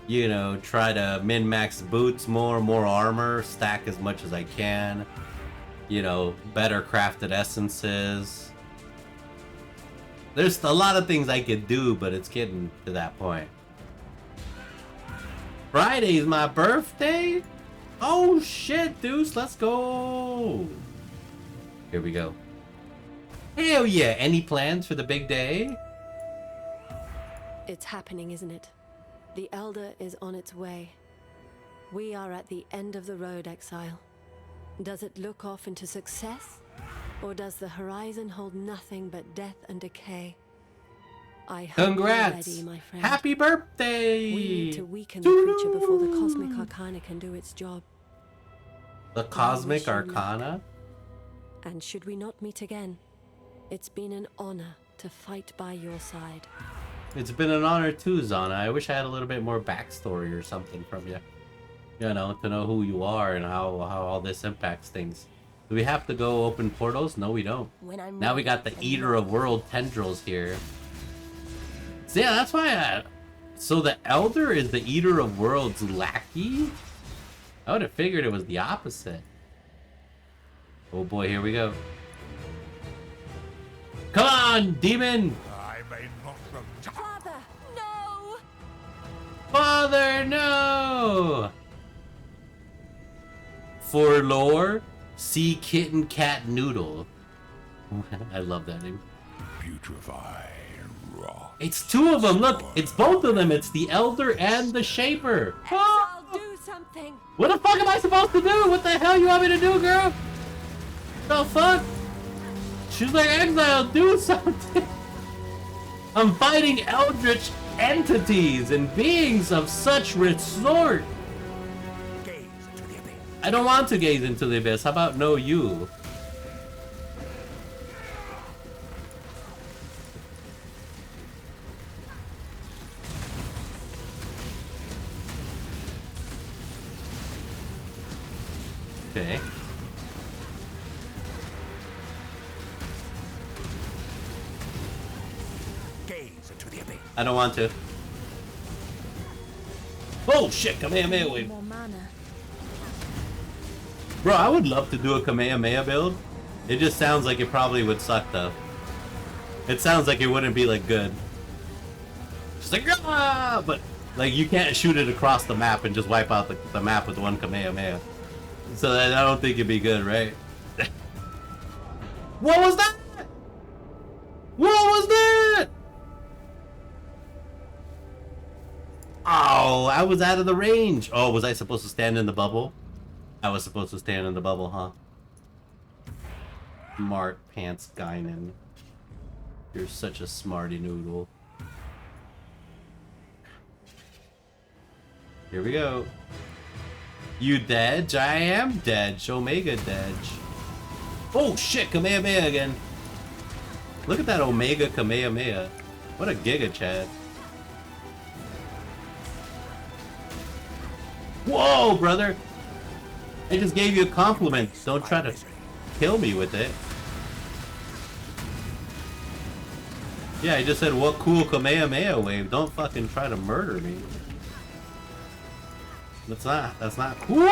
E: You know, try to min-max boots more armor, stack as much as I can. You know, better crafted essences. There's a lot of things I could do, but it's getting to that point. Friday's my birthday? Oh shit, dudes, let's go. Here we go. Hell yeah, any plans for the big day?
P: It's happening, isn't it? The Elder is on its way. We are at the end of the road, Exile. Does it look off into success? Or does the horizon hold nothing but death and decay? I hope
E: Congrats!
P: you're ready, my friend.
E: Happy birthday!
P: We need to weaken the creature before the Cosmic Arcana can do its job.
E: The Cosmic Arcana?
P: And should we not meet again, it's been an honor to fight by your side.
E: It's been an honor too, Zana. I wish I had a little bit more backstory or something from you. You know, to know who you are and how all this impacts things. Do we have to go open portals? No, we don't. Now we got the Eater of World tendrils here. So yeah, that's why so the Elder is the Eater of Worlds lackey? I would have figured it was the opposite. Oh boy, here we go. Come on, demon!
Q: I may not have...
P: Father, no!
E: Father, no! For lore, see Kitten Cat Noodle. I love that name.
Q: Putrefy raw.
E: It's two of them. Look, it's both of them. It's the Elder and the Shaper.
P: Exile, do something!
E: What the fuck am I supposed to do? What the hell you want me to do, girl? The fuck? She's like, Exile, do something. I'm fighting eldritch entities and beings of such resort. I don't want to gaze into the abyss. How about no you? Okay.
Q: Gaze into the abyss.
E: I don't want to. Oh shit, Kamehameha wave.
D: More mana.
E: Bro, I would love to do a Kamehameha build. It just sounds like it probably would suck though. It sounds like it wouldn't be like good. Just like, ah! But like you can't shoot it across the map and just wipe out the map with one Kamehameha. So I don't think it'd be good, right? What was that? What was that? Oh, I was out of the range. Oh, was I supposed to stand in the bubble? I was supposed to stand in the bubble, huh? Smart pants Gaignuns. You're such a smarty noodle. Here we go. You dead? I am dead. Omega dead. Oh shit, Kamehameha again. Look at that Omega Kamehameha. What a Giga Chad. Whoa, brother. I just gave you a compliment. Don't try to kill me with it. Yeah, I just said, what cool Kamehameha wave. Don't fucking try to murder me. That's not cool.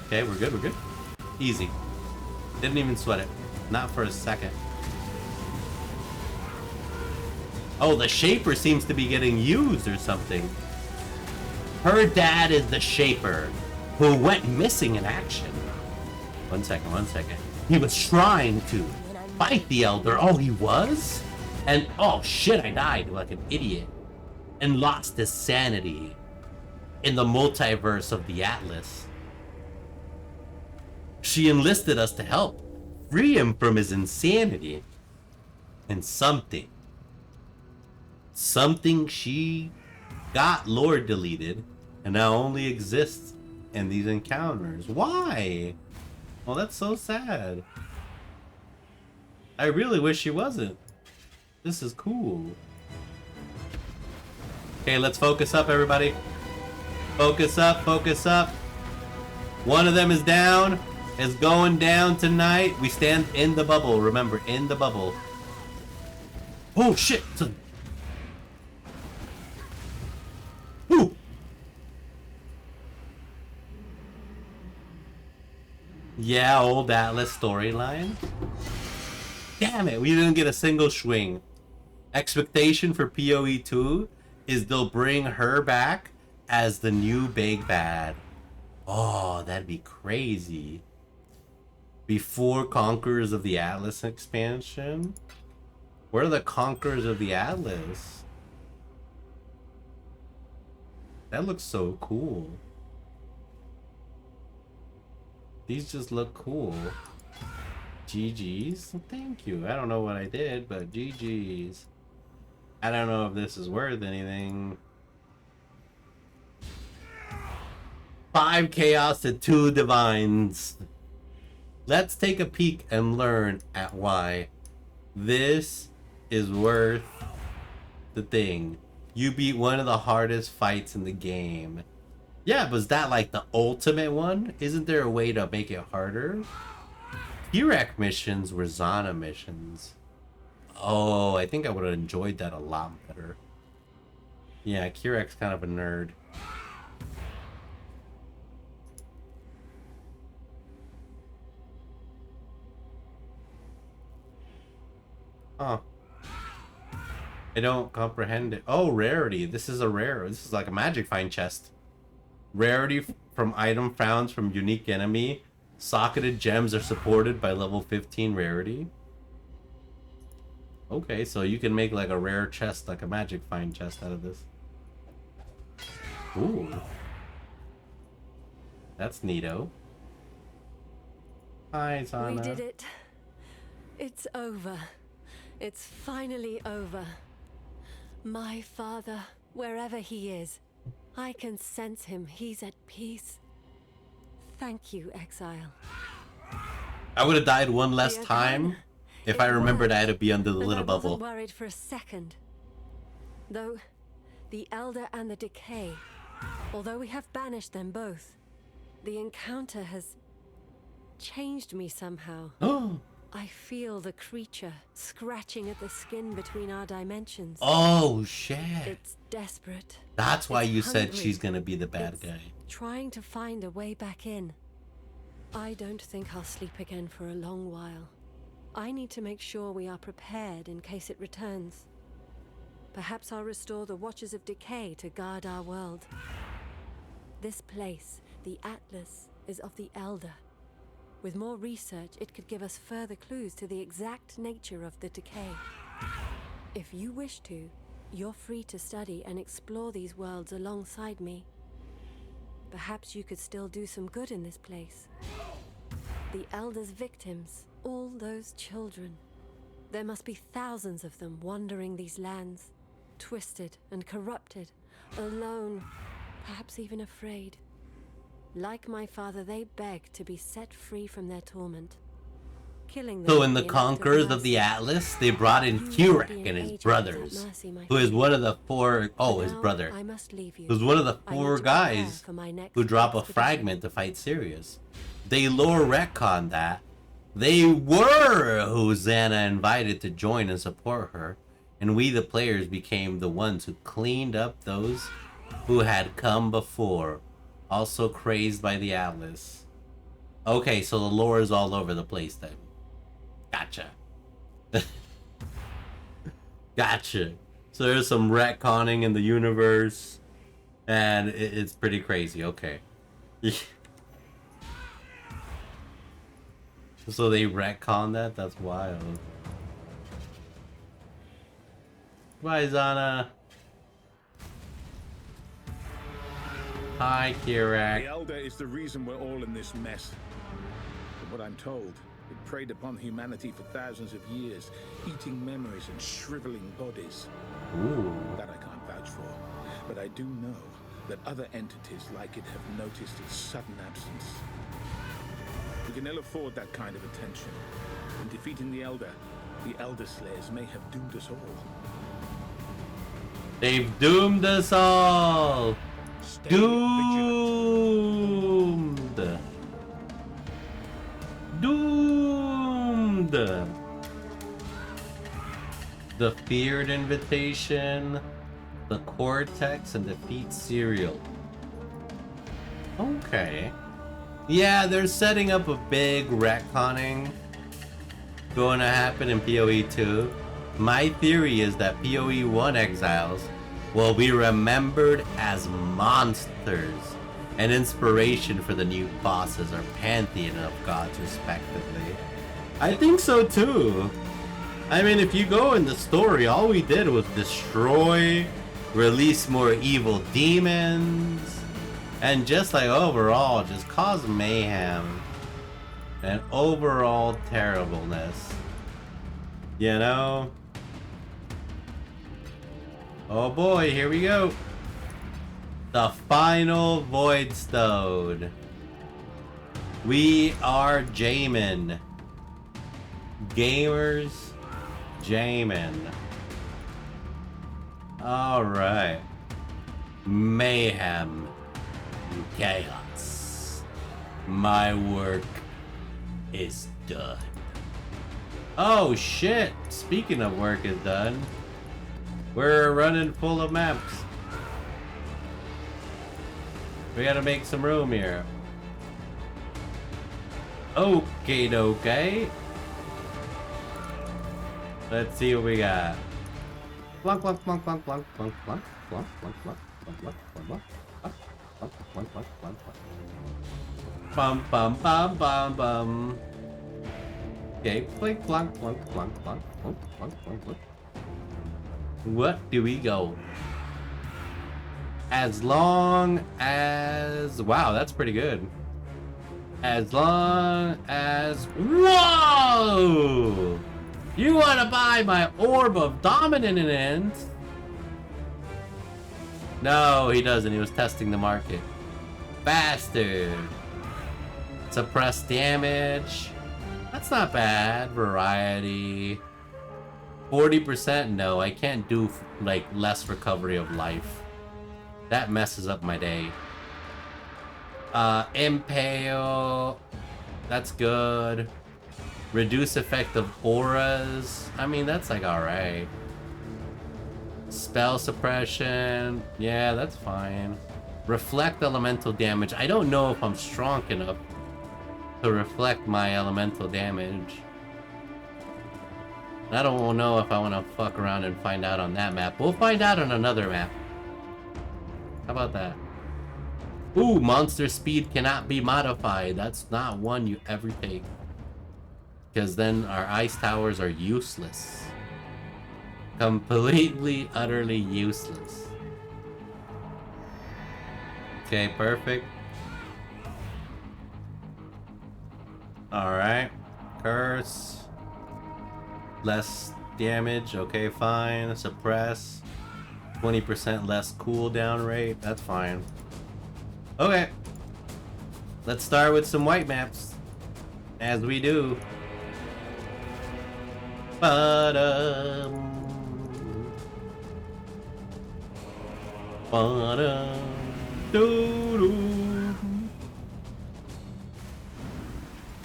E: Okay, we're good, we're good. Easy. Didn't even sweat it. Not for a second. Oh, the Shaper seems to be getting used or something. Her dad is the Shaper, who went missing in action. One second. He was trying to fight the Elder. Oh, he was? And oh shit, I died like an idiot and lost his sanity in the multiverse of the Atlas. She enlisted us to help free him from his insanity. And something she got lore deleted and now only exists in these encounters. Why? Well, that's so sad. I really wish she wasn't. This is cool. Okay, let's focus up, everybody. Focus up, focus up. One of them is down. Is going down tonight. We stand in the bubble. Remember, in the bubble. Oh shit! Ooh. Yeah, old Atlas storyline. Damn it, we didn't get a single swing. Expectation for PoE 2 is they'll bring her back as the new big bad. Oh, that'd be crazy. Before Conquerors of the Atlas expansion? Where are the Conquerors of the Atlas? That looks so cool. These just look cool. GG's. Thank you. I don't know what I did, but GG's. I don't know if this is worth anything. 5 Chaos to 2 Divines. Let's take a peek and learn at why this is worth the thing. You beat one of the hardest fights in the game. Yeah, was that like the ultimate one? Isn't there a way to make it harder? Kirek missions were Zana missions. Oh, I think I would have enjoyed that a lot better. Yeah, Kirek's kind of a nerd. Huh. I don't comprehend it. Oh, rarity. This is a rare. This is like a magic find chest. Rarity from item found from unique enemy. Socketed gems are supported by level 15 rarity. Okay, so you can make like a rare chest, like a magic find chest out of this. Ooh. That's neato. Hi, Zana.
P: We did it. It's over. It's finally over. My father, wherever he is, I can sense him. He's at peace. Thank you, Exile.
E: I would have died one less time if I remembered I had to be under the little bubble.
P: I wasn't worried for a second. Though, the Elder and the Decay, although we have banished them both, the encounter has changed me somehow. I feel the creature scratching at the skin between our dimensions.
E: Oh, shit.
P: It's desperate.
E: That's why
P: It's
E: you said
P: hungry.
E: she's gonna be the bad guy.
P: Trying to find a way back in. I don't think I'll sleep again for a long while. I need to make sure we are prepared in case it returns. Perhaps I'll restore the Watchers of Decay to guard our world. This place, the Atlas, is of the Elder. With more research, it could give us further clues to the exact nature of the decay. If you wish to, you're free to study and explore these worlds alongside me. Perhaps you could still do some good in this place. The Elder's victims, all those children. There must be thousands of them wandering these lands, twisted and corrupted, alone, perhaps even afraid. Like my father, they beg to be set free from their torment. Killing them.
E: So in the Conquerors of the Atlas, they brought in Kirek and his brothers, who is one of the four. Oh, his brother, who's one of the 4 guys who drop a fragment to fight Sirius. They lore retcon that they were who Xana invited to join and support her, and we, the players, became the ones who cleaned up those who had come before. Also crazed by the Atlas. Okay, so the lore is all over the place then. Gotcha. Gotcha. So there's some retconning in the universe, and it's pretty crazy. Okay. So they retcon that? That's wild. Bye, Zana. Hi, Kirak.
K: The Elder is the reason we're all in this mess. From what I'm told, it preyed upon humanity for thousands of years, eating memories and shriveling bodies.
E: Ooh.
K: That I can't vouch for, but I do know that other entities like it have noticed its sudden absence. We can ill afford that kind of attention. In defeating the Elder Slayers may have doomed us all.
E: They've doomed us all! Doomed! Doomed! The feared invitation, the cortex, and defeat cereal. Okay. Yeah, they're setting up a big retconning going to happen in PoE 2. My theory is that PoE 1 exiles will be remembered as monsters, an inspiration for the new bosses or pantheon of gods respectively. I think so too. I mean, if you go in the story, all we did was destroy, release more evil demons, and just like overall, just cause mayhem and overall terribleness. You know? Oh boy, here we go. The final Void Stone. We are Jamin. Gamers Jamin. Alright. Mayhem. Chaos. My work is done. Oh shit! Speaking of work is done, we're running full of maps. We gotta make some room here. Okay. Let's see what we got. Plunk, plunk, plunk, plunk, plunk, plunk, plunk, plunk, plunk, plunk, plunk, plunk, plunk, plunk, plunk, plunk, plunk, plunk. Bum, bum, bum, bum, bum. Okay, plink, plunk, plunk, plunk, plunk, plunk, plunk, plunk, plunk. What do we go? As long as... Wow, that's pretty good. As long as... Whoa! You want to buy my Orb of Dominance? No, he doesn't. He was testing the market. Bastard. Suppress damage. That's not bad. Variety. 40%? No, I can't do like less recovery of life. That messes up my day. Impale. That's good. Reduce effect of auras. I mean, that's like alright. Spell suppression. Yeah, that's fine. Reflect elemental damage. I don't know if I'm strong enough to reflect my elemental damage. I don't know if I want to fuck around and find out on that map. We'll find out on another map. How about that? Ooh, monster speed cannot be modified. That's not one you ever take. Because then our ice towers are useless. Completely, utterly useless. Okay, perfect. Alright. Curse. Less damage. Okay, fine. Suppress. 20% less cooldown rate. That's fine. Okay. Let's start with some white maps. As we do.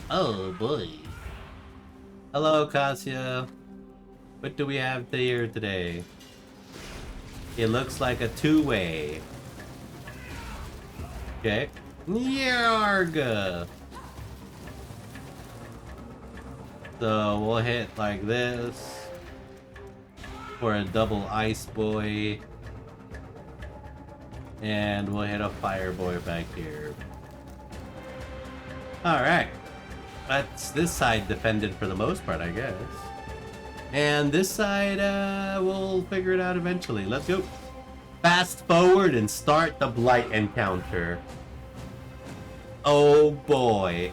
E: Oh boy. Hello, Cassia. What do we have here today? It looks like a two-way. Okay. Yarga. So we'll hit like this for a double ice boy. And we'll hit a fire boy back here. Alright. That's this side defended for the most part, I guess. And this side, we'll figure it out eventually. Let's go. Fast forward and start the Blight encounter. Oh boy.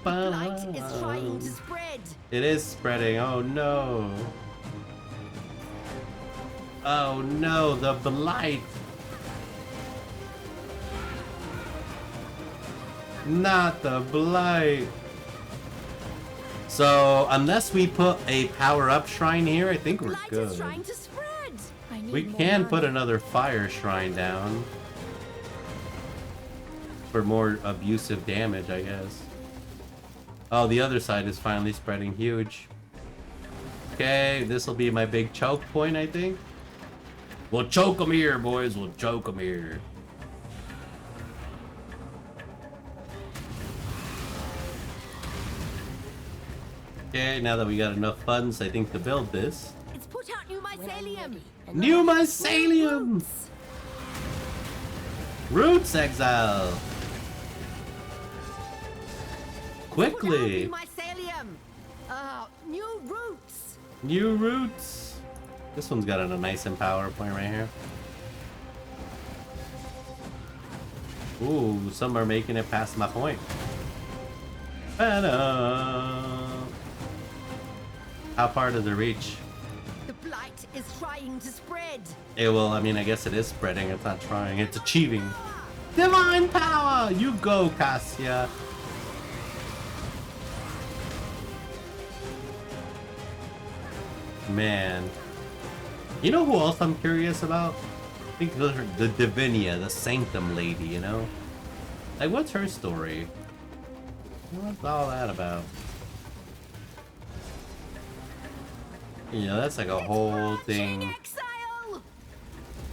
D: Blight is trying to spread.
E: It is spreading. Oh no. Oh no, the Blight. Not the Blight. So, unless we put a power-up shrine here, I think we're good.
D: Trying to spread. I need
E: We
D: more
E: can
D: mana.
E: put another fire shrine down. For more abusive damage, I guess. Oh, the other side is finally spreading huge. Okay, this will be my big choke point, I think. We'll choke them here, boys. We'll choke them here. Okay, now that we got enough funds, I think, to build this.
D: It's put out new mycelium.
E: New mycelium! Roots exile! Quickly!
D: New mycelium. New roots.
E: New roots! This one's got a nice empower point right here. Ooh, some are making it past my point. Ta-da! How far does it reach?
D: The blight is trying to spread.
E: Well, I mean, I guess it is spreading. It's not trying. It's achieving. Divine power! You go, Cassia. Man. You know who else I'm curious about? I think those are the Divinia, the Sanctum lady, you know? Like, what's her story? What's all that about? You know, that's like a whole thing.
D: Exile.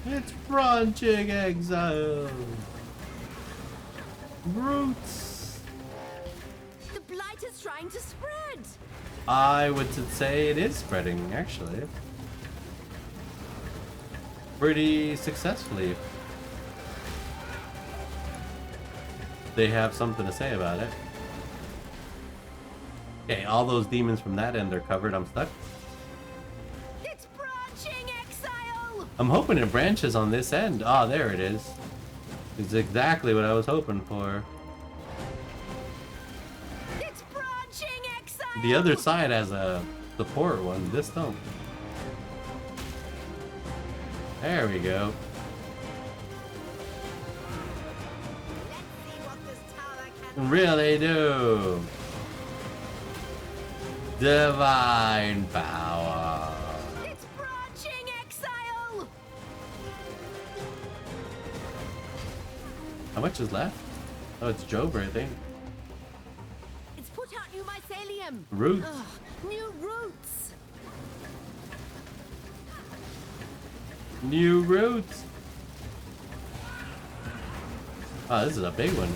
E: It's branching exile. Roots.
D: The blight is trying to spread.
E: I would say it is spreading, actually. Pretty successfully. They have something to say about it. Okay, all those demons from that end are covered. I'm stuck.
D: It's branching exile.
E: I'm hoping it branches on this end. Ah, oh, there it is. It's exactly what I was hoping for.
D: It's branching exile.
E: The other side has a support one. This don't. There we go. Really do. Divine power.
D: It's branching exile.
E: How much is left? Oh, it's Jover, I think.
D: It's put out new mycelium.
E: Roots.
D: New roots.
E: New roots. Oh, this is a big one.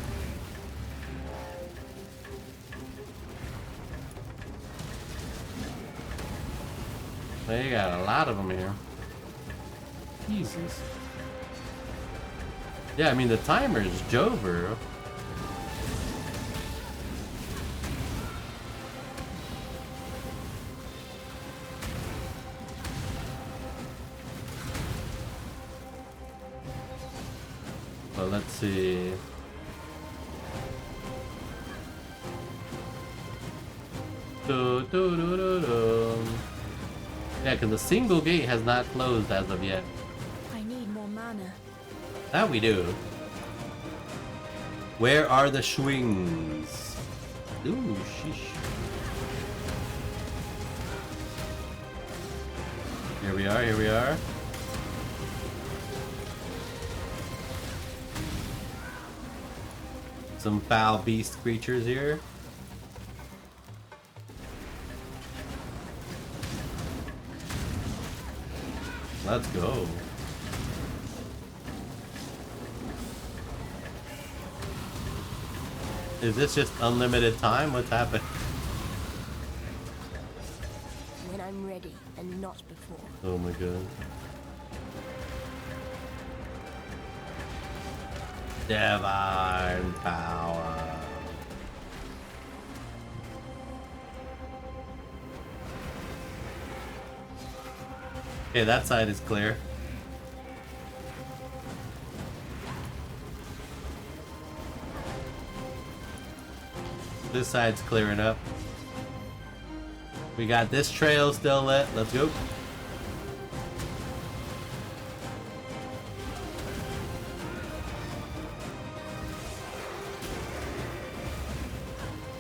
E: They got a lot of them here. Jesus. Yeah, I mean, the timer is Jover. So let's see. Yeah, because the single gate has not closed as of yet.
D: I need more mana.
E: That we do. Where are the swings? Ooh, sheesh. Here we are, here we are. Some foul beast creatures here. Let's go. Is this just unlimited time? What's happened?
D: When I'm ready and not before.
E: Oh my god. Divine power. Okay, that side is clear. This side's clearing up. We got this trail still lit. Let's go.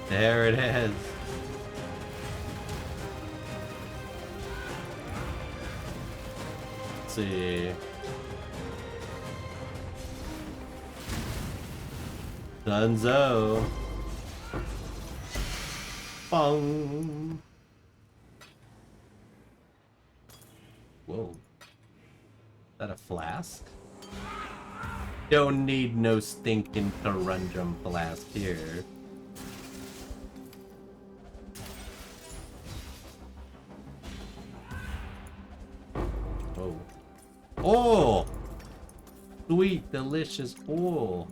E: There it is. Let's see. Dunzo. Bong. Whoa. Is that a flask? Don't need no stinking Tarundrum flask here. Oh. Oh! Sweet, delicious oil.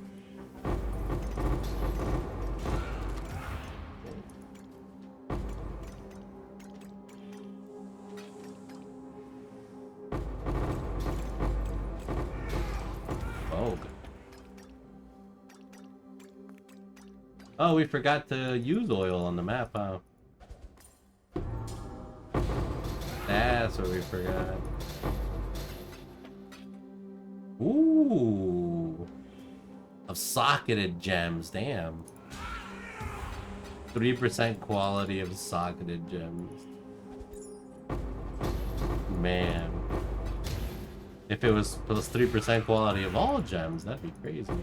E: Oh, we forgot to use oil on the map, huh? That's what we forgot. Ooh. Of socketed gems, damn. 3% quality of socketed gems. Man. If it was plus 3% quality of all gems, that'd be crazy.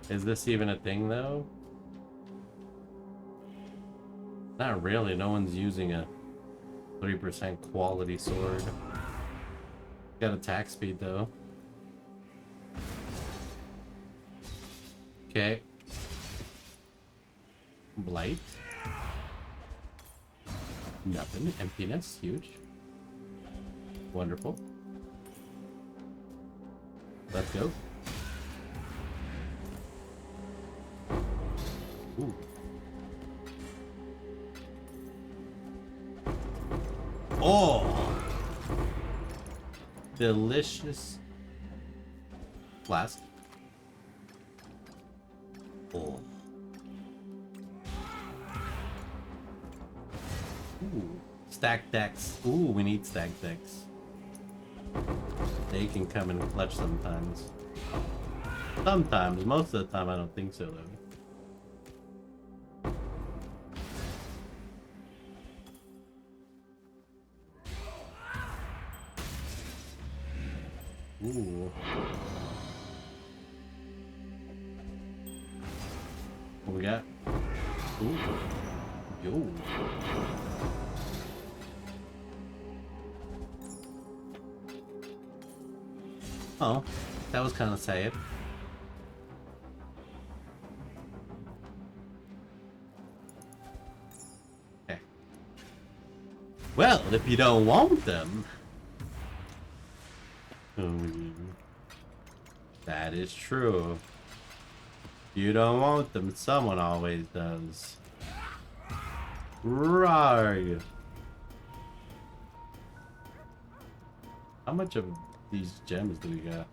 E: Is this even a thing though? Not really, no one's using a 3% quality sword. Got attack speed though. Okay. Blight. Nothing. Emptiness, huge. Wonderful. Let's go. Ooh. Oh! Delicious flask. Oh. Ooh. Stack decks. Ooh, we need stack decks. They can come in clutch sometimes. Sometimes. Most of the time I don't think so though. Ooh. What we got? Ooh. Yo. Oh, that was kind of sad. Okay. Well, if you don't want them... that is true. You don't want them, someone always does. Right. How much of these gems do we got?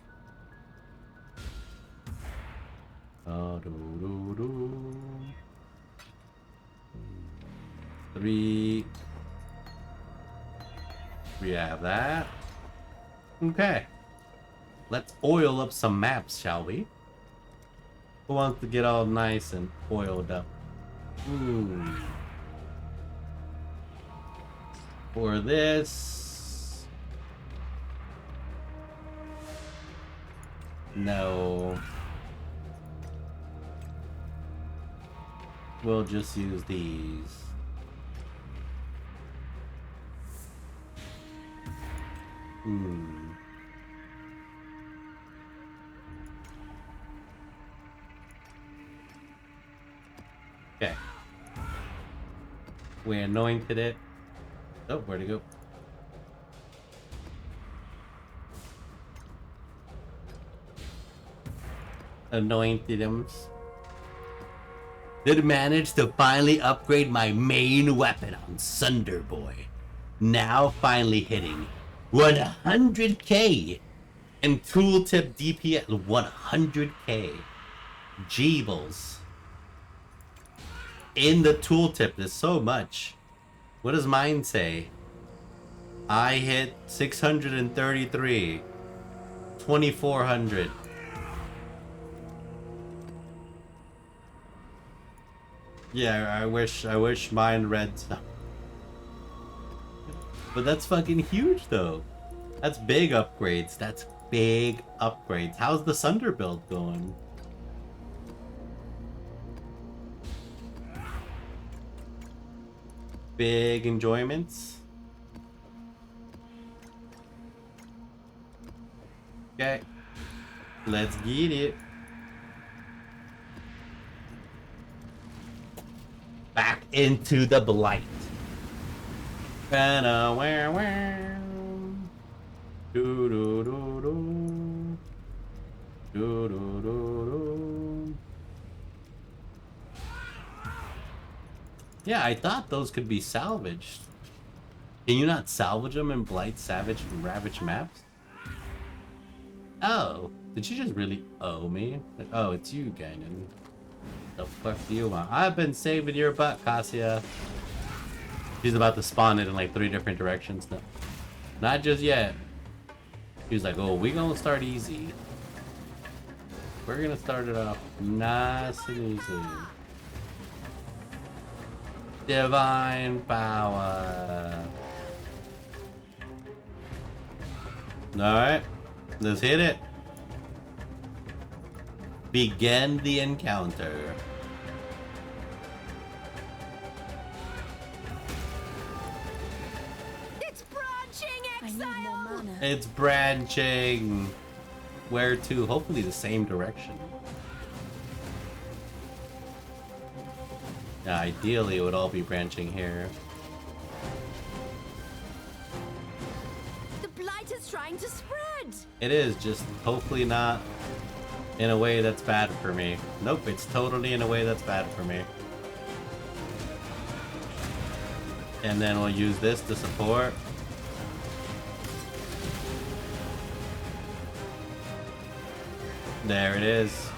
E: Three. We have that. Okay. Let's oil up some maps, shall we? Who wants to get all nice and oiled up? Ooh. For this... no. We'll just use these. Okay. We anointed it. Oh, where'd it go? Anointed them. Did manage to finally upgrade my main weapon on Sunder Boy. Now finally hitting 100k. And tooltip DP at 100k. Jeebles. In the tooltip, there's so much. What does mine say? I hit 633. 2400. Yeah, I wish mine read some. But that's fucking huge though. That's big upgrades. That's big upgrades. How's the Sunder build going? Big enjoyments. Okay. Let's get it. Back into the blight. Do do do do. Do do do do. Yeah, I thought those could be salvaged. Can you not salvage them in Blight, Savage, and Ravage maps? Oh, did she just really owe me? Like, oh, it's you, Gaignuns. The fuck do you want? I've been saving your butt, Cassia. She's about to spawn it in like 3 different directions. No, not just yet. He's like, oh, we gonna start easy. We're gonna start it off nice and easy. Divine power. Alright, let's hit it. Begin the encounter.
D: It's branching, exile!
E: It's branching. Where to? Hopefully the same direction. Yeah, ideally it would all be branching here.
D: The blight is trying to spread!
E: It is, just hopefully not in a way that's bad for me. Nope, it's totally in a way that's bad for me. And then we'll use this to support. There it is.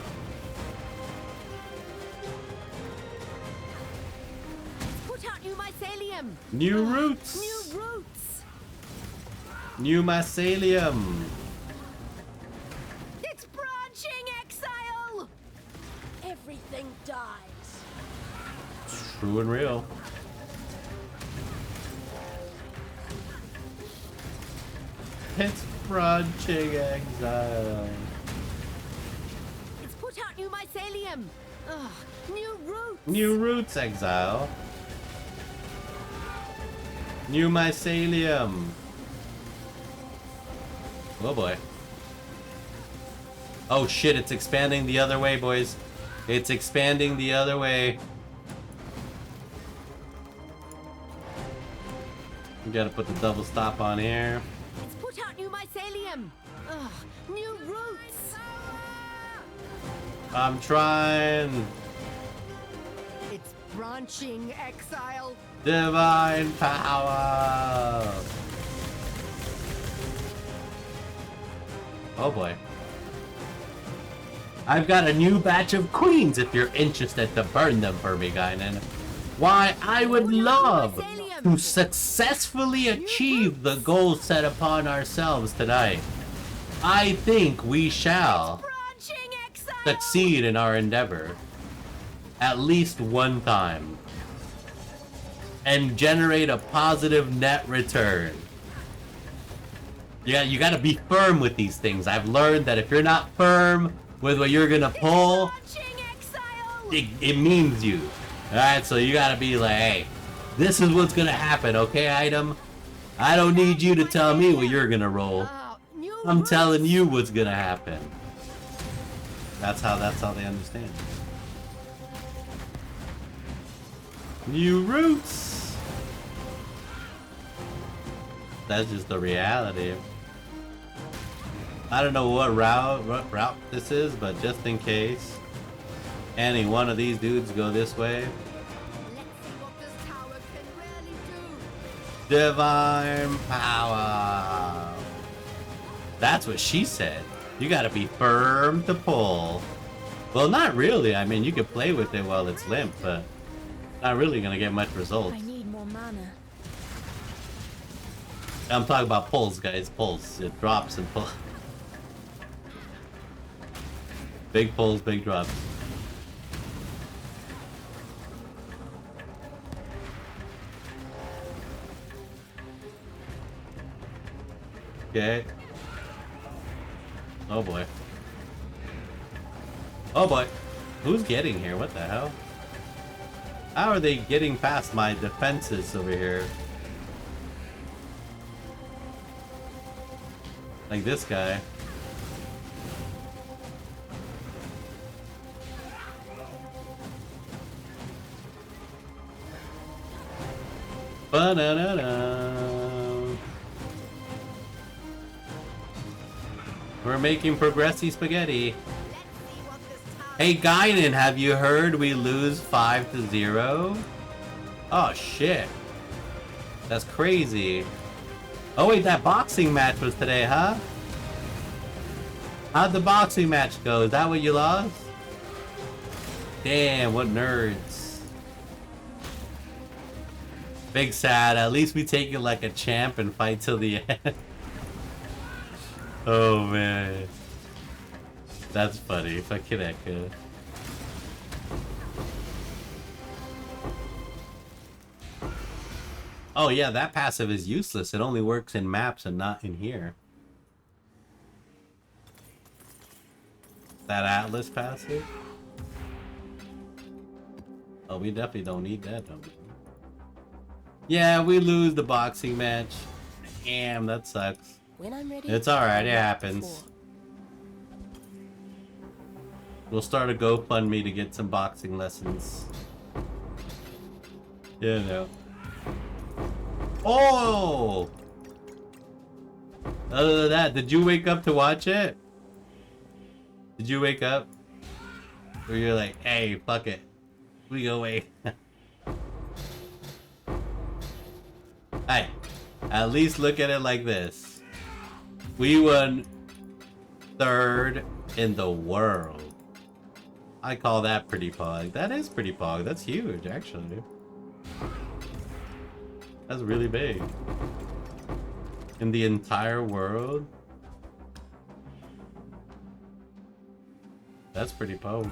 D: Put out new mycelium!
E: New roots!
D: New roots!
E: New mycelium!
D: It's branching, exile! Everything dies.
E: True and real. It's branching, exile.
D: It's put out new mycelium! Ugh, new roots!
E: New roots, exile. New mycelium. Oh boy. Oh shit, it's expanding the other way, boys. It's expanding the other way. We gotta put the double stop on here.
D: It's put out new mycelium! Ugh, new roots!
E: I'm trying.
D: It's branching, exile!
E: Divine power. Oh boy. I've got a new batch of queens if you're interested to burn them for me, Gaignuns. Why, I would love to successfully achieve the goal set upon ourselves tonight. I think we shall succeed in our endeavor at least one time and generate a positive net return. Yeah, you gotta be firm with these things. I've learned that if you're not firm with what you're gonna pull, it means you. Alright, so you gotta be like, hey, this is what's gonna happen, okay, item? I don't need you to tell me what you're gonna roll. I'm telling you what's gonna happen. That's how they understand. New roots! That's just the reality. I don't know what route this is, but just in case. Any one of these dudes go this way. Divine power. That's what she said. You gotta be firm to pull. Well, not really. I mean, you can play with it while it's limp, but not really gonna get much results.
D: I need more mana.
E: I'm talking about pulls, guys. Pulls. It drops and pulls. Big pulls, big drops. Okay. Oh boy. Oh boy. Who's getting here? What the hell? How are they getting past my defenses over here? Like this guy. Ba-da-da-da. We're making progressy spaghetti. Hey Gaignuns, have you heard we lose 5-0? Oh shit. That's crazy. Oh wait, that boxing match was today, huh? How'd the boxing match go? Is that what you lost? Damn, what nerds. Big sad. At least we take it like a champ and fight till the end. Oh man. That's funny. Fucking Echo. Oh yeah, that passive is useless. It only works in maps and not in here. That Atlas passive? Oh, we definitely don't need that, don't we? Yeah, we lose the boxing match. Damn, that sucks.
D: When I'm ready,
E: It's alright, it happens. We'll start a GoFundMe to get some boxing lessons. Yeah, no. Oh! Other than that, did you wake up to watch it? Did you wake up? Or you're like, hey, fuck it. We go wait. Hey, at least look at it like this. We won 3rd in the world. I call that pretty pog. That is pretty pog. That's huge, actually. That's really big. In the entire world? That's pretty pog.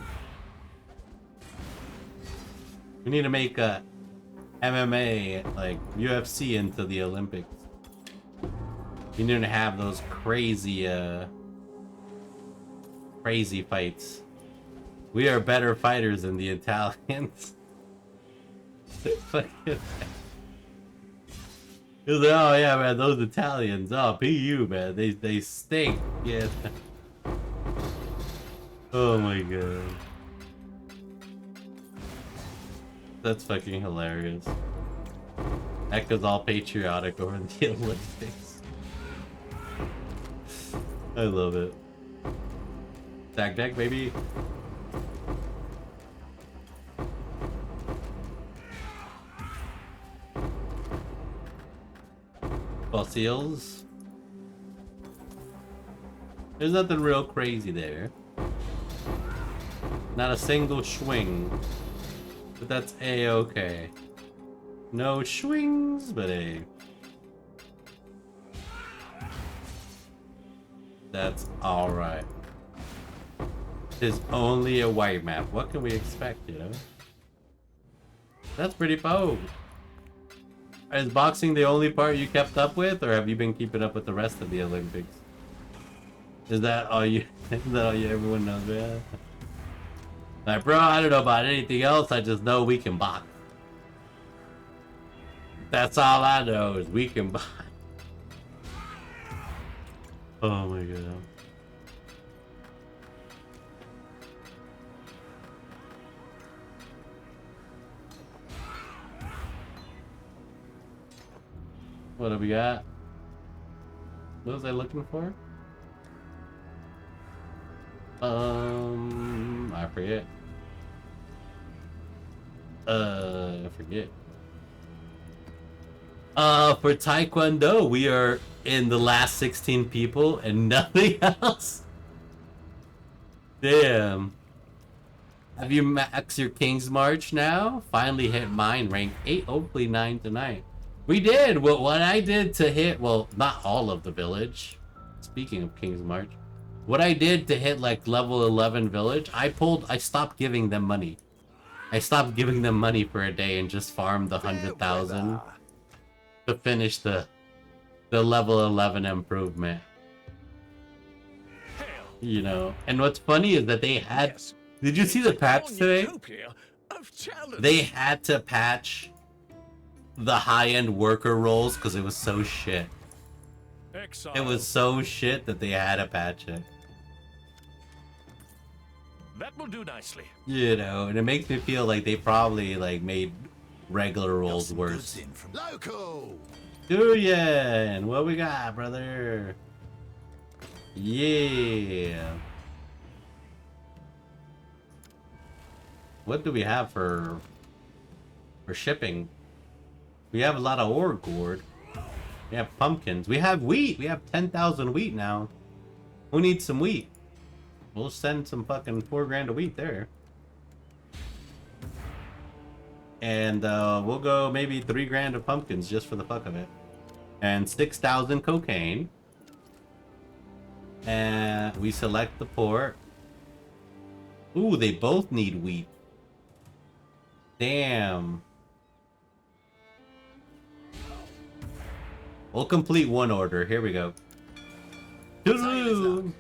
E: We need to make a MMA, like UFC, into the Olympics. We need to have those crazy, crazy fights. We are better fighters than the Italians. Fucking. He was like, oh yeah, man, those Italians, oh, PU, man, they stink. Yeah. Oh my god. That's fucking hilarious. Echo's all patriotic over the Olympics. I love it. Tag deck, baby. Fossils. There's nothing real crazy there. Not a single swing. But that's A-okay. No swings, but A. That's alright. It's only a white map. What can we expect, you know? That's pretty pogue. Is boxing the only part you kept up with, or have you been keeping up with the rest of the Olympics? Is that all you? Is that all you? Everyone knows, yeah. Like, bro, I don't know about anything else. I just know we can box. That's all I know is we can box. Oh my god. What have we got? What was I looking for? I forget. I forget. For Taekwondo, we are in the last 16 people and nothing else. Damn. Have you maxed your King's March now? Finally hit mine, rank 8, hopefully 9 tonight. We did! Well, what I did to hit, well, not all of the village. Speaking of King's March. What I did to hit like level 11 village, I stopped giving them money. I stopped giving them money for a day and just farmed the 100,000 to finish the level 11 improvement. You know, and what's funny is that they had... Did you see the patch today? They had to patch the high-end worker roles because it was so shit. It was so shit that they had to patch it.
M: That will do nicely.
E: You know, and it makes me feel like they probably like made regular roles worse.
Q: Local.
E: Durian, what we got, brother? Yeah. What do we have for shipping? We have a lot of ore gourd. We have pumpkins. We have wheat. We have 10,000 wheat now. Who needs some wheat? We'll send some fucking 4 grand of wheat there. And we'll go maybe 3 grand of pumpkins just for the fuck of it. And 6,000 cocaine. And we select the port. Ooh, they both need wheat. Damn. We'll complete one order. Here we go. Toodaloo.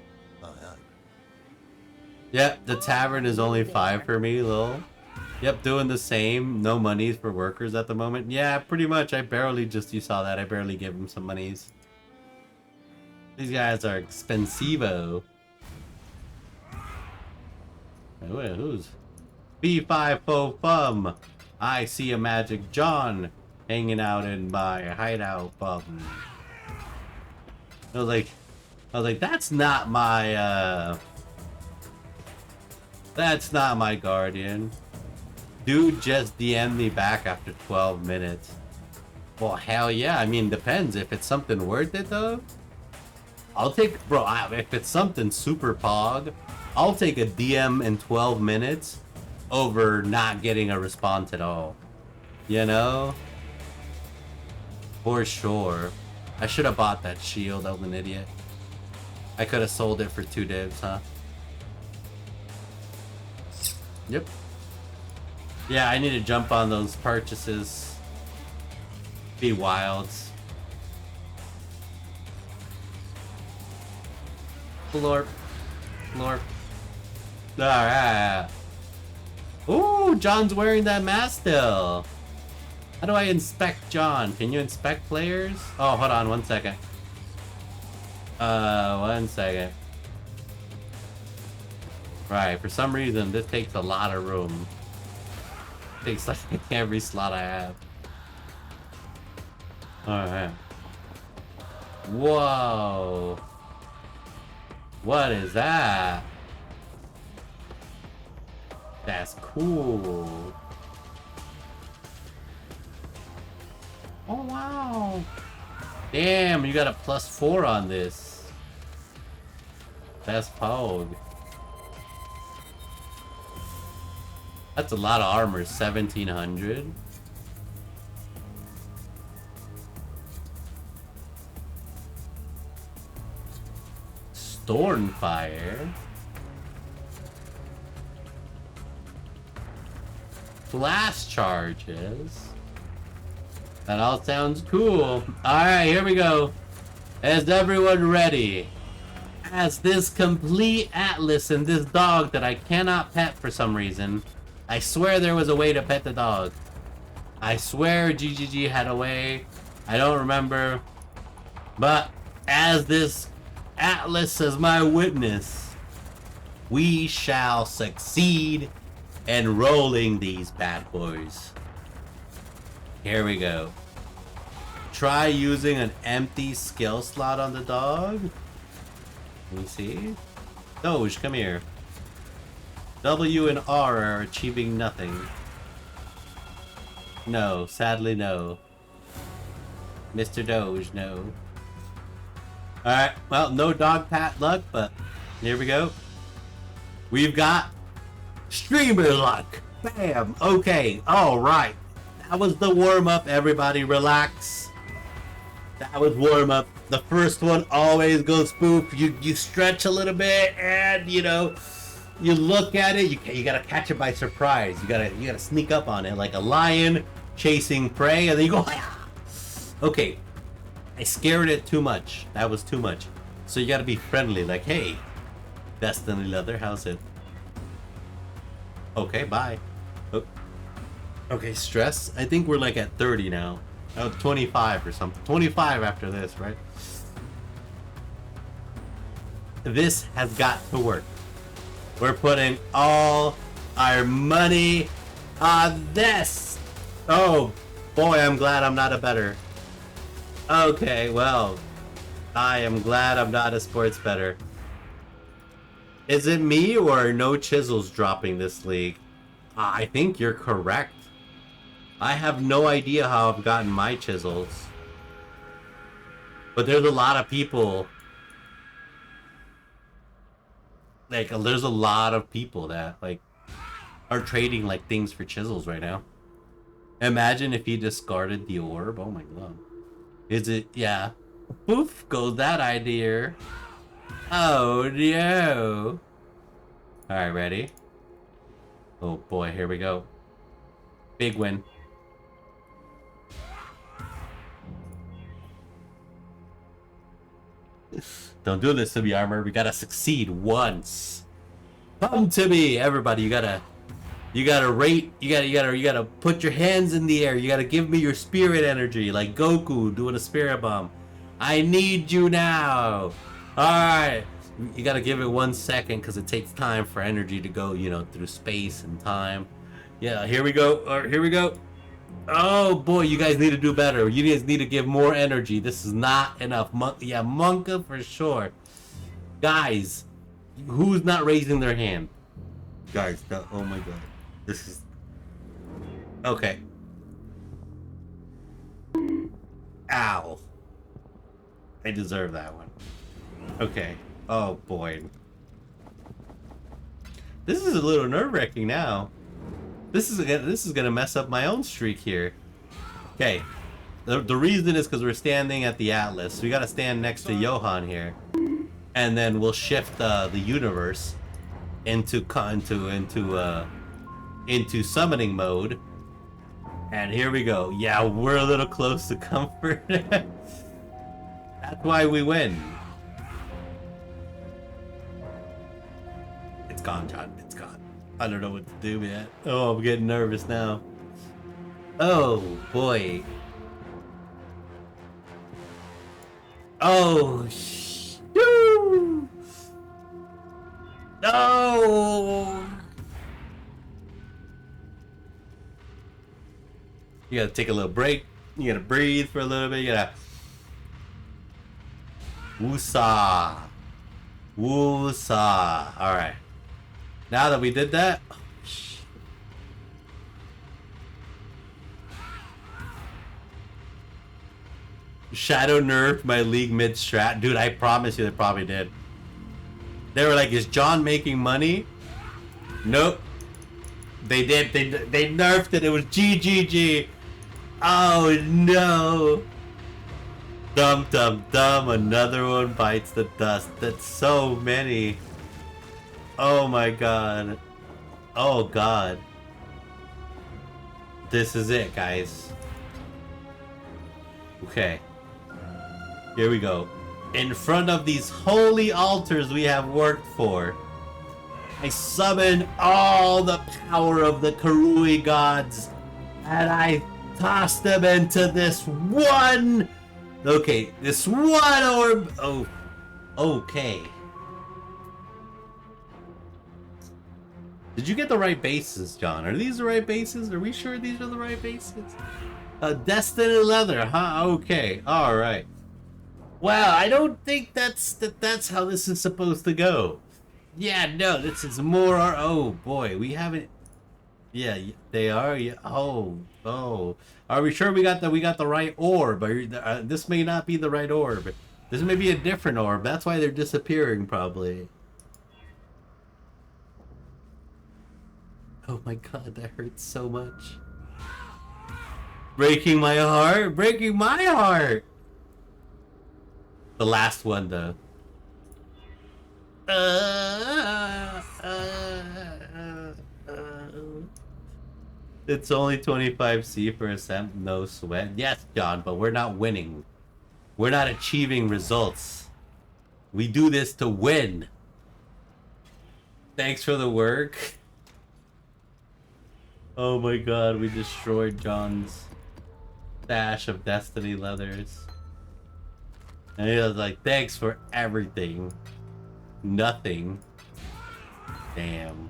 E: Yep, the tavern is only 5 for me, lol. Yep, doing the same. No monies for workers at the moment. Yeah, pretty much. I barely just, you saw that. I barely give them some monies. These guys are expensivo. Wait, who's? B5FO-FUM. I see a Magic John hanging out in my hideout bum. I was like, that's not my, that's not my guardian. Dude just DM'd me back after 12 minutes. Well, hell yeah. I mean, depends. If it's something worth it, though, I'll take... Bro, if it's something super pog, I'll take a DM in 12 minutes over not getting a response at all. You know? For sure. I should have bought that shield. I was an idiot. I could have sold it for 2 divs, huh? Yep. Yeah, I need to jump on those purchases. Be wilds. Glorp. Glorp. Alright. Ooh, John's wearing that mask still. How do I inspect John? Can you inspect players? Oh, hold on 1 second. 1 second. Right, for some reason this takes a lot of room. It takes like every slot I have. Alright. Whoa. What is that? That's cool. Oh wow. Damn, you got a +4 on this. That's Pog. That's a lot of armor, 1,700. Stormfire. Blast charges. That all sounds cool. Alright, here we go. Is everyone ready? As this complete atlas and this dog that I cannot pet for some reason. I swear there was a way to pet the dog. I swear GGG had a way. I don't remember. But as this atlas is my witness, we shall succeed in rolling these bad boys. Here we go. Try using an empty skill slot on the dog. Let me see. Doge, come here. W and R are achieving nothing. No, sadly no. Mr. Doge, no. Alright, well, no dog pat luck, but here we go. We've got streamer luck. Bam. Okay, alright. That was the warm-up, everybody relax. That was warm-up. The first one always goes spoof. You stretch a little bit and, you know, you look at it, you gotta catch it by surprise. You gotta sneak up on it like a lion chasing prey, and then you go, ah! Okay, I scared it too much. That was too much. So you gotta be friendly, like, hey, Destiny Leather, how's it? Okay, bye. Oh. Okay, stress. I think we're like at 30 now. Oh, 25 or something. 25 after this, right? This has got to work. We're putting all our money on this. Oh, boy, I'm glad I'm not a bettor. Okay, well, I am glad I'm not a sports bettor. Is it me or no chisels dropping this league? I think you're correct. I have no idea how I've gotten my chisels. But there's a lot of people. Like, there's a lot of people that, like, are trading, like, things for chisels right now. Imagine if he discarded the orb. Oh my god. Is it? Yeah. Poof goes that idea. Oh no. Alright, ready? Oh boy, here we go. Big win. Don't do this to me, Armor. We gotta succeed once. Come to me, everybody. You gotta rate. You gotta put your hands in the air. You gotta give me your spirit energy, like Goku doing a spirit bomb. I need you now. All right. You gotta give it 1 second because it takes time for energy to go, you know, through space and time. Yeah. Here we go. All right, here we go. Oh boy, you guys need to do better. You guys need to give more energy. This is not enough. Yeah, Monka for sure. Guys, who's not raising their hand? Guys, oh my god. This is... Okay. Ow. I deserve that one. Okay. Oh boy. This is a little nerve-wracking now. This is gonna mess up my own streak here. Okay, the reason is because we're standing at the Atlas. So we gotta stand next to Johan here, and then we'll shift the universe into summoning mode. And here we go. Yeah, we're a little close to comfort. That's why we win. It's gone, John. It's gone. I don't know what to do, man. Oh, I'm getting nervous now. Oh, boy. Oh, shoo! No! You gotta take a little break. You gotta breathe for a little bit. You gotta... Woosah. Woosah. Alright. Now that we did that... Shadow nerfed my league mid-strat. Dude, I promise you they probably did. They were like, is John making money? Nope. They did. They nerfed it. It was GGG. Oh, no. Dum, dum, dum. Another one bites the dust. That's so many. Oh, my God. Oh, God. This is it, guys. Okay. Here we go. In front of these holy altars we have worked for, I summon all the power of the Karui gods, and I toss them into this one... Okay, this one orb... Oh, okay. Did you get the right bases, John? Are these the right bases? Are we sure these are the right bases? Destiny Leather, huh? Okay, alright. Well, I don't think that's how this is supposed to go. Yeah, no, this is more... Oh, boy, we haven't... Yeah, they are. Yeah. Oh, oh. Are we sure we got the right orb? This may not be the right orb. This may be a different orb. That's why they're disappearing, probably. Oh my god, that hurts so much. Breaking my heart. Breaking my heart. The last one, though. It's only 25C for ascent, no sweat. Yes, John, but we're not winning. We're not achieving results. We do this to win. Thanks for the work. Oh my god, we destroyed John's stash of Destiny leathers. And he was like, thanks for everything. Nothing. Damn.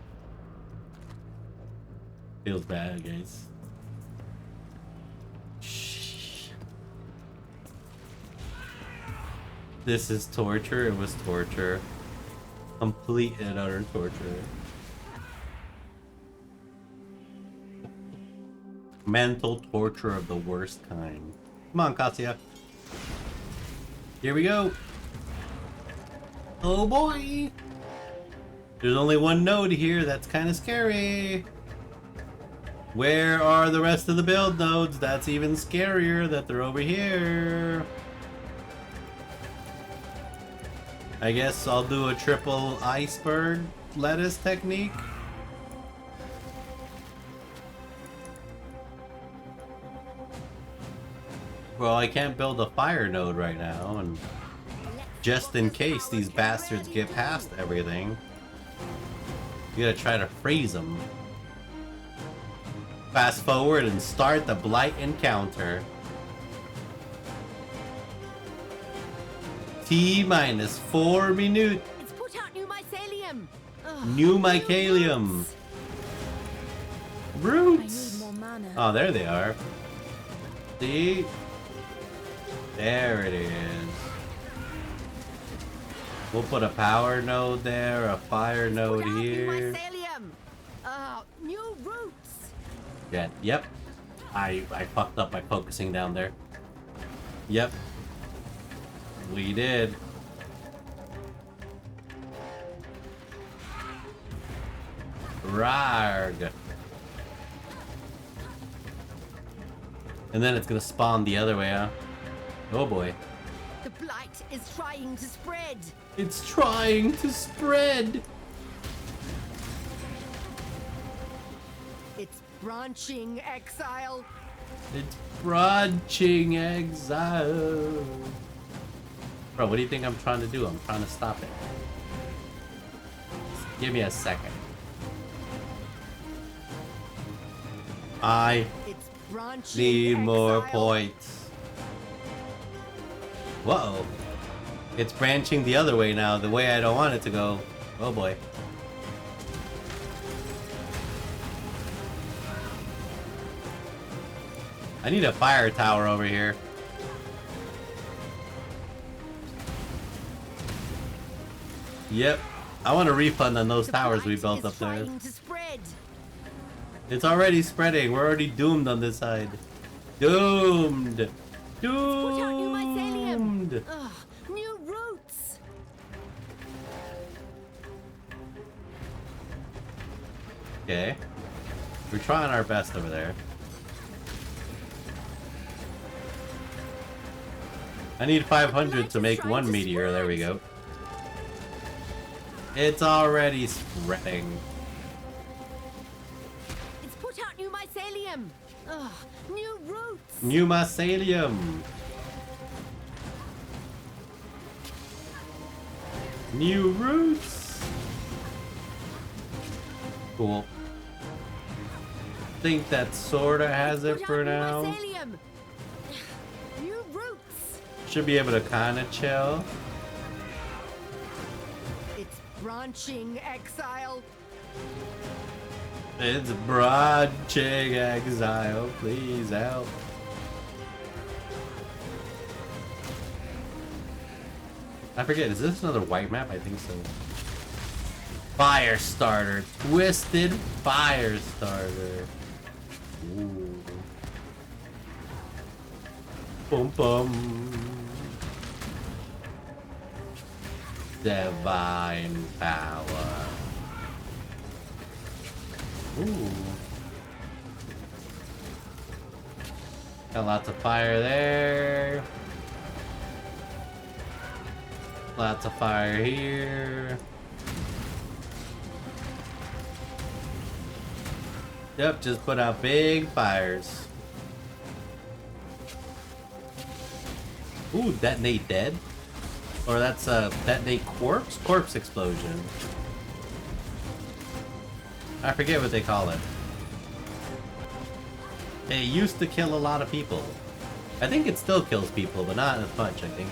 E: Feels bad, guys. Shh. This is torture. It was torture. Complete and utter torture. Mental torture of the worst kind. Come on, Katya. Here we go. Oh boy. There's only one node here. That's kind of scary. Where are the rest of the build nodes? That's even scarier that they're over here. I guess I'll do a triple iceberg lettuce technique. Well, I can't build a fire node right now, and just in case these bastards get past everything, you gotta try to freeze them. Fast forward and start the Blight encounter. T-minus 4 minutes.
D: It's put out new mycelium.
E: New mycelium. Roots.
D: I need more mana.
E: Oh, there they are. See? There it is. We'll put a power node there, a fire node here.
D: New roots.
E: Yeah, yep. I fucked up by focusing down there. Yep. We did. Rarg. And then it's gonna spawn the other way, huh? Oh boy.
D: The blight is trying to spread.
E: It's trying to spread.
D: It's branching exile.
E: It's branching exile. Bro, what do you think I'm trying to do? I'm trying to stop it. Just give me a second. I need more points. Whoa. It's branching the other way now, the way I don't want it to go. Oh boy. I need a fire tower over here. Yep. I want a refund on those towers we built up there. It's already spreading. We're already doomed on this side. Doomed. Doomed.
D: New roots.
E: Okay. We're trying our best over there. I need 500 to make one meteor. There we go. It's already spreading.
D: It's put out new mycelium. New roots.
E: New mycelium. New roots. Cool. Think that sorta has it for now.
D: New roots.
E: Should be able to kinda chill.
D: It's branching exile.
E: It's branching exile. Please help. I forget, is this another white map? I think so. Fire starter. Twisted fire starter. Ooh. Boom boom. Divine power. Ooh. Got lots of fire there. Lots of fire here. Yep, just put out big fires. Ooh, detonate dead? Or that's a detonate corpse? Corpse explosion. I forget what they call it. It used to kill a lot of people. I think it still kills people, but not as much, I think.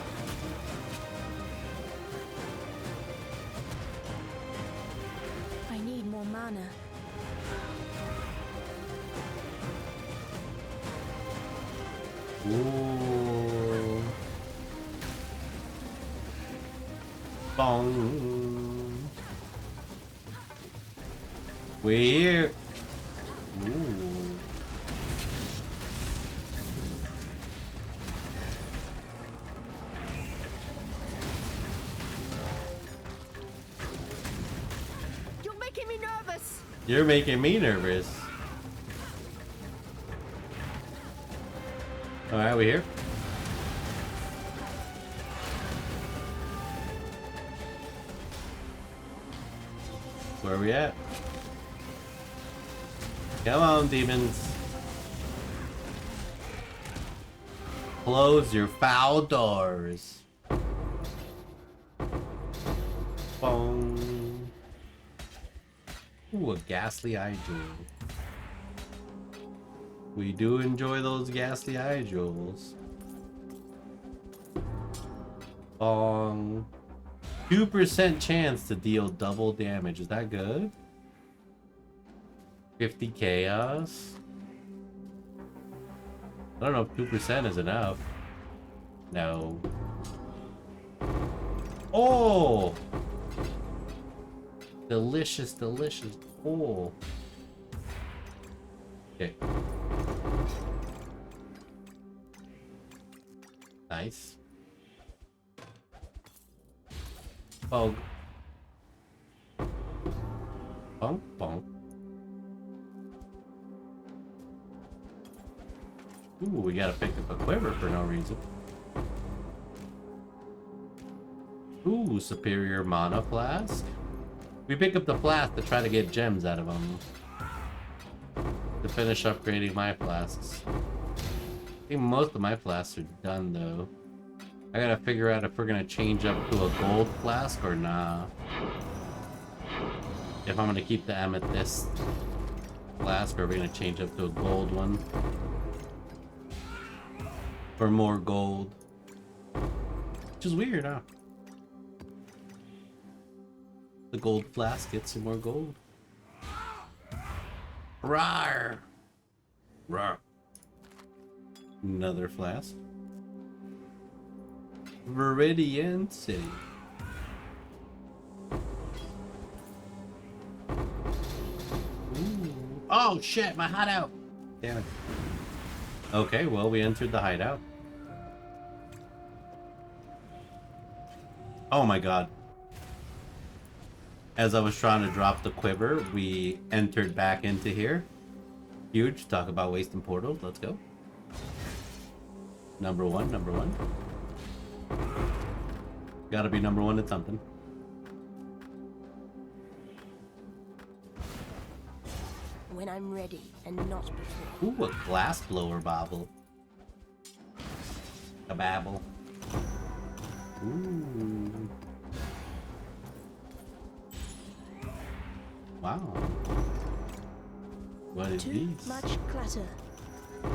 D: I need more mana.
E: Ooh. Bong. We're... Ooh.
D: You're making me nervous.
E: You're making me nervous. Alright, we here? Where are we at? Come on, demons. Close your foul doors. Boom. Ooh, a ghastly eye jewel. We do enjoy those ghastly eye jewels. Bong. 2% chance to deal double damage. Is that good? 50 chaos. I don't know if 2% is enough. No. Oh! Delicious, delicious. Oh. Okay. Nice. Bog. Bonk, bonk. Ooh, we gotta pick up a quiver for no reason. Ooh, superior mana flask. We pick up the flask to try to get gems out of them. To finish upgrading my flasks. I think most of my flasks are done though. I gotta figure out if we're gonna change up to a gold flask or nah. If I'm gonna keep the amethyst flask or are we gonna change up to a gold one. For more gold. Which is weird, huh? The gold flask gets some more gold. Rawr! Rawr. Another flask. Viridian City. Ooh. Oh shit, my hideout! Damn it. Okay, well, we entered the hideout. Oh my god. As I was trying to drop the quiver, we entered back into here. Huge. Talk about wasting portals. Let's go. Number one, number one. Gotta be number one at something.
D: When I'm ready and not before.
E: Ooh, a glass blower bobble. A babble. Ooh. Wow. What is
D: Too
E: this?
D: much clutter.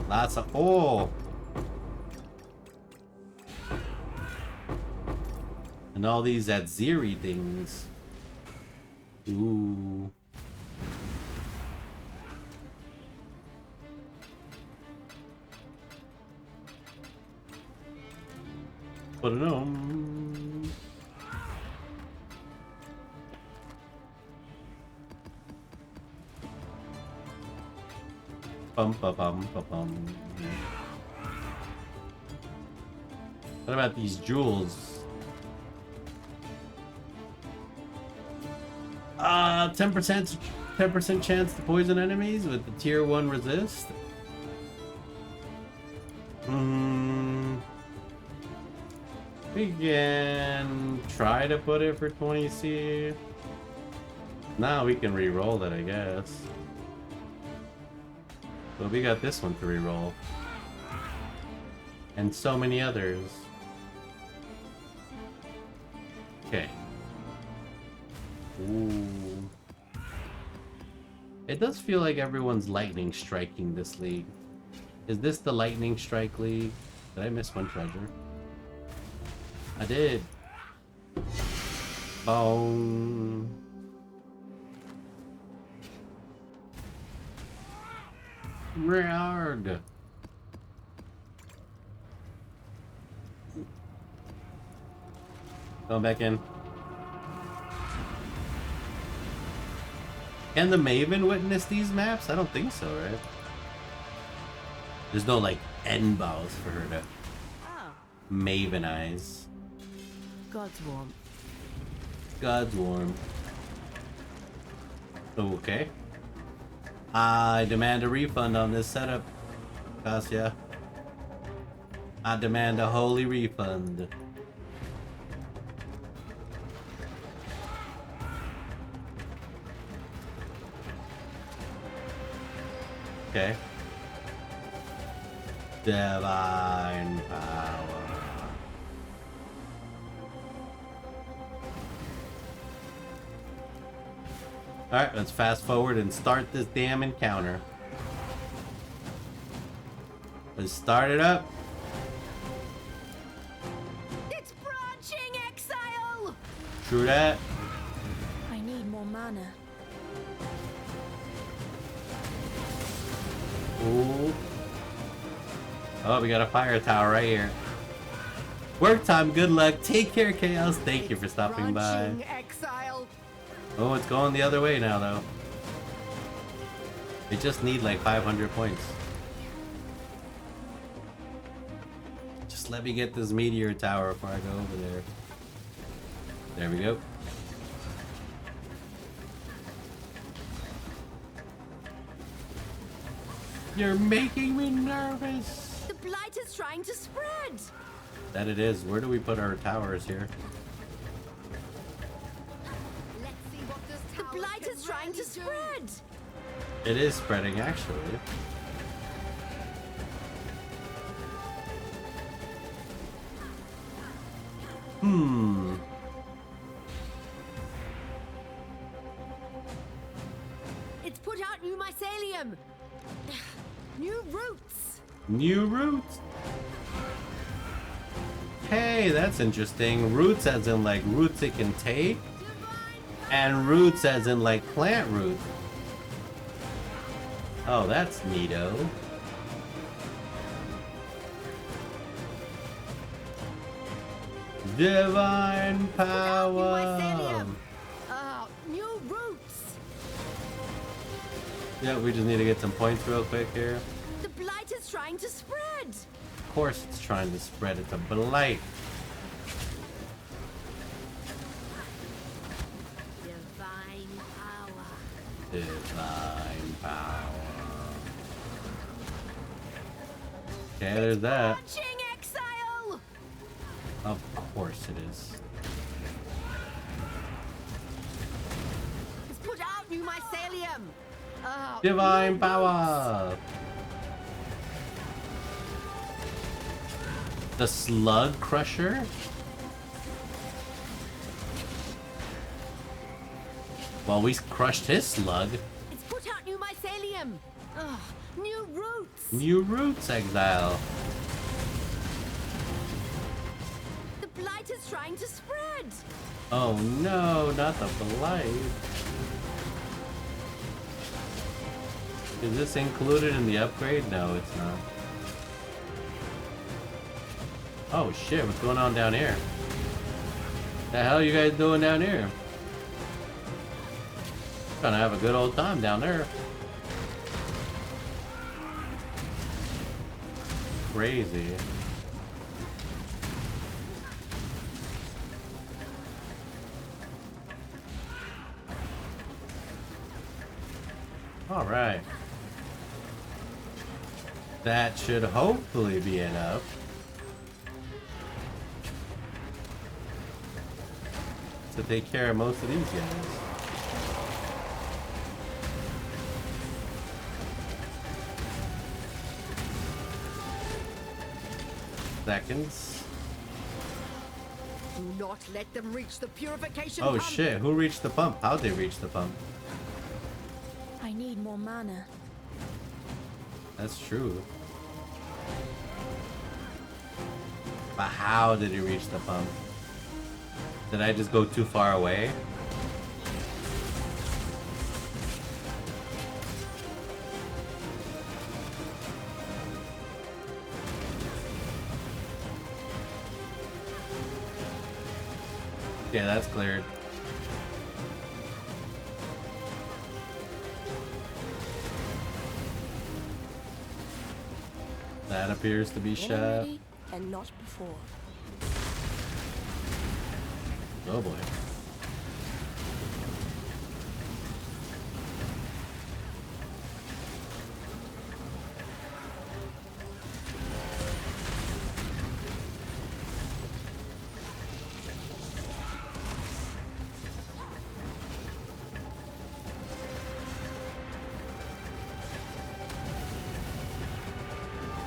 E: Lots of... Oh! And all these Atziri things. Ooh. Put it on. Bum ba bum ba bum. What about these jewels? 10% chance to poison enemies with the tier 1 resist. We can try to put it for 20C. Now we can re-roll it, I guess. But we got this one to re-roll. And so many others. Okay. Ooh. It does feel like everyone's lightning striking this league. Is this the lightning strike league? Did I miss one treasure? I did. Boom. Rard. Going back in. Can the Maven witness these maps? I don't think so, right? There's no, like, end boss for her to Mavenize.
D: God's warm.
E: God's warm. Okay. I demand a refund on this setup, Kassia. I demand a holy refund. Okay. Divine power. Alright, let's fast forward and start this damn encounter. Let's start it up.
D: It's branching, Exile!
E: True that.
D: I need more mana.
E: Ooh. Oh, we got a fire tower right here. Work time, good luck. Take care, Chaos. Thank you for stopping by.
D: Exile.
E: Oh, it's going the other way now, though. They just need like 500 points. Just let me get this meteor tower before I go over there. There we go. You're making me nervous.
D: The blight is trying to spread.
E: That it is. Where do we put our towers here?
D: The blight is trying to spread.
E: It is spreading, actually.
D: It's put out new mycelium. New roots.
E: New roots. Hey, that's interesting. Roots as in like roots it can take. And roots as in like plant roots. Oh, that's neato. Divine power.
D: New roots.
E: Yeah, we just need to get some points real quick here.
D: The blight is trying to spread.
E: Of course it's trying to spread. It's a blight.
D: Divine power.
E: Divine power. Okay, there's that.
D: Branching exile.
E: Of course it is.
D: It's put out new mycelium.
E: Divine power. The slug crusher? Well, we crushed his slug.
D: It's put out new mycelium. New roots.
E: New roots, Exile.
D: The blight is trying to spread.
E: Oh no, not the blight. Is this included in the upgrade? No, it's not. Oh shit, what's going on down here? The hell are you guys doing down here? Gonna have a good old time down there. crazy. All right. That should hopefully be enough. To take care of most of these guys. Seconds.
D: Do not let them reach the purification
E: Oh
D: pump.
E: shit, who reached the pump? How'd they reach the pump?
G: I need more mana.
E: That's true. But how did he reach the pump? Did I just go too far away? Yeah, that's cleared. That appears to be shut.
G: And not before.
E: Oh boy.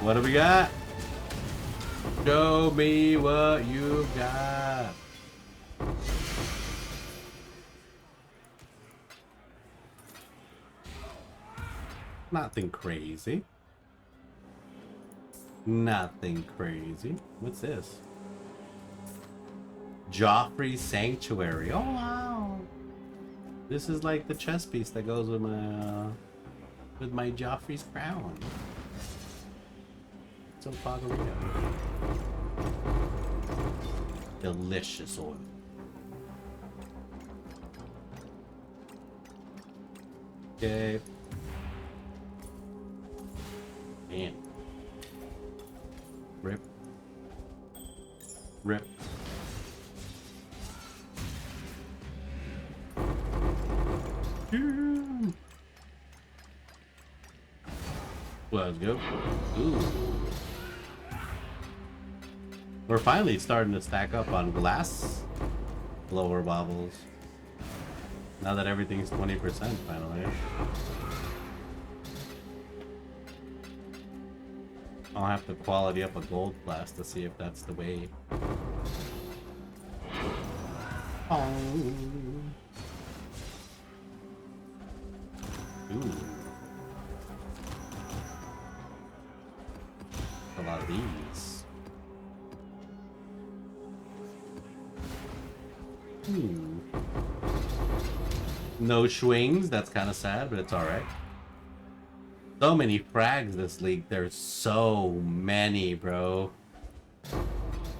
E: What do we got? Show me what you got. Nothing crazy. Nothing crazy. What's this? Joffrey's Sanctuary. Oh wow. This is like the chess piece that goes with my Joffrey's crown. Some Fagarito. Delicious oil. Okay. Man. Rip. Rip. Let's go. Ooh. We're finally starting to stack up on glass blower bobbles. Now that everything's 20% finally. I'll have to quality up a gold glass to see if that's the way. Oh. Ooh. A lot of these. No swings, that's kind of sad, but it's alright. So many frags this league, there's so many, bro.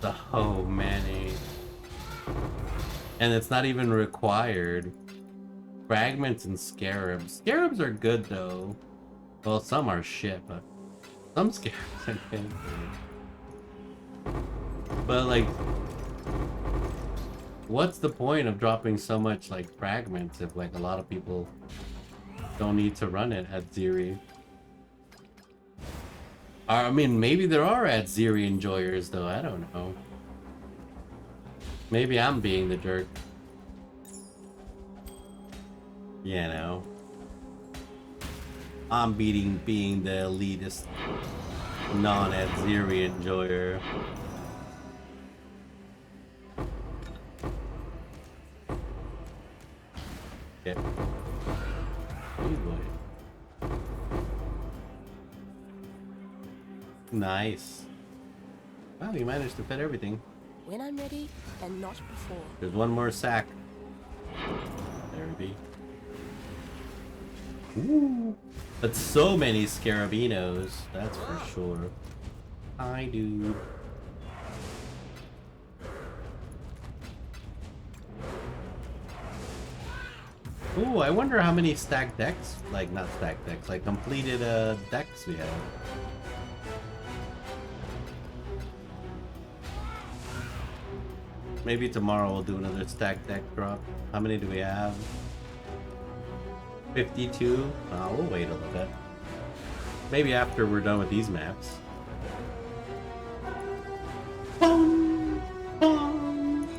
E: So many. And it's not even required. Fragments and scarabs. Scarabs are good though. Well, some are shit, but some scarabs are good. But like, what's the point of dropping so much like fragments if like a lot of people don't need to run it at Zeri? I mean, maybe there are at Zeri enjoyers though, I don't know. Maybe I'm being the jerk. You know. I'm being the elitist non-at Zeri enjoyer. Okay. Oh boy. Nice. Well, you managed to fit everything.
G: When I'm ready, and not before.
E: There's one more sack. There it be. Ooh. But so many scarabinos, that's for sure. Hi, dude. Ooh, I wonder how many stacked decks, like not stacked decks, like completed decks we have. Maybe tomorrow we'll do another stack deck drop. How many do we have? 52? Oh, we'll wait a little bit. Maybe after we're done with these maps. Boom, boom.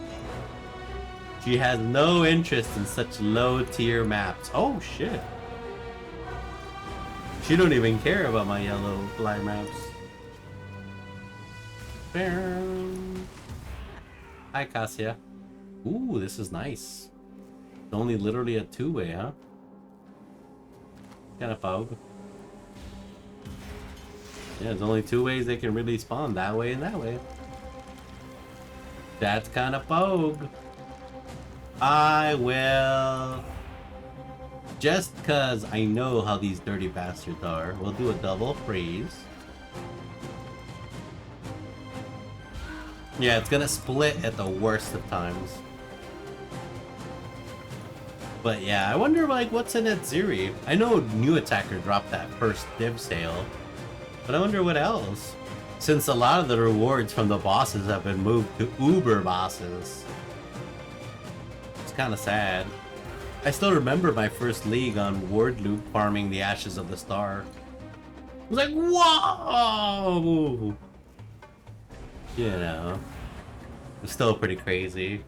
E: She has no interest in such low tier maps. Oh shit. She don't even care about my yellow fly maps. Hi Cassia. Ooh, this is nice. It's only literally a two-way, huh? Kind of fog. Yeah, there's only two ways they can really spawn, that way and that way. That's kind of fog. I will... Just cause I know how these dirty bastards are, we'll do a double freeze. Yeah, it's gonna split at the worst of times. But yeah, I wonder like what's in Ziri. I know New Attacker dropped that first div sale, but I wonder what else. Since a lot of the rewards from the bosses have been moved to Uber bosses. It's kind of sad. I still remember my first league on Ward Loop farming the Ashes of the Star. I was like, whoa! You know, it's still pretty crazy.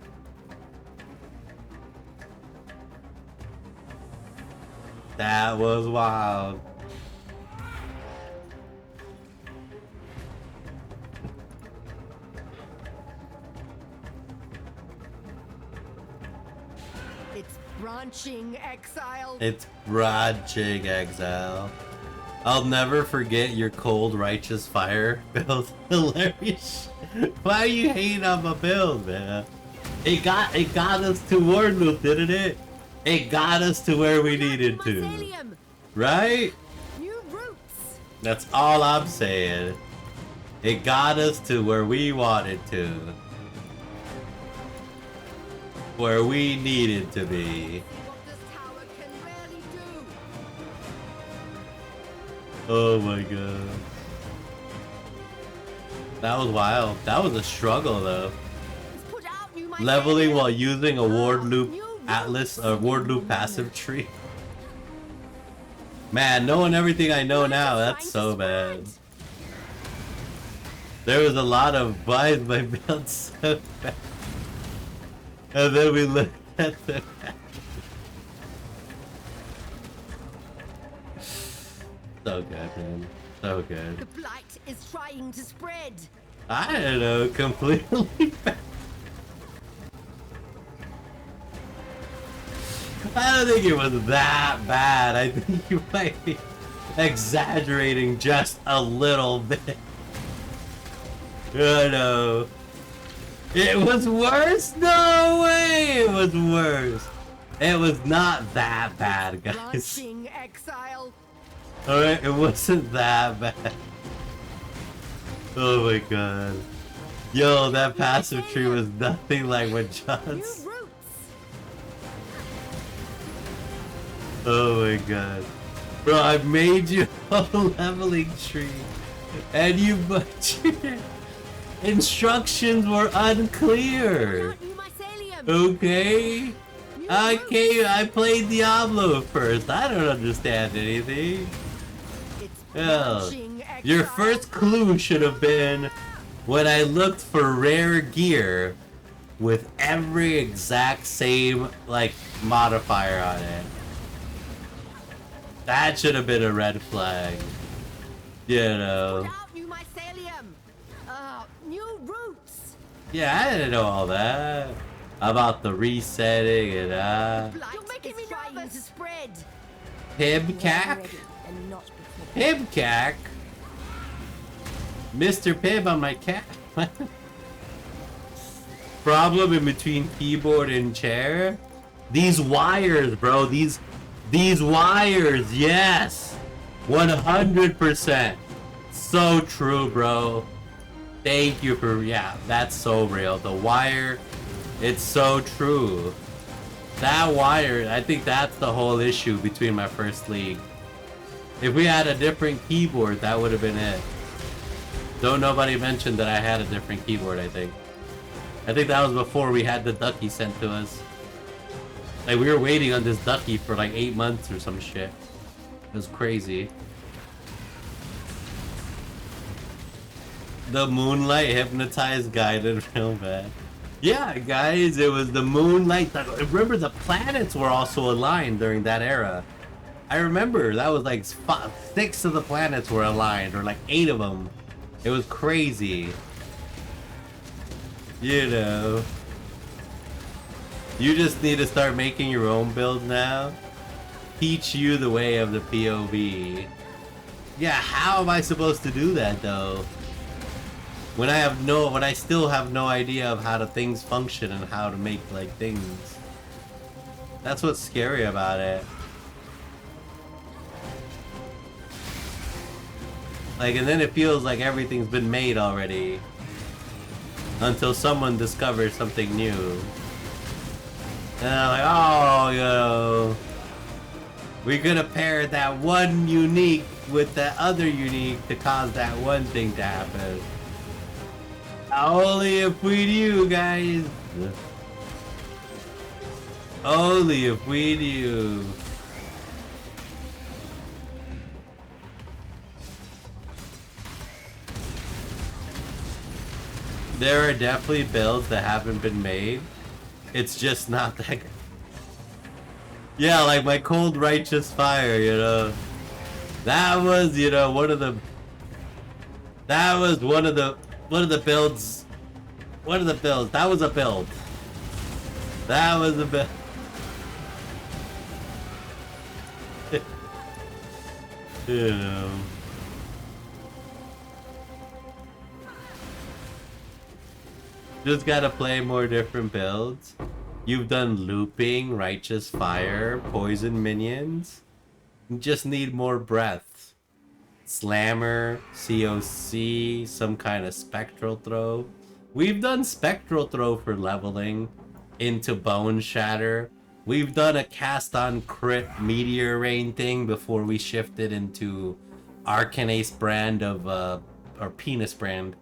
E: That was wild.
D: It's branching exile.
E: It's branching exile. I'll never forget your cold righteous fire build. Hilarious. Why are you hating on my build, man? It got us to Ward Loop, didn't it? It got us to where we needed to. Right?
D: New roots.
E: That's all I'm saying. It got us to where we wanted to. Where we needed to be. Oh my god. That was wild. That was a struggle though. Leveling while using a Ward Loop Atlas, a Ward Loop passive tree. Man, knowing everything I know now, that's so bad. There was a lot of buys my build so bad. And then we looked at the so good, man. So good.
D: The blight is trying to spread.
E: I don't know, completely bad. I don't think it was that bad. I think you might be exaggerating just a little bit. I know. It was worse? No way! It was worse. It was not that bad, guys. Alright, it wasn't that bad. Oh my god. Yo, that passive tree was nothing like what John's. Oh my god. Bro, I made you a leveling tree. And you butchered it. Instructions were unclear. Okay? I played Diablo first. I don't understand anything. Hell, your first clue should have been when I looked for rare gear with every exact same, like, modifier on it. That should have been a red flag. You know. Yeah, I didn't know all that. About the resetting and
D: You're making me nervous.
E: Pibcack? Pibcack? Mr. Pib on my cat. Problem in between keyboard and chair? These wires, bro. These wires, yes. 100%. So true, bro. Thank you for, yeah, that's so real. The wire, it's so true. That wire, I think that's the whole issue between my first league. If we had a different keyboard, that would have been it. Though nobody mentioned that I had a different keyboard, I think. I think that was before we had the ducky sent to us. Like, we were waiting on this ducky for like 8 months or some shit. It was crazy. The moonlight hypnotized guided real bad. Yeah, guys, it was the moonlight. Remember, the planets were also aligned during that era. I remember that was like 6 of the planets were aligned, or like 8 of them. It was crazy. You know. You just need to start making your own build now. Teach you the way of the POV. Yeah, how am I supposed to do that though? When I still have no idea of how the things function and how to make like things. That's what's scary about it. Like, and then it feels like everything's been made already. Until someone discovers something new. And I'm like, oh, yo. We're gonna pair that one unique with that other unique to cause that one thing to happen. Only if we knew, guys. Only if we knew. There are definitely builds that haven't been made. It's just not that good. Yeah, like my Cold Righteous Fire, you know. That was, you know, one of the builds. One of the builds. That was a build. That was a build. You know. Just gotta play more different builds. You've done looping, righteous fire, poison minions. You just need more breath. Slammer, COC, some kind of spectral throw. We've done spectral throw for leveling into bone shatter. We've done a cast on crit meteor rain thing before we shifted into Arcanace brand of or penis brand.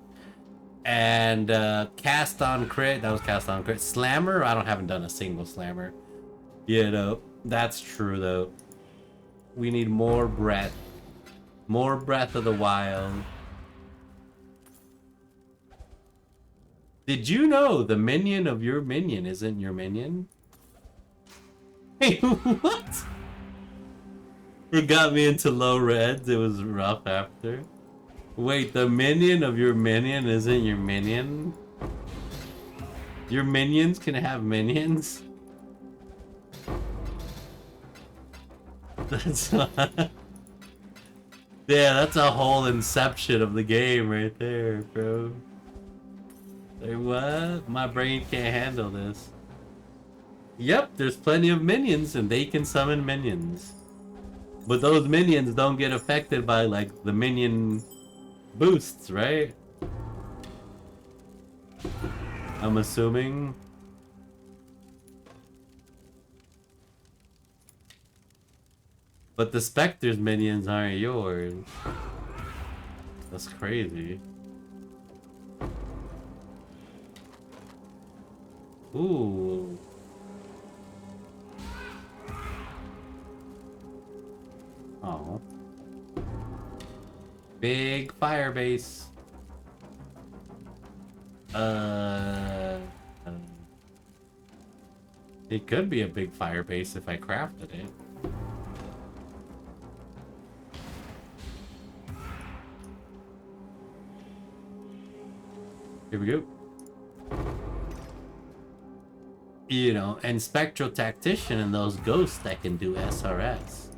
E: And cast on crit, that was cast on crit. Slammer, haven't done a single slammer. You know, that's true though. We need more breath. More Breath of the Wild. Did you know the minion of your minion isn't your minion? Hey, what? It got me into low reds. It was rough after. Wait, the minion of your minion isn't your minion? Your minions can have minions? That's not... Yeah, that's a whole inception of the game right there, bro. Like, what? My brain can't handle this. Yep, there's plenty of minions and they can summon minions. But those minions don't get affected by, like, the minion boosts, right? I'm assuming. But the Spectre's minions aren't yours. That's crazy. Ooh. Oh. Big fire base. It could be a big fire base if I crafted it. Here we go. You know, and Spectral Tactician and those ghosts that can do SRS.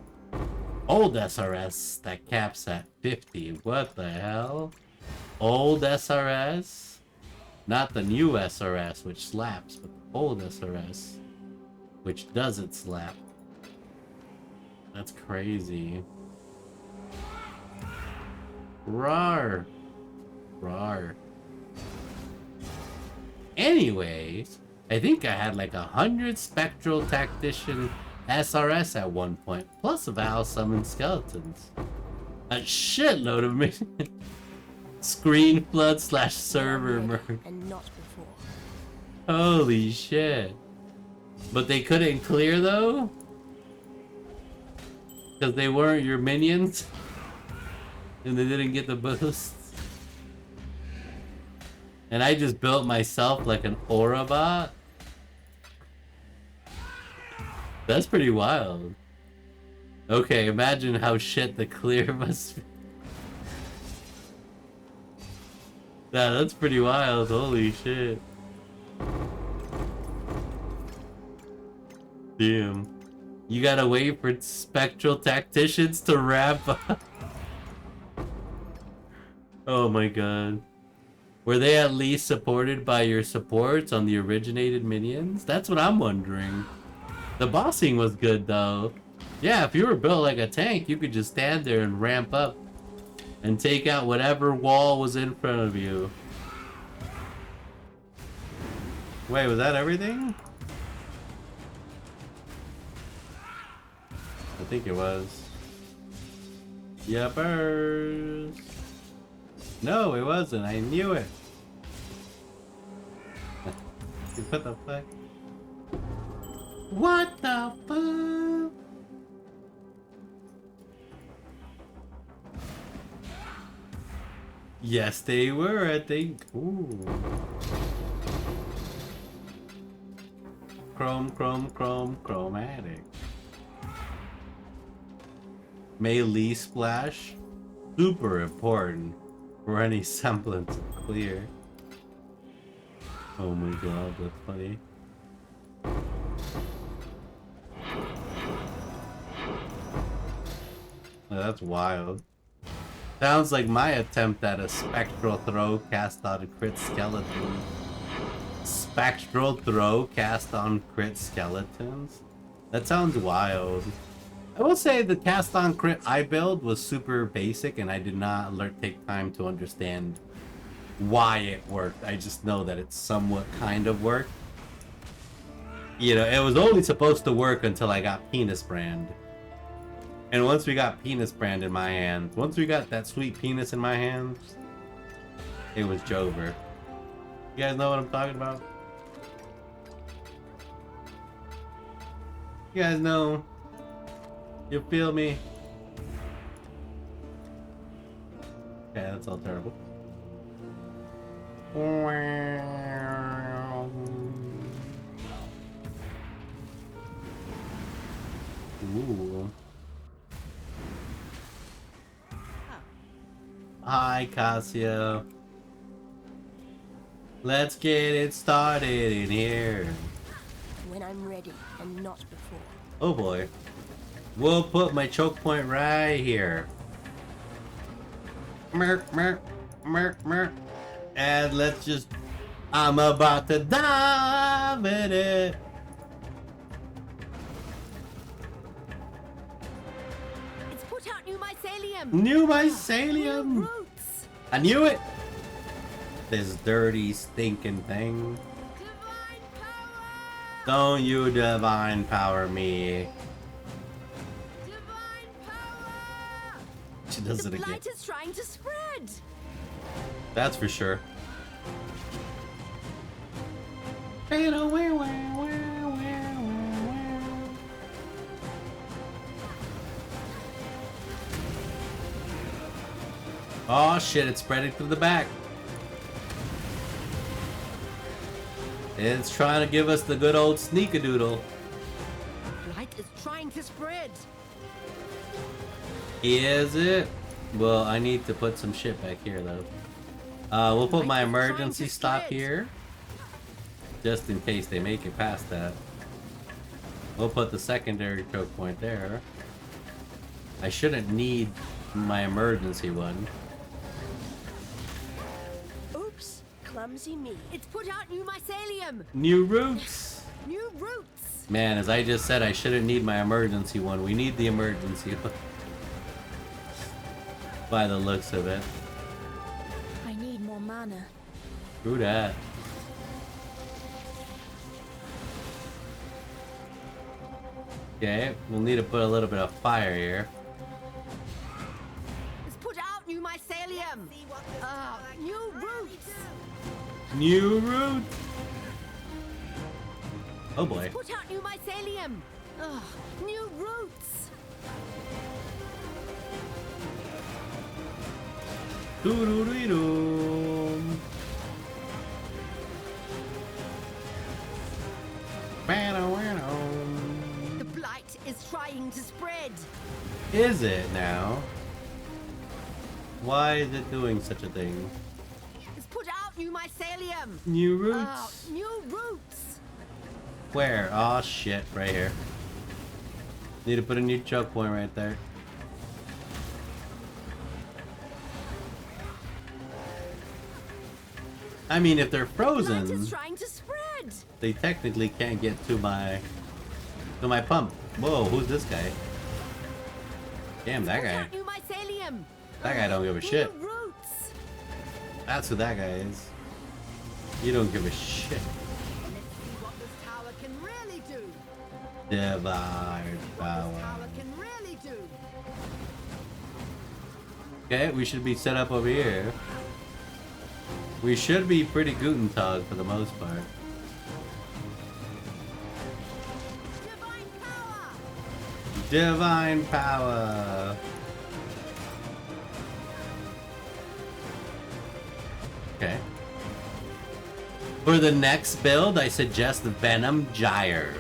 E: Old SRS that caps at 50. What the hell? Old SRS? Not the new SRS, which slaps, but the old SRS, which doesn't slap. That's crazy. Rawr. Rawr. Anyways, I think I had like 100 Spectral Tactician SRS at one point, plus Val summoned skeletons. A shitload of minions. Screen flood / server merge.
G: And not before.
E: Holy shit. But they couldn't clear though? Because they weren't your minions? And they didn't get the boost? And I just built myself like an aura bot? That's pretty wild. Okay, imagine how shit the clear must be. Yeah, that's pretty wild. Holy shit. Damn. You gotta wait for spectral tacticians to ramp up. Oh my god. Were they at least supported by your supports on the originated minions? That's what I'm wondering. The bossing was good though. Yeah, if you were built like a tank, you could just stand there and ramp up and take out whatever wall was in front of you. Wait, was that everything? I think it was. Yuppers. No, it wasn't. I knew it. What the fuck? What the fuck? Yes, they were, I think. Ooh. Chromatic. Melee splash. Super important for any semblance of clear. Oh my god, that's funny. Oh, that's wild. Sounds like my attempt at a spectral throw cast on crit skeleton. Spectral throw cast on crit skeletons? That sounds wild. I will say the cast on crit I build was super basic and I did not take time to understand why it worked. I just know that it somewhat kind of worked. You know, it was only supposed to work until I got penis brand. And once we got penis brand in my hand, once we got that sweet penis in my hands, it was Jover. You guys know what I'm talking about? You guys know? You feel me? Okay, that's all terrible. Ooh. Hi, Cassia. Let's get it started in here.
G: When I'm ready and not before.
E: Oh boy. We'll put my choke point right here. Merk, merk, merk, merk. And let's just... I'm about to dive in it.
D: It's put out new mycelium.
E: New mycelium.
D: New roots.
E: I knew it. This dirty, stinking thing. Don't you divine power me. She does it again.
D: The blight is trying to spread.
E: That's for sure. Oh shit, it's spreading through the back. It's trying to give us the good old sneakadoodle.
D: Blight is trying to spread.
E: Is it? Well, I need to put some shit back here though. We'll put my emergency stop here. Just in case they make it past that. We'll put the secondary choke point there. I shouldn't need my emergency one.
G: Oops, clumsy me.
D: It's put out new mycelium.
E: New roots.
D: New roots.
E: Man, as I just said, I shouldn't need my emergency one. We need the emergency one. By the looks of it.
G: I need more mana.
E: True that. Okay, we'll need to put a little bit of fire here.
D: It's put out new mycelium. New roots.
E: New root. Oh boy.
D: Put out new mycelium. Ugh, new roots.
E: Doo-doo-doo-doo.
D: The blight is trying to spread.
E: Is it now? Why is it doing such a thing?
D: It's put out new mycelium.
E: New roots.
D: New roots.
E: Where? Oh shit, right here. Need to put a new choke point right there. I mean, if they're frozen,
D: The blight is trying to spread.
E: they technically can't get to my pump. Whoa, who's this guy? Damn, that guy.
D: New mycelium.
E: That guy don't give a shit.
D: New roots.
E: That's who that guy is. You don't give a shit.
D: Let's see what this tower can really do.
E: Divine power.
D: Tower can really do.
E: Okay, we should be set up over here. We should be pretty Gutentag for the most part. Divine power. Okay. For the next build, I suggest the Venom Gyre.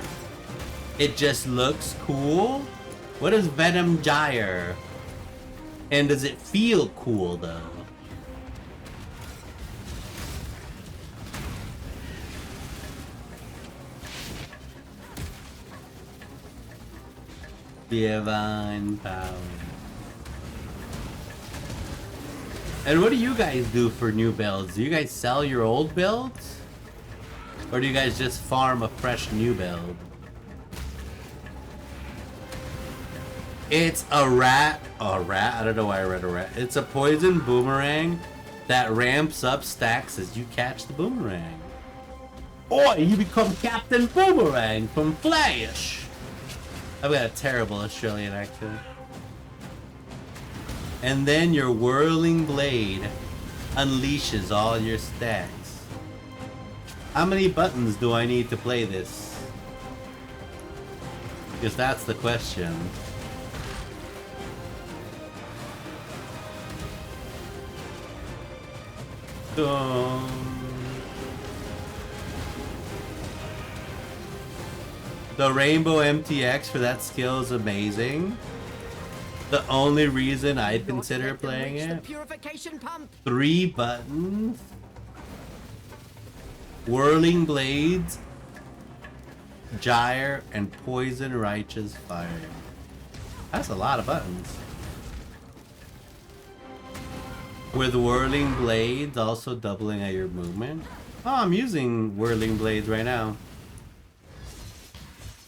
E: It just looks cool. What is Venom Gyre? And does it feel cool though? Divine power. And what do you guys do for new builds? Do you guys sell your old builds? Or do you guys just farm a fresh new build? It's a rat. A rat? I don't know why I read a rat. It's a poison boomerang that ramps up stacks as you catch the boomerang. Or you become Captain Boomerang from Flash. I've got a terrible Australian accent. And then your whirling blade unleashes all your stacks. How many buttons do I need to play this? Because that's the question. The Rainbow MTX for that skill is amazing. The only reason I'd consider playing it.
D: Purification pump.
E: 3 buttons. Whirling Blades. Gyre and Poison Righteous Fire. That's a lot of buttons. With Whirling Blades also doubling at your movement. Oh, I'm using Whirling Blades right now.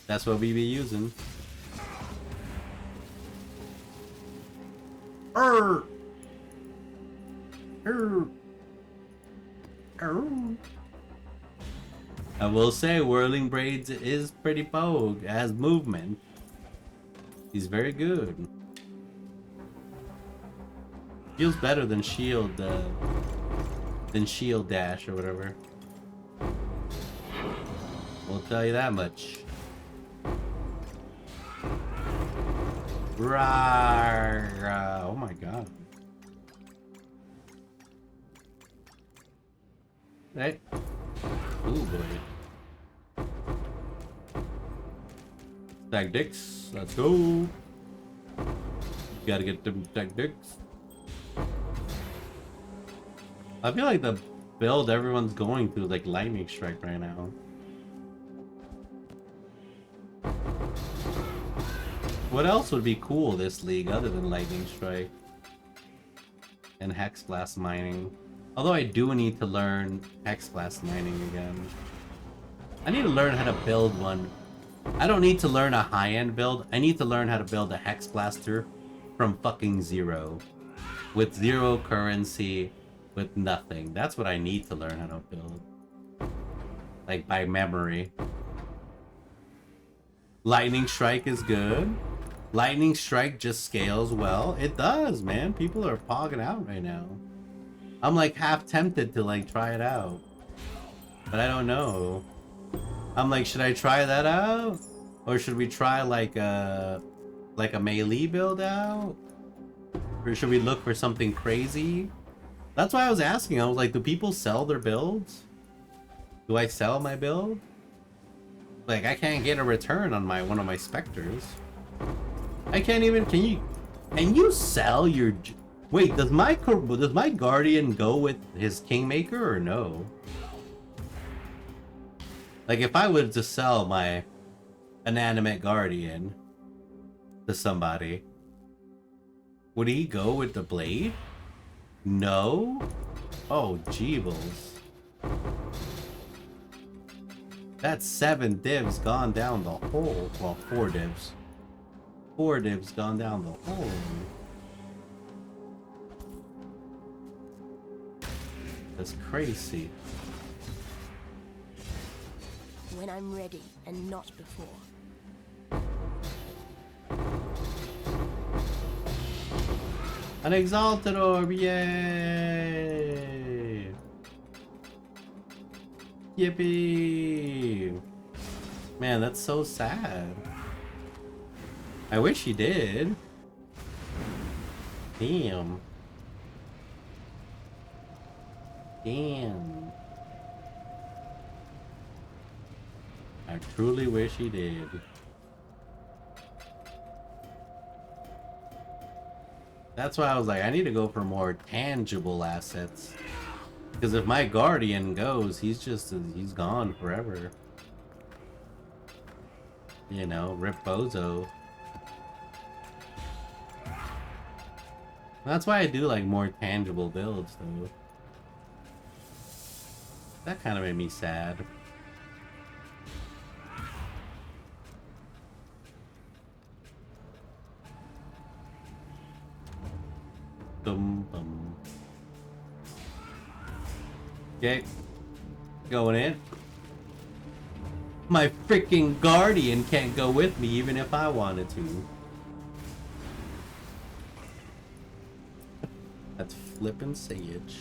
E: That's what we be using. I will say Whirling Blades is pretty pogue as movement. He's very good. Feels better than shield dash or whatever. We'll tell you that much. Rawr. Oh my god. Hey. Ooh boy. Tactics. Let's go. Gotta get them tactics. I feel like the build everyone's going through like Lightning Strike right now. What else would be cool this league other than Lightning Strike and Hex Blast Mining? Although I do need to learn Hex Blast Mining again. I need to learn how to build one. I don't need to learn a high-end build. I need to learn how to build a Hex Blaster from fucking zero. With 0 currency, with nothing. That's what I need to learn how to build. Like by memory. Lightning Strike is good. Lightning Strike just scales well. It does, man. People are pogging out right now. I'm like half tempted to like try it out. But I don't know. I'm like, should I try that out? Or should we try like a melee build out? Or should we look for something crazy? That's why I was asking. I was like, do people sell their builds? Do I sell my build? Like, I can't get a return on one of my specters. I can't even. Can you sell your? Wait, does my guardian go with his kingmaker or no? Like, if I was to sell my inanimate guardian to somebody, would he go with the blade? No? Oh, jeebles. That's 7 divs gone down the hole. Well, 4 divs. 4 divs gone down the hole. That's crazy.
G: When I'm ready and not before.
E: An exalted orb, yay! Yippee! Man, that's so sad. I wish he did. Damn. Damn. I truly wish he did. That's why I was like, I need to go for more tangible assets. Because if my guardian goes, he's gone forever. You know, rip bozo. That's why I do like more tangible builds though. That kind of made me sad. Dum bum. Okay. Going in. My freaking guardian can't go with me even if I wanted to. That's flippin' sage.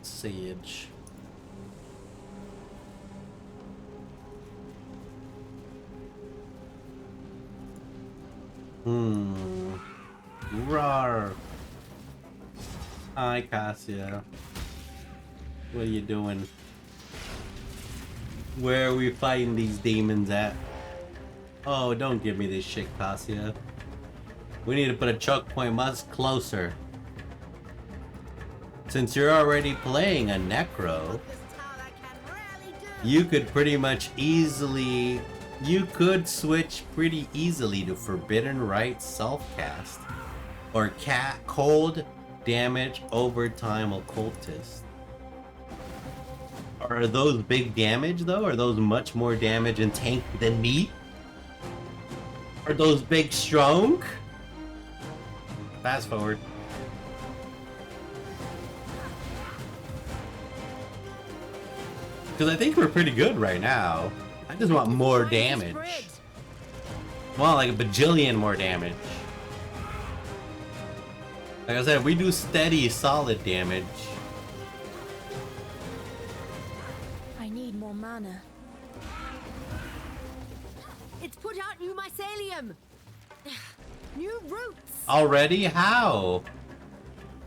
E: Sage. Rawr. Hi, Cassia. What are you doing? Where are we fighting these demons at? Oh, don't give me this shit, Cassia. We need to put a choke point much closer. Since you're already playing a Necro, you could pretty much easily... You could switch pretty easily to Forbidden Rite Self-Cast. Or Cold Damage Overtime Occultist. Are those big damage though? Are those much more damage and tank than me? Are those big strong? Fast forward. Because I think we're pretty good right now. I just want more damage. I want like a bajillion more damage. Like I said, we do steady, solid damage.
G: I need more mana. It's put out new mycelium. New roots.
E: Already? How?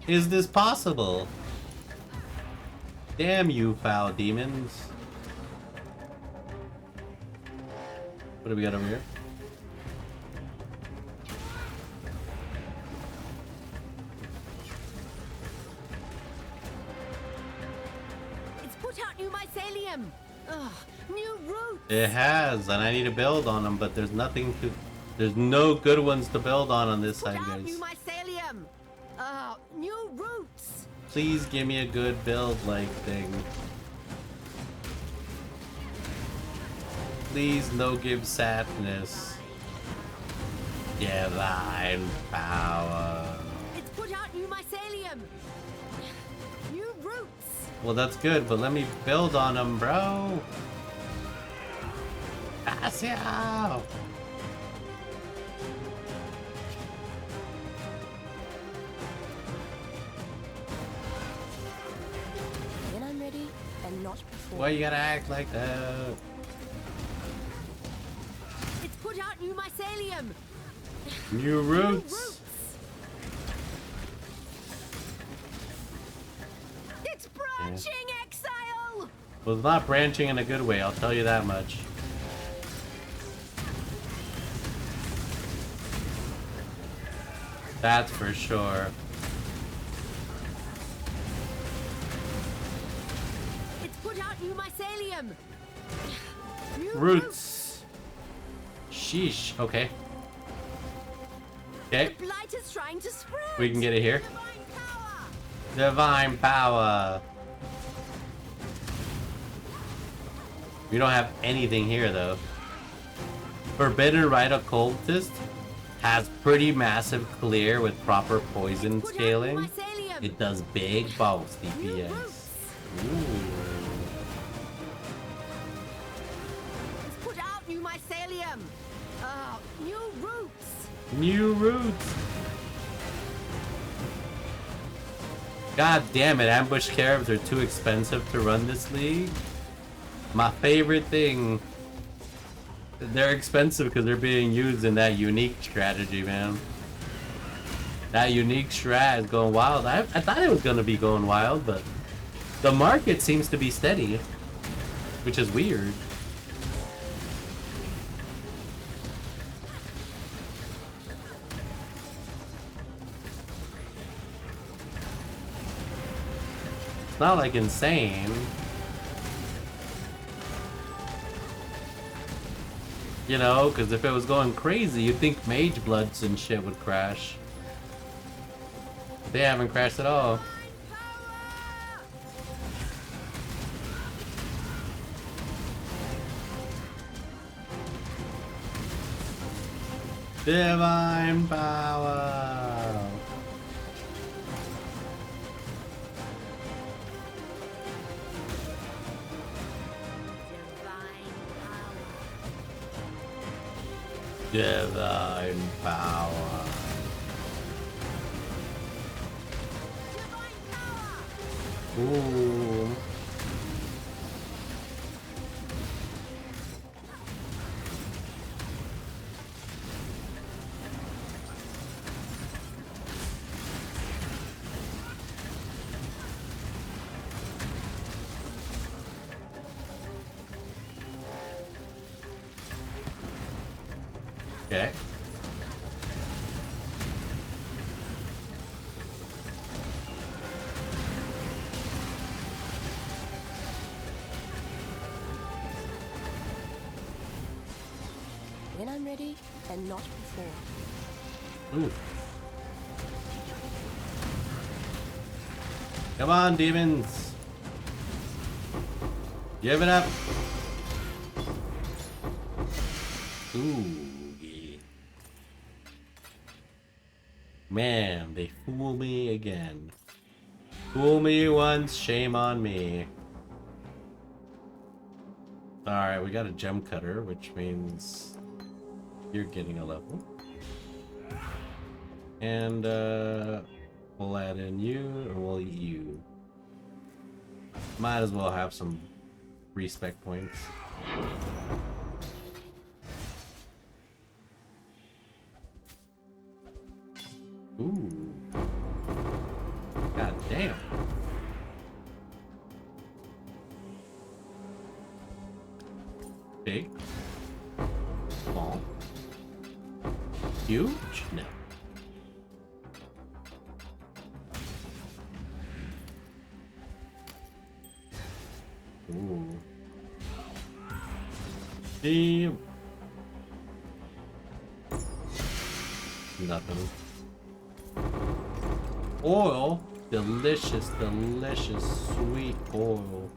E: Is this possible? Damn you, foul demons. What do we got over here?
G: It's put out new mycelium. Ugh, new roots.
E: It has, and I need to build on them, but there's nothing to... There's no good ones to build on this side, guys.
G: New mycelium. New roots.
E: Please give me a good build-like thing. Please no give sadness. Divine power.
G: It's put out new mycelium. New roots.
E: Well, that's good, but let me build on them, bro. Cassia!
G: When I'm ready and not before.
P: before.
E: Why you gotta act like that?
G: It's put out new mycelium.
E: New roots.
G: It's branching, exile.
E: Well, it's not branching in a good way, I'll tell you that much. That's for sure.
G: It's put out new mycelium. New
E: Roots. Sheesh. Okay. Okay.
G: The blight is trying to spread.
E: We can get it here. Divine power. We don't have anything here though. Forbidden Rite Occultist has pretty massive clear with proper poison scaling. It does big boss DPS. Ooh.
G: It's put out new mycelium. New roots.
E: New roots. God damn it, ambush caribs are too expensive to run this league. My favorite thing. They're expensive because they're being used in that unique strategy, man. That unique strat is going wild. I thought it was going to be going wild, but the market seems to be steady, which is weird. It's not like insane. You know, because if it was going crazy, you'd think Mage Bloods and shit would crash. They haven't crashed at all. Divine power. Divine power. Ooh. Okay.
P: When I'm ready, and not before.
E: Ooh. Come on, demons. Give it up. Ooh. Yeah. Man, they fool me again. Fool me once, shame on me. Alright, we got a gem cutter, which means you're getting a level. And we'll add in you, or we'll eat you. Might as well have some respec points. Ooh. God damn. Big. Small. Huge? No. Ooh. Damn. Nothing. Oil. Delicious, delicious, sweet oil.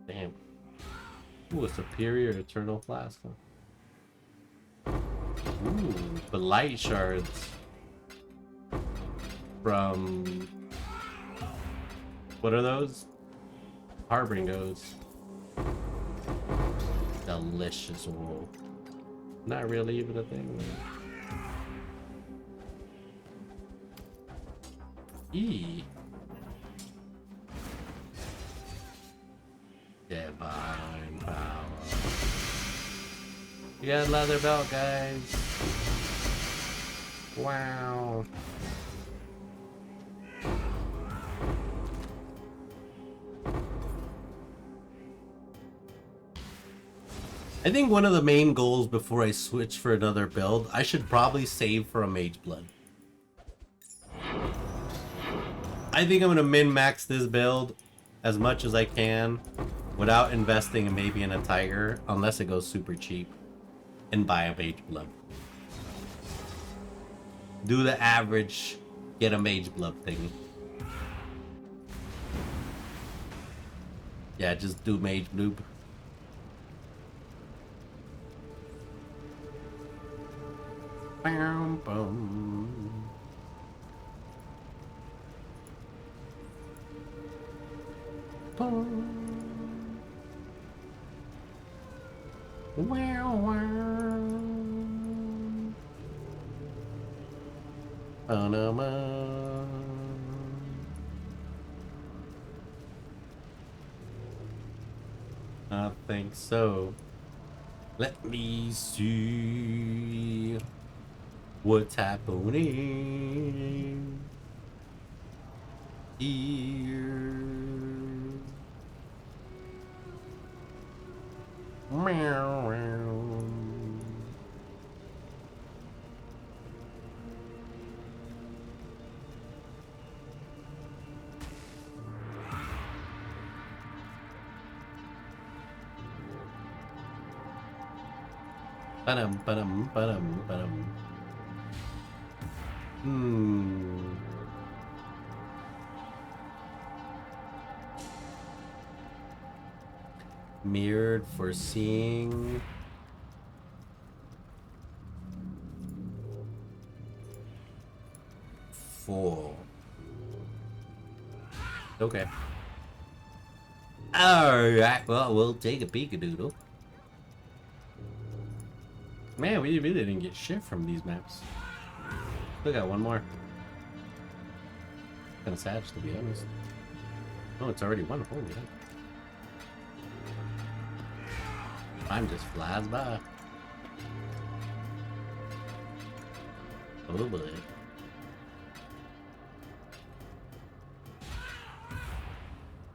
E: Damn. Ooh, a superior eternal flask. Huh? Ooh, the light shards. From... what are those? Harbingos. Delicious oil. Not really even a thing, man. E. Divine power. You got a leather belt, guys. Wow. I think one of the main goals before I switch for another build, I should probably save for a Mage Blood. I think I'm going to min-max this build as much as I can without investing maybe in a Tiger, unless it goes super cheap, and buy a Mage Blood. Do the average, get a Mage Blood thing. Yeah, just do Mage Bloob. Bam, bum. Boom. Wow, wow. Panama. I think so. Let me see what's happening here. Meow, meow. Ba-dum, ba-dum, ba-dum, ba-dum. Mirrored for seeing. Four. Okay. Alright, well, we'll take a peek-a-doodle. Man, we really didn't get shit from these maps. Still got one more. Kinda sad, to be honest. Oh, it's already one. Holy heck. Time just flies by. Oh boy.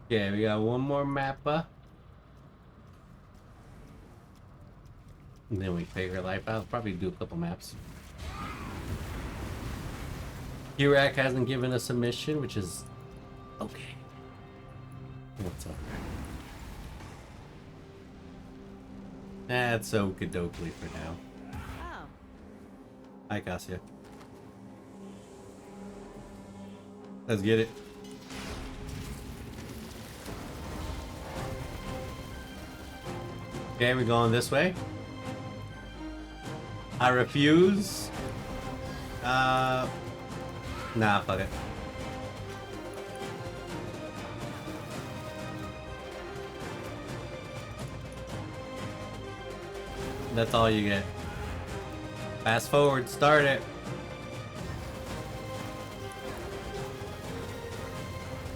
E: Yeah, we got one more mappa. And then we figure life out. Probably do a couple maps. Iraq hasn't given us a mission, which is okay. What's up? That's okie-dokie for now.
G: Oh.
E: Hi, Cassia. Let's get it. Okay, we're going this way. I refuse. Nah, fuck it. That's all you get. Fast forward, start it.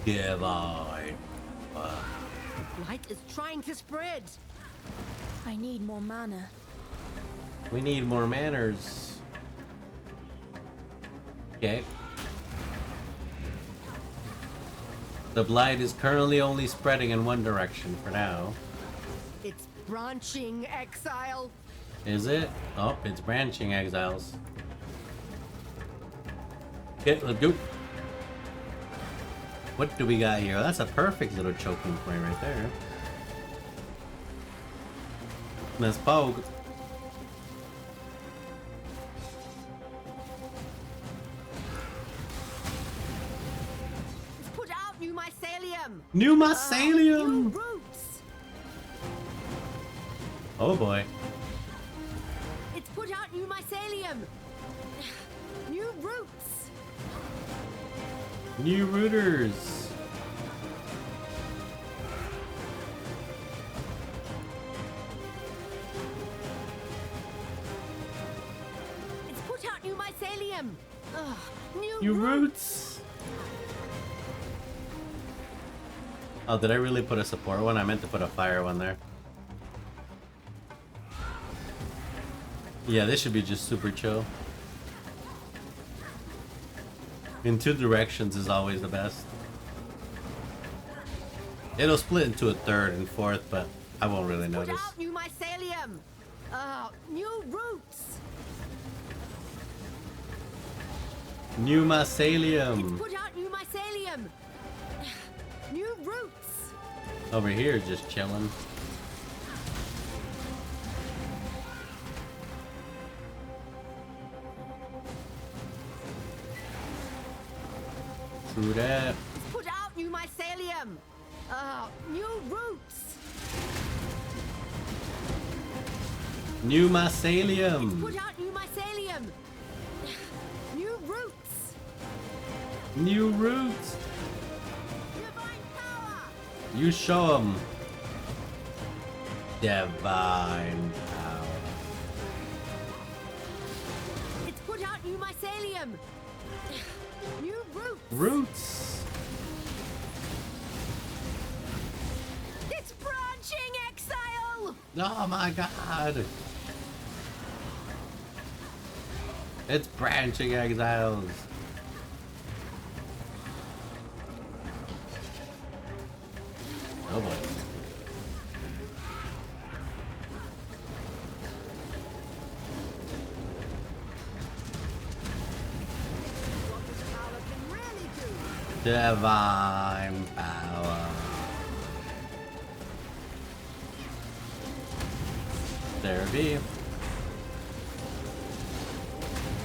E: Give on.
G: Light is trying to spread.
L: I need more mana.
E: We need more manners. Okay. The blight is currently only spreading in one direction for now.
G: It's branching, exile.
E: Is it? Oh, it's branching exiles. Okay, let's go. What do we got here? That's a perfect little choking point right there. Let's poke.
G: Put out new mycelium.
E: New mycelium.
G: New roots.
E: Oh boy.
G: It's put out new mycelium. New roots.
E: New rooters.
G: It's put out new mycelium. Ugh,
E: New roots. Oh, did I really put a support one? I meant to put a fire one there. Yeah, this should be just super chill. In two directions is always the best. It'll split into a third and fourth, but I won't really
G: Put
E: notice.
G: out new mycelium. New roots.
E: New mycelium.
G: Put out new mycelium. New roots.
E: Over here, just chilling. True that.
G: Put out new mycelium. New roots.
E: New mycelium.
G: Put out new mycelium. New roots.
E: New roots. You show them. Divine power.
G: It's put out new mycelium. New roots.
E: Roots.
G: It's branching exile.
E: Oh my god. It's branching exiles. Oh boy. Divine power. There it be.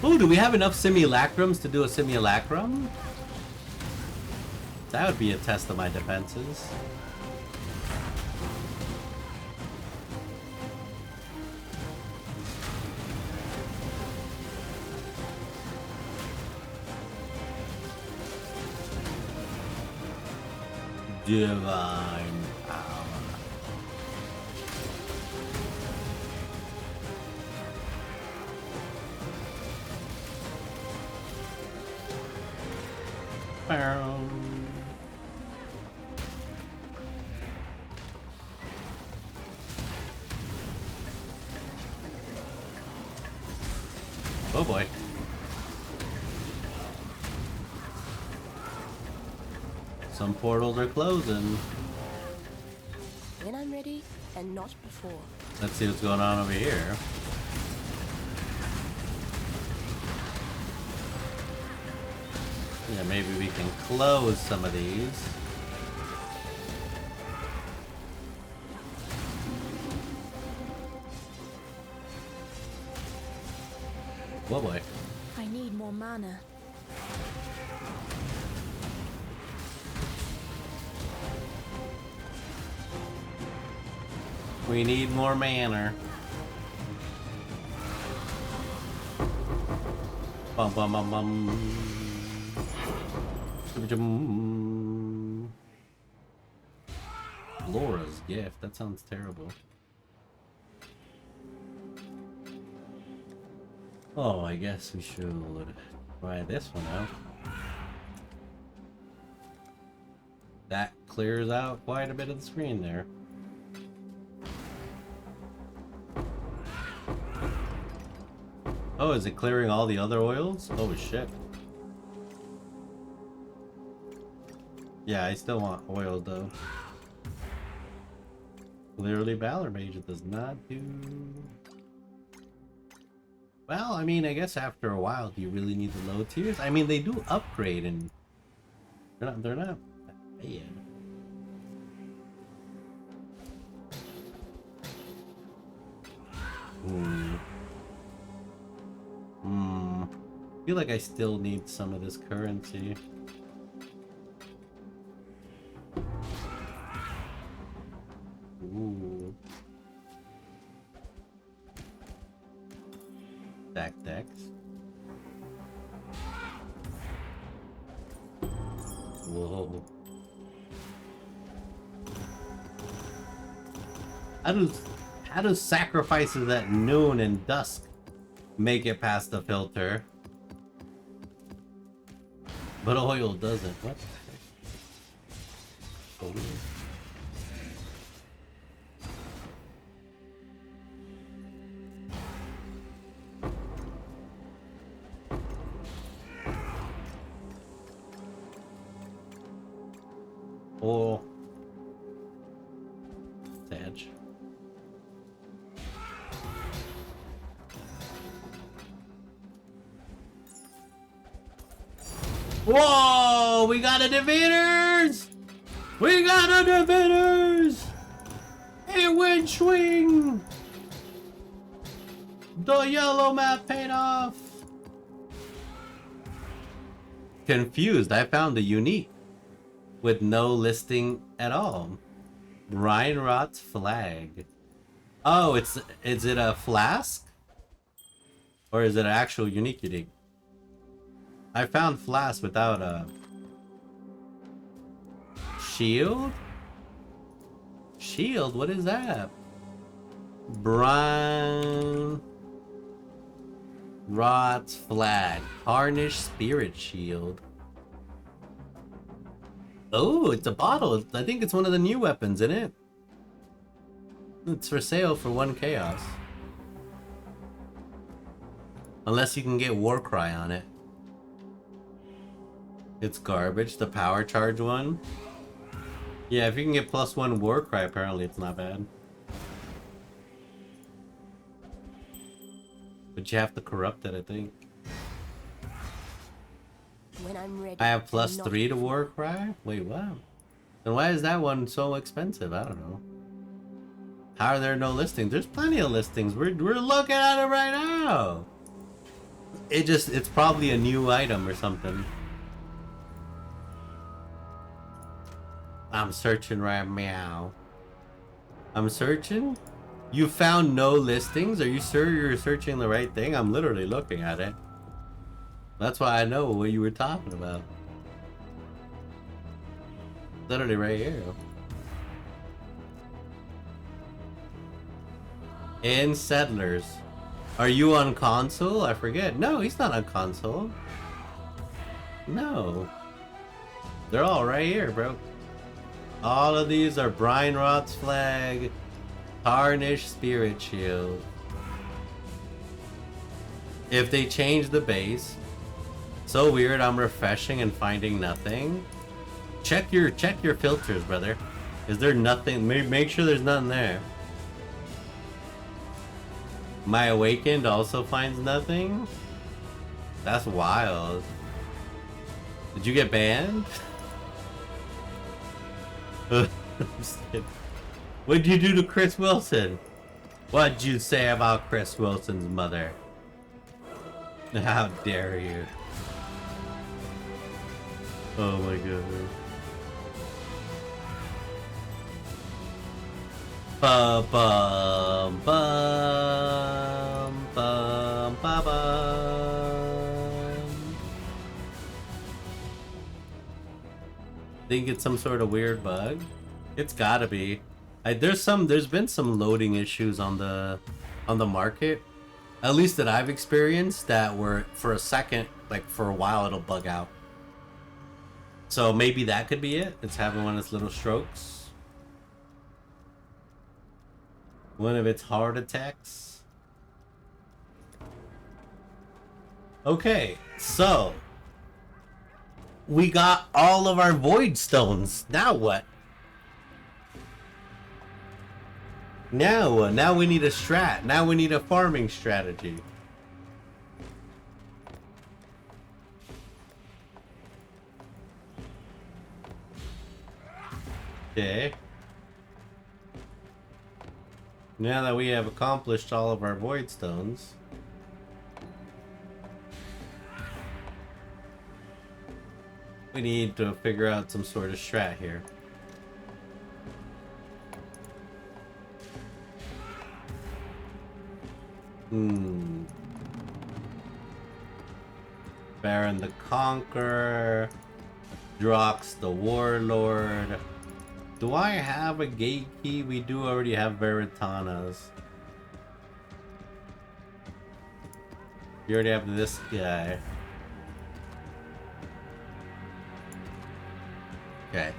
E: Ooh, do we have enough simulacrums to do a simulacrum? That would be a test of my defenses. Divine power. Oh boy. Some portals are closing.
L: When I'm ready, and not before.
E: Let's see what's going on over here. Yeah, maybe we can close some of these. Whoa, boy.
L: I need more mana.
E: We need more mana. Bum bum bum bum. Laura's gift. That sounds terrible. Oh, I guess we should try this one out. That clears out quite a bit of the screen there. Oh, is it clearing all the other oils? Oh shit. Yeah, I still want oil though. Clearly Valor Mage it does not do. Well, I mean, I guess after a while, do you really need the low tiers? I mean, they do upgrade and they're not bad. I feel like I still need some of this currency. Ooh. Stack decks. Whoa. How do sacrifices at noon and dusk make it past the filter? But oil doesn't. What? So weird. Whoa! We got a defeaters! We got a defeaters! A wind swing! The yellow map paid off! Confused, I found a unique with no listing at all. Reinrot's flag. Oh, is it a flask? Or is it an actual unique? I found flask without a shield? Shield? What is that? Brian Rot's flag. Tarnished spirit shield. Oh, it's a bottle. I think it's one of the new weapons, isn't it? It's for sale for 1 chaos. Unless you can get Warcry on it. It's garbage. The power charge one. Yeah, if you can get +1 Warcry, apparently it's not bad. But you have to corrupt it, I think.
L: When I'm ready.
E: I have +3 to Warcry? Wait, what? Then why is that one so expensive? I don't know. How are there no listings? There's plenty of listings. We're looking at it right now. It's probably a new item or something. I'm searching right now. I'm searching? You found no listings? Are you sure you're searching the right thing? I'm literally looking at it. That's why I know what you were talking about. Literally right here. In Settlers. Are you on console? I forget. No, he's not on console. No. They're all right here, bro. All of these are Brian Roth's flag. Tarnished spirit shield. If they change the base. So weird, I'm refreshing and finding nothing. Check your filters, brother. Is there nothing? Make sure there's nothing there. My Awakened also finds nothing? That's wild. Did you get banned? What'd you do to Chris Wilson? What'd you say about Chris Wilson's mother? How dare you? Oh my god. Ba bum bum bum ba bum. Think it's some sort of weird bug? It's gotta be. There's been some loading issues on the market, at least that I've experienced, that were for a second, like for a while, it'll bug out. So maybe that could be it. It's having one of its little strokes. One of its heart attacks. Okay, so we got all of our void stones. Now what? Now we need a strat. Now we need a farming strategy. Okay. Now that we have accomplished all of our void stones, we need to figure out some sort of strat here. Baron the Conqueror, Drox the Warlord. Do I have a gate key? We do already have Veritanas. You already have this guy. Okay.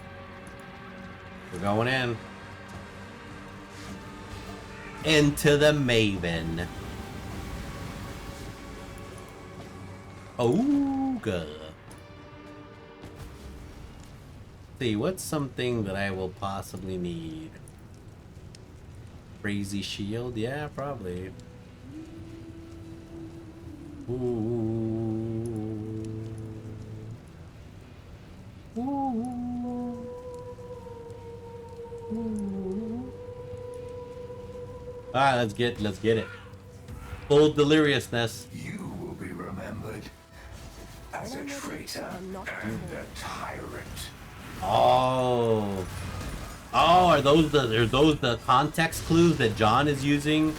E: We're going in. Into the Maven. Oh, good. See, what's something that I will possibly need? Crazy shield? Yeah, probably. Ooh. Alright, let's get it. Full deliriousness.
Q: You will be remembered as a traitor and a tyrant.
E: Oh. Oh, are those the context clues that John is using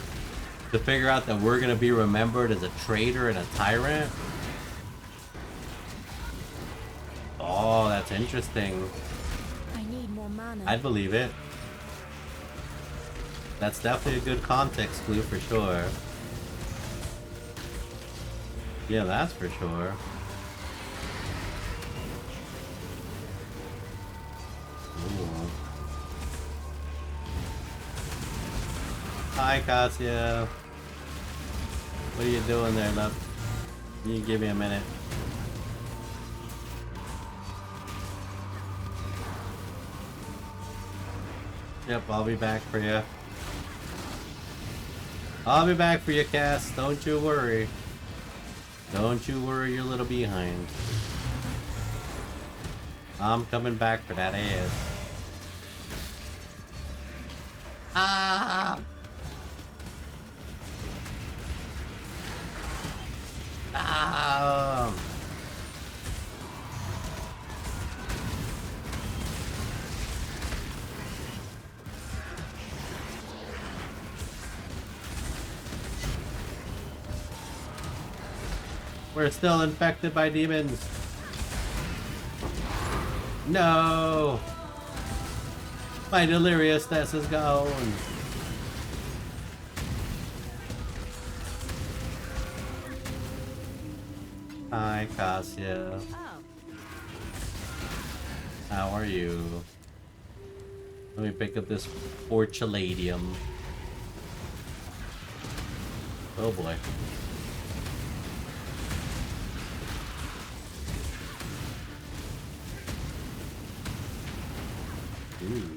E: to figure out that we're gonna be remembered as a traitor and a tyrant? Oh, that's interesting.
G: I need more mana.
E: I'd believe it. That's definitely a good context clue for sure. Yeah, that's for sure. Ooh. Hi, Cassia. What are you doing there, love? You give me a minute. Yep, I'll be back for you. I'll be back for you, Cass. Don't you worry. Don't you worry your little behind. I'm coming back for that ass. Ah! Ah! We're still infected by demons. No! My deliriousness is gone. Hi, Cassia. How are you? Let me pick up this Fortuladium. Oh boy. Ooh.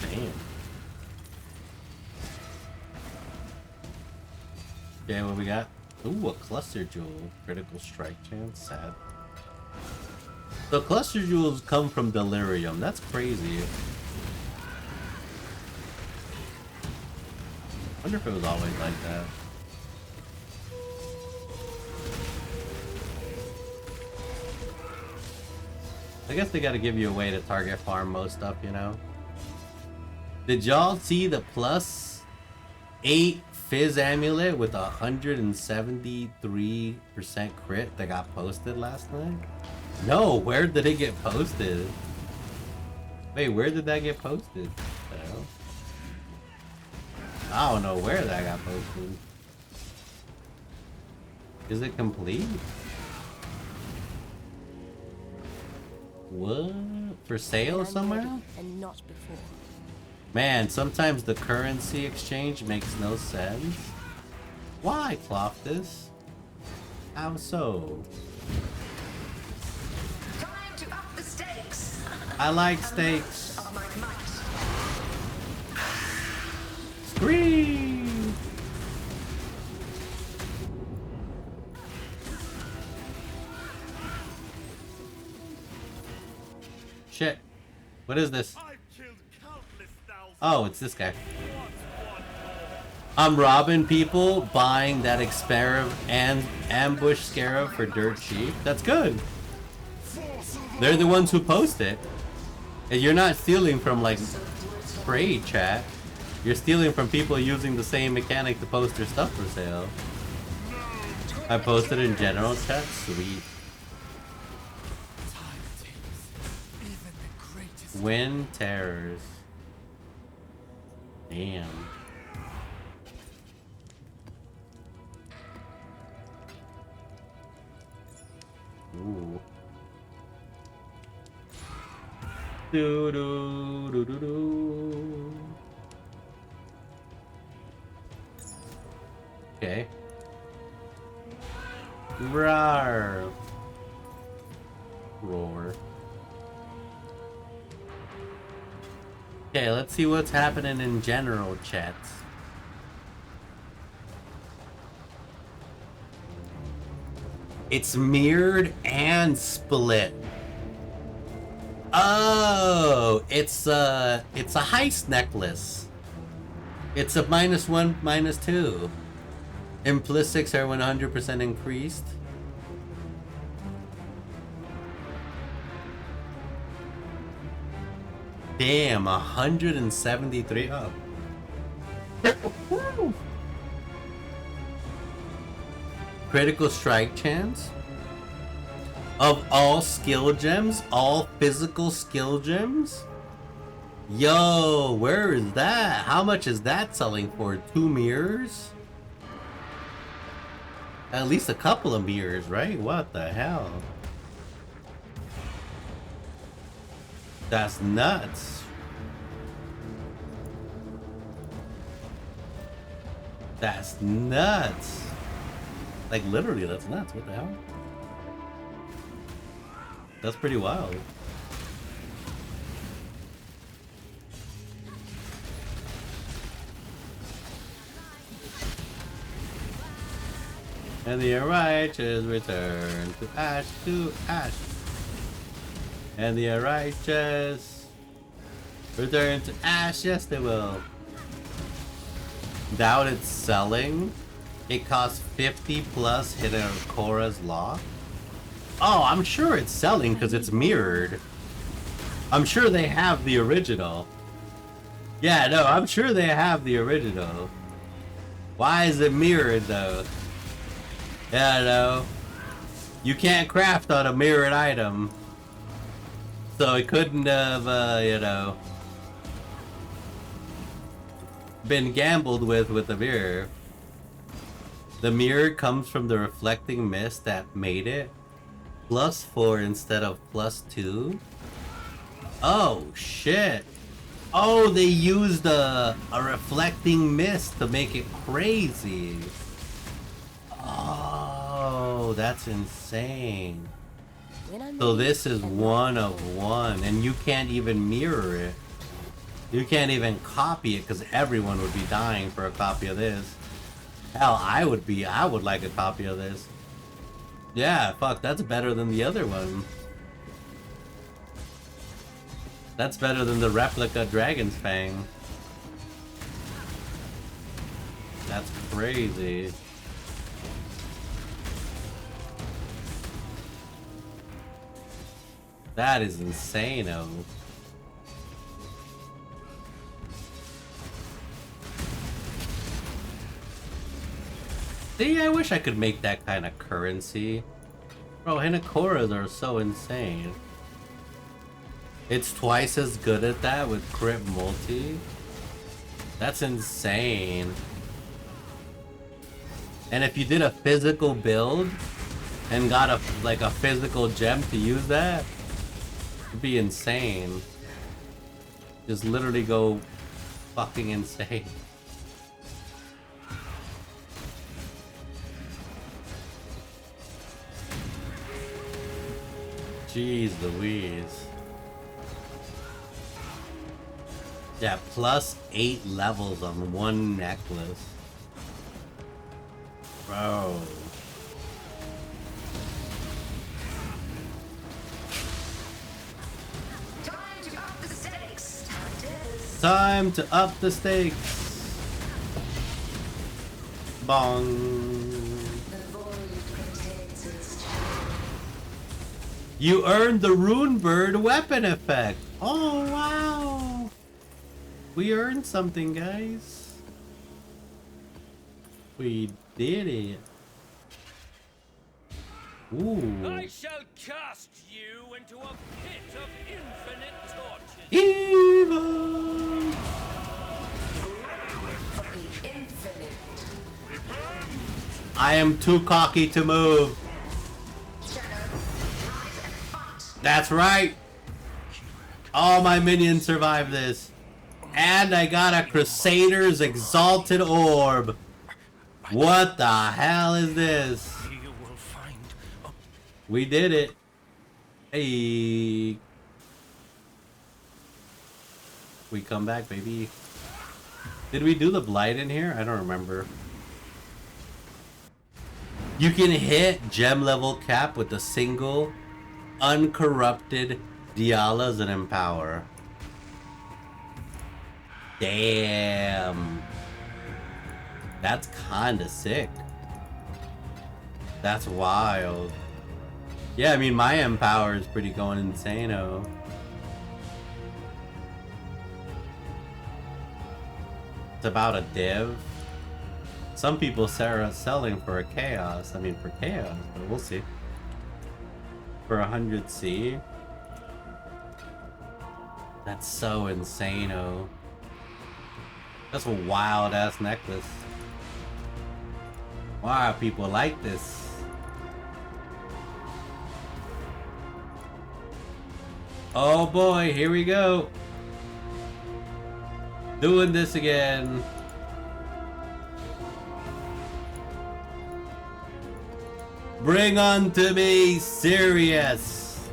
E: Damn. Okay, what we got? Ooh, a cluster jewel. Critical strike chance. Sad. The cluster jewels come from delirium. That's crazy. Wonder if it was always like that. I guess they gotta give you a way to target farm most stuff, you know? Did y'all see the +8 Fizz amulet with 173% crit that got posted last night? No, where did it get posted? Wait, where did that get posted? I don't know where that got posted. Is it complete? What? For sale somewhere?
L: And not before.
E: Man, sometimes the currency exchange makes no sense. Why, Cloftus? How so?
J: Time to up the stakes.
E: I like steaks. Scream! Shit. What is this? Oh, it's this guy. I'm robbing people, buying that Scarab and ambush Scarab for dirt cheap. That's good. They're the ones who post it. And you're not stealing from like trade chat. You're stealing from people using the same mechanic to post their stuff for sale. I posted in general chat. Sweet. Win terrors. Damn. Ooh. Do do do do do. Okay. Roar. Roar. Okay, let's see what's happening in general chats. It's mirrored and split. Oh, it's a heist necklace. It's a -1, -2. Implicics are 100% increased. Damn, 173 up. Critical strike chance of all skill gems, all physical skill gems. Yo, where is that? How much is that selling for? 2 mirrors? At least a couple of mirrors, right? What the hell? That's nuts. That's nuts. Like literally, that's nuts. What the hell? That's pretty wild. And the righteous return to ash, And the righteous return to ash, yes they will. Doubt it's selling. It costs 50 plus hit a Korra's lock. Oh, I'm sure it's selling because it's mirrored. I'm sure they have the original. Yeah, no, I'm sure they have the original. Why is it mirrored though? Yeah, no. You can't craft on a mirrored item. So it couldn't have, you know, been gambled with the mirror. The mirror comes from the reflecting mist that made it. +4 instead of +2. Oh, shit. Oh, they used a reflecting mist to make it crazy. Oh, that's insane. So this is 1 of 1, and you can't even mirror it. You can't even copy it because everyone would be dying for a copy of this. Hell, I would like a copy of this. Yeah, fuck, that's better than the other one. That's better than the replica Dragon's Fang. That's crazy. That is insane-o. See, I wish I could make that kind of currency. Bro, Hinakoras are so insane. It's twice as good at that with crit multi. That's insane. And if you did a physical build and got a physical gem to use that, it'd be insane. Just literally go fucking insane. Jeez Louise. Yeah, +8 levels on one necklace. Bro.
J: Time to up the stakes.
E: Time to up the stakes. Bong. You earned the Rune Bird weapon effect. Oh, wow. We earned something, guys. We did it. Ooh.
F: I shall cast you into a pit of infinite torture.
E: Evil. I am too cocky to move. That's right. All my minions survive this. And I got a Crusader's Exalted Orb. What the hell is this? We did it. Hey. We come back, baby. Did we do the blight in here? I don't remember. You can hit gem level cap with a single uncorrupted Dialas and Empower. Damn. That's kinda sick. That's wild. Yeah, I mean, my Empower is pretty going insane-o. It's about a div. Some people are selling for a chaos. I mean, for chaos, but we'll see. For 100C. That's so insane-o. That's a wild-ass necklace. Why are people like this? Oh boy, here we go. Doing this again. Bring unto me Sirius,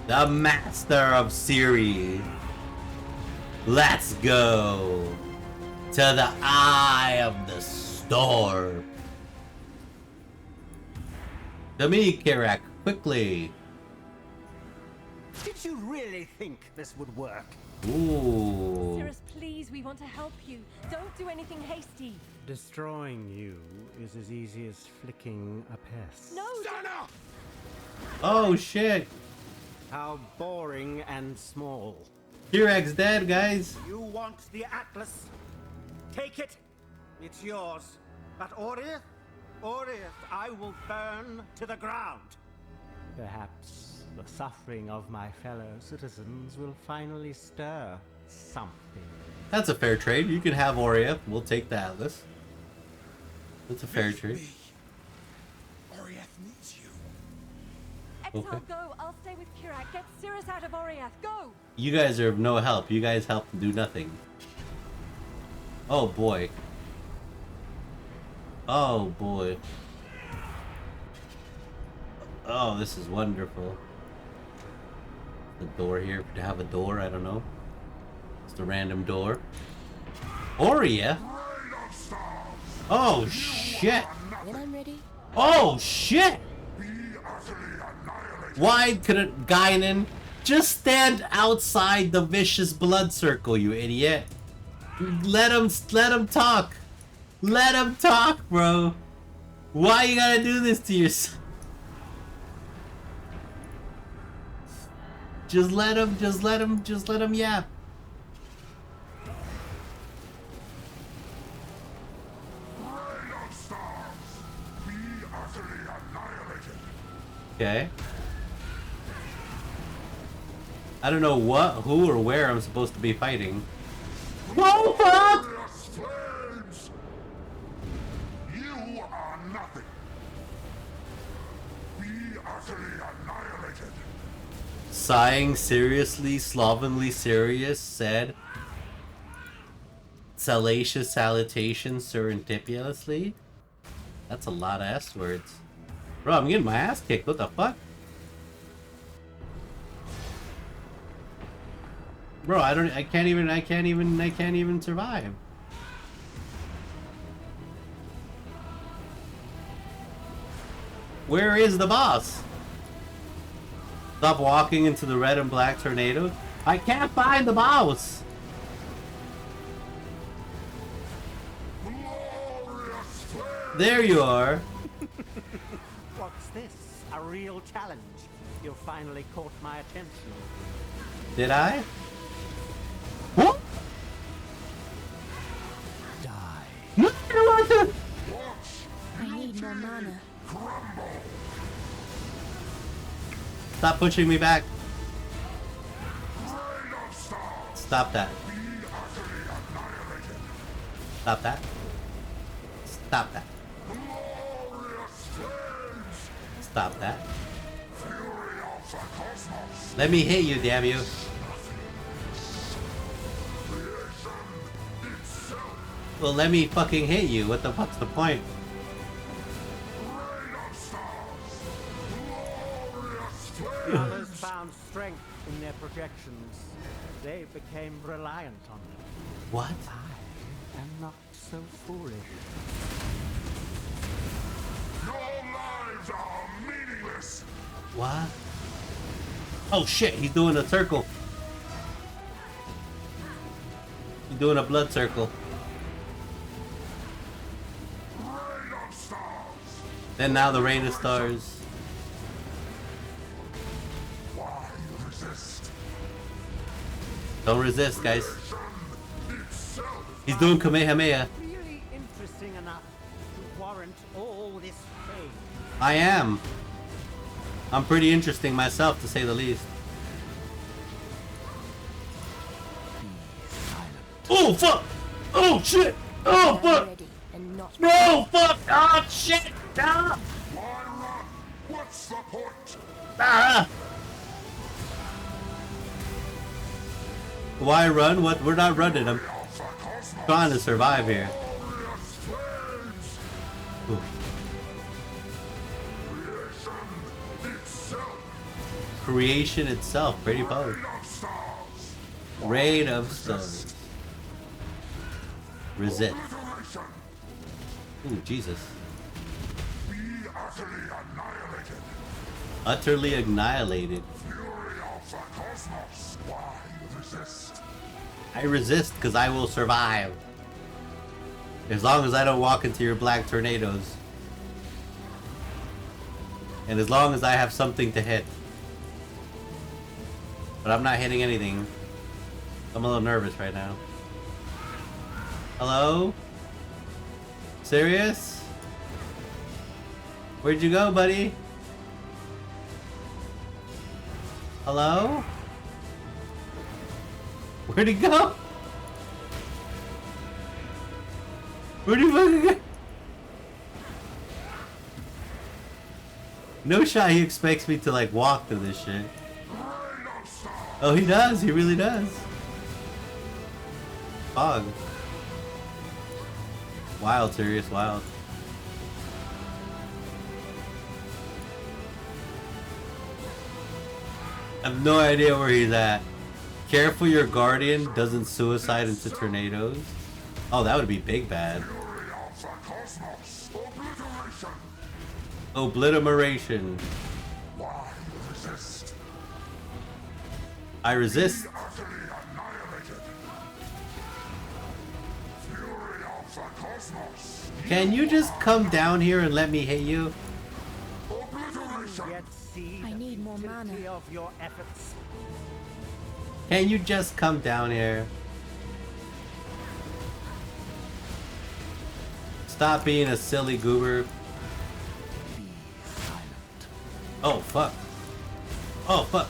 E: the master of Siri. Let's go to the eye of the storm. To me, Kirak, quickly.
I: Did you really think this would work?
E: Ooh.
D: Sirius, please, we want to help you. Don't do anything hasty.
I: Destroying you is as easy as flicking a pest.
D: No!
I: Sana!
E: Oh shit.
I: How boring and small.
E: Kirak's dead, guys.
I: You want the Atlas? Take it. It's yours. But Oriath, I will burn to the ground. Perhaps the suffering of my fellow citizens will finally stir something.
E: That's a fair trade. You can have Oriath. We'll take the Atlas. That's a fair trade.
F: Oriath needs you.
D: Exile,
E: Okay.
D: go. I'll stay with Kirak. Get Sirius out of Oriath. Go!
E: You guys are of no help. You guys help to do nothing. Oh boy. Oh boy. Oh, this is wonderful. The door here, to have a door, I don't know. Just a random door. Oriath? Oh shit!
L: When I'm ready.
E: Oh shit! Why couldn't Gaignuns just stand outside the vicious blood circle, you idiot? Let him talk. Let him talk, bro. Why you gotta do this to yourself? Just let him yap. Okay. I don't know what, who, or where I'm supposed to be fighting. Whoa, fuck!
Q: You are nothing. Be utterly annihilated.
E: Sighing seriously, slovenly serious, said salacious salutation surreptitiously. That's a lot of S words. Bro, I'm getting my ass kicked. What the fuck? Bro, I can't even survive. Where is the boss? Stop walking into the red and black tornado. I can't find the boss. There you are.
I: What's this? A real challenge. You finally caught my attention.
E: Did I? What?
I: Die.
L: I need more mana.
E: Stop pushing me back. Stop that. Stop that. Stop that. Stop that. Let me hit you, damn you. Well, let me fucking hit you. What the fuck's the point?
I: The others found strength in their projections. They became reliant on them.
E: What?
I: I am not so foolish.
E: What? Oh shit, he's doing a circle. He's doing a blood circle. Then now the rain of stars. Don't resist, guys. He's doing Kamehameha.
I: Really interesting enough to warrant all this pain.
E: I am. I'm pretty interesting myself, to say the least. Oh fuck! Oh shit! Oh fuck! No fuck! Oh shit! Ah!
Q: What's the point?
E: Ah! Why run? What? We're not running. I'm trying to survive here. Ooh. Creation itself, pretty powerful. Raid of stars. Resist. Ooh, Jesus. Utterly annihilated. I resist because I will survive. As long as I don't walk into your black tornadoes. And as long as I have something to hit. But I'm not hitting anything. I'm a little nervous right now. Hello? Serious? Where'd you go, buddy? Hello? Where'd he go? Where'd he fucking go? No shot he expects me to like walk through this shit. Oh, he does. He really does. Fog. Wild, serious, wild. I have no idea where he's at. Careful your guardian doesn't suicide into tornadoes. Oh, that would be big bad. Obliteration. I resist. Can you just come down here and let me hit you?
I: I need more mana. Of your efforts.
E: Can you just come down here? Stop being a silly goober. Oh fuck. Oh fuck.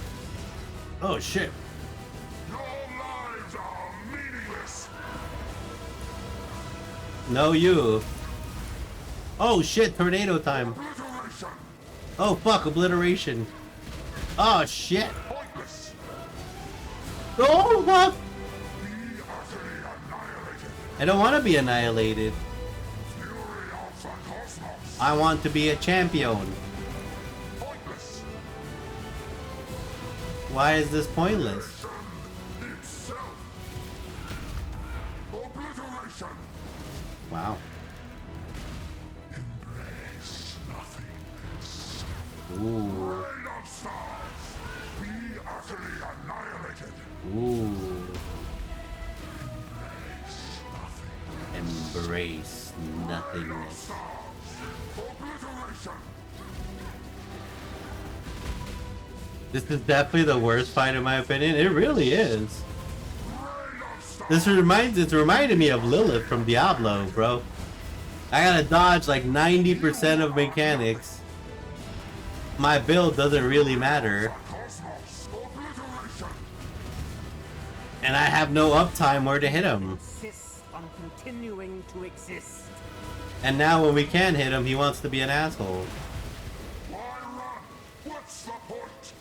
E: Oh shit. No, you. Oh shit, tornado time. Oh fuck, obliteration. Oh shit. Oh fuck. I don't want to be annihilated. I want to be a champion. Why is this pointless? Wow. Ooh. Ooh. Embrace nothingness. This is definitely the worst fight in my opinion. It really is. It's reminded me of Lilith from Diablo, bro. I gotta dodge like 90% of mechanics. My build doesn't really matter. And I have no uptime where to hit him.
I: On continuing to exist.
E: And now when we can hit him, he wants to be an asshole.
Q: What's the point?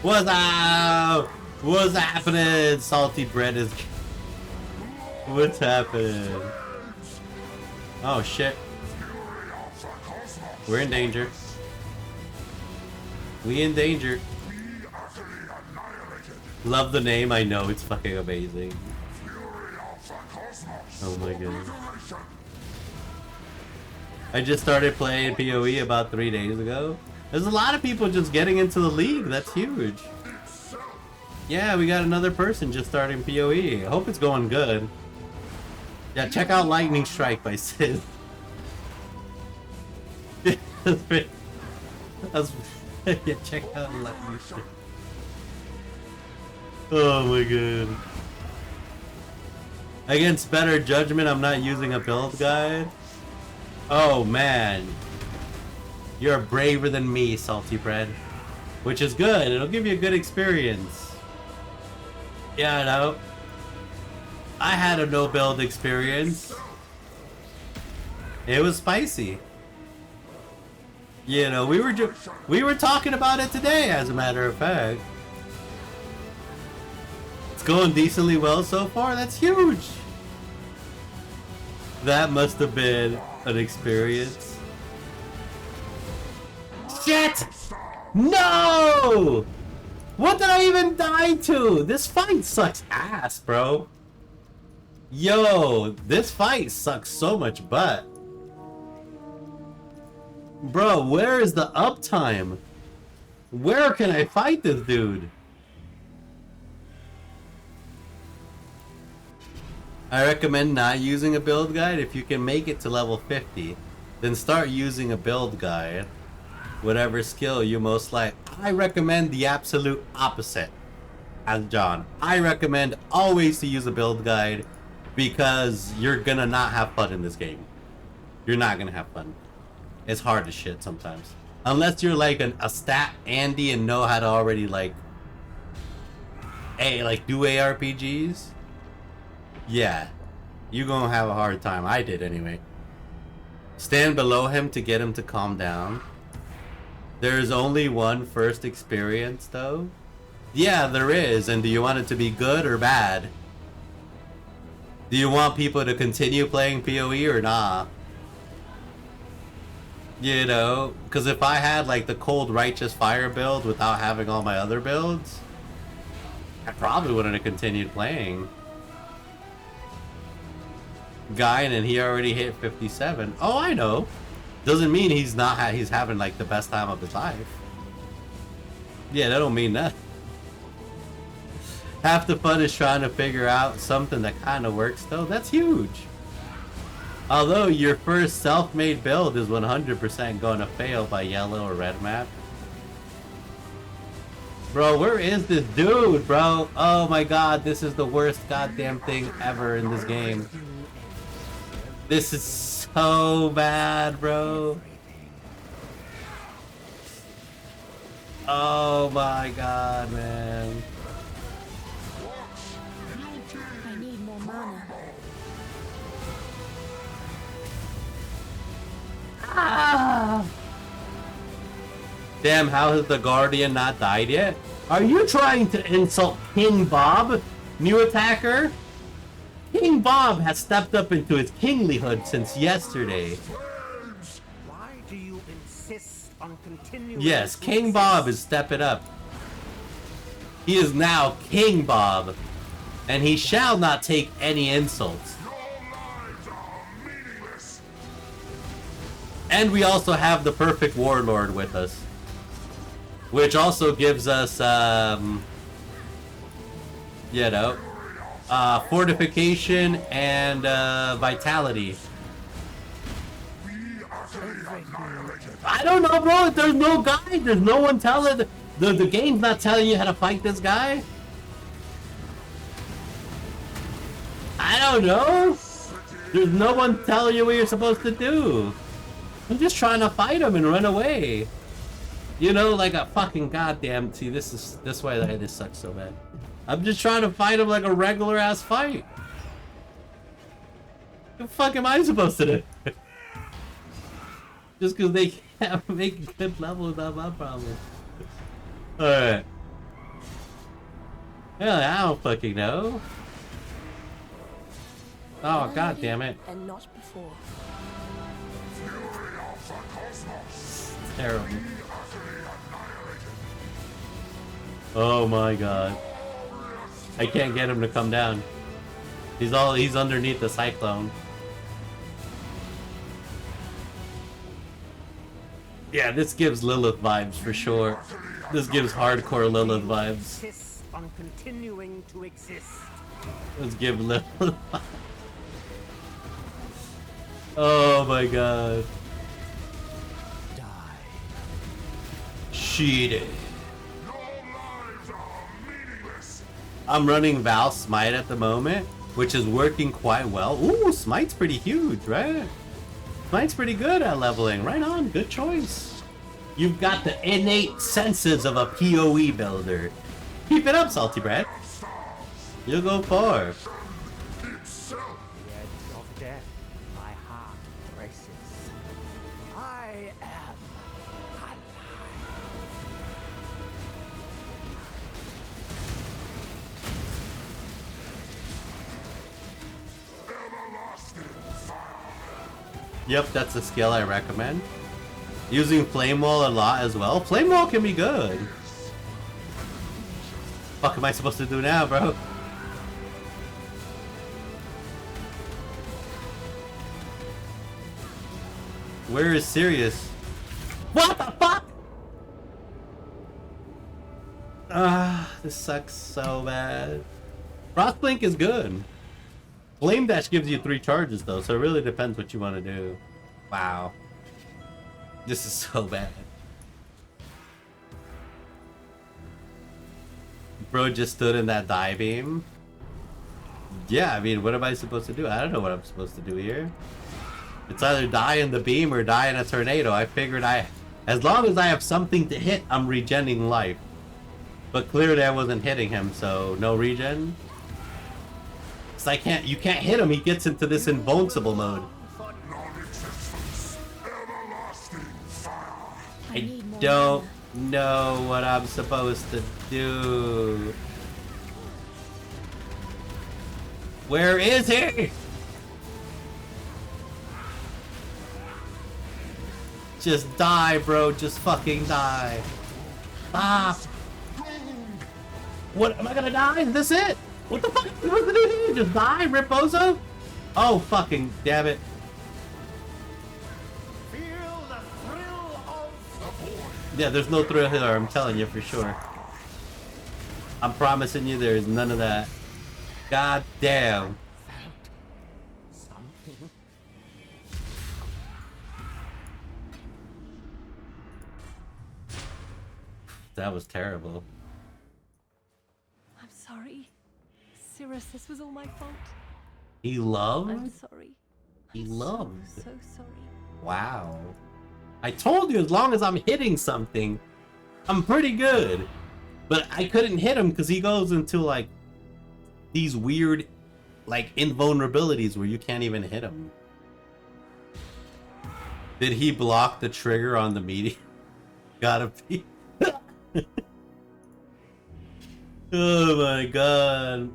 E: What's up? What's happening? Salty bread is... What's happening? Oh shit. We're in danger. We in danger. Love the name, I know, it's fucking amazing. Oh my goodness. I just started playing PoE about 3 days ago. There's a lot of people just getting into the league. That's huge. Yeah, we got another person just starting PoE. I hope it's going good. Yeah, check out Lightning Strike by Sid. That's yeah, check out Lightning Strike. Oh my god. Against better judgment, I'm not using a build guide. Oh man. You're braver than me, Salty Bread. Which is good. It'll give you a good experience. Yeah, I know. I had a no build experience. It was spicy. You know, we were talking about it today, as a matter of fact. It's going decently well so far. That's huge. That must have been an experience. Shit! No! What did I even die to? This fight sucks ass, bro. Yo, this fight sucks so much butt. Bro, where is the uptime? Where can I fight this dude? I recommend not using a build guide. If you can make it to level 50, then start using a build guide. Whatever skill you most like. I recommend the absolute opposite as John. I recommend always to use a build guide because you're gonna not have fun in this game. You're not gonna have fun. It's hard as shit sometimes. Unless you're like a stat Andy and know how to already like do ARPGs. Yeah, you're gonna have a hard time. I did anyway. Stand below him to get him to calm down. There's only one first experience though. Yeah, there is. And do you want it to be good or bad? Do you want people to continue playing PoE or not? You know, because if I had like the cold righteous fire build without having all my other builds, I probably wouldn't have continued playing. Guy, and he already hit 57. Oh, I know. Doesn't mean he's not he's having like the best time of his life. Yeah, that don't mean that. Half the fun is trying to figure out something that kind of works though. That's huge. Although your first self-made build is 100% going to fail by yellow or red map. Bro, where is this dude, bro? Oh my god, this is the worst goddamn thing ever in this game. This is so bad, bro. Oh my god, man.
G: I need more mana.
E: Ah! Damn, how has the Guardian not died yet? Are you trying to insult King Bob, new attacker? King Bob has stepped up into his kinglyhood since yesterday.
I: Why do you insist on continuing?
E: Yes, King Bob is stepping up. He is now King Bob, and he shall not take any insults. And we also have the perfect warlord with us, which also gives us, you know, fortification and vitality. I don't know, bro. There's no guide. There's no one telling. The game's not telling you how to fight this guy. I don't know. There's no one telling you what you're supposed to do. I'm just trying to fight him and run away. You know, like a fucking goddamn. See, this way this sucks so bad. I'm just trying to fight him like a regular ass fight. What the fuck am I supposed to do? Just because they can't make good levels, not my problem. Alright. Yeah, I don't fucking know. Oh, god damn it.
L: And not before.
E: Terrible. Oh my god. I can't get him to come down. He's underneath the cyclone. Yeah, this gives Lilith vibes for sure. This gives hardcore Lilith vibes.
I: Insist on continuing to exist.
E: Let's give Lilith vibes. Oh my god.
I: Die.
E: Cheated. I'm running Val Smite at the moment, which is working quite well. Ooh, Smite's pretty huge, right? Smite's pretty good at leveling. Right on, good choice. You've got the innate senses of a PoE builder. Keep it up, Salty Bread. You'll go far.
I: The edge of death, my heart races. I am alive.
E: Yep, that's a skill I recommend. Using Flame Wall a lot as well. Flame Wall can be good. What am I supposed to do now, bro? Where is Sirius? What the fuck? This sucks so bad. Frostblink is good. Flame Dash gives you 3 charges though, so it really depends what you want to do. Wow. This is so bad. Bro just stood in that die beam. Yeah, I mean, what am I supposed to do? I don't know what I'm supposed to do here. It's either die in the beam or die in a tornado. I figured as long as I have something to hit, I'm regenning life. But clearly I wasn't hitting him, so no regen. So you can't hit him, he gets into this invincible mode. I don't know what I'm supposed to do. Where is he? Just die, bro. Just fucking die. Stop. What? Am I gonna die? Is this it? What the fuck am I supposed to do here? Just die, Riposo? Oh, fucking damn it. Yeah, there's no thrill here, I'm telling you for sure. I'm promising you there's none of that. God damn. That was terrible.
P: I'm sorry. Cirrus, this was all my fault.
E: He loved?
P: I'm sorry.
E: He loved.
P: So sorry.
E: Wow. I told you, as long as I'm hitting something, I'm pretty good. But I couldn't hit him because he goes into like these weird like invulnerabilities where you can't even hit him. Did he block the trigger on the meteor? Gotta be. Oh my god.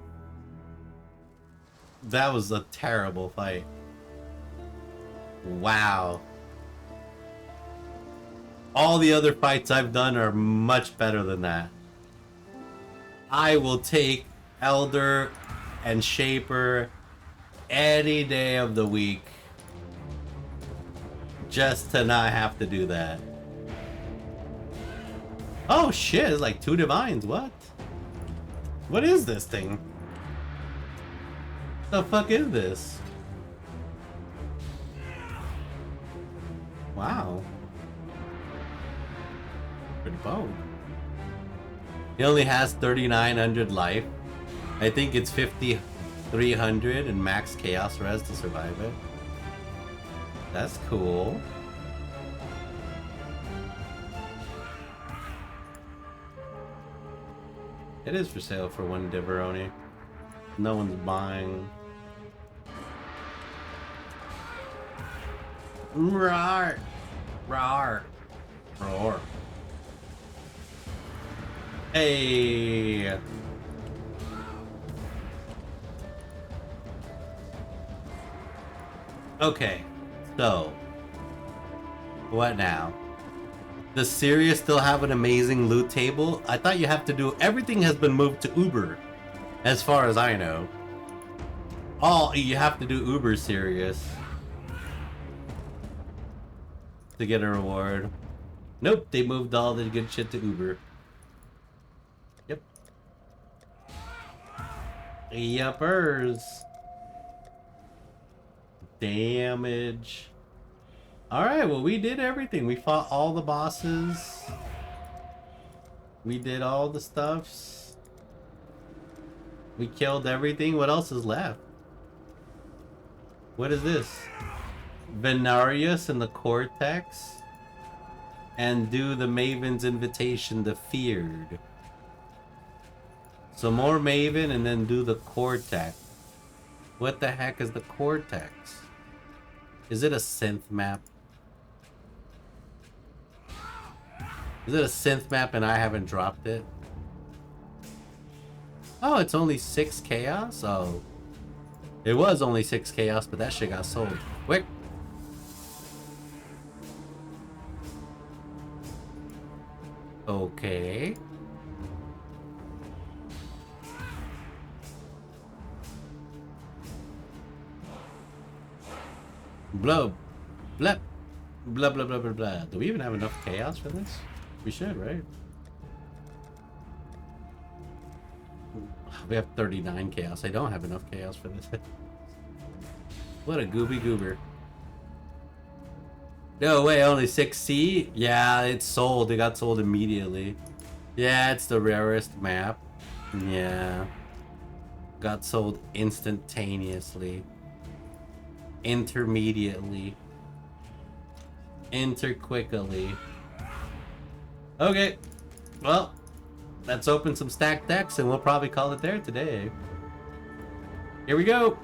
E: That was a terrible fight. Wow. All the other fights I've done are much better than that. I will take Elder and Shaper any day of the week just to not have to do that. Oh shit, it's like 2 divines, what? What is this thing? What the fuck is this? Wow. Pretty bone. He only has 3,900 life. I think it's 5,300 and max chaos res to survive it. That's cool. It is for sale for 1 Diveroni. No one's buying. Roar! Roar! Roar! Hey! Okay, so what now? Does Sirius still have an amazing loot table? I thought you have to do everything has been moved to Uber, as far as I know. Oh, you have to do Uber serious to get a reward. Nope, they moved all the good shit to Uber. Yep. Yuppers. Damage. Alright, well, we did everything. We fought all the bosses. We did all the stuffs. We killed everything. What else is left? What is this? Venarius and the Cortex. And do the Maven's Invitation, the Feared. So more Maven and then do the Cortex. What the heck is the Cortex? Is it a synth map? Is it a synth map and I haven't dropped it? Oh, it's only 6 chaos? Oh. It was only 6 chaos, but that shit got sold. Quick! Okay. Blah. Blah. Blah, blah, blah, blah, blah. Do we even have enough chaos for this? We should, right? We have 39 chaos. I don't have enough chaos for this. What a gooby goober. No way, only 6C? Yeah, it's sold. It got sold immediately. Yeah, it's the rarest map. Yeah. Got sold instantaneously. Intermediately. Interquickly. Okay. Well, let's open some stacked decks and we'll probably call it there today. Here we go.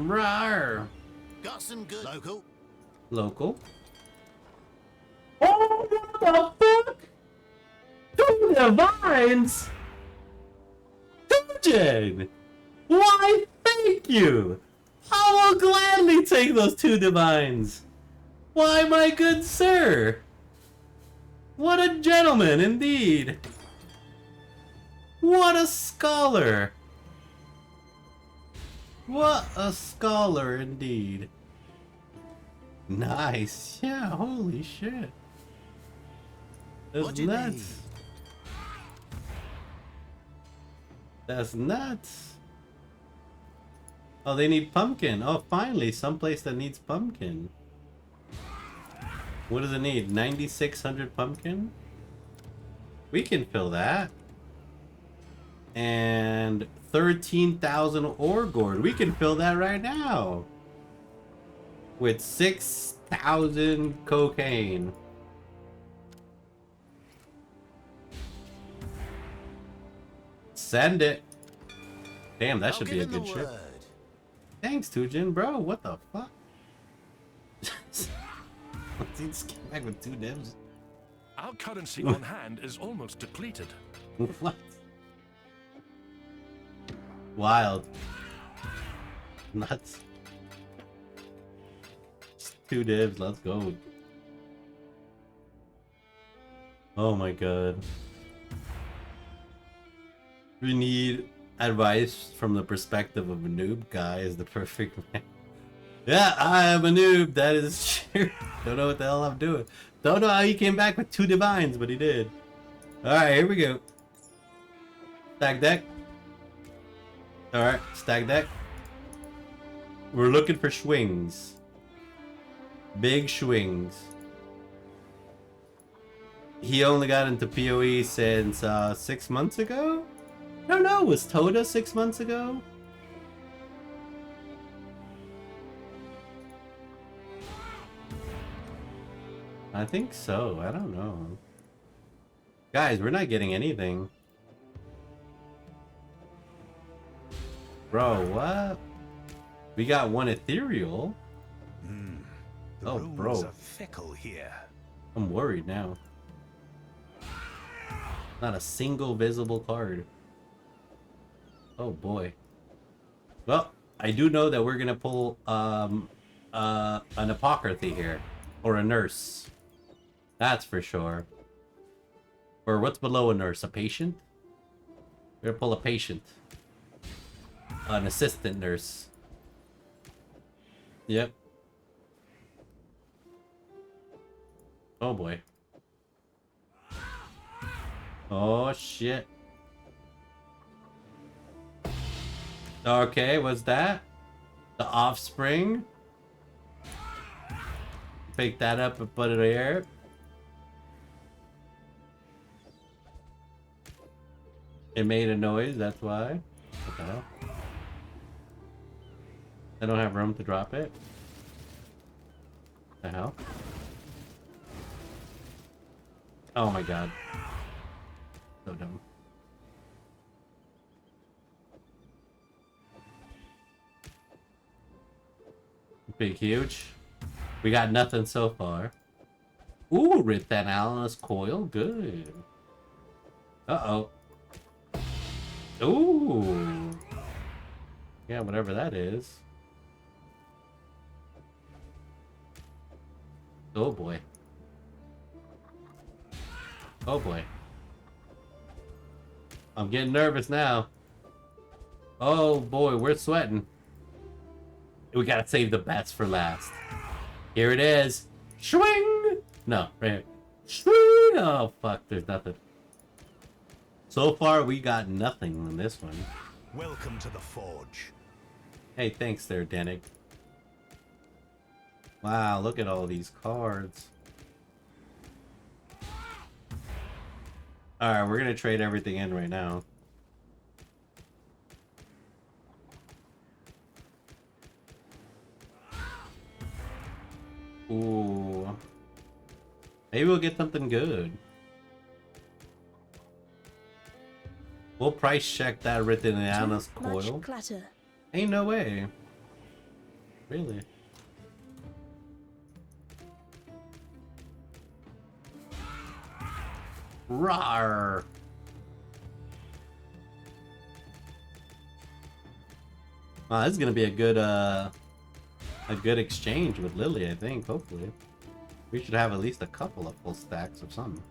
E: Rawr.
H: Got some good local.
E: Local. Oh, what the fuck? Two divines? Tujen! Why, thank you! I will gladly take those 2 divines. Why, my good sir? What a gentleman, indeed. What a scholar. What a scholar, indeed. Nice. Yeah, holy shit. That's nuts. That's nuts. Oh, they need pumpkin. Oh, finally, someplace that needs pumpkin. What does it need? 9,600 pumpkin? We can fill that. And 13,000 ore gourd. We can fill that right now. With 6,000 cocaine. Send it. Damn, that should be a good ship. Thanks, Tujin, bro. What the fuck? Dude came back with 2 divs.
M: Our currency on hand is almost depleted.
E: What? Wild. Nuts. Just 2 divs, let's go. Oh my god. We need advice from the perspective of a noob. Guy is the perfect man. Yeah, I am a noob. That is true. Don't know what the hell I'm doing. Don't know how he came back with 2 divines, but he did. Alright, here we go. Stack deck. Alright, stack deck. We're looking for swings. Big swings. He only got into PoE since 6 months ago? I don't know, was Toda 6 months ago? I think so, I don't know. Guys, we're not getting anything. Bro, what? We got 1 ethereal. Oh, bro.
H: Are fickle here.
E: I'm worried now. Not a single visible card. Oh boy. Well, I do know that we're gonna pull an apocryphy here. Or a nurse. That's for sure. Or what's below a nurse? A patient? We're gonna pull a patient. An assistant nurse. Yep. Oh boy. Oh shit. Okay, what's that? The offspring? Pick that up and put it here. It made a noise, that's why. What the hell? I don't have room to drop it. What the hell? Oh my god. So dumb. Big huge. We got nothing so far. Ooh, Rithanalus coil. Good. Uh-oh. Ooh. Yeah, whatever that is. Oh boy. Oh boy. I'm getting nervous now. Oh boy, we're sweating. We gotta save the best for last. Here it is. Swing! No, right here. Swing! Oh fuck, there's nothing. So far, we got nothing on this one.
H: Welcome to the Forge.
E: Hey, thanks there, Danik. Wow, look at all these cards. Alright, we're gonna trade everything in right now. Ooh. Maybe we'll get something good. We'll price check that Rithanalus coil.
L: Clutter.
E: Ain't no way. Really? Rawr. Wow, this is gonna be a good exchange with Lily, I think, hopefully. We should have at least a couple of full stacks of something.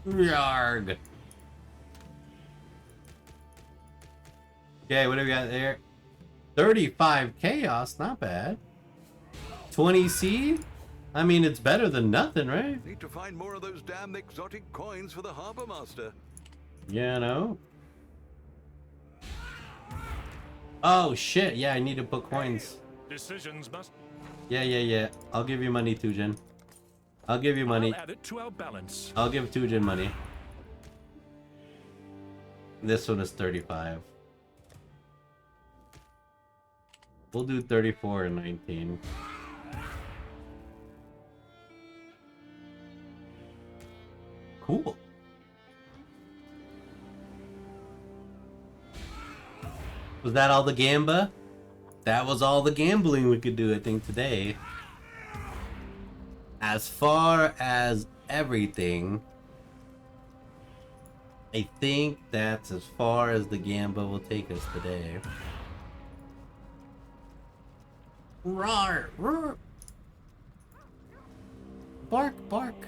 E: Yarg. Okay, what do we got there? 35 chaos, not bad. 20 C? I mean, it's better than nothing, right?
B: Need to find more of those damn exotic coins for the harbor master.
E: Yeah, no. Oh shit, yeah, I need to put coins.
F: Decisions must.
E: Yeah. I'll give you money, Tujin. I'll give you money.
F: I'll add it to our balance.
E: I'll give Tujin money. This one is 35. We'll do 34 and 19. Cool. Was that all the gamba? That was all the gambling we could do, I think, today. As far as everything, I think that's as far as the gamba will take us today. Roar, roar. Bark, bark.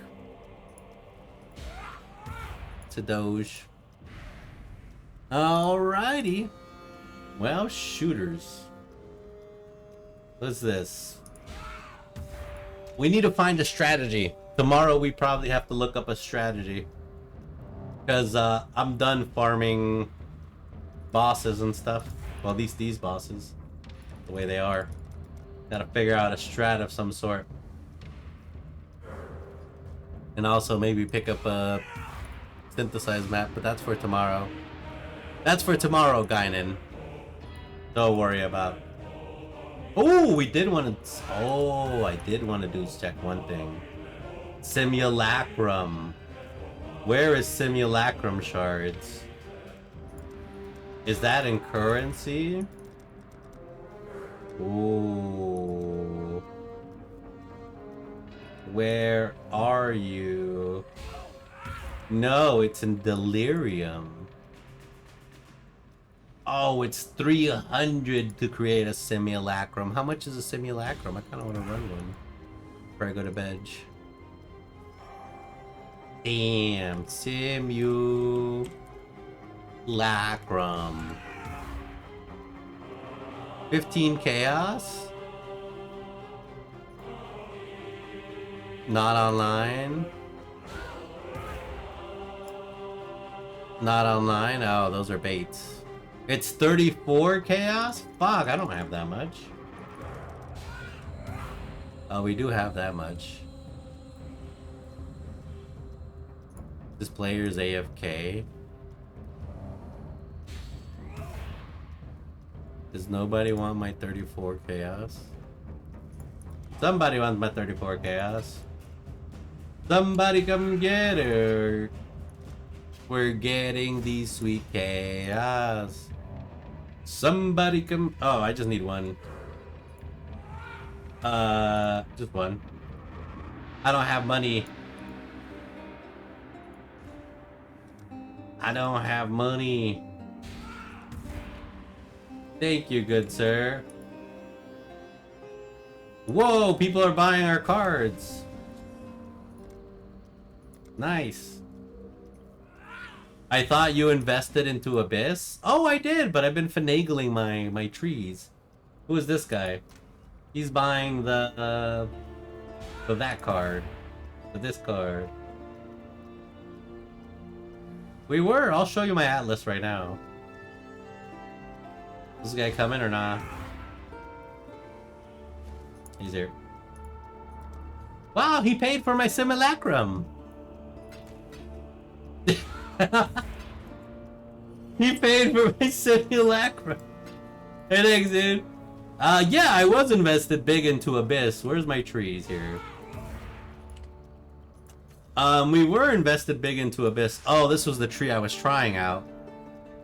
E: It's a doge. Alrighty. Well, shooters. What's this? We need to find a strategy. Tomorrow we probably have to look up a strategy. Because I'm done farming bosses and stuff. Well, at least these bosses. The way they are. Gotta figure out a strat of some sort. And also maybe pick up a synthesized map, but that's for tomorrow. That's for tomorrow, Gaignuns. Don't worry about. Oh, we did want to. Oh, I did want to do check one thing. Simulacrum. Where is Simulacrum shards? Is that in currency? Ooh. Where are you? No, it's in Delirium. Oh, it's 300 to create a simulacrum. How much is a simulacrum? I kind of want to run one before I go to bed. Damn, simulacrum. 15 chaos? Not online? Not online? Oh, those are baits. It's 34 chaos? Fuck, I don't have that much. Oh, we do have that much. This player's AFK. Does nobody want my 34 chaos? Somebody wants my 34 chaos. Somebody come get her. We're getting these sweet chaos. Somebody come. Oh, I just need one. Just one. I don't have money. I don't have money. Thank you, good sir. Whoa, people are buying our cards. Nice. I thought you invested into Abyss. Oh, I did, but I've been finagling my trees. Who is this guy? He's buying the that card. This card. We were. I'll show you my atlas right now. Is this guy coming or not? He's here. Wow, he paid for my simulacrum. He paid for my simulacrum. Hey, thanks, dude. Yeah, I was invested big into Abyss. Where's my trees here? We were invested big into Abyss. Oh, this was the tree I was trying out.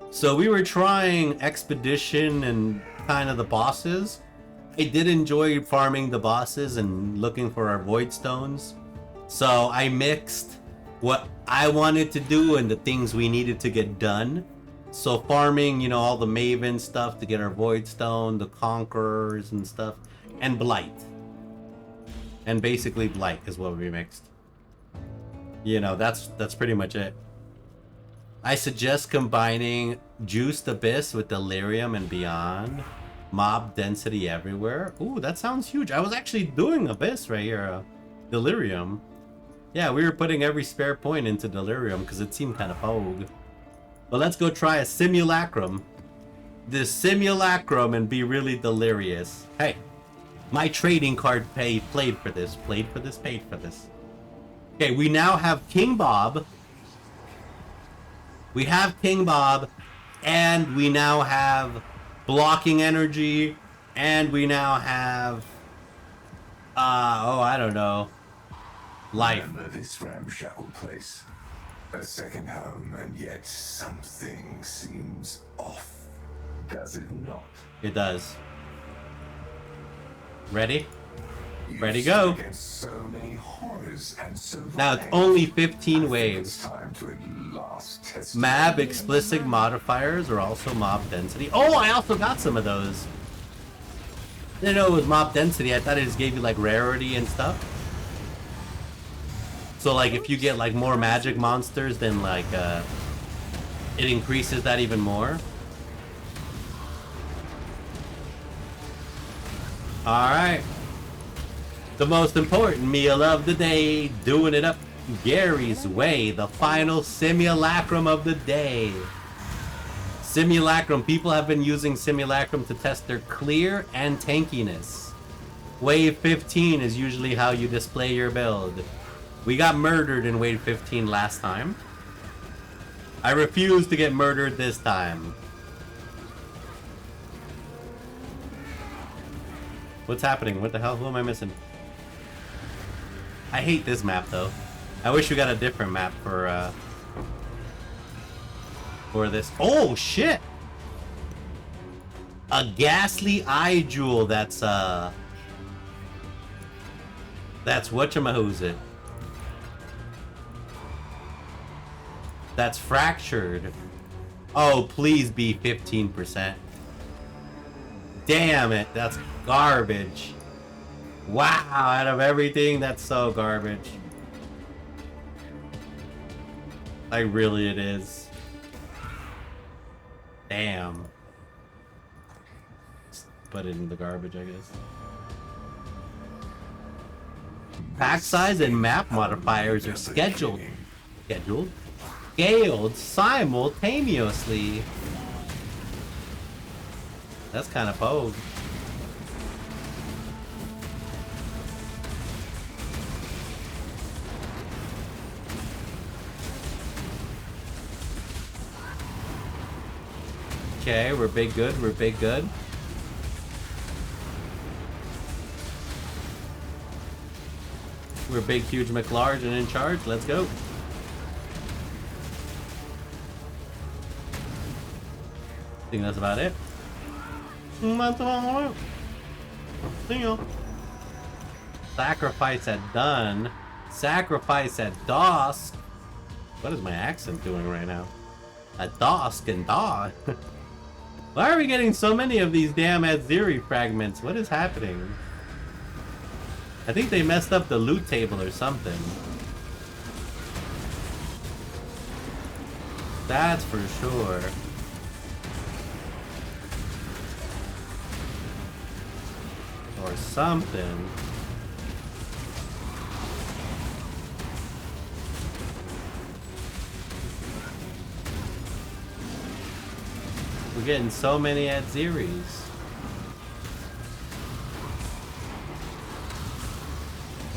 E: So we were trying Expedition and kind of the bosses. I did enjoy farming the bosses and looking for our void stones. So I mixed what I wanted to do and the things we needed to get done. So farming, you know, all the Maven stuff to get our void stone, the Conquerors and stuff, and Blight. And basically Blight is what we mixed. You know, that's pretty much it. I suggest combining Juiced Abyss with Delirium and Beyond. Mob density everywhere. Ooh, that sounds huge. I was actually doing Abyss right here. Delirium. Yeah, we were putting every spare point into Delirium because it seemed kind of pogue. But let's go try a Simulacrum. This Simulacrum and be really delirious. Hey, my trading card played for this. Paid for this. Okay, we now have King Bob. We have King Bob. And we now have blocking energy. And we now have... oh, I don't know. Life.
Q: Remember this ramshackle place. A second home, and yet something seems off. Does it not?
E: It does. Ready? Ready, go.
Q: So many horrors and
E: now it's only 15 waves. Mab explicit modifiers are also mob density. Oh, I also got some of those. Didn't know it was mob density. I thought it just gave you like rarity and stuff. So like if you get like more magic monsters, then like it increases that even more. Alright. The most important meal of the day, doing it up Gary's way, the final simulacrum of the day. Simulacrum, people have been using simulacrum to test their clear and tankiness. Wave 15 is usually how you display your build. We got murdered in wave 15 last time. I refuse to get murdered this time. What's happening? What the hell? Who am I missing? I hate this map though. I wish we got a different map for this. Oh shit! A ghastly eye jewel. That's whatchamahoosit. That's fractured. Oh, please be 15%. Damn it, that's garbage. Wow, out of everything, that's so garbage. Like, really it is. Damn. Just put it in the garbage, I guess. Pack size and map modifiers are scaled simultaneously. That's kind of bold. Okay, we're big good, we're big good. We're big, huge, McLarge and in charge. Let's go. I think that's about it. Sacrifice at done. Sacrifice at dusk. What is my accent doing right now? At dusk and dawn. Why are we getting so many of these damn Adziri fragments? What is happening? I think they messed up the loot table or something. That's for sure. Or something. We're getting so many Adziris.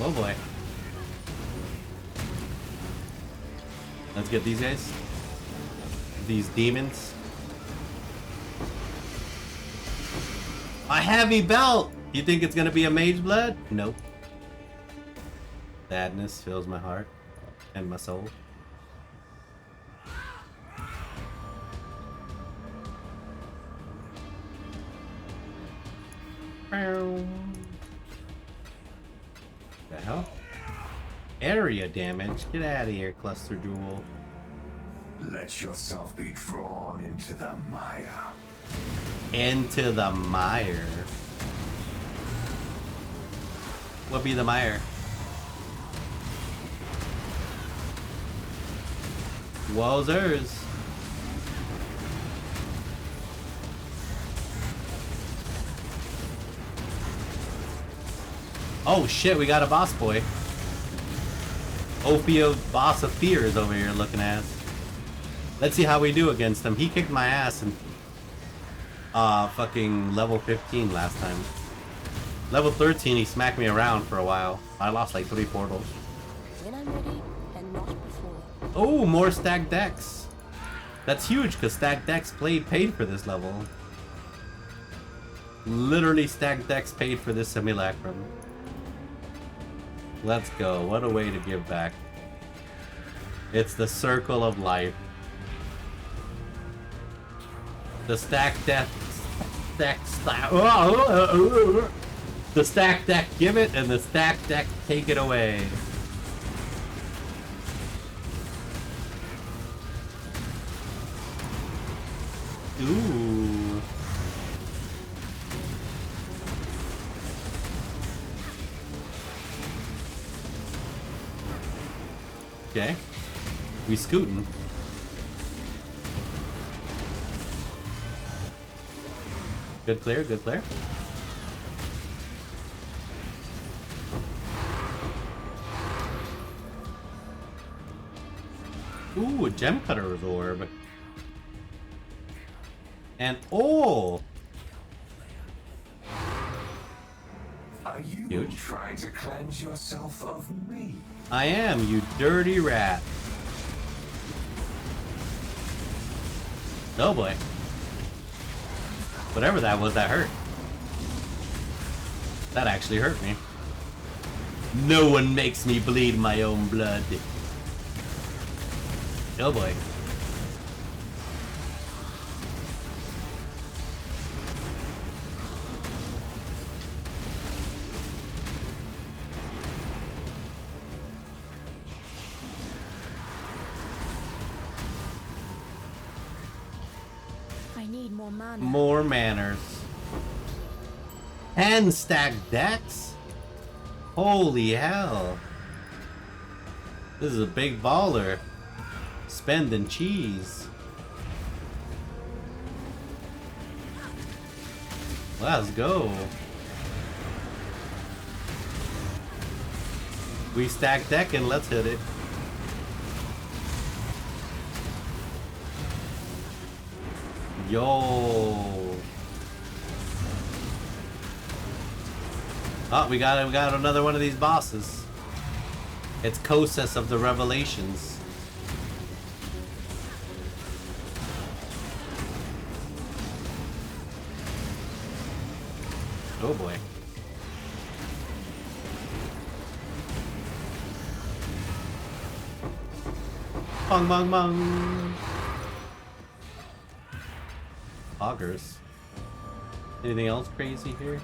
E: Oh boy. Let's get these guys. These demons. A heavy belt! You think it's gonna be a mage blood? Nope. Sadness fills my heart and my soul. The hell? Area damage? Get out of here, Cluster Jewel.
Q: Let yourself be drawn into the mire.
E: Into the mire. What be the mire? Wowzers. Oh shit, we got a boss boy. Opio boss of fear is over here looking ass. Let's see how we do against him. He kicked my ass in fucking level 15 last time. Level 13 he smacked me around for a while. I lost like 3 portals.
L: When I'm ready and not before.
E: Oh, more stacked decks. That's huge because stacked decks paid for this level. Literally stacked decks paid for this simulacrum. Let's go. What a way to give back. It's the circle of life. The stacked deck, the stacked deck give it, and the stacked deck take it away. Ooh. Okay. We scooting. Good clear, good clear. Ooh, a gem cutter's orb. And oh!
Q: Are you
E: huge.
Q: Trying to cleanse yourself of me?
E: I am, you dirty rat. Oh boy. Whatever that was, that hurt. That actually hurt me. No one makes me bleed my own blood. Oh boy.
G: I need more mana.
E: More manners. And stacked decks? Holy hell. This is a big baller. Spending cheese. Let's go. We stack deck and let's hit it. Yo. Oh, we got another one of these bosses. It's Kosas of the Revelations. Oh boy. Bong bong bong. Augers. Anything else crazy here?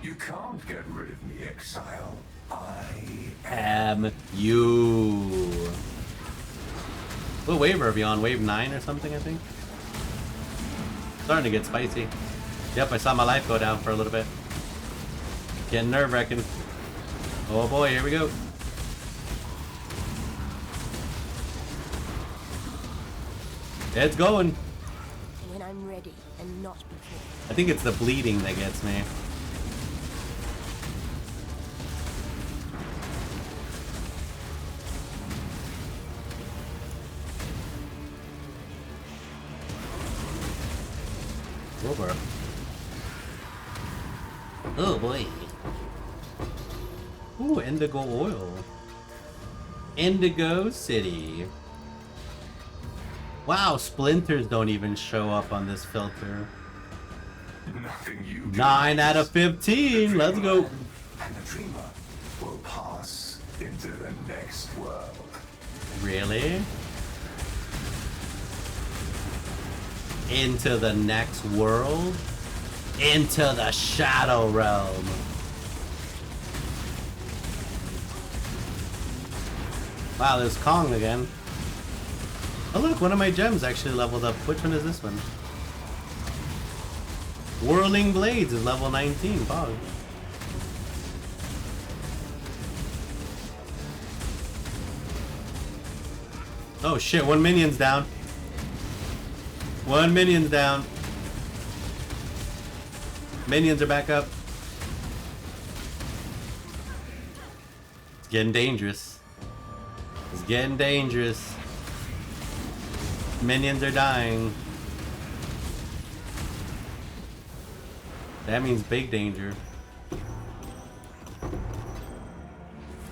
Q: You can't get rid of me, exile. I
E: am you. What wave are we on? Wave 9 or something, I think? Starting to get spicy. Yep, I saw my life go down for a little bit. Getting nerve-wracking. Oh boy, here we go. It's going.
L: When I'm ready and not before.
E: I think it's the bleeding that gets me. Over. Oh boy. Ooh, indigo oil. Indigo City. Wow, splinters don't even show up on this filter.
Q: Nothing you
E: 9 out of 15. Let's go.
Q: And the dreamer will pass into the next world.
E: Really? Into the next world? Into the Shadow Realm. Wow, there's Kong again. Oh look, one of my gems actually leveled up. Which one is this one? Whirling Blades is level 19. Pog. Oh shit, one minion's down. One minion's down. Minions are back up. It's getting dangerous. It's getting dangerous. Minions are dying. That means big danger.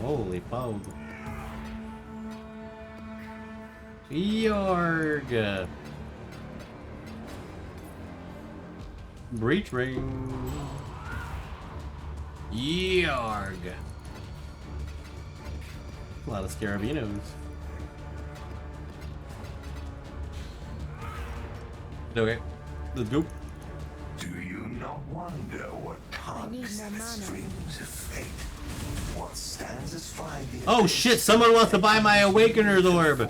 E: Holy pog. Yorg. Breach ring. Yorg. A lot of Scarabinos. Okay, let's go.
Q: Do you not wonder what tugs at the strings of fate? What stands astride the
E: Oh shit, someone wants to buy my Awakener's Orb.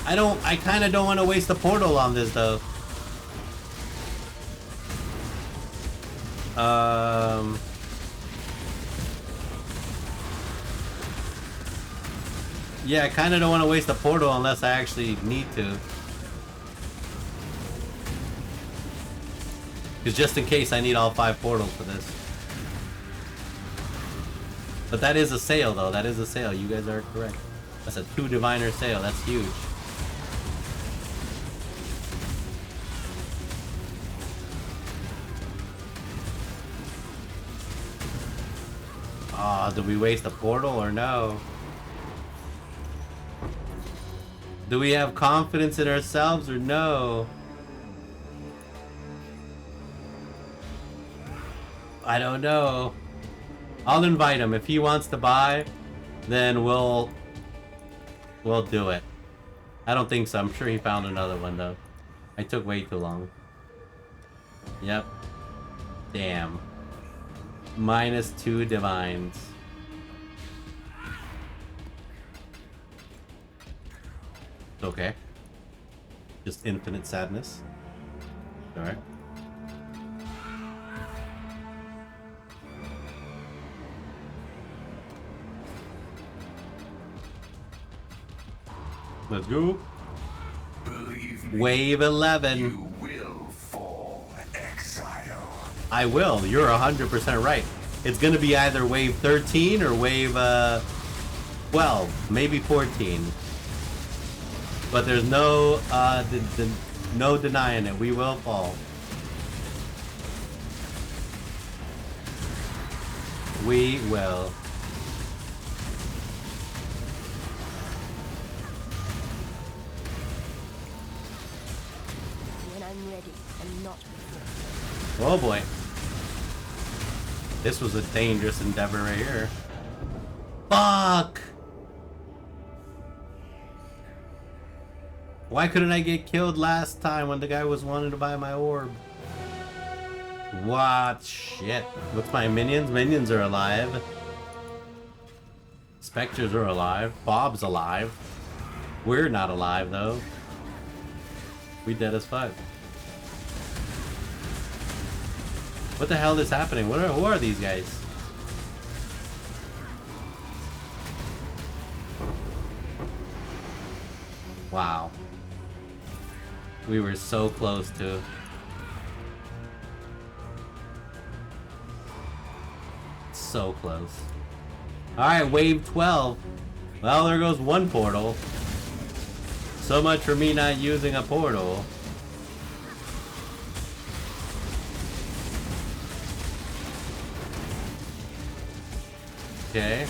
E: I kinda don't want to waste a portal on this though. Yeah, I kinda don't want to waste a portal unless I actually need to. Because just in case I need all 5 portals for this. But that is a sale though, that is a sale, you guys are correct. That's a 2 diviner sale, that's huge. Ah, do we waste a portal or no? Do we have confidence in ourselves or no? I don't know. I'll invite him. If he wants to buy, then we'll do it. I don't think so. I'm sure he found another one though. I took way too long. Yep. Damn. -2 divines. Okay. Just infinite sadness. Alright. Let's go.
Q: Believe me,
E: Wave 11.
Q: you will fall, exile.
E: I will. You're 100% right. It's gonna be either wave 13 or wave 12, maybe 14. But there's no no denying it. We will fall. We will.
L: When I'm ready and not before.
E: Oh boy. This was a dangerous endeavor right here. Fuck! Why couldn't I get killed last time when the guy was wanting to buy my orb? What shit? What's my minions? Minions are alive. Spectres are alive. Bob's alive. We're not alive though. We dead as fuck. What the hell is happening? Who are these guys? Wow. We were so close to. So close. Alright, wave 12. Well, there goes one portal. So much for me not using a portal. Okay.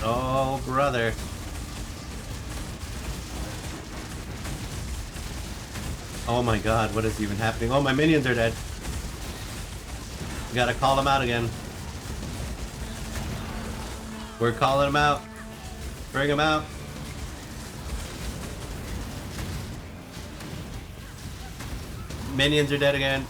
E: Oh, brother. Oh my god, what is even happening? Oh, my minions are dead. We gotta call them out again. We're calling them out. Bring them out. Minions are dead again.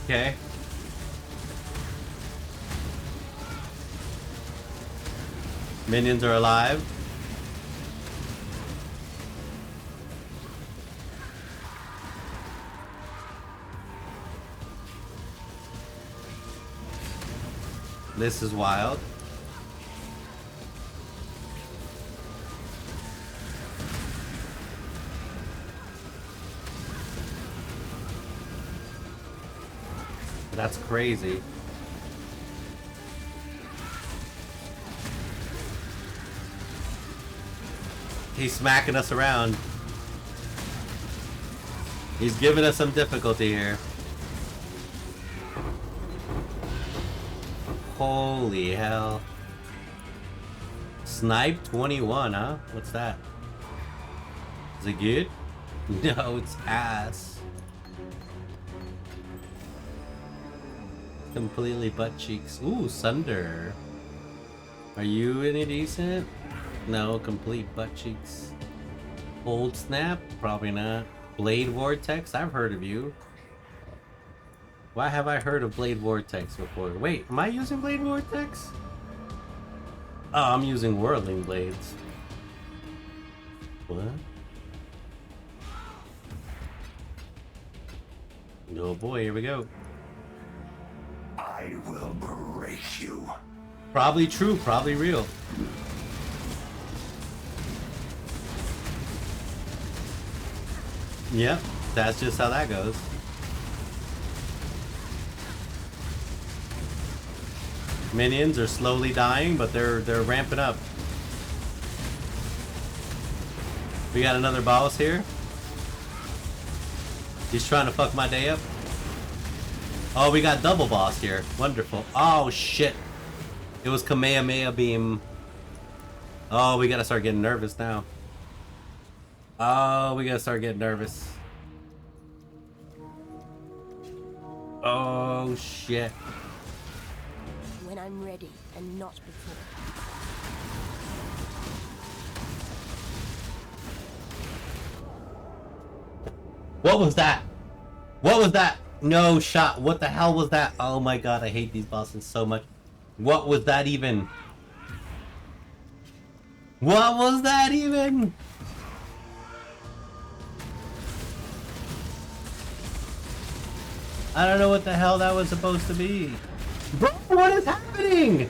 E: Okay. Minions are alive. This is wild. That's crazy. He's smacking us around. He's giving us some difficulty here. Holy hell. Snipe 21, huh? What's that? Is it good? No, it's ass. Completely butt cheeks. Ooh, Sunder. Are you any decent? No, complete butt cheeks. Old Snap? Probably not. Blade Vortex? I've heard of you. Why have I heard of Blade Vortex before? Wait, am I using Blade Vortex? Oh, I'm using Whirling Blades. What? Oh boy, here we go.
Q: I will break you.
E: Probably true, probably real. Yep, that's just how that goes. Minions are slowly dying, but they're ramping up. We got another boss here. He's trying to fuck my day up. Oh, we got double boss here. Wonderful. Oh shit. It was Kamehameha beam. Oh, we gotta start getting nervous now. Oh, we gotta start getting nervous. Oh shit.
L: When I'm ready and not before.
E: What was that? What was that? No shot. What the hell was that? Oh my god, I hate these bosses so much. What was that even? What was that even? I don't know what the hell that was supposed to be. Bro, what is happening?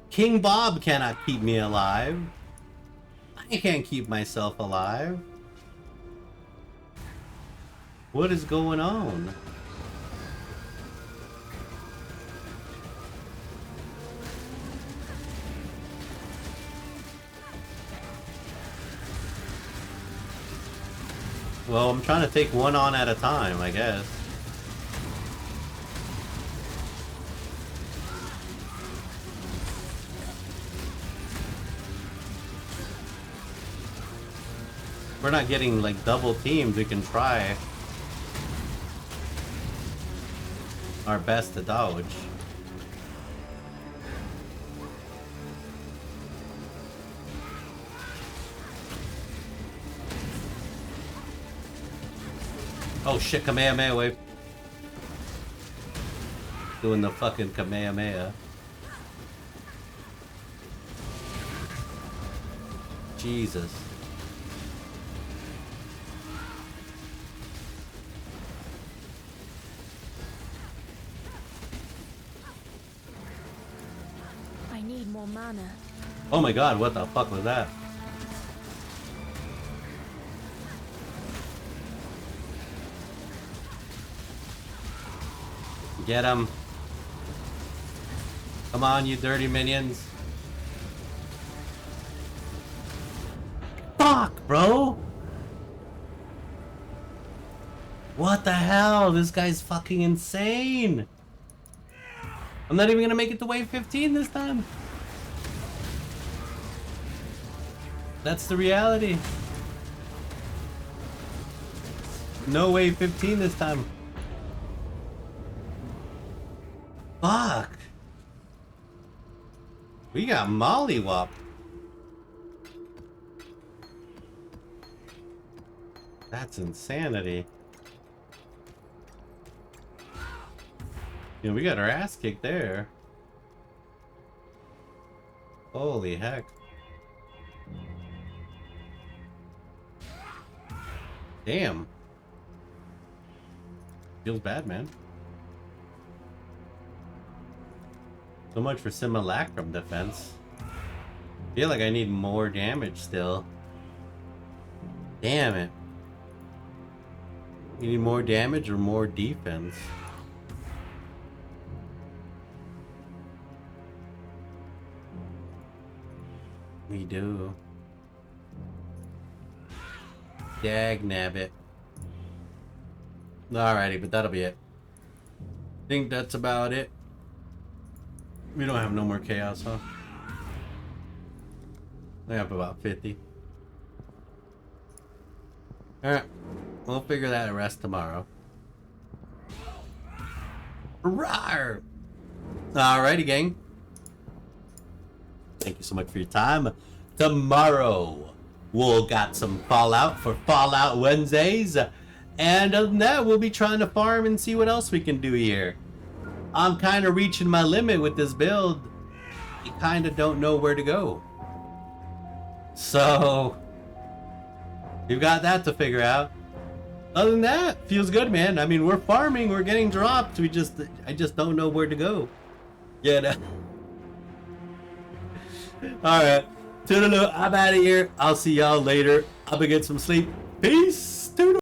E: King Bob cannot keep me alive. I can't keep myself alive. What is going on? Well, I'm trying to take one on at a time, I guess. We're not getting like double teamed. We can try our best to dodge. Oh shit, Kamehameha wave. Doing the fucking Kamehameha. Jesus.
G: I need more mana.
E: Oh my god, what the fuck was that? Get him. Come on, you dirty minions. Fuck, bro. What the hell? This guy's fucking insane. I'm not even gonna make it to wave 15 this time. That's the reality. No wave 15 this time. Fuck. We got mollywop. That's insanity. Yeah, we got our ass kicked there. Holy heck. Damn. Feels bad, man. So much for simulacrum defense. Feel like I need more damage still. Damn it. You need more damage or more defense? We do. Dag nabbit. Alrighty, but that'll be it. Think that's about it. We don't have no more chaos, huh? I have about 50. Alright. We'll figure that rest tomorrow. Rawr! Alrighty, gang. Thank you so much for your time. Tomorrow, we'll got some Fallout for Fallout Wednesdays. And other than that, we'll be trying to farm and see what else we can do here. I'm kind of reaching my limit with this build. You kind of don't know where to go. So, you've got that to figure out. Other than that, feels good, man. I mean, we're farming, we're getting dropped. I just don't know where to go. Yeah. Alright. Toodaloo, I'm out of here. I'll see y'all later. I'm gonna get some sleep. Peace.